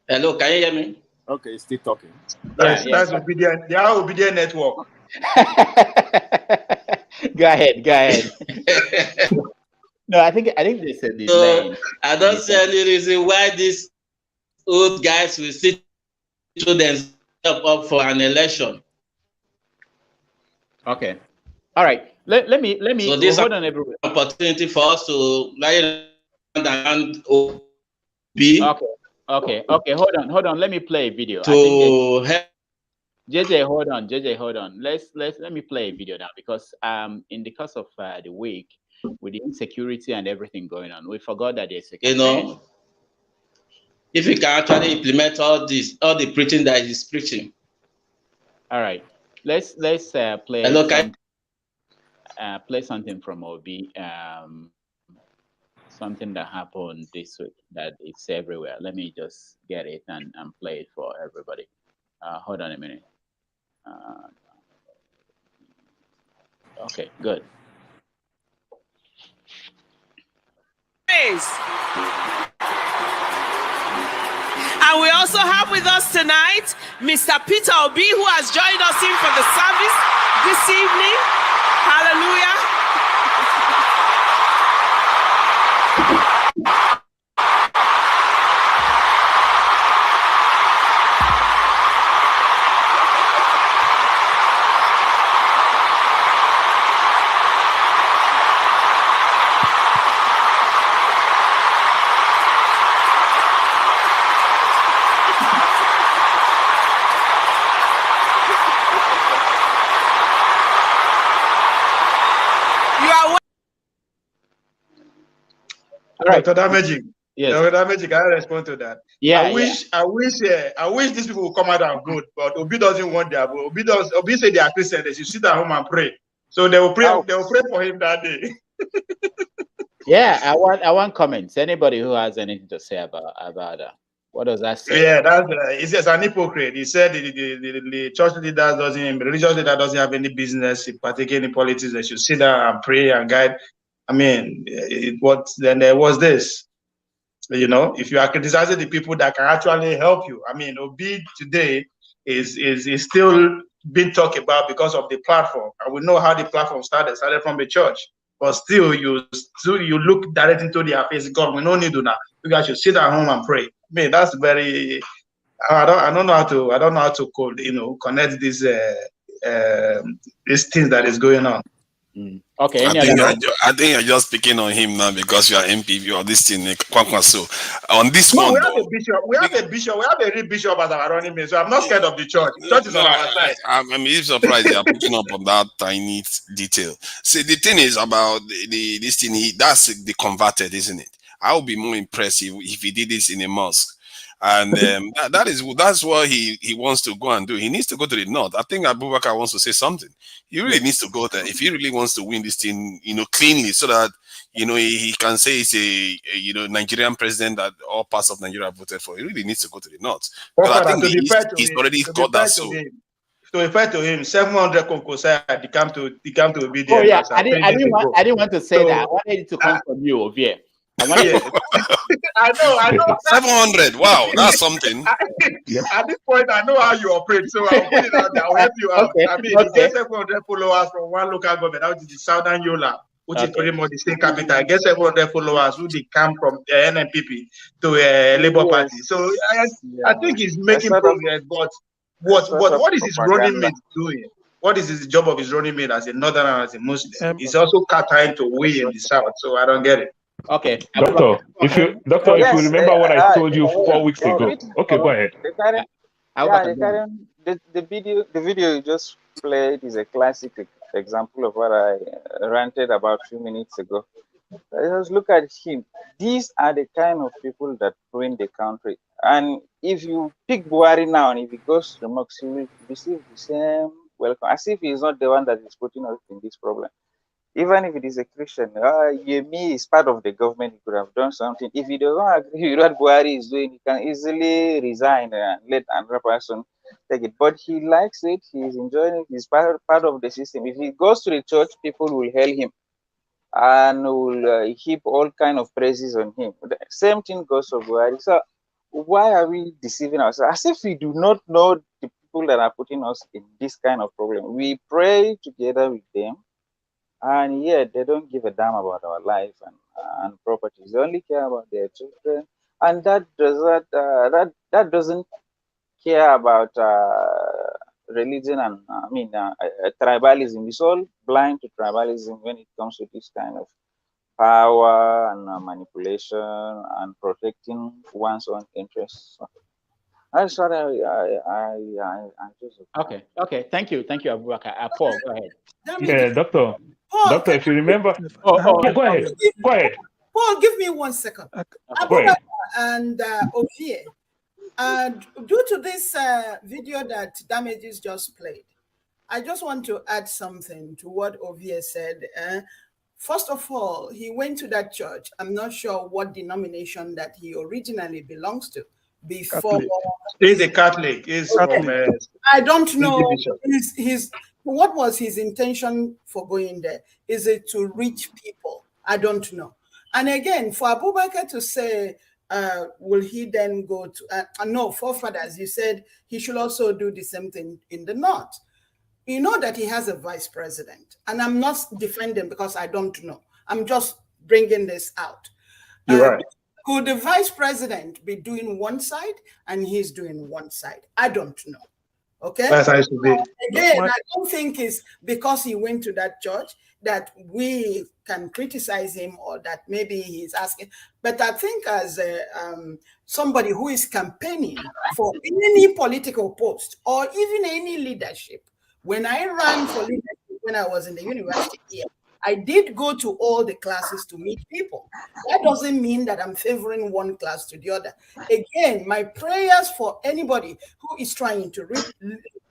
Hello, can you hear me? Okay, still talking. That's obedient. They are obedient network. Go ahead. No, I think they said this line. I don't see any reason why these old guys will sit through themselves up for an election. Okay. All right. Let me so this hold on everyone. Opportunity for us to and Obi. Okay. Hold on. Let me play a video. JJ, hold on. Let me play a video now, because in the course of the week, with the insecurity and everything going on, we forgot that there's a campaign. If we can actually implement all the preaching that he's preaching. All right. Let's play. Hello, play something from Obi. Something that happened this week that it's everywhere. Let me just get it and play it for everybody. Hold on a minute. Okay, good. And we also have with us tonight Mr. Peter Obi, who has joined us in for the service this evening. Hallelujah. Right. Dr. Damaging. Yes. Dr. Damaging, can I respond to that? Yeah. I wish these people will come out and vote, but Obi doesn't want their vote. Obi said they are Christians. They should sit at home and pray. So they will pray. They will pray for him that day. Yeah, I want comments. Anybody who has anything to say about that? What does that say? Yeah, that's he's an hypocrite. He said the church leaders doesn't, the religious leader doesn't have any business partaking in politics. They should sit down and pray and guide. I mean, then there was this. You know, if you are criticizing the people that can actually help you, I mean, Obi today is still being talked about because of the platform, and we know how the platform started from the church. But still, you look directly into their face. God, we don't need to now. You guys should sit at home and pray. I mean, that's very. I don't know how to connect these things that is going on. Okay. I think you're just picking on him now because you are MPV or this thing. So on this No, one, we have a bishop. We have a real bishop as our running mate. So I'm not scared of the church. The church is on our side. I'm surprised they are picking up on that tiny detail. See, the thing is about this thing. That's the converted, isn't it? I would be more impressed if he did this in a mosque. And that's what he wants to go and do. He needs to go to the north. I think Abubakar wants to say something. He really needs to go there if he really wants to win this thing, cleanly, so that he can say he's a Nigerian president that all parts of Nigeria voted for. He really needs to go to the north. But I think he's already got that soul. To refer to him, 700 Konkosai, he come to obedience. Oh yeah, I didn't want to say that. I wanted it to come from you, Ovie. I know. 700. Wow, that's something. At this point, I know how you operate, so I'll put it out there. I'll help you out. Okay, I mean, you get 700 followers from one local government, that is the Southern Yola, which is pretty much the state capital. I get 700 followers who they come from NNPP to Labour Party. So I think he's making progress, but what is his running mate doing? What is his job of his running mate as a northern and as a Muslim? He's also trying to win in the south, so I don't get it. Okay, Doctor, if you remember what I told you 4 weeks ago. Okay, go ahead. The video you just played is a classic example of what I ranted about a few minutes ago. Just look at him. These are the kind of people that ruin the country. And if you pick Buhari now and if he goes to the mosque, he will receive the same welcome, as if he is not the one that is putting us in this problem. Even if it is a Christian, Yemi is part of the government, he could have done something. If he doesn't agree with what Buhari is doing, he can easily resign and let another person take it. But he likes it, he's enjoying it, he's part of the system. If he goes to the church, people will hail him and will heap all kind of praises on him. The same thing goes for Buhari. So why are we deceiving ourselves? As if we do not know the people that are putting us in this kind of problem. We pray together with them, and yet they don't give a damn about our life and properties. They only care about their children, and that doesn't care about religion and tribalism. It's all blind to tribalism when it comes to this kind of power and manipulation and protecting one's own interests. That's what I just. Okay. Thank you, Abubakar. Paul, go ahead. Yeah, doctor, if you remember. Go ahead. Paul, give me 1 second. Abubakar and Ovie, due to this video that Damages just played, I just want to add something to what Ovie said. First of all, he went to that church. I'm not sure what denomination that he originally belongs to. Before he's a Catholic. He's from, I don't know. What was his intention for going there? Is it to reach people? I don't know. And again, for Abubakar to say, will he then go to no, forefathers, you said he should also do the same thing in the north. You know that he has a vice president, and I'm not defending because I don't know. I'm just bringing this out. You're right. Could the vice president be doing one side and he's doing one side? I don't know. Okay. That's how it should be. Again, I don't think it's because he went to that church that we can criticize him or that maybe he's asking. But I think as somebody who is campaigning for any political post or even any leadership, when I ran for leadership when I was in the university here, I did go to all the classes to meet people. That doesn't mean that I'm favoring one class to the other. Again, my prayers for anybody who is trying to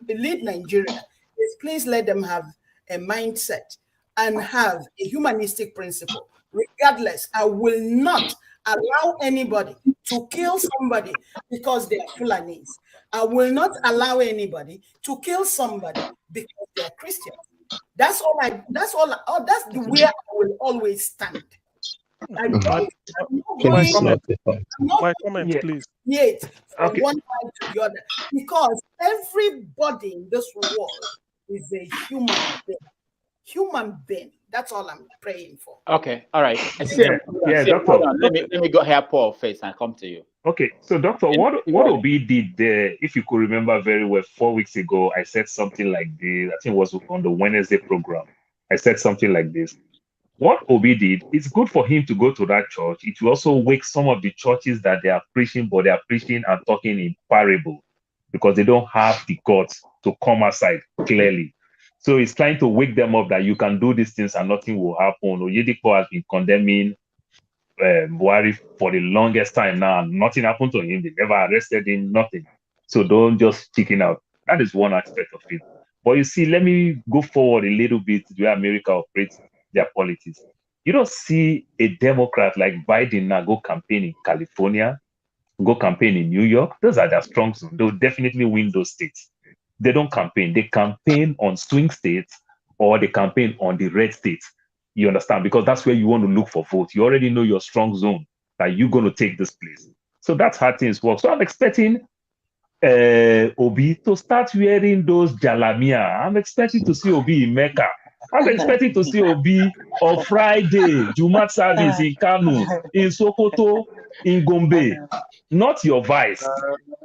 lead Nigeria is please let them have a mindset and have a humanistic principle. regardless, I will not allow anybody to kill somebody because they are Fulanis. I will not allow anybody to kill somebody because they are Christians. That's all. That's the way I will always stand. I'm my comment, please. Yet from one side to the other, because everybody in this world is a human being. Human being. That's all I'm praying for. Okay, all right. Doctor. Hold on. Let me go here, Paul, first, and come to you. Okay, so Doctor, what Obi did there, if you could remember very well, 4 weeks ago, I said something like this. I think it was on the Wednesday program. I said something like this. What Obi did, it's good for him to go to that church. It will also wake some of the churches that they are preaching, but they are preaching and talking in parable because they don't have the guts to come aside clearly. So he's trying to wake them up that you can do these things and nothing will happen. Oyedepo has been condemning Buhari for the longest time now. Nothing happened to him. They never arrested him, nothing. So don't just chicken out. That is one aspect of it. But you see, let me go forward a little bit to where America operates their politics. You don't see a Democrat like Biden now go campaign in California, go campaign in New York. Those are their strong zones. They'll definitely win those states. They don't campaign. They campaign on swing states or they campaign on the red states. You understand? Because that's where you want to look for votes. You already know your strong zone that you're going to take this place. So that's how things work. So I'm expecting Obi to start wearing those jalamia. I'm expecting to see Obi in Mecca. I'm expecting to see Obi on Friday, Jumat service in Kano, in Sokoto, in Gombe. Not your vice.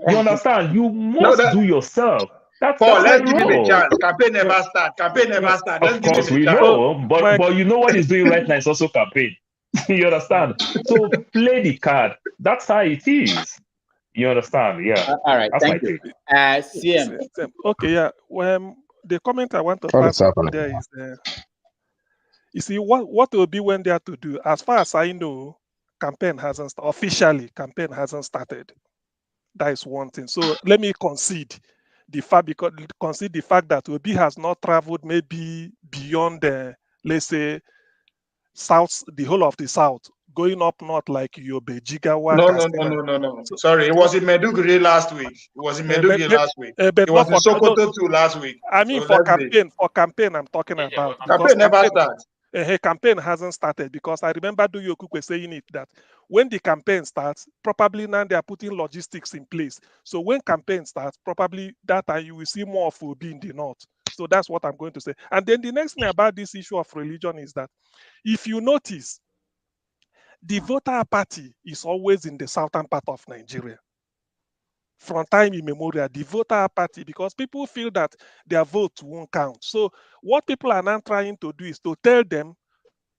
You understand? You must do yourself. Paul, let's my give him a role. chance. Campaign never start. Campaign never start. Let's Of give course, him a we chance. know, but you know what he's doing right now is also campaign. You understand? So play the card. That's how it is. You understand? Yeah. All right. That's Thank my you. take. CM. Okay, yeah. Well, the comment I want to What is pass happening? there is, you see, what Obi went there to do. As far as I know, campaign hasn't started. That is one thing. So let me concede the fact that Obi has not traveled maybe beyond the, let's say, south, the whole of the south, going up north like Yobe, Jigawa, No. Sorry, it was in Meduguri last week. It was in Meduguri last week. But It was not in for Sokoto too last week. I mean, So for let's see. campaign, I'm talking about. Campaign never starts. Campaign hasn't started because I remember Duyo Kukwe saying it that when the campaign starts, probably now they are putting logistics in place. So when campaign starts, probably that time you will see more of Obi in the north. So that's what I'm going to say. And then the next thing about this issue of religion is that if you notice, the voter apathy is always in the southern part of Nigeria. From time immemorial, the voter apathy, because people feel that their vote won't count. So what people are now trying to do is to tell them,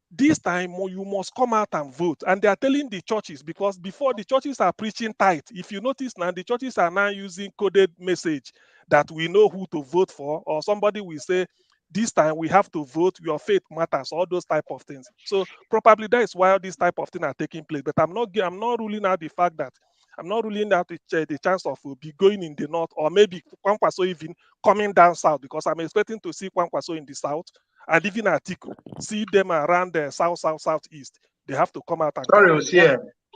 this time you must come out and vote. And they are telling the churches, because before the churches are preaching tight. If you notice now, the churches are now using coded message that we know who to vote for, or somebody will say, this time we have to vote, your faith matters, all those type of things. So probably that is why this type of thing are taking place. But I'm not ruling out the fact that I'm not ruling out the chance of Obi going in the north, or maybe Kwankwaso even coming down south, because I'm expecting to see Kwankwaso in the south and even Atiku, see them around the southeast. They have to come out and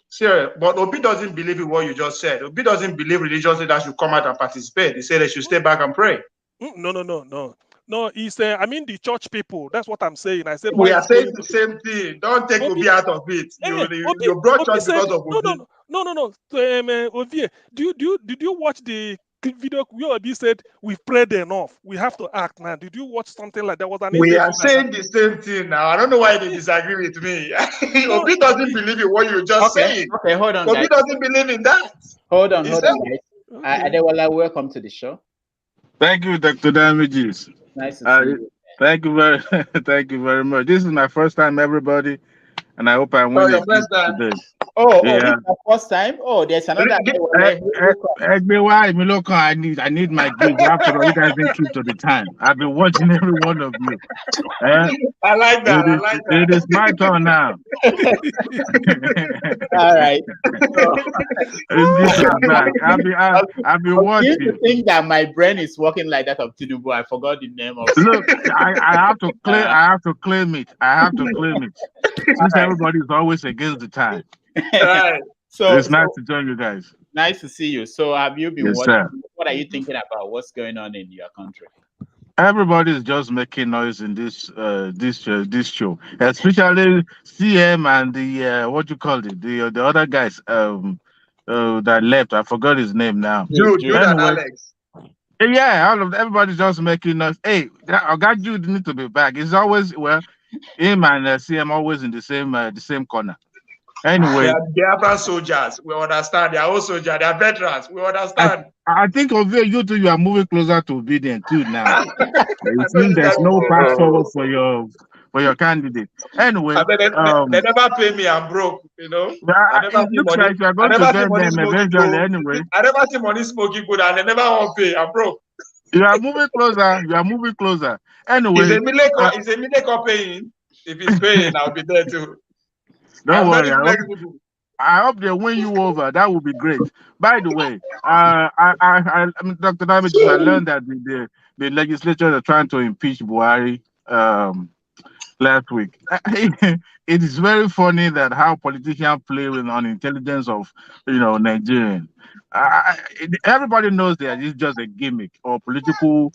Sorry, but Obi doesn't believe in what you just said. Obi doesn't believe religiously that should come out and participate. He said they should stay back and pray. No, it's I mean the church people. That's what I'm saying. I said we are saying the same thing. Don't take Obi out of it. You brought church because of Obi. No. Ovie, did you watch the video where Obi said we've prayed enough? We have to act now. Did you watch something like that? Was an we are saying the same thing now. I don't know why they disagree with me. Obi doesn't believe in what you just saying. Okay, hold on. Obi doesn't believe in that. Hold on, guys. Adewale, welcome to the show. Thank you, Dr. Damages. Nice to see you. Thank you very much. This is my first time, everybody, and I hope I win it today. Oh, Yeah. this is the first time. Oh, there's another. I need my gigs. After all, you guys didn't keep to the time. I've been watching every one of you. I like that. I like that. It is my turn now. All right. This is back. I've been watching. You think that my brain is working like that of Tinubu? I forgot the name of. Look, I have to claim. I have to claim it. I have to claim it. Since everybody is always against the time. Right. So it's nice to join you guys. Nice to see you. So have you been Yes, watching? sir. What are you thinking about? What's going on in your country? Everybody is just making noise in this show, especially CM and the what you call it, the other guys that left. I forgot his name now. Jude and Alex. Yeah, everybody's just making noise. Hey, I got Jude need to be back. It's always him and CM always in the same corner. Anyway, they are soldiers. We understand. They are all soldiers. They are veterans. We understand. I think of you two, you are moving closer to obedient too now. It seems there's no path forward for your candidate. Anyway, they never pay me. I'm broke. You know. I never it looks like you're going to get them eventually. Anyway, I never see money smoking good, and they never want to pay. I'm broke. You are moving closer. You are moving closer. Anyway, is a Mileko paying? If he's paying, I'll be there too. Don't worry. I hope they win you over. That would be great. By the way, Dr. Damage, I learned that the legislature are trying to impeach Buhari last week. It is very funny that how politicians play on intelligence of Nigerians. Everybody knows that it's just a gimmick or political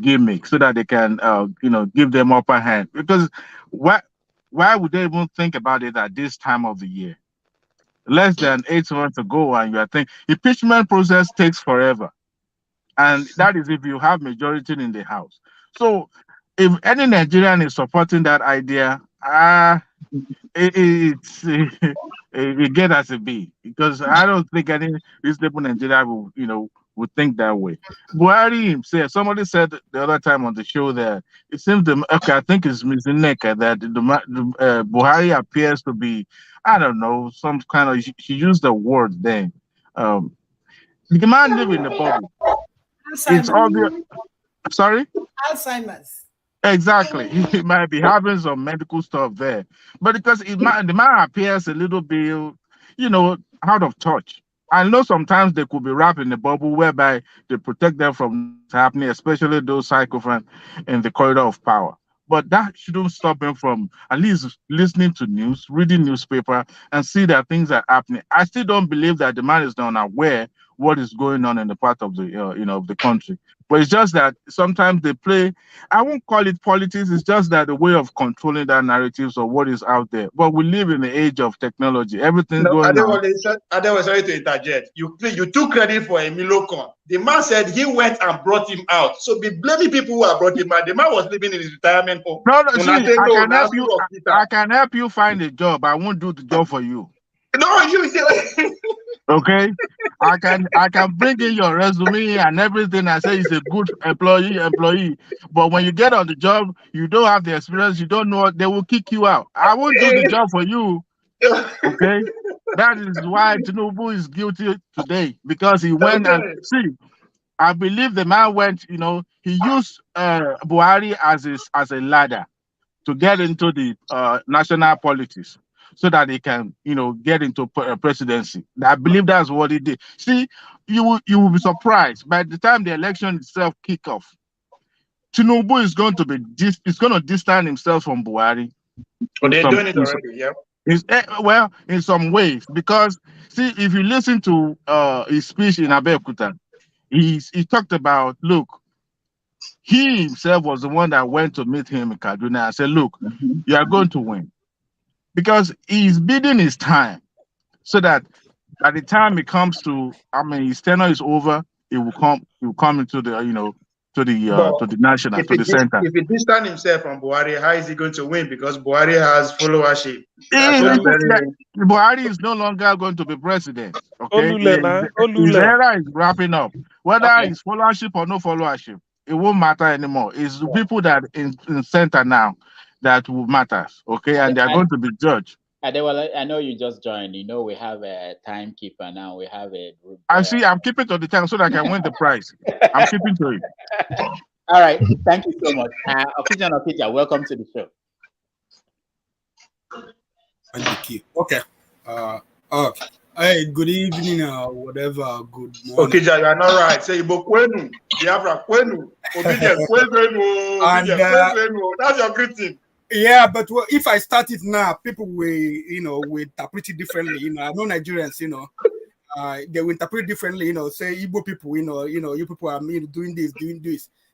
gimmick so that they can give them upper hand. Because why would they even think about it at this time of the year? Less than 8 months ago, and you are thinking impeachment process takes forever, and that is if you have majority in the House. So, if any Nigerian is supporting that idea, it get as a B, because I don't think any reasonable Nigerian would think that way. Buhari himself, somebody said the other time on the show that it seems I think it's Ms. Nneka that Buhari appears to be, I don't know, some kind of, she used the word then. The man live in the bubble. It's obvious. Sorry? Alzheimer's. Exactly. He might be having some medical stuff there. But because the man appears a little bit, out of touch. I know sometimes they could be wrapped in a bubble whereby they protect them from what's happening, especially those psychopaths in the corridor of power. But that shouldn't stop him from at least listening to news, reading newspaper, and see that things are happening. I still don't believe that the man is not aware what is going on in the part of the of the country. But it's just that sometimes they play, I won't call it politics, it's just that the way of controlling that narratives of what is out there. But we live in the age of technology. Everything's going on. I was sorry to interject. You took credit for Emilokon. The man said he went and brought him out. So be blaming people who have brought him out. The man was living in his retirement home. No, see, I can help you find a job. I won't do the job for you. No, you okay, I can bring in your resume and everything. I say he's a good employee. But when you get on the job, you don't have the experience. You don't know. They will kick you out. I won't do the job for you. Okay, that is why Tinubu is guilty today, because he went and see. I believe the man went. He used Buhari as a ladder to get into the national politics, so that he can, get into presidency. I believe that's what he did. See, you will be surprised by the time the election itself kick off. Tinubu is going to distance himself from Buhari. But they're doing it already, yeah. Well, in some ways, because see, if you listen to his speech in Abeokuta, he talked about, look, he himself was the one that went to meet him in Kaduna and said, look, you are going to win. Because he's bidding his time, so that by the time it comes to, his tenure is over, he will come into the, to the national, to the center. If he distance himself from Buhari, how is he going to win? Because Buhari has followership. Buhari is no longer going to be president. Okay, his era is wrapping up. Whether it's followership or no followership, it won't matter anymore. It's the people that in center now that will matter, okay, and they are going to be judged. I know you just joined. You know we have a timekeeper now. We have a group. I see. I'm keeping to the time so that I can win the prize. I'm keeping to it. All right. Thank you so much. Okija, welcome to the show. Okay. Okay. Hey, good evening or whatever. Good morning. Okay, you are not right. Say Ibokwenu, Biafra Kwenu, Obedient Kwenu, Obedient Kwenu. That's your greeting. Yeah, but if I start it now, people will, will interpret it differently. I know Nigerians, they will interpret differently. Say Igbo people, you people are doing this,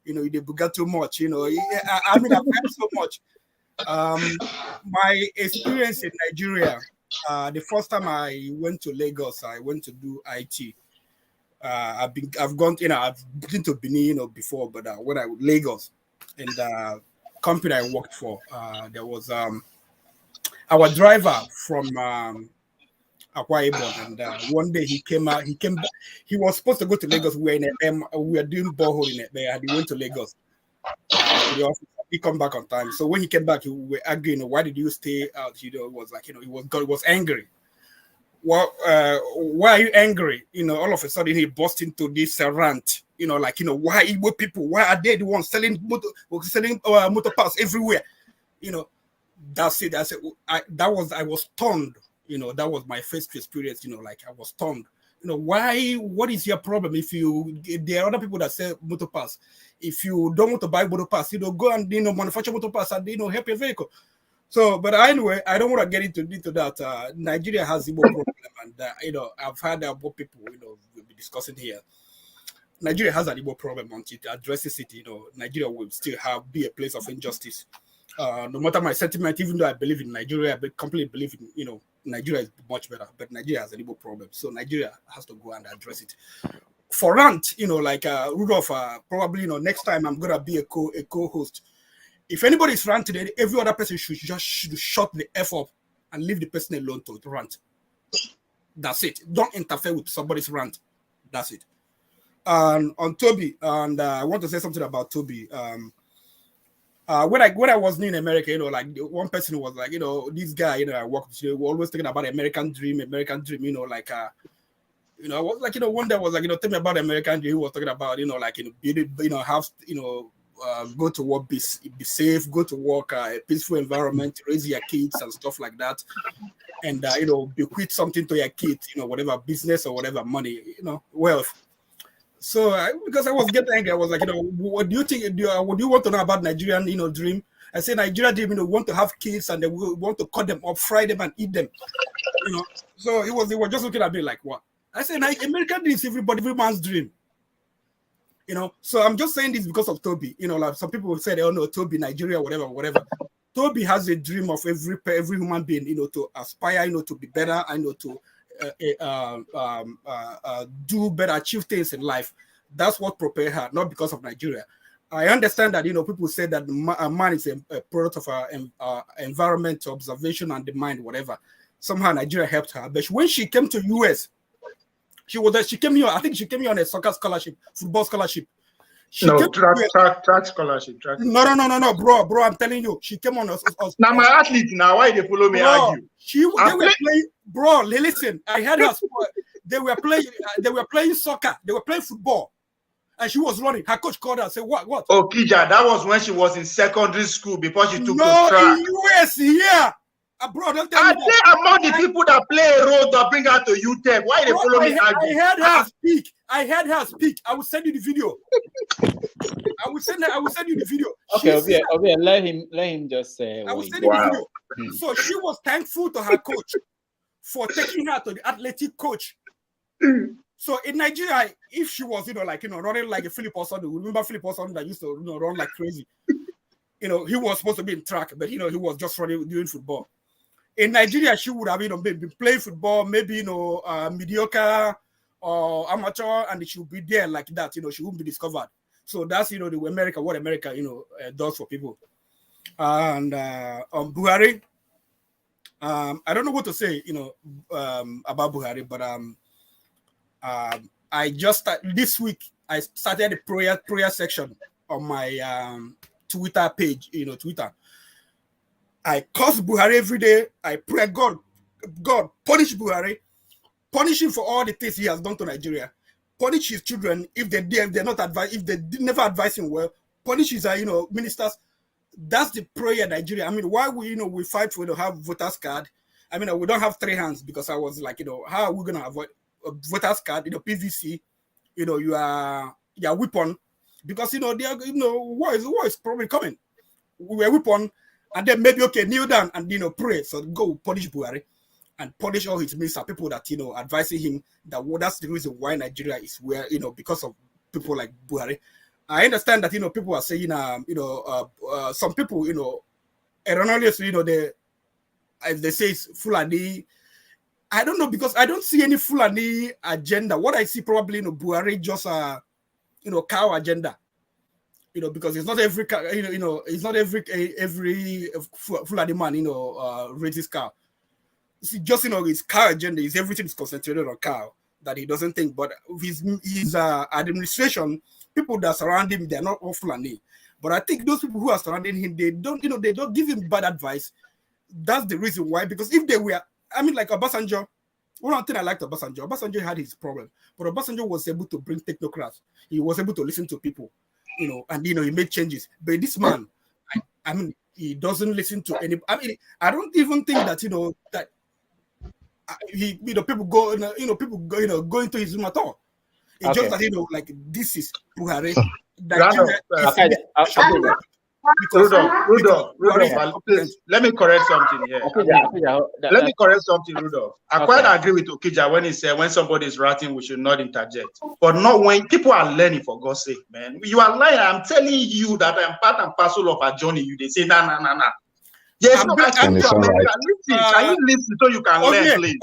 they got too much. I mean, I've heard so much. My experience in Nigeria, the first time I went to Lagos, I went to do IT. I've been to Benin, before, but when I was Lagos, and the company I worked for, there was our driver from Akwa Ibom, and one day he came out. He was supposed to go to Lagos. We were doing borehole in it there, and he went to Lagos to the office. He come back on time. So when he came back, we were arguing. Why did you stay out? It was like, he was angry. Well, why are you angry? All of a sudden he burst into this rant. Why Igbo people? Why are they the ones selling motor parts everywhere? That's it. I was stunned. That was my first experience. I was stunned. What is your problem? There are other people that sell motor parts. If you don't want to buy motor parts, go and manufacture motor parts and help your vehicle. So, but anyway, I don't want to get into that. Nigeria has Igbo problem, and I've heard about people we'll be discussing here. Nigeria has an Igbo problem. Until it addresses it, Nigeria will still be a place of injustice. No matter my sentiment, even though I believe in Nigeria, I completely believe in Nigeria is much better, but Nigeria has an Igbo problem, so Nigeria has to go and address it. For rant, like Rudolph, probably next time I'm gonna be a co-host. If anybody's ranting, every other person should just shut the F up and leave the person alone to rant. That's it. Don't interfere with somebody's rant. That's it. And on Toby, and I want to say something about Toby. When I was in America, one person was like, this guy, I work with, we're always talking about American dream, I was like, one day I was like, tell me about American dream. He was talking about, go to work, be safe, go to work, a peaceful environment, raise your kids and stuff like that, and bequeath something to your kids, whatever business or whatever money, wealth. So because I was getting angry, I was like, what do you think? What do you want to know about Nigerian, dream? I said Nigerian dream, want to have kids and they want to cut them up, fry them and eat them, So he was just looking at me like, what? I said, American dream is every man's dream. So I'm just saying this because of Toby. Like some people said, oh no, Toby, Nigeria, whatever. Toby has a dream of every human being, to aspire, to be better, and to do better, achieve things in life. That's what prepared her, not because of Nigeria. I understand that people say that man is a product of our environment, observation, and the mind, whatever. Somehow Nigeria helped her, but when she came to US, she came here. I think she came here on a soccer scholarship, football scholarship. Track scholarship. No, bro. I'm telling you, she came on us. Now my athlete. Now why they follow me argue? They were playing, bro. Listen, I heard her. They were playing soccer. They were playing football, and she was running. Her coach called her and said, "What?" Oh, Kija, that was when she was in secondary school before she took to in track. US, yeah. Bro, don't tell me that. Among the people that play a role to bring her to UTEP, why they follow me argue? I heard her speak. I will send you the video. I will send you the video. Okay, let him just say. I will send you the video. So she was thankful to her coach for taking her to the athletic coach. So in Nigeria, if she was, running like a Philip Osson, remember Philip Osson that used to run like crazy. He was supposed to be in track, but he was just running doing football. In Nigeria, she would have been playing football, maybe mediocre or amateur, and she would be there like that. She wouldn't be discovered. So that's what America does for people. And on Buhari, I don't know what to say about Buhari, but I just this week I started a prayer section on my Twitter page, Twitter. I curse Buhari every day. I pray God punish Buhari, punish him for all the things he has done to Nigeria. Punish his children if they're not advised, if they never advise him well. Punish his ministers. That's the prayer Nigeria. I mean, why we fight for to have voters card? I mean, we don't have 3 hands because I was like, how are we gonna avoid a voters card? PVC, you are weapon because they are, war is probably coming. We were weapon, and then maybe kneel down and pray. So go punish Buhari and punish all his minister people that advising him that that's the reason why Nigeria is where because of people like Buhari. I understand that people are saying some people erroneously they say it's Fulani. I don't know because I don't see any Fulani agenda. What I see probably Buhari just cow agenda. Because it's not every it's not every Fulani man raises cow. See, just his cow agenda is everything is concentrated on cow that he doesn't think. But his administration, people that surround him, they're not all Fulani. But I think those people who are surrounding him, they don't give him bad advice. That's the reason why. Because if they were, like Obasanjo, one thing I liked Obasanjo had his problem, but Obasanjo was able to bring technocrats. He was able to listen to people, and he made changes. But this man, he doesn't listen to any. I don't even think that that people go go into his room at all. It's just that like this is Buhari. Rudolph, please, let me correct something here. Let me correct something, Rudolph. I quite agree with Okija when he said when somebody is writing, we should not interject. But not when people are learning, for God's sake, man. You are lying. I'm telling you that I'm part and parcel of a journey. You they say nah. Yes, no, can you listen so you can learn, please?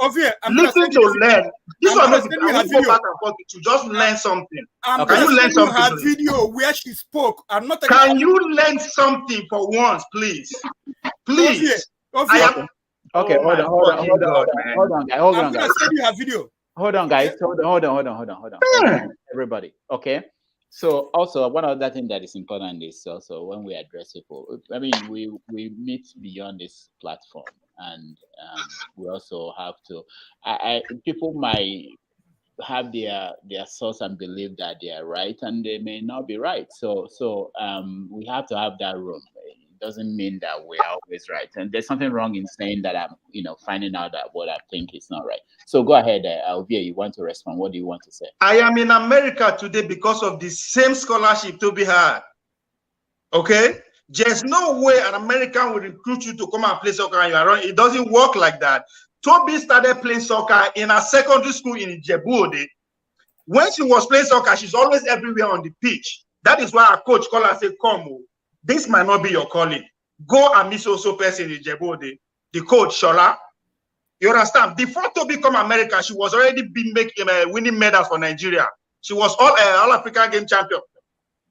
Listen to learn. This one is go back and forth to just learn something. Can you learn something? Her video where she spoke. I'm not. Can you learn something for once, please? Please. Okay, hold on, guys. Hold on, guys. Hold on. Everybody, okay. So also one other thing that is important is also when we address people. I mean, we meet beyond this platform, and we also have to. People might have their source and believe that they are right, and they may not be right. So we have to have that room. It doesn't mean that we're always right, and there's something wrong in saying that I'm finding out that what I think is not right. So go ahead, Alvia, you want to respond? What do you want to say? I am in America today because of the same scholarship Toby had. Okay, there's no way an American will recruit you to come and play soccer and you are wrong. It doesn't work like that. Toby started playing soccer in a secondary school in Ijebu. When she was playing soccer, she's always everywhere on the pitch. That is why our coach called her and said, "Come, this might not be your calling. Go and meet also person in Ijebu." The coach, Shola. You understand? Before Toby come America, she was already been winning medals for Nigeria. She was all African game champion.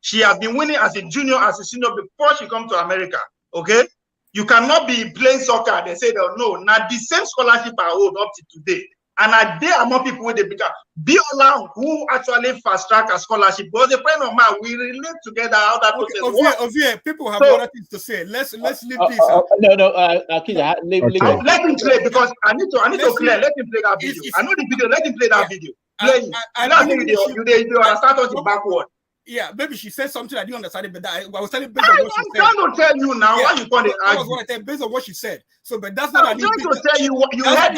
She has been winning as a junior, as a senior before she come to America. Okay, you cannot be playing soccer. They say no. Now the same scholarship I hold up to today, and I dare among people when they become Biola, who actually fast track a scholarship, was a friend of mine. We relate together how that process works. People have other things to say. Let's leave this. Akija, let him play because I need to clear. Let him play that video. I know the video. Let him play that video. Play it. You understand us backward. Yeah, maybe she said something I didn't understand it, but I was telling based on what she said. I'm trying to tell you now. Why you want to argue? That was what I said based on what she said. So, but that's not. I'm trying to tell you what you heard that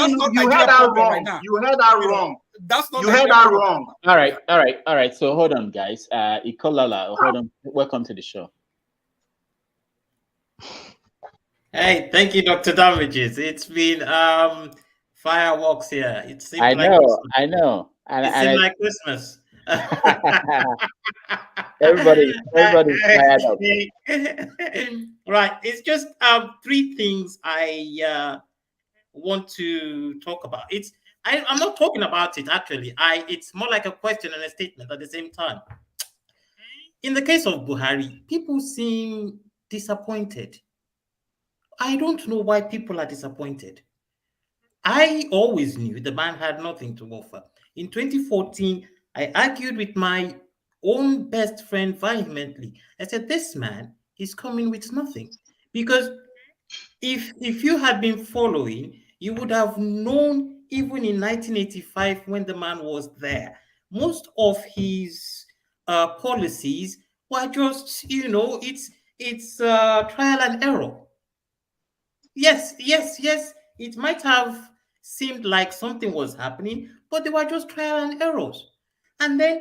wrong. You heard that wrong. That's not. You heard that wrong. All right. So hold on, guys. Ikolala, hold on. Welcome to the show. Hey, thank you, Dr. Damages. It's been fireworks here. It seems I know. It seems like Christmas. Everybody's fired up. Right. It's just 3 things I want to talk about. I'm not talking about it actually. It's more like a question and a statement at the same time. In the case of Buhari, people seem disappointed. I don't know why people are disappointed. I always knew the man had nothing to offer. In 2014, I argued with my own best friend vehemently. I said, this man is coming with nothing. Because If you had been following, you would have known even in 1985 when the man was there, most of his policies were just, it's trial and error. Yes, it might have seemed like something was happening, but they were just trial and errors. And then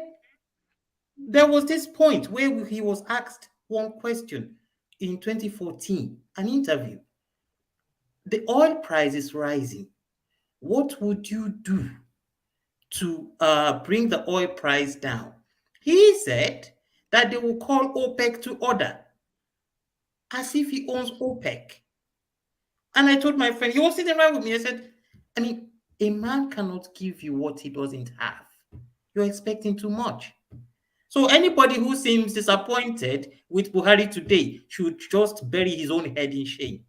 there was this point where he was asked one question in 2014, an interview. The oil price is rising. What would you do to bring the oil price down? He said that they will call OPEC to order, as if he owns OPEC. And I told my friend, he was sitting right with me, I said, I mean, a man cannot give you what he doesn't have. You're expecting too much. So anybody who seems disappointed with Buhari today should just bury his own head in shame.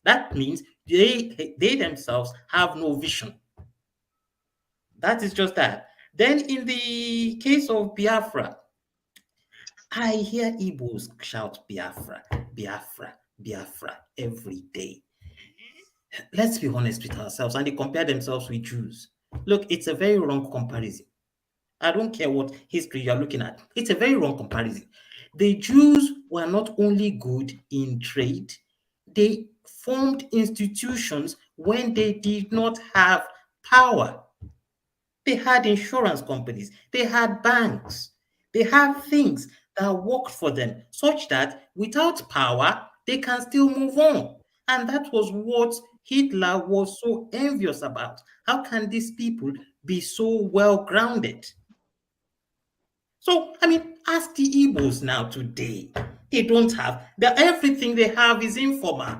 That means they themselves have no vision. That is just that. Then in the case of Biafra, I hear Igbos shout Biafra, Biafra, Biafra every day. Let's be honest with ourselves, and they compare themselves with Jews. Look, it's a very wrong comparison. I don't care what history you're looking at. It's a very wrong comparison. The Jews were not only good in trade, they formed institutions when they did not have power. They had insurance companies, they had banks, they had things that worked for them, such that without power, they can still move on. And that was what Hitler was so envious about. How can these people be so well grounded? So, I mean, ask the Igbos now today. They don't have, everything they have is informal.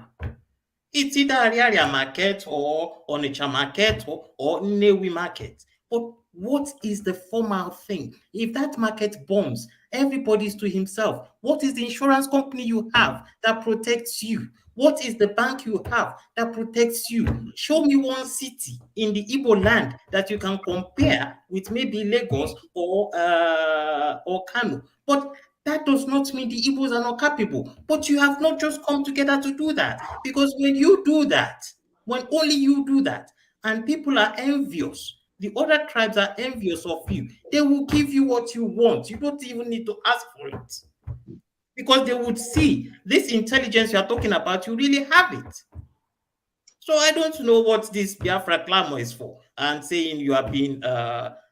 It's either Ariaria market or Onitsha market or Nnewi market. But what is the formal thing? If that market bombs, everybody's to himself. What is the insurance company you have that protects you? What is the bank you have that protects you? Show me one city in the Igbo land that you can compare with maybe Lagos or Kano. But that does not mean the Igbos are not capable. But you have not just come together to do that. Because when you do that, when only you do that, and people are envious, the other tribes are envious of you, they will give you what you want. You don't even need to ask for it. Because they would see this intelligence you are talking about, you really have it. So I don't know what this Biafra clamor is for, and saying you are being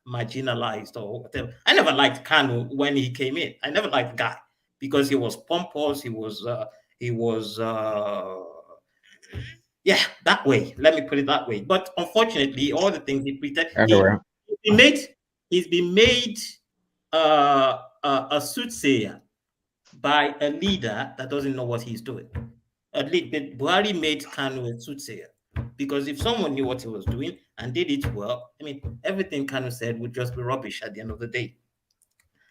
marginalized or whatever. I never liked Kanu when he came in. I never liked the guy because he was pompous. He was yeah, that way. Let me put it that way. But unfortunately, all the things he pretended, Anyway. he's been made a soothsayer by a leader that doesn't know what he's doing. Buhari made Kanu a soothsayer, because if someone knew what he was doing and did it well, I mean, everything Kanu said would just be rubbish at the end of the day.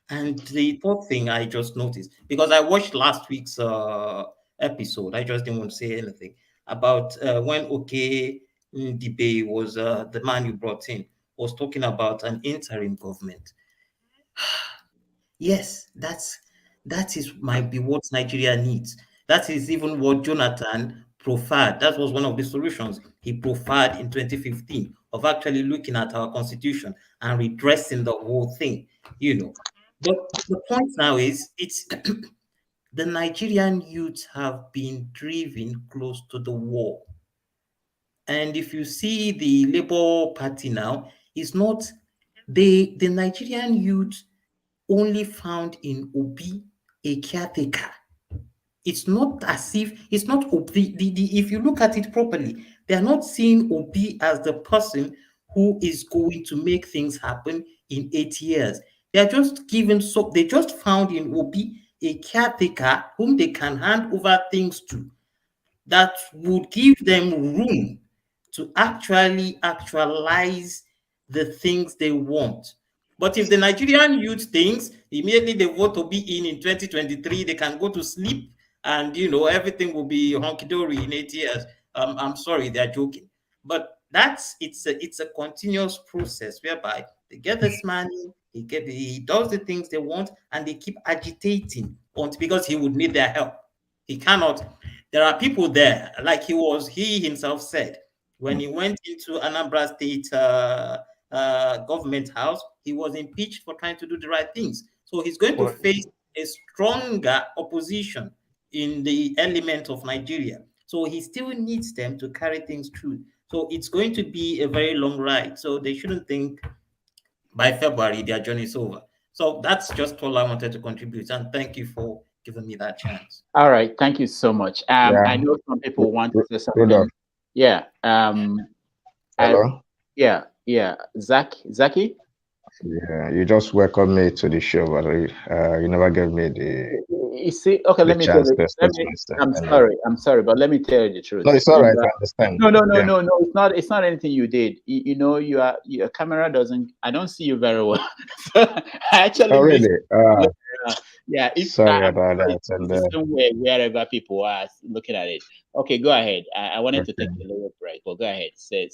And the third thing I just noticed, because I watched last week's episode, I just didn't want to say anything about when Dibe was the man you brought in, was talking about an interim government. Yes, might be what Nigeria needs. That is even what Jonathan proffered. That was one of the solutions he proffered in 2015 of actually looking at our constitution and redressing the whole thing, But the point now is, it's the Nigerian youth have been driven close to the wall. And if you see the Labour Party now, it's not the Nigerian youth only found in Obi a caretaker. It's not as if it's not Obi. If you look at it properly, they are not seeing Obi as the person who is going to make things happen in 8 years. They are just they just found in Obi a caretaker whom they can hand over things to, that would give them room to actually actualize the things they want. But if the Nigerian youth thinks immediately they vote to be in 2023, they can go to sleep and everything will be honky-dory in 8 years. I'm sorry, they're joking. But it's a continuous process whereby they get this money, he does the things they want, and they keep agitating because he would need their help. He cannot. There are people there, like he himself said, when he went into Anambra State government house, he was impeached for trying to do the right things. So he's going to face a stronger opposition in the element of Nigeria. So he still needs them to carry things through. So it's going to be a very long ride. So they shouldn't think by February their journey is over. So that's just all I wanted to contribute. And thank you for giving me that chance. All right, thank you so much. I know some people want to say something. Yeah. Hello. Yeah. Zaki. Yeah, you just welcomed me to the show, but you never gave me the. You see, okay, let me tell you. I'm sorry, but let me tell you the truth. No, it's all right. I understand. No. It's not anything you did. You know, your camera doesn't. I don't see you very well. I actually. Oh, really? Yeah. It's sorry about that. And wherever people are looking at it. Okay, go ahead. I wanted to take a little break, but go ahead. Say.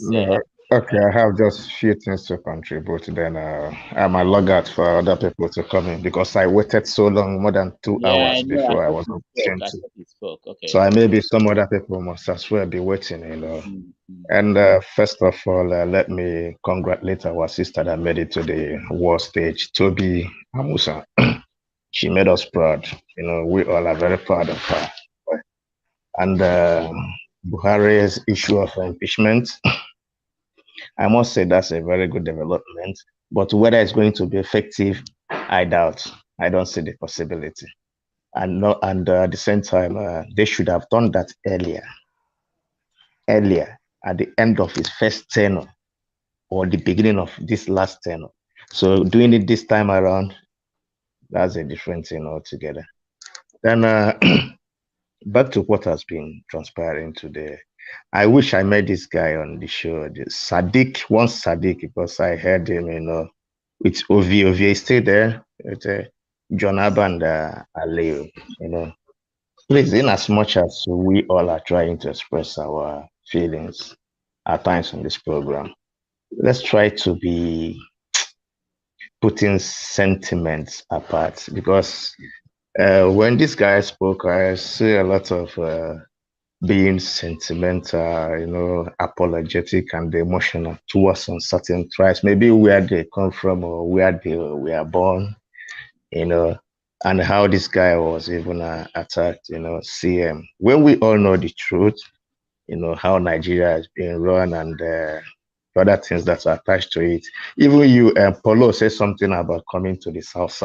Okay, I have just few things to contribute. Then I might log out for other people to come in because I waited so long, more than 2 hours before I was option to. Okay. So maybe some other people must as well be waiting, you know. And first of all, let me congratulate our sister that made it to the world stage, Toby Amusa. She made us proud. You know, we all are very proud of her. And Buhari's issue of impeachment. I must say that's a very good development, but whether it's going to be effective, I doubt. I don't see the possibility. And at the same time, they should have done that earlier, at the end of his first tenure or the beginning of this last tenure. So doing it this time around, that's a different thing altogether. Then back to what has been transpiring today. I wish I met this guy on the show, Sadiq, because I heard him, you know, with Ovi. Ovi is still there, with John Aband Aleo, you know. Please, in as much as we all are trying to express our feelings at times on this program, let's try to be putting sentiments apart, because when this guy spoke, I see a lot of being sentimental, you know, apologetic and emotional towards on certain tribes, maybe where they come from or where they were born, you know, and how this guy was even attacked, you know, CM. When we all know the truth, you know, how Nigeria has been run and other things that are attached to it. Even you, Paulo, said something about coming to the South.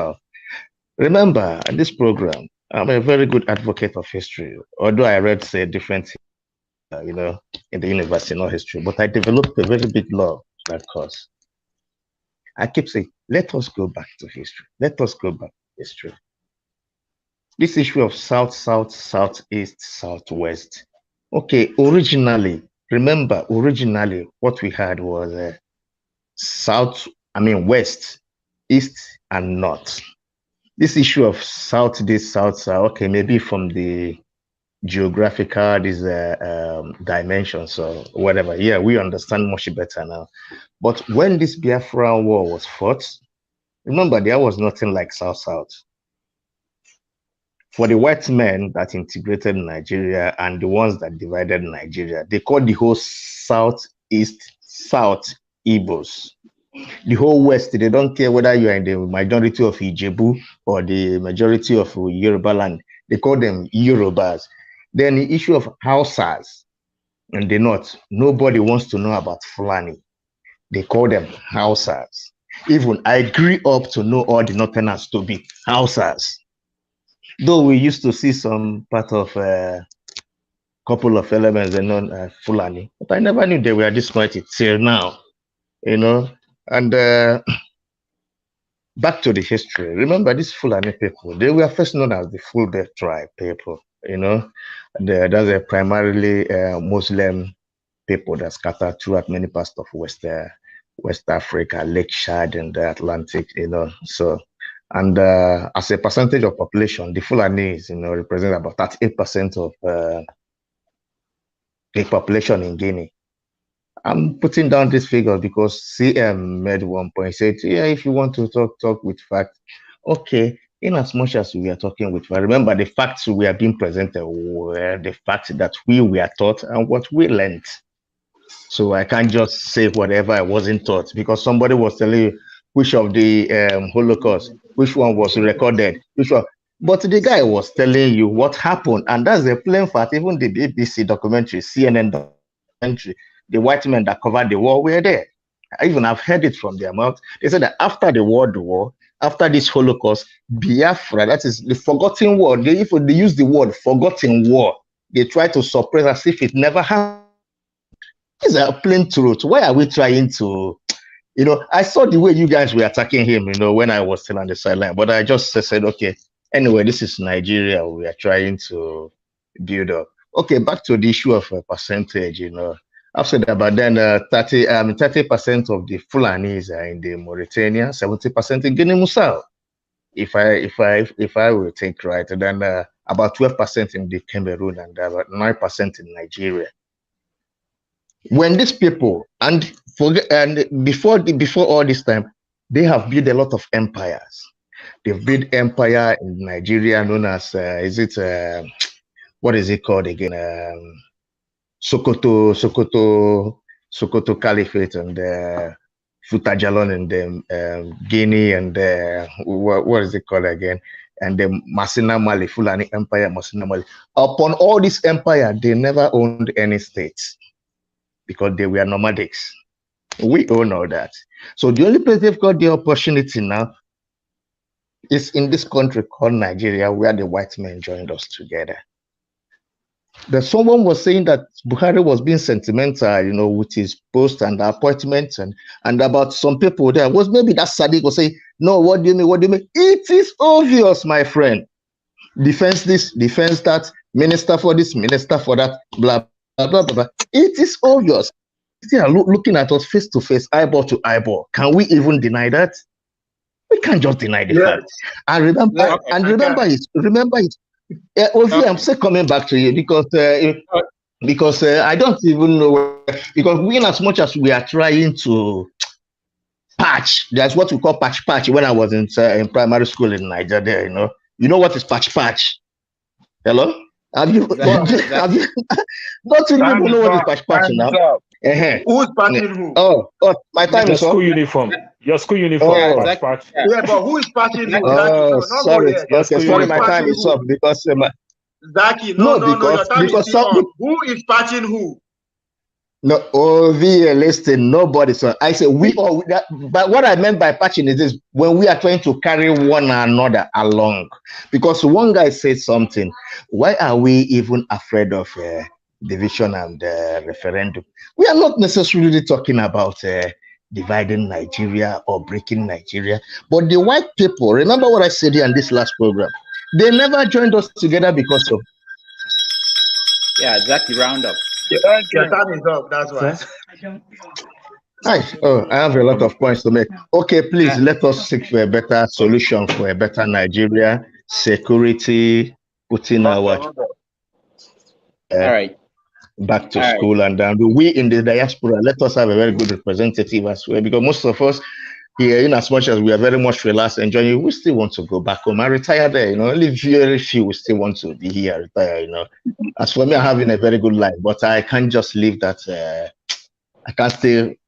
Remember, in this program, I'm a very good advocate of history, although I read say different, you know, in the university, not history, but I developed a very big love for that cause. I keep saying, let us go back to history. Let us go back to history. This issue of South, South, Southeast, Southwest. Okay, originally, remember, what we had was West, East, and North. This issue of South, this, South, okay, maybe from the geographical, these dimensions or whatever. Yeah, we understand much better now. But when this Biafran war was fought, remember, there was nothing like South-South. For the white men that integrated Nigeria and the ones that divided Nigeria, they called the whole Southeast South Igbos. The whole West, they don't care whether you are in the majority of Ijebu or the majority of Yoruba land. They call them Yorubas. Then the issue of Hausas in the North, nobody wants to know about Fulani. They call them Hausas. Even I grew up to know all the Northerners to be Hausas. Though we used to see some part of a couple of elements and non Fulani, but I never knew they were this mighty till now, you know. And back to the history. Remember, these Fulani people, they were first known as the Fulbe tribe people, you know. That's a primarily Muslim people that scattered throughout many parts of West Africa, Lake Chad and the Atlantic, you know. So, and as a percentage of population, the Fulanis, you know, represent about 38% of the population in Guinea. I'm putting down this figure because CM made one point, said, yeah, if you want to talk with facts, okay, in as much as we are talking with, remember the facts we are being presented were the facts that we were taught and what we learned. So I can't just say whatever I wasn't taught because somebody was telling you which of the Holocaust, which one was recorded, which one. But the guy was telling you what happened, and that's a plain fact. Even the BBC documentary, CNN documentary, the white men that covered the war were there. I even have heard it from their mouth. They said that after the World War, after this Holocaust, Biafra, that is the forgotten war. They use the word forgotten war. They try to suppress as if it never happened. It's a plain truth. Why are we trying to, I saw the way you guys were attacking him, when I was still on the sideline, but I just said, okay, anyway, this is Nigeria. We are trying to build up. Okay, back to the issue of percentage, I've said that, but then 30% of the Fulanis are in the Mauritania, 70% in Guinea-Bissau. If I will think right, then about 12% in the Cameroon and about 9% in Nigeria. When these people before all this time, they have built a lot of empires. They've built empire in Nigeria known as what is it called again? Sokoto Caliphate and Futajalon and Guinea and what is it called again? And the Masina Mali, Fulani Empire, Masina Mali. Upon all this empire, they never owned any states because they were nomadics. We all know that. So the only place they've got the opportunity now is in this country called Nigeria, where the white men joined us together. That someone was saying that Buhari was being sentimental, with his post and appointments and about some people there. Was maybe that Sadiq was saying, no, what do you mean? What do you mean? It is obvious, my friend. Defense this, defense that, minister for this, minister for that, blah, blah, blah, blah, blah. It is obvious. They are looking at us face to face, eyeball to eyeball. Can we even deny that? We can't just deny the fact. And remember, remember it. Ovi, I'm still coming back to you because I don't even know, because we, in as much as we are trying to patch, that's what we call patch. When I was in primary school in Nigeria, you know what is patch? Hello? Have you don't you even know what is patch now? Who's patching who? Oh, my time is up. School uniform. Your school uniform. Patch. Yeah, but who is patching who? Oh, sorry. Sorry, my time is up because Zaki, no, your time is still on. Who is patching who? No, listen, nobody. So I say we all. But what I meant by patching is this: when we are trying to carry one another along, because one guy said something. Why are we even afraid of division and referendum? We are not necessarily talking about dividing Nigeria or breaking Nigeria, but the white people. Remember what I said here in this last program. They never joined us together because of. Yeah, exactly. Round up. Your time is up. That's why. I have a lot of points to make. Okay, please let us seek for a better solution for a better Nigeria, security, putting our all right. Back to school, and we in the diaspora, let us have a very good representative as well, because most of us here, in as much as we are very much relaxed, enjoying, we still want to go back home and retire there. Only very few we still want to be here, retire. As for me, I'm having a very good life, but I can't just leave that.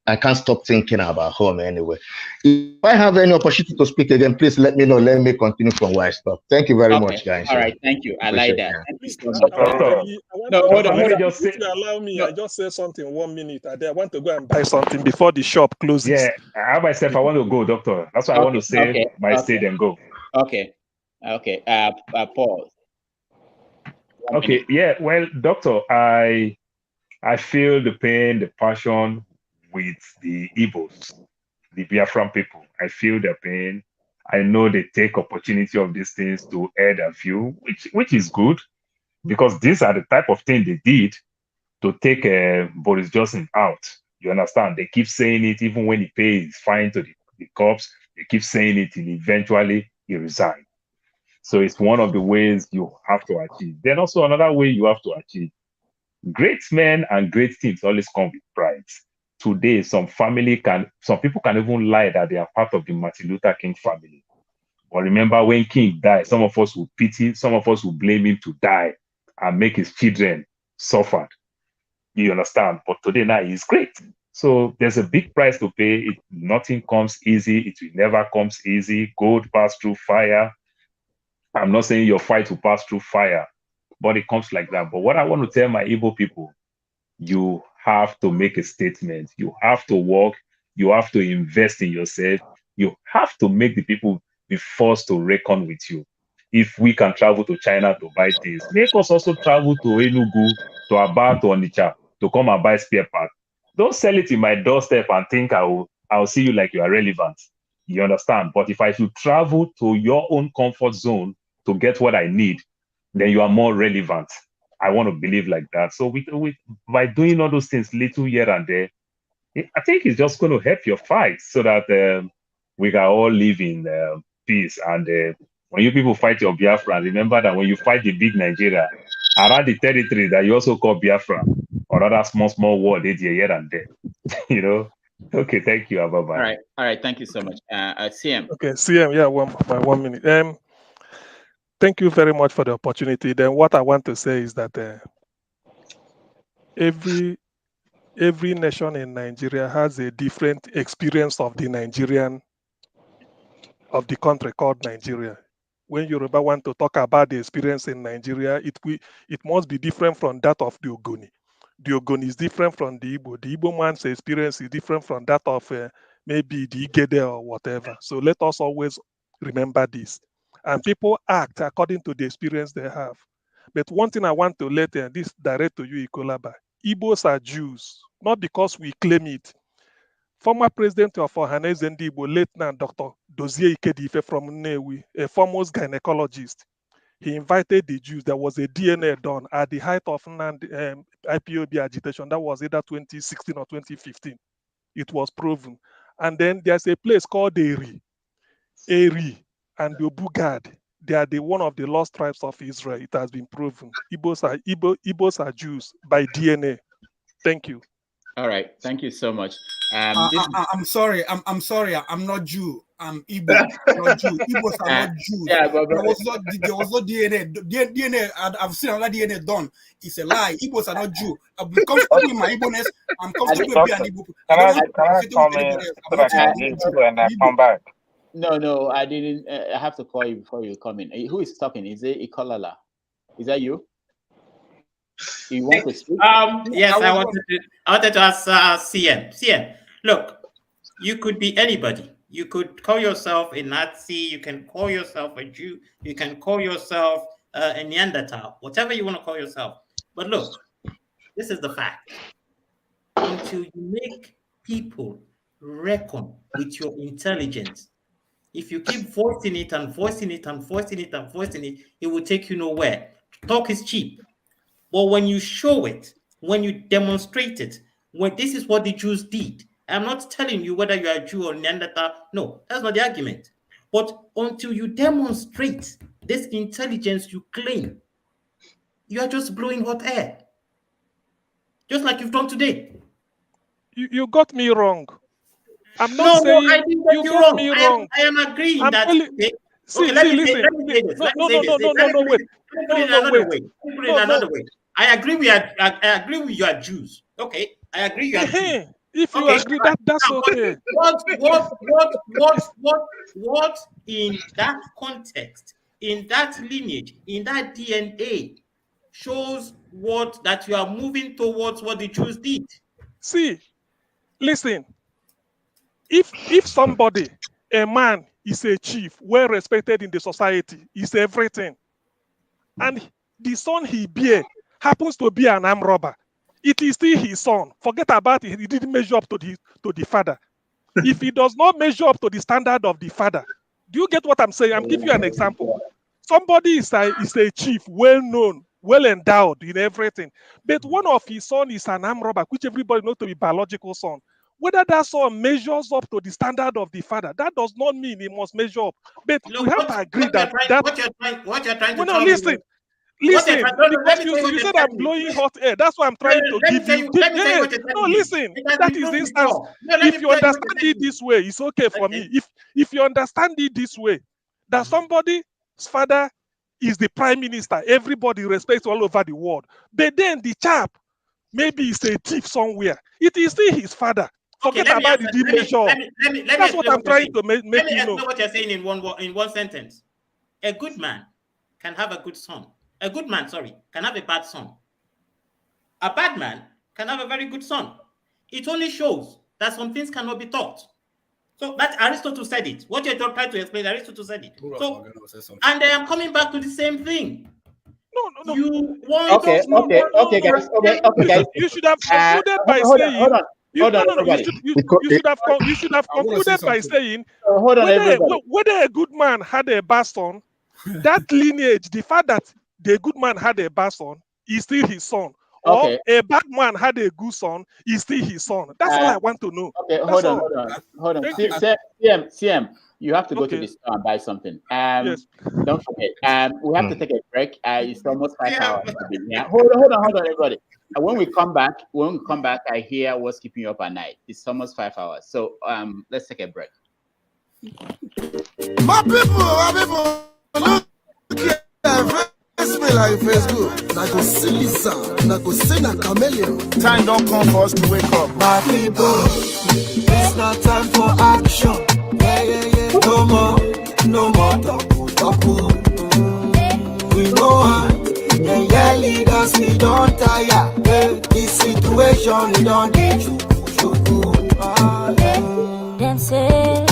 I can't stop thinking about home anyway. If I have any opportunity to speak again, please let me know. Let me continue from where I stopped. Thank you very much, guys. All right, thank you. I like that. Hold on. If you allow me, I just say something 1 minute. I want to go and buy something before the shop closes. Yeah, I myself, I want to go, doctor. That's why I want to say my state and go. Okay. Paul. Okay. Yeah. Well, doctor, I feel the pain, the passion with the Igbos, the Biafran people. I feel their pain. I know they take opportunity of these things to add a few, which is good, because these are the type of thing they did to take Boris Johnson out. You understand? They keep saying it even when he pays fine to the cops. They keep saying it, and eventually he resigned. So it's one of the ways you have to achieve. Then also another way you have to achieve. Great men and great teams always come with pride. Today, some people can even lie that they are part of the Martin Luther King family. But remember, when King died, some of us will pity, some of us will blame him to die and make his children suffer. You understand? But today now he's great. So there's a big price to pay. Nothing comes easy. It will never comes easy. Gold pass through fire. I'm not saying your fight will pass through fire, but it comes like that. But what I want to tell my Igbo people, you have to make a statement. You have to work. You have to invest in yourself. You have to make the people be forced to reckon with you. If we can travel to China to buy things, make us also travel to Enugu, to Aba, to Onitsha, to come and buy spare parts. Don't sell it in my doorstep and think I'll see you like you are relevant. You understand? But if I should travel to your own comfort zone to get what I need, then you are more relevant. I want to believe like that. So by doing all those things little here and there, I think it's just going to help your fight so that we can all live in peace. And when you people fight your Biafra, remember that when you fight the big Nigeria, around the territory that you also call Biafra, or other small war they did here and there. You know? Okay, thank you. Bye-bye. All right. Thank you so much. CM. Okay, CM, yeah, 1 minute. Thank you very much for the opportunity. Then what I want to say is that every nation in Nigeria has a different experience of the country called Nigeria. When Yoruba want to talk about the experience in Nigeria, it must be different from that of the Ogoni. The Ogoni is different from the Igbo. The Igbo man's experience is different from that of maybe the Igede or whatever. So let us always remember this. And people act according to the experience they have. But one thing I want to let this direct to you, Ikolaba. Igbos are Jews, not because we claim it. Former president of Ohaneze Ndi Igbo, Lieutenant Dr. Dozie Ikedife from Nnewi, a foremost gynecologist, he invited the Jews. There was a DNA done at the height of IPOB agitation. That was either 2016 or 2015. It was proven. And then there's a place called Eri and the Bugad. They are one of the lost tribes of Israel. It has been proven. Igbos are Jews by DNA. Thank you. All right. Thank you so much. I'm sorry. I'm sorry. I'm not Jew. I'm Igbo. I'm not Jew. Igbos are not Jews. Yeah, but there was no DNA. DNA. I've seen another DNA done. It's a lie. Igbos are not Jew. I've been comfortable in my Igbo-ness. I'm comfortable with being an Igbo. Can I come in so that I can intro and I come back? No, I didn't. I have to call you before you come in. Who is talking? Is it Ikolala? Is that you? You want to speak? Yes, I wanted to ask CM. CM, look, you could be anybody. You could call yourself a Nazi. You can call yourself a Jew. You can call yourself a Neanderthal. Whatever you want to call yourself. But look, this is the fact. Until you make people reckon with your intelligence, if you keep voicing it and voicing it and voicing it and voicing it, it will take you nowhere. Talk is cheap. But when you show it, when you demonstrate it, when this is what the Jews did, I'm not telling you whether you are a Jew or Neanderthal. No, that's not the argument. But until you demonstrate this intelligence you claim, you are just blowing hot air. Just like you've done today. You got me wrong. I'm not saying I didn't get you wrong. Me wrong. I am agreeing that. Let me say this. Another way. I agree with you are Jews. Okay, I agree you are Jews. If you agree, that's okay. What in that context, in that lineage, in that DNA, shows that you are moving towards what the Jews did? See, listen. If somebody, a man, is a chief, well respected in the society, is everything, and the son he bear happens to be an armed robber, it is still his son. Forget about it. He didn't measure up to the father. If he does not measure up to the standard of the father, do you get what I'm saying? I'm giving you an example. Somebody is a chief, well known, well endowed in everything, but one of his son is an armed robber, which everybody knows to be biological son. Whether that son measures up to the standard of the father, that does not mean he must measure up. But we have to agree what you're trying to tell listen. Listen, because you said I'm blowing hot air. That's why I'm trying to give you. No, listen. That is the instance. If you understand it this way, it's okay for me. If you understand it this way, that somebody's father is the prime minister. Everybody respects all over the world. But then the chap, maybe he's a thief somewhere. It is still his father. Forget about the dimension. That's what I'm trying to make Let me you know. explain what you're saying in one sentence. A good man can have a good son. A good man, sorry, can have a bad son. A bad man can have a very good son. It only shows that some things cannot be taught. So that Aristotle said it. What you're trying to explain, Aristotle said it. So, and I am coming back to the same thing. No. You want Okay, guys. Okay, guys. You should have concluded by saying. You should have concluded by saying whether a good man had a bad son, that lineage, the fact that the good man had a bad son is still his son. Or a bad man had a good son is still his son. That's all I want to know. Okay, hold on. CM, you have to go to the store and buy something. Yes. Don't forget. We have to take a break. It's almost 5 hours to be here. Hold on, everybody. And when we come back, I hear what's keeping you up at night. It's almost 5 hours. So let's take a break. My people, look here. Face me like Facebook. I go see Lisa, I go sing a chameleon. Time don't come for us to wake up. My people, it's not time for action. Yeah. No more double. We know how. Yeah, leaders, we don't tire. This situation, we don't get you. Them say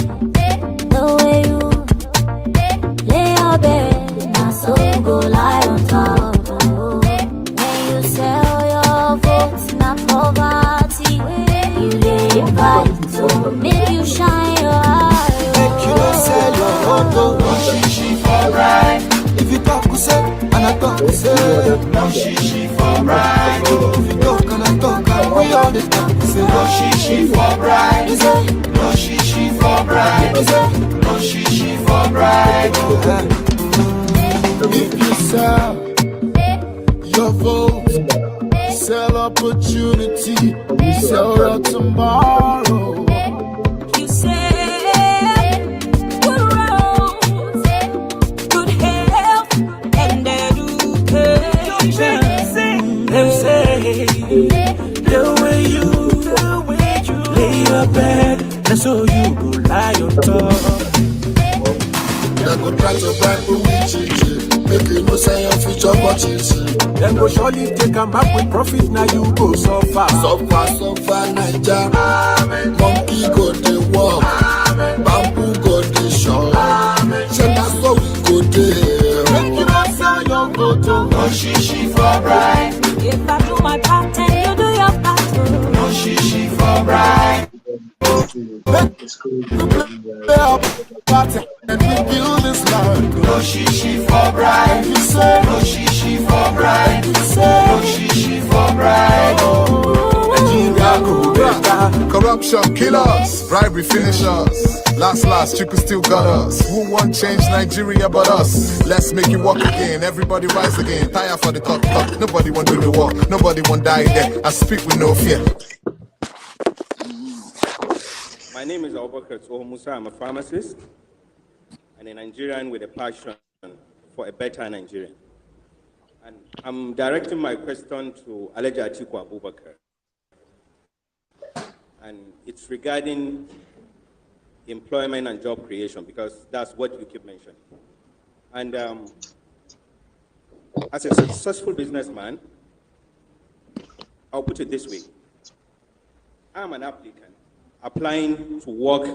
the way you lay your bed, now so you go lie on top. When you sell your votes, not poverty, you lay invite to make you shine your eye. Make you don't sell your vote, no shishi for right. If you talk, you say, and I talk, you say, no shishi for right. If you talk and I talk, and we all the time, you say, no shishi for right. You say, no shishi for right. You say, no shishi for right. If you sell your vote, sell opportunity, sell your tomorrow. You say good roads, good health, and education. Them say the way you lay your bed, that's how you go lie on top. They go try to bribe you with chichi, make you no say your future but chichi. Them go surely take a back with profit, now you go suffer, Naija. Monkey go the walk, bamboo go the shop. Say that's how we go there. Make you not sell your photo, no shishi for bride. If I do my part and you do your part, no shishi for bride. And we build this land. No shishi for bride. You say no shishi for bride. You say no shishi for bride. Nigeria go better. Corruption kill us, bribery finish us. Last, you could still got us. Who want change Nigeria but us? Let's make it work again. Everybody rise again. Tire for the talk. Nobody want do the work. Nobody want die there. I speak with no fear. My name is Abubakar Musa. I'm a pharmacist and a Nigerian with a passion for a better Nigeria. And I'm directing my question to Aleja Atiku Abubakar. And it's regarding employment and job creation, because that's what you keep mentioning. And as a successful businessman, I'll put it this way. I'm an applicant applying to work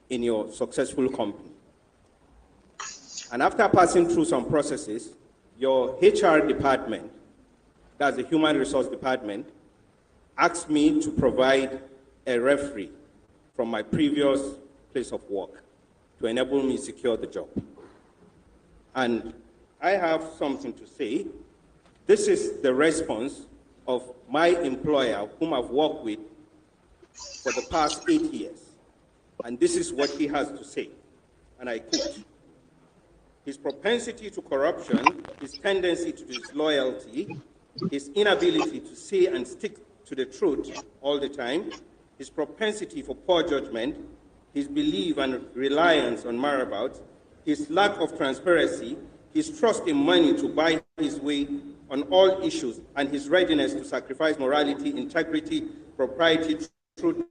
in your successful company. And after passing through some processes, your HR department, that's the human resource department, asked me to provide a referee from my previous place of work to enable me secure the job. And I have something to say. This is the response of my employer, whom I've worked with for the past 8 years. And this is what he has to say, and I quote: his propensity to corruption, his tendency to disloyalty, his inability to say and stick to the truth all the time, his propensity for poor judgment, his belief and reliance on marabouts, his lack of transparency, his trust in money to buy his way on all issues, and his readiness to sacrifice morality, integrity, propriety, truth,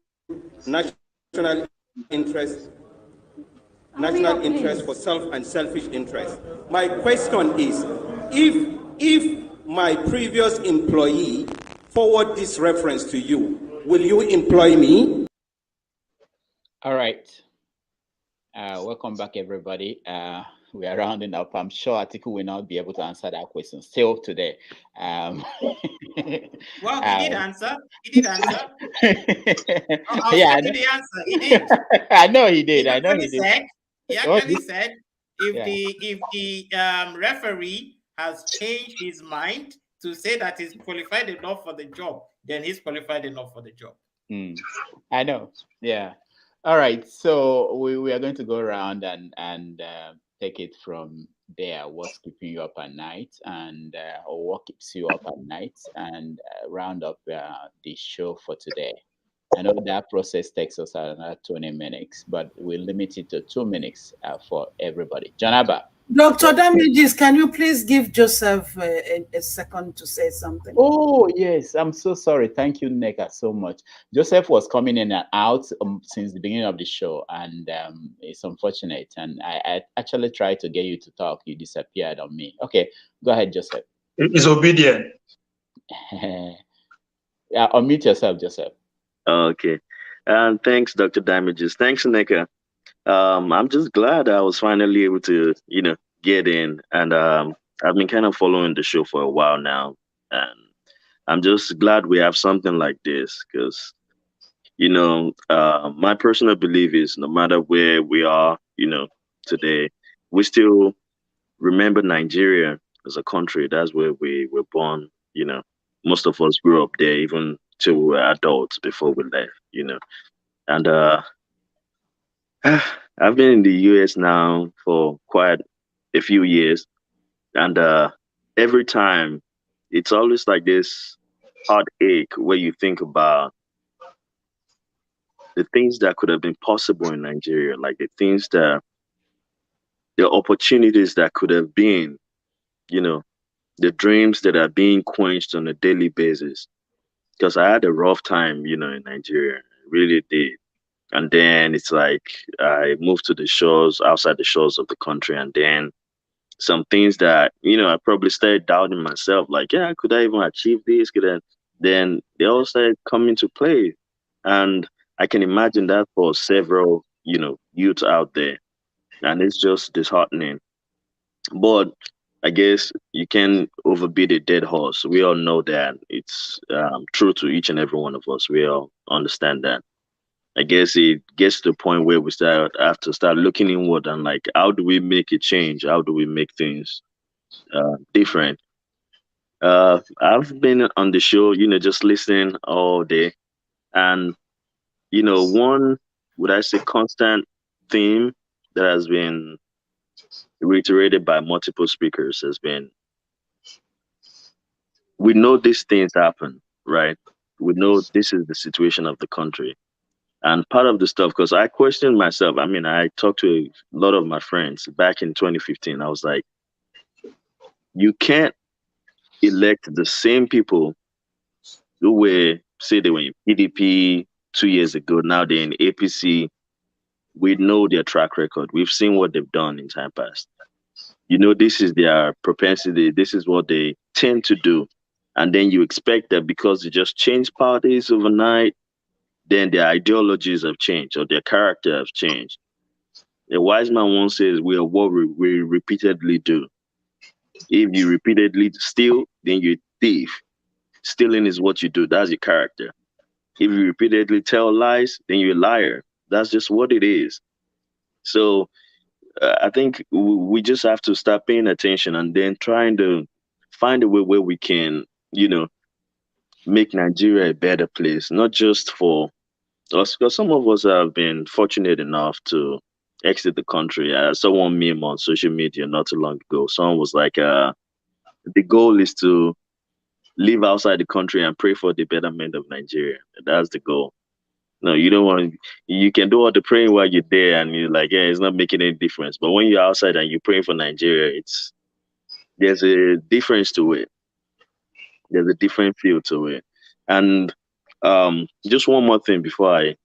national interest for self and selfish interest. My question is, if my previous employee forward this reference to you, will you employ me? All right. Welcome back, everybody. We are rounding up. I'm sure Atiku will not be able to answer that question still today. Well, he did answer. He did answer. I'll Yeah, give you the answer. He did. I know he did. He I know he actually did. said, if Yeah. the referee has changed his mind to say that he's qualified enough for the job, then he's qualified enough for the job. I know. Yeah. All right. So we are going to go around and take it from there. What's keeping you up at night, and or what keeps you up at night, and round up the show for today. I know that process takes us another 20 minutes, but we'll limit it to 2 minutes for everybody. Janaba. Dr. Damages, can you please give Joseph a second to say something? Oh, yes. I'm so sorry. Thank you, Neka, so much. Joseph was coming in and out since the beginning of the show, and it's unfortunate. And I actually tried to get you to talk. You disappeared on me. Okay, go ahead, Joseph. He's obedient. Yeah, unmute yourself, Joseph. Okay. And thanks, Dr. Damages. Thanks, Neka. I'm just glad I was finally able to, get in. And I've been kind of following the show for a while now. And I'm just glad we have something like this because, my personal belief is no matter where we are, today, we still remember Nigeria as a country. That's where we were born. Most of us grew up there, even till we were adults before we left, And I've been in the US now for quite a few years. And every time it's always like this heartache where you think about the things that could have been possible in Nigeria, like the opportunities that could have been, the dreams that are being quenched on a daily basis. Because I had a rough time, in Nigeria, really did. And then it's like I moved to the shores, outside the shores of the country, and then some things that, I probably started doubting myself, like, yeah, could I even achieve this? Then they all started coming to play. And I can imagine that for several, youths out there. And it's just disheartening. But I guess you can overbeat a dead horse. We all know that it's true to each and every one of us. We all understand that. I guess it gets to the point where we have to start looking inward and like, how do we make a change? How do we make things different? I've been on the show, just listening all day. And, one, would I say, constant theme that has been reiterated by multiple speakers has been, we know these things happen, right? We know this is the situation of the country. And part of the stuff, because I questioned myself. I mean, I talked to a lot of my friends back in 2015. I was like, you can't elect the same people who were, say they were in PDP 2 years ago. Now they're in APC. We know their track record. We've seen what they've done in time past. This is their propensity. This is what they tend to do. And then you expect that because they just change parties overnight, then their ideologies have changed or their character have changed. A wise man once says, we are what we repeatedly do. If you repeatedly steal, then you're a thief. Stealing is what you do. That's your character. If you repeatedly tell lies, then you're a liar. That's just what it is. So I think we just have to start paying attention and then trying to find a way where we can, make Nigeria a better place, not just for us, because some of us have been fortunate enough to exit the country. I saw one meme on social media not too long ago. Someone was like, the goal is to live outside the country and pray for the betterment of Nigeria. That's the goal. No, you don't want. You can do all the praying while you're there, and you're like, yeah, it's not making any difference. But when you're outside and you're praying for Nigeria, there's a difference to it. There's a different feel to it. And just one more thing before I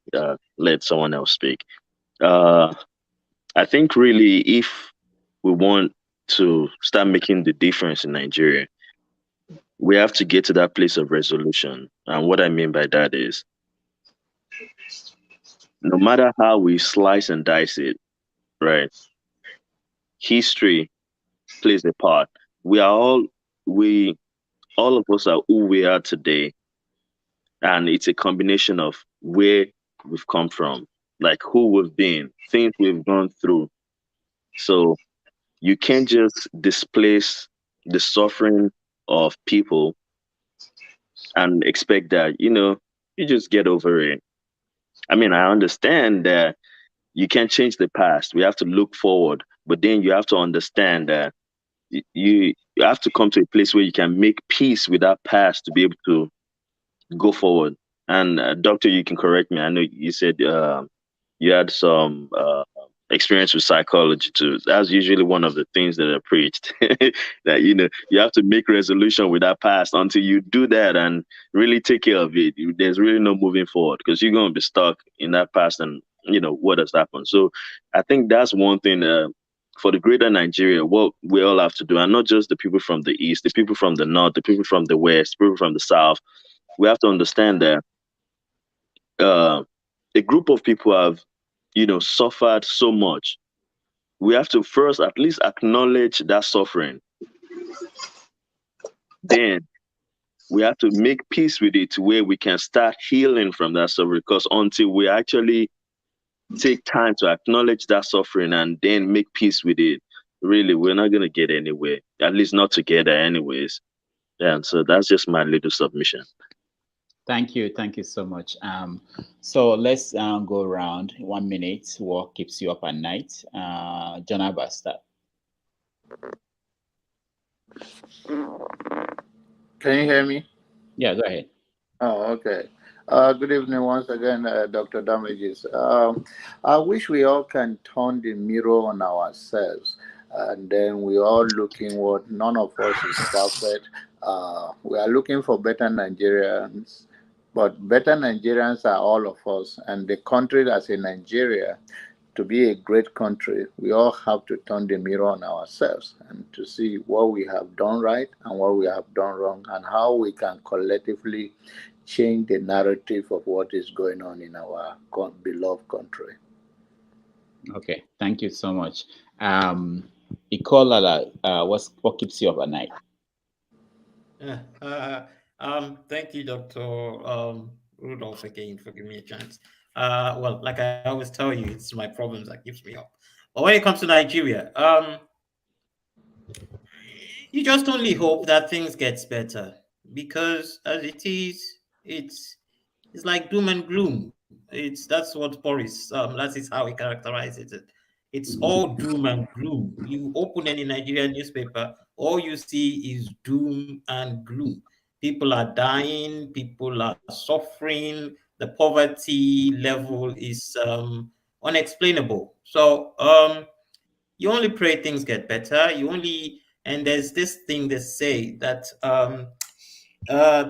let someone else speak. I think really, if we want to start making the difference in Nigeria, we have to get to that place of resolution. And what I mean by that is, no matter how we slice and dice it, right? History plays a part. All of us are who we are today. And it's a combination of where we've come from, like who we've been, things we've gone through. So you can't just displace the suffering of people and expect that, you just get over it. I mean, I understand that you can't change the past. We have to look forward, but then you have to understand that you have to come to a place where you can make peace with that past to be able to go forward. And doctor, you can correct me. I know you said you had some experience with psychology too. That's usually one of the things that are preached. That you have to make resolution with that past. Until you do that and really take care of it, there's really no moving forward, because you're going to be stuck in that past and what has happened. So I think that's one thing for the greater Nigeria, what we all have to do, and not just the people from the east, the people from the north, the people from the west, the people from the south. We have to understand that a group of people have, suffered so much. We have to first at least acknowledge that suffering. Then we have to make peace with it to where we can start healing from that suffering. Because until we actually take time to acknowledge that suffering and then make peace with it, really, we're not going to get anywhere, at least not together anyways. Yeah, and so that's just my little submission. Thank you so much. So let's go around 1 minute. What keeps you up at night? John Abasta. Can you hear me? Yeah, go ahead. Oh, okay. Good evening once again, Dr. Damages. I wish we all can turn the mirror on ourselves, and then we all looking what none of us is perfect. We are looking for better Nigerians, but better Nigerians are all of us, and the country as a Nigeria, to be a great country, we all have to turn the mirror on ourselves and to see what we have done right and what we have done wrong, and how we can collectively change the narrative of what is going on in our beloved country. Okay, thank you so much. Ikola, what keeps you up at night? Thank you, Dr. Rudolph, again for giving me a chance. Well, like I always tell you, it's my problems that keeps me up. But when it comes to Nigeria, you just only hope that things gets better, because as it is, it's like doom and gloom. That's what Boris, that is how he characterizes it. It's all doom and gloom. You open any Nigerian newspaper, all you see is doom and gloom. People are dying, people are suffering, the poverty level is unexplainable. So you only pray things get better. And there's this thing they say that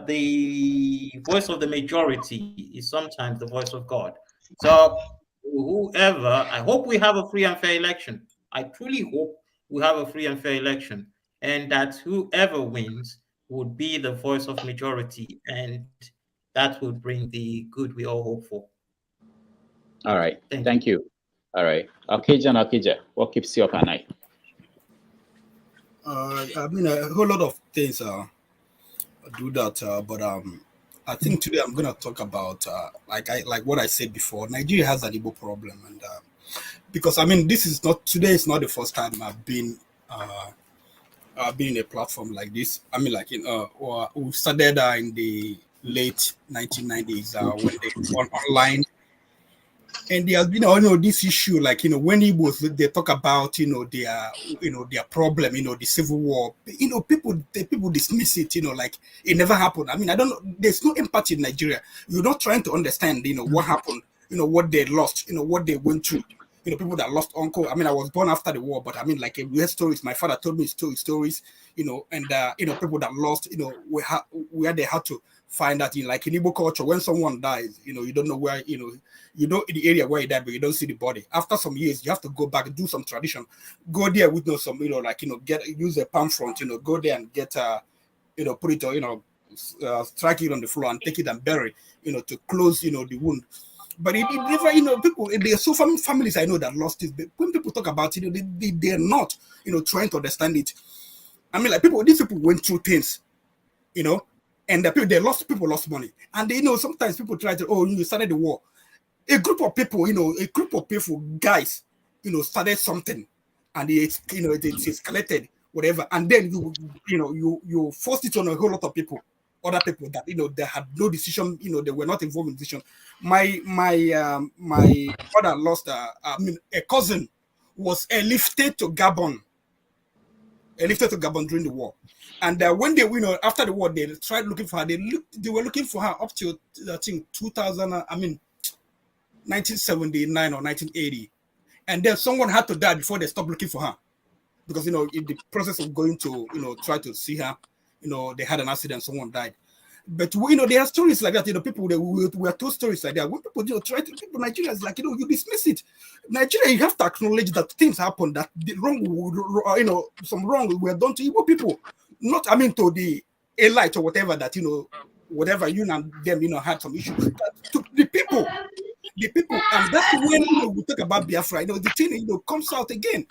the voice of the majority is sometimes the voice of God. So I hope we have a free and fair election. I truly hope we have a free and fair election, and that whoever wins would be the voice of majority, and that would bring the good we all hope for. All right, thank you. All right, Okija, what keeps you up at night? I mean, a whole lot of things do that, but I think today I'm gonna talk about like what I said before. Nigeria has an Igbo problem, and because I mean, today is not the first time I've been in a platform like this. I mean, like we started in the late 1990s when they went online, And there has been, this issue, like, when they talk about, their problem, the civil war, people dismiss it, like it never happened. I mean, I don't know, there's no empathy in Nigeria. You're not trying to understand, what happened, what they lost, what they went through. People that lost uncle. I mean, I was born after the war, but I mean, like, we had stories. My father told me stories, and people that lost, where they had to find out, like in Igbo culture, when someone dies, you don't know where, you know in the area where he died, but you don't see the body. After some years, you have to go back, do some tradition, go there with some, use a palm front, go there and get, put it, strike it on the floor and take it and bury, to close, the wound. But it never, people, there are so many families I know that lost it. But when people talk about it, they're not, trying to understand it. I mean, like, these people went through things, and people lost money. And sometimes people try to, you started the war. A group of people, guys, started something, and it escalated, whatever. And then you forced it on a whole lot of people. Other people that they had no decision, they were not involved in decision. My father lost a cousin was airlifted to Gabon during the war, and when they after the war, they tried looking for her. They were looking for her up to, I think, 1979 or 1980, and then someone had to die before they stopped looking for her, because in the process of going to try to see her, they had an accident, someone died. But there are stories like that. People we are told stories like that. When people try to, Nigerians, like, you dismiss it. Nigeria, you have to acknowledge that things happen, that the wrong, some wrong were done to Igbo people. Not, to the elite or whatever that whatever you and them had some issues. To the people, and that's when we talk about Biafra. The thing comes out again.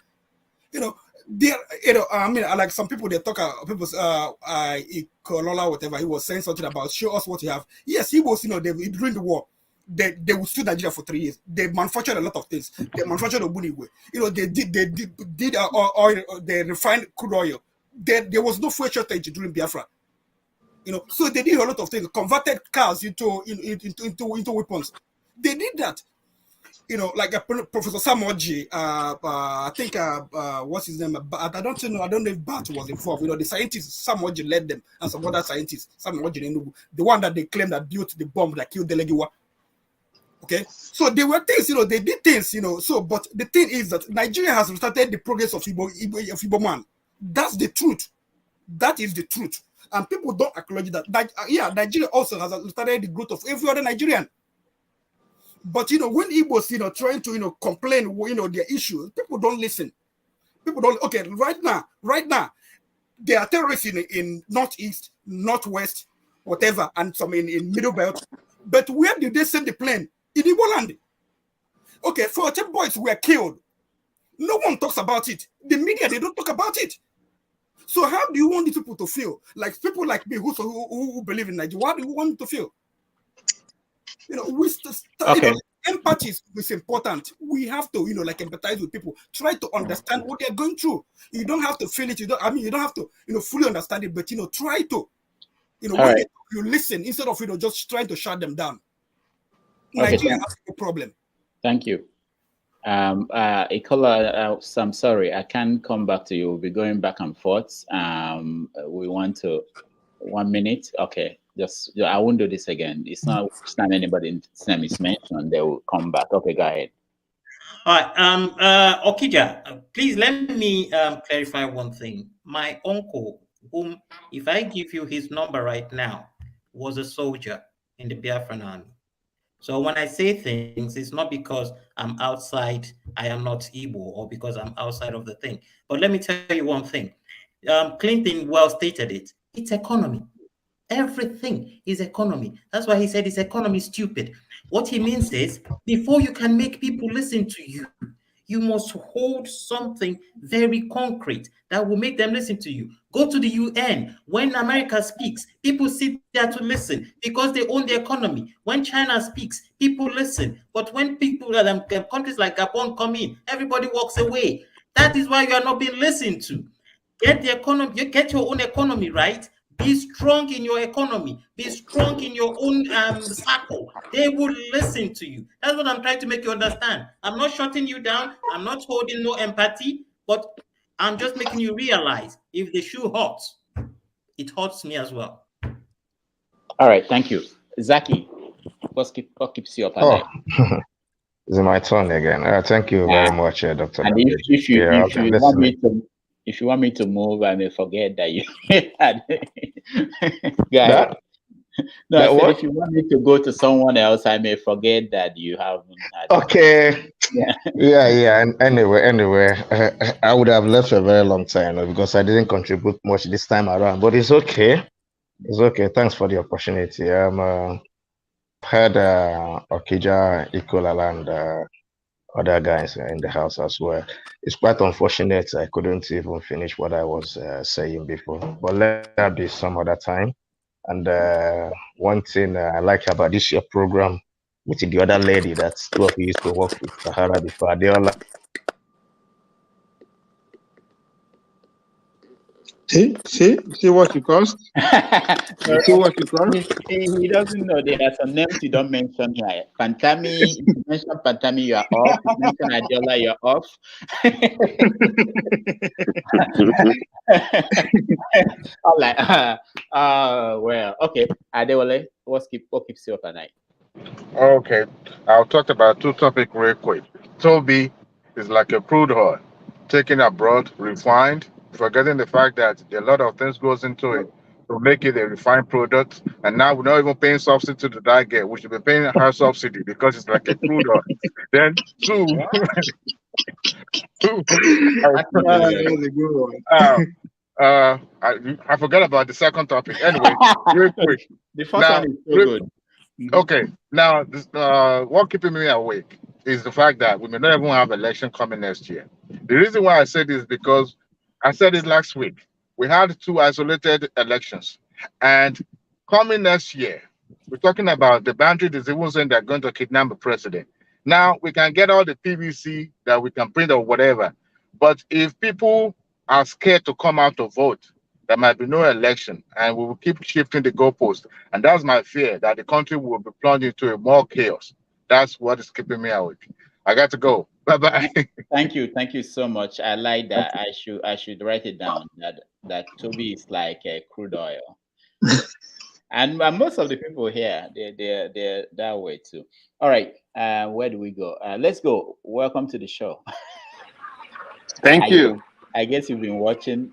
Like some people, they talk, Kolola, whatever, he was saying something about show us what you have. Yes, he was, during the war, they would sue Nigeria for 3 years. They manufactured a lot of things. They manufactured Obuniwe. They did oil, they refined crude oil. There was no fuel shortage during Biafra. So they did a lot of things, converted cars into weapons. They did that. Like Professor Samoji, I think, what's his name? I don't know if Bat was involved. The scientists, Samoji led them, and some other scientists, Samoji, the one that they claimed that built the bomb that killed Delegiwa. Okay, so there were things, they did things, So, but the thing is that Nigeria has retarded the progress of Igbo man. That's the truth. That is the truth, and people don't acknowledge that. Nigeria also has retarded the growth of every other Nigerian. But when Igbos trying to complain their issues, people don't listen. People don't. Okay, right now there are terrorists in northeast, northwest, whatever, and some in middle belt. But where did they send the plane? In Igbo land. Okay, 14 boys were killed. No one talks about it. The media, they don't talk about it. So how do you want these people to feel? Like people like me who believe in Nigeria, what do you want them to feel? Empathy is important. We have to, empathize with people. Try to understand what they're going through. You don't have to feel it. You don't have to, fully understand it. But try to, when you listen instead of just trying to shut them down. Nigeria has a problem. Thank you. Ikola, I'm sorry, I can't come back to you. We'll be going back and forth. We want to 1 minute. Okay. I won't do this again. It's not anybody's name is mentioned, they will come back. Okay, go ahead. All right. Okija, please let me clarify one thing. My uncle, whom, if I give you his number right now, was a soldier in the Biafran army. So when I say things, it's not because I'm outside, I am not Igbo, or because I'm outside of the thing. But let me tell you one thing. Clinton well stated it. It's economy. Everything is economy. That's why he said his economy is stupid. What he means is, before you can make people listen to you, you must hold something very concrete that will make them listen to you. Go to the UN. When America speaks, people sit there to listen because they own the economy. When China speaks, people listen. But when people, countries like Gabon come in, everybody walks away. That is why you are not being listened to. Get the economy, get your own economy right. Be strong in your economy. Be strong in your own circle. They will listen to you. That's what I'm trying to make you understand. I'm not shutting you down. I'm not holding no empathy, but I'm just making you realize if the shoe hurts, it hurts me as well. All right, thank you. Zaki, what keeps you up at night? Is it my turn again? Thank you very much, Dr. And if you want me to move, I may forget that you had. Guys, no, I said if you want me to go to someone else, I may forget that you haven't had. Okay. Yeah. And anyway, I would have left for a very long time because I didn't contribute much this time around. But it's okay. It's okay. Thanks for the opportunity. Had Okija, Ikola, and other guys in the house as well. It's quite unfortunate I couldn't even finish what I was saying before, but let that be some other time. And one thing I like about this your program with the other lady that two of you used to work with Sahara before, they all See what you cost? See what you cost? He doesn't know there are some names you don't mention here. Pantami, if you mention Pantami, you are off. If you mention Adiola, you're off. All right. Well, okay. Adewale, what keeps you up at night? Okay. I'll talk about two topics real quick. Toby is like a crude oil, taken abroad, refined, forgetting the fact that a lot of things goes into it to make it a refined product. And now we're not even paying subsidy to that girl. We should be paying her subsidy because it's like a crude oil. Then two. I forgot about the second topic. Anyway, real quick. The first one is so good. Okay, now what keeping me awake is the fact that we may not even have election coming next year. The reason why I said this is because I said it last week. We had two isolated elections, and coming next year, we're talking about the bandit is even saying they're going to kidnap the president. Now we can get all the PVC that we can print or whatever, but if people are scared to come out to vote, there might be no election, and we will keep shifting the goalpost. And that's my fear, that the country will be plunged into a more chaos. That's what is keeping me awake. I got to go. Bye-bye. Thank you so much. I like that. I should write it down. That Toby is like a crude oil, and most of the people here they're that way too. All right, where do we go? Let's go. Welcome to the show. Thank you. I guess you've been watching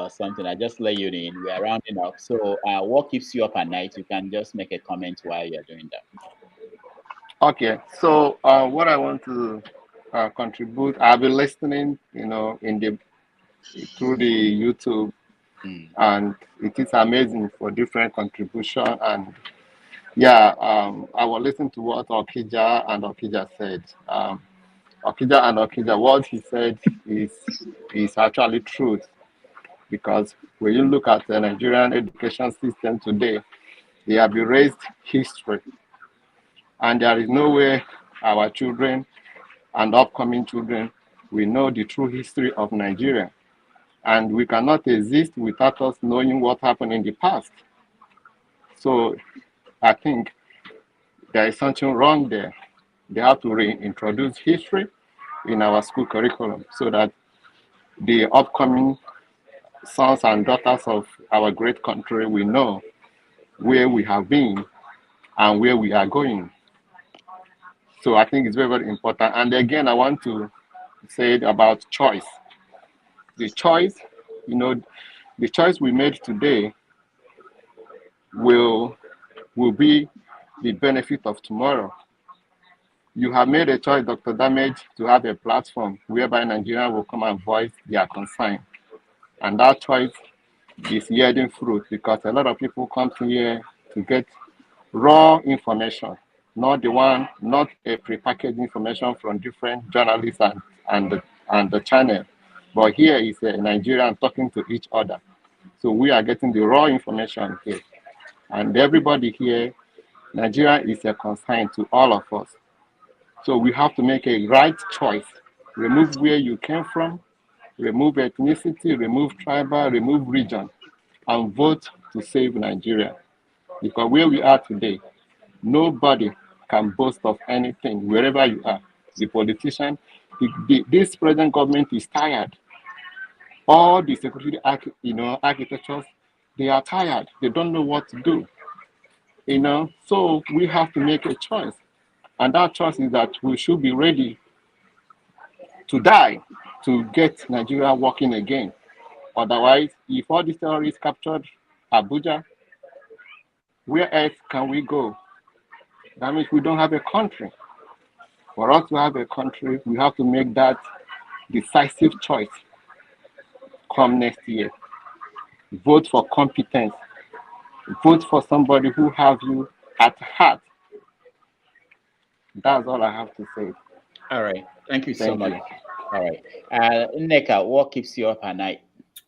something. I just let you in. We are rounding up. So, what keeps you up at night? You can just make a comment while you're doing that. Okay. So, what I want to contribute, I've been listening, through the YouTube, and it is amazing for different contribution. And I will listen to what Okija said. Okija, what he said is actually truth, because when you look at the Nigerian education system today, they have erased history, and there is no way our children and upcoming children will know the true history of Nigeria, and we cannot exist without us knowing what happened in the past. So I think there is something wrong there. They have to reintroduce history in our school curriculum so that the upcoming sons and daughters of our great country will know where we have been and where we are going. So I think it's very, very important. And again, I want to say about choice. The choice we made today will be the benefit of tomorrow. You have made a choice, Dr. Damage, to have a platform whereby Nigerians will come and voice their concern. And that choice is yielding fruit, because a lot of people come here to get raw information, not a prepackaged information from different journalists and the channel. But here is a Nigerian talking to each other. So we are getting the raw information here. And everybody here, Nigeria is a concern to all of us. So we have to make a right choice. Remove where you came from, remove ethnicity, remove tribal, remove region, and vote to save Nigeria. Because where we are today, nobody can boast of anything wherever you are. The politician, this present government is tired. All the security, architectures, they are tired. They don't know what to do. So we have to make a choice, and that choice is that we should be ready to die to get Nigeria working again. Otherwise, if all these terrorists captured Abuja, where else can we go? That means we don't have a country. For us to have a country, we have to make that decisive choice come next year. Vote for competence. Vote for somebody who has you at heart. That's all I have to say. All right. Thank you so much. All right. Nneka, what keeps you up at night?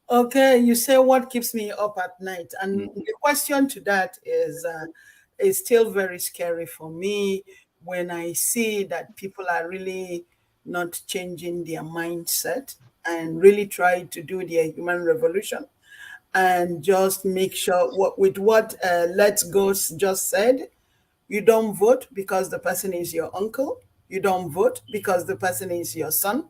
Okay, you say what keeps me up at night, and the question to that is still very scary for me when I see that people are really not changing their mindset and really try to do their human revolution and just make sure with what Let's Go just said. You don't vote because the person is your uncle. You don't vote because the person is your son.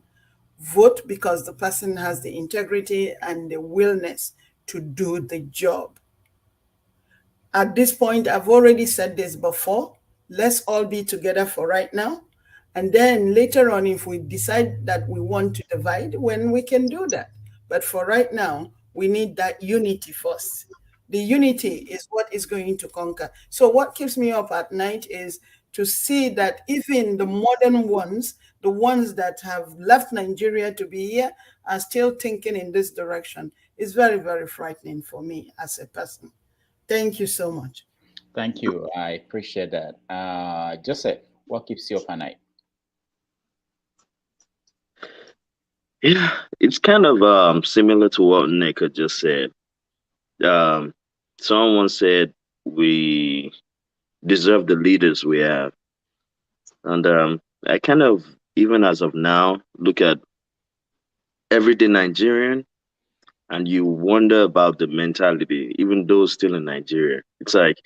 Vote because the person has the integrity and the willingness to do the job. At this point, I've already said this before. Let's all be together for right now. And then later on, if we decide that we want to divide, when we can do that. But for right now, we need that unity first. The unity is what is going to conquer. So what keeps me up at night is to see that even the modern ones, the ones that have left Nigeria to be here, are still thinking in this direction. It's very, very frightening for me as a person. Thank you so much. Thank you. I appreciate that. Joseph, what keeps you up at night? Yeah, it's kind of similar to what Nneka just said. Someone said we deserve the leaders we have. And I kind of, even as of now, look at everyday Nigerian and you wonder about the mentality, even those still in Nigeria. It's like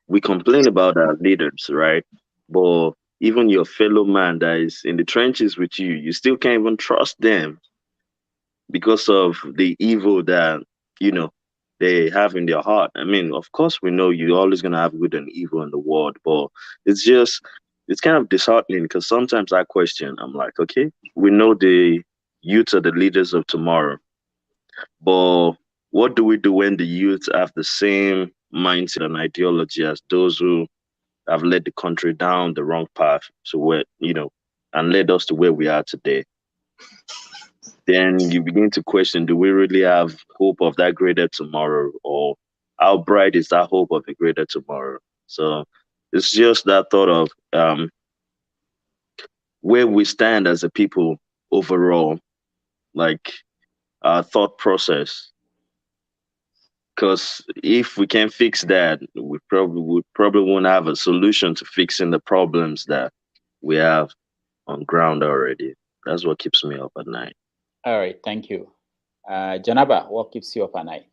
we complain about our leaders, right? But even your fellow man that is in the trenches with you, you still can't even trust them because of the evil that, they have in their heart. I mean, of course, we know you're always going to have good and evil in the world, but it's kind of disheartening because sometimes I question, I'm like, okay, we know the youth are the leaders of tomorrow, but what do we do when the youth have the same mindset and ideology as those who have led the country down the wrong path? So where, and led us to where we are today. Then you begin to question, do we really have hope of that greater tomorrow? Or how bright is that hope of a greater tomorrow? So it's just that thought of where we stand as a people overall, like our thought process. Because if we can fix that, we probably won't have a solution to fixing the problems that we have on ground already. That's what keeps me up at night. All right, thank you. Janaba, what keeps you up at night?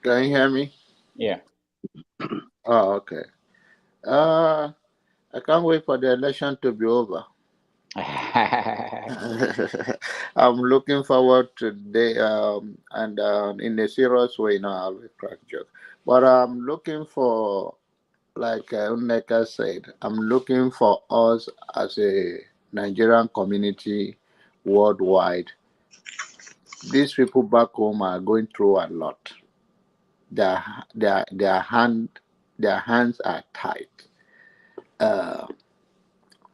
Can you hear me? Yeah. Oh, okay. I can't wait for the election to be over. I'm looking forward to the and in a serious way, I'll be crack joke. But I'm looking for, like Nneka said, I'm looking for us as a Nigerian community worldwide. These people back home are going through a lot. Their hands are tied.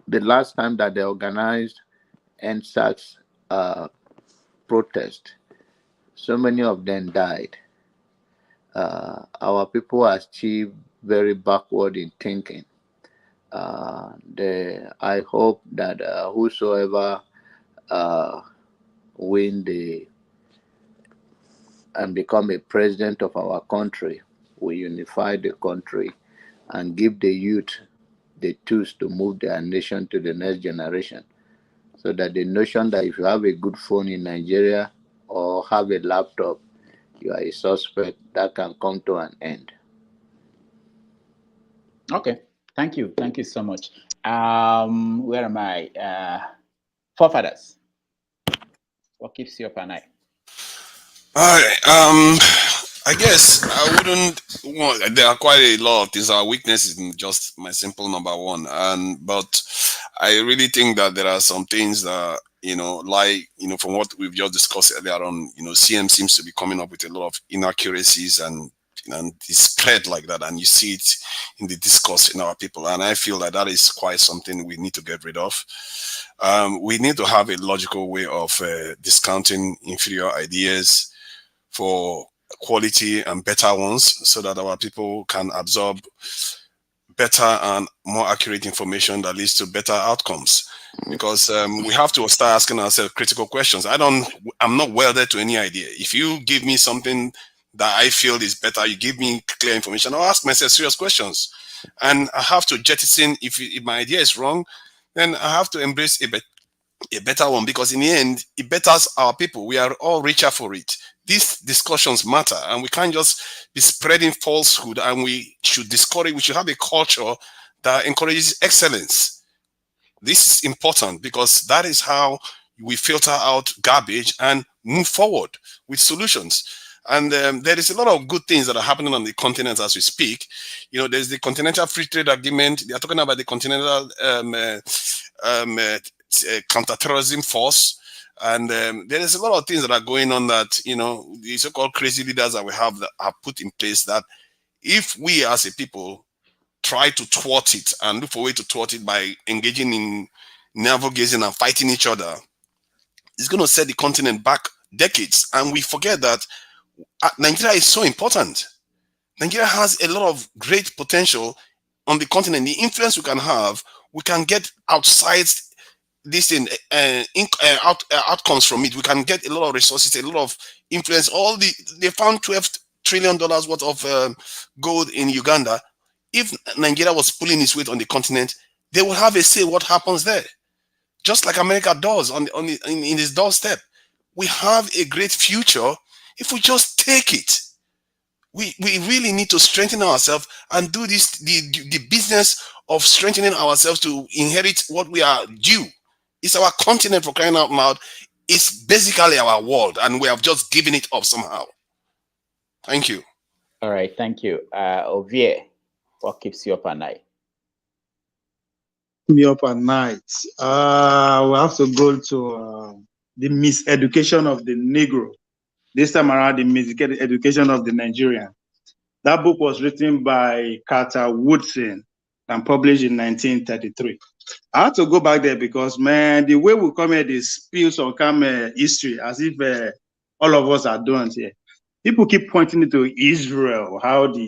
The last time that they organized NSAC's protest, so many of them died. Our people are still very backward in thinking. I hope that whosoever win and become a president of our country will unify the country and give the youth the tools to move their nation to the next generation. So that the notion that if you have a good phone in Nigeria or have a laptop, you are a suspect. That can come to an end. Okay, thank you so much. Where am I? Forefathers, what keeps you up at night? All right. I guess I wouldn't want. There are quite a lot of things. Our weakness is just my simple number one, but I really think that there are some things that from what we've just discussed earlier on. CM seems to be coming up with a lot of inaccuracies and it's spread like that, and you see it in the discourse in our people, and I feel that is quite something we need to get rid of. We need to have a logical way of discounting inferior ideas for quality and better ones, so that our people can absorb better and more accurate information that leads to better outcomes. Because we have to start asking ourselves critical questions. I'm not welded to any idea. If you give me something that I feel is better, you give me clear information, I'll ask myself serious questions. And I have to jettison, if my idea is wrong, then I have to embrace a better one, because in the end, it betters our people. We are all richer for it. These discussions matter, and we can't just be spreading falsehood, and we should have a culture that encourages excellence. This is important, because that is how we filter out garbage and move forward with solutions. And there is a lot of good things that are happening on the continent as we speak. There's the Continental Free Trade Agreement. They are talking about the Continental Counterterrorism Force. And there is a lot of things that are going on that, the so-called crazy leaders that we have that are put in place, that if we as a people try to thwart it and look for a way to thwart it by engaging in navel gazing and fighting each other, it's going to set the continent back decades. And we forget that Nigeria is so important. Nigeria has a lot of great potential on the continent. The influence we can have, we can get outside this in outcomes from it. We can get a lot of resources, a lot of influence. They found $12 trillion worth of gold in Uganda. If Nigeria was pulling its weight on the continent, they will have a say what happens there, just like America does in its doorstep. We have a great future if we just take it. We really need to strengthen ourselves and do this the business of strengthening ourselves to inherit what we are due. It's our continent, for crying out loud. It's basically our world, and we have just given it up somehow. Thank you. All right, thank you. Ovie, what keeps you up at night? Me up at night. We have to go to the miseducation of the Negro. This time around, the miseducation of the Nigerian. That book was written by Carter Woodson and published in 1933. I had to go back there because, man, the way we come here, they spill some kind of history as if all of us are doing here. People keep pointing to Israel, how the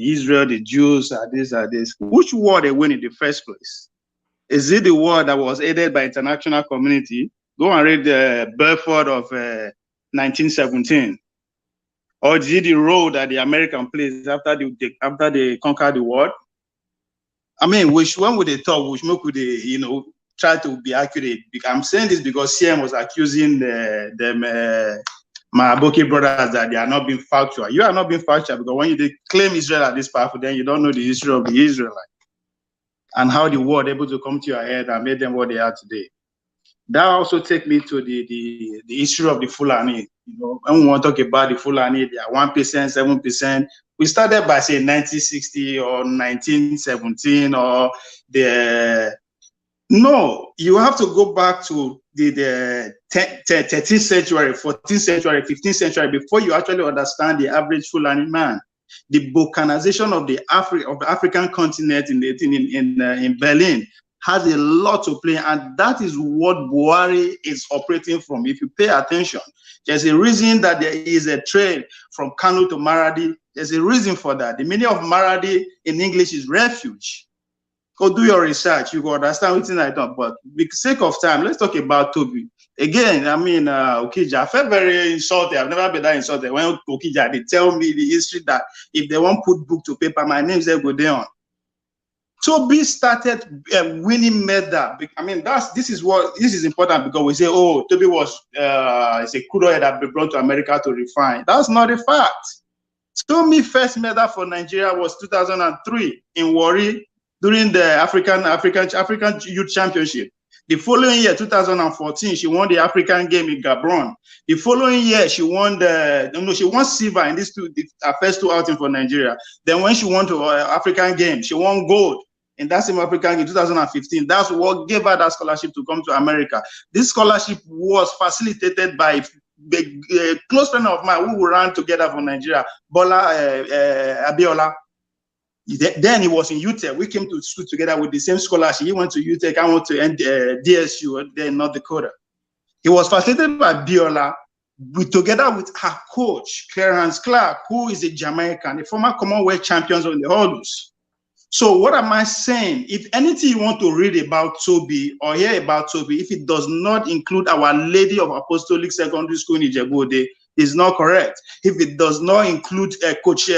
Jews are this. Which war they win in the first place? Is it the war that was aided by international community? Go and read the Belfort of 1917. Or is it the role that the American plays after they conquered the world? I mean, when would they talk? Which would they, try to be accurate? I'm saying this because CM was accusing them, my Aboki brothers, that they are not being factual. You are not being factual because when you claim Israel as this powerful, then you don't know the history of the Israelites and how the world able to come to your head and made them what they are today. That also take me to the issue of the Fulani. When we want to talk about the Fulani, they are 1%, 7%. We started by saying 1960 or 1917 or no. You have to go back to the 13th century, 14th century, 15th century before you actually understand the average Fulani man. The balkanization of the African continent in Berlin has a lot to play, and that is what Buhari is operating from. If you pay attention, there's a reason that there is a train from Kano to Maradi. There's a reason for that. The meaning of Maradi in English is refuge. Go do your research. You will understand what I thought. But for the sake of time, let's talk about Toby. Again, I mean, Okija, I felt very insulted. I've never been that insulted. When Okija, they tell me the history that if they won't put book to paper, my name's there go down. Toby started winning medal. I mean, this is important because we say, oh, Toby was it's a crude oil that been brought to America to refine. That's not a fact. Toby's first medal for Nigeria was 2003 in Warri during the African Youth Championship. The following year, 2014, she won the African game in Gabon. The following year, she won she won silver in these first two outings for Nigeria. Then when she won to African Games, she won gold in that same African game, 2015. That's what gave her that scholarship to come to America. This scholarship was facilitated by a close friend of mine who ran together for Nigeria, Bola Abiola. Then he was in UTEC. We came to school together with the same scholarship. He went to UTEC. I went to DSU, then North Dakota. He was facilitated by Biola, together with her coach, Clarence Clark, who is a Jamaican, a former Commonwealth champion on the hurdles. So what am I saying? If anything you want to read about Toby or hear about Toby, if it does not include Our Lady of Apostolic Secondary School in Ijebu-Ode, is not correct. If it does not include Coach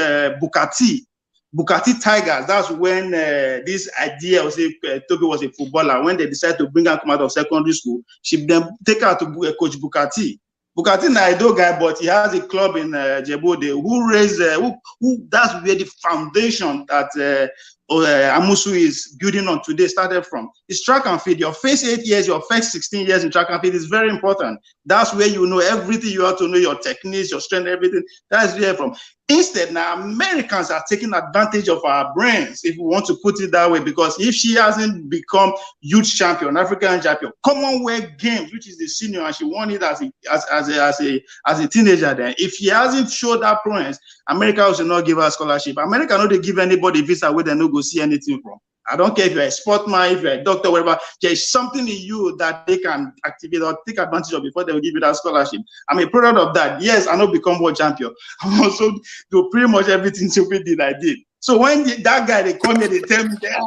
Bukati Tigers, that's when this idea of Toby was a footballer. When they decided to bring her come out of secondary school, she then take her to Coach Bukati. Bukati is an Edo guy, but he has a club in Ijebu-Ode who raised, that's where the foundation that Amusu is building on today started from. It's track and field. Your first 8 years, your first 16 years in track and field is very important. That's where you know everything you have to know, your techniques, your strength, everything. That's where from. Instead, now Americans are taking advantage of our brains, if we want to put it that way, because if she hasn't become youth champion, African champion, Commonwealth Games, which is the senior, and she won it as a teenager, then if she hasn't showed that prowess, America will not give her scholarship. America no they give anybody visa where they no go see anything from. I don't care if you're a sportsman, if you're a doctor, whatever. There's something in you that they can activate or take advantage of before they will give you that scholarship. I'm a product of that. Yes, I know become world champion. I'm also do pretty much everything Toby did, I did. So when that guy, they come here, they tell me, I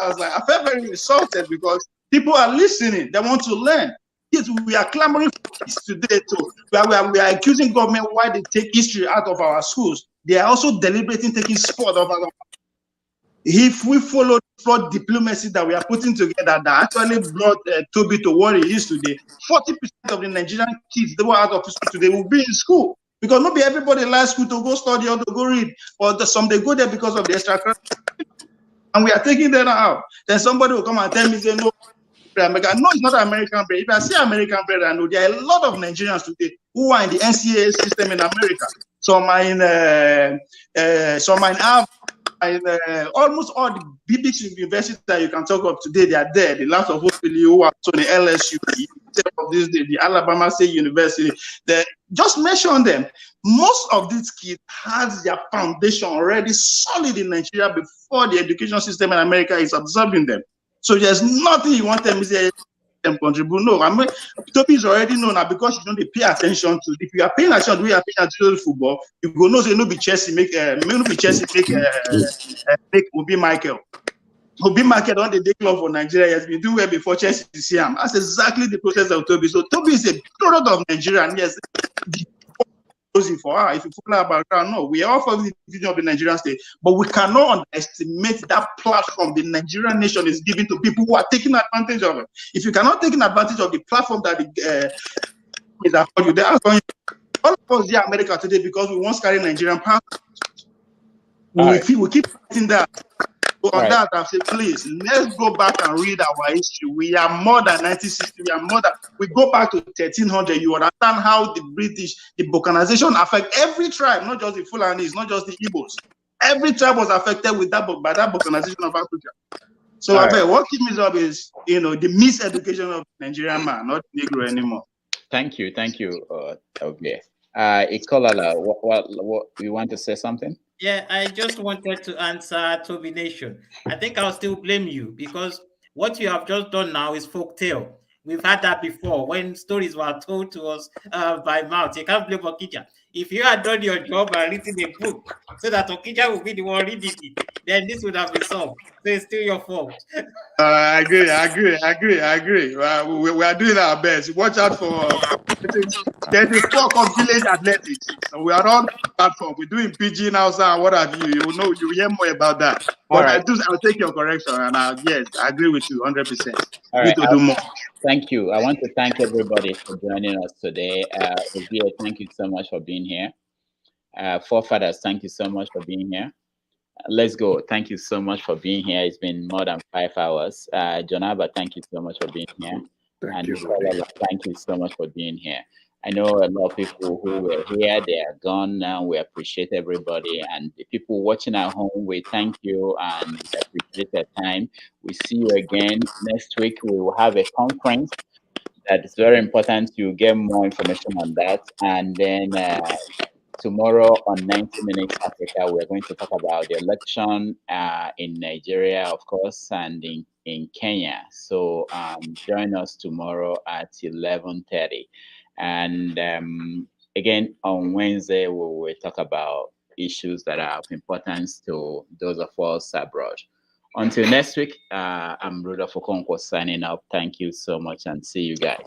was like, I felt very insulted because people are listening. They want to learn. Yes, we are clamoring for this today too. We are accusing government why they take history out of our schools. They are also deliberating taking sport out of our. If we follow fraud diplomacy that we are putting together that actually brought Toby to what he is today, 40% of the Nigerian kids that were out of school today will be in school. Because not be everybody likes school to go study or to go read, or some they go there because of the extra credit. And we are taking them out. Then somebody will come and tell me, say, no, it's not American bread. If I say American bread, I know there are a lot of Nigerians today who are in the NCAA system in America. Some are in Harvard. Almost all the big universities that you can talk of today, they are there. The last of hopefully who are so the LSU, the Alabama State University. Just mention them. Most of these kids has their foundation already solid in Nigeria before the education system in America is absorbing them. So there's nothing you want them to say them contribute. No, I mean Toby is already known now because you don't pay attention to. If you are paying attention to, we are paying attention to football. You go know say no be Chelsea make Obi Michael. Obi Michael on the day club for Nigeria has been doing well before Chelsea see him. That's exactly the process of Toby. So Toby is a product of Nigeria, and yes, for her. If you follow her background, no, we are all for the division of the Nigerian state, but we cannot underestimate that platform the Nigerian nation is giving to people who are taking advantage of it. If you cannot take advantage of the platform that is afford you, they are going. All of us here in America today because we want to carry Nigerian passport. We keep fighting that. So on that, I say, please, let's go back and read our history. We are more than 1960. We are more than. We go back to 1300. You understand how the British, the Balkanization affect every tribe, not just the Fulanis, not just the Igbos. Every tribe was affected with that by that Balkanization of Africa. So what keeps me up is the miseducation of the Nigerian man, not the Negro anymore. Thank you. Okay. Ikolala, what you want to say something? Yeah, I just wanted to answer Toby Nation. I think I'll still blame you because what you have just done now is folktale. We've had that before when stories were told to us by mouth. You can't blame Okija. If you had done your job and written a book so that Okija would be the one reading it, then this would have been solved. So it's still your fault. I agree. We are doing our best. Watch out for there's a talk of village athletics. And we are on platform. We're doing PG now, and what have you. You know, you hear more about that. But right. I'll take your correction, and yes, I agree with you 100%. All Need right, to do more. Thank you. I want to thank everybody for joining us today. Ovie, thank you so much for being here. Forefathers, thank you so much for being here. Let's go. Thank you so much for being here. It's been more than 5 hours. Jonaba, thank you so much for being here. Thank you so much for being here. I know a lot of people who were here, they are gone now. We appreciate everybody. And the people watching at home, we thank you and we appreciate their time. We see you again next week. We will have a conference that is very important. You get more information on that. And then tomorrow on 90 Minutes Africa, we're going to talk about the election in Nigeria, of course, and in Kenya. So join us tomorrow at 11:30. And again, on Wednesday, we will talk about issues that are of importance to those of us abroad. Until next week, I'm Rudolph Okonkwo signing up. Thank you so much and see you guys.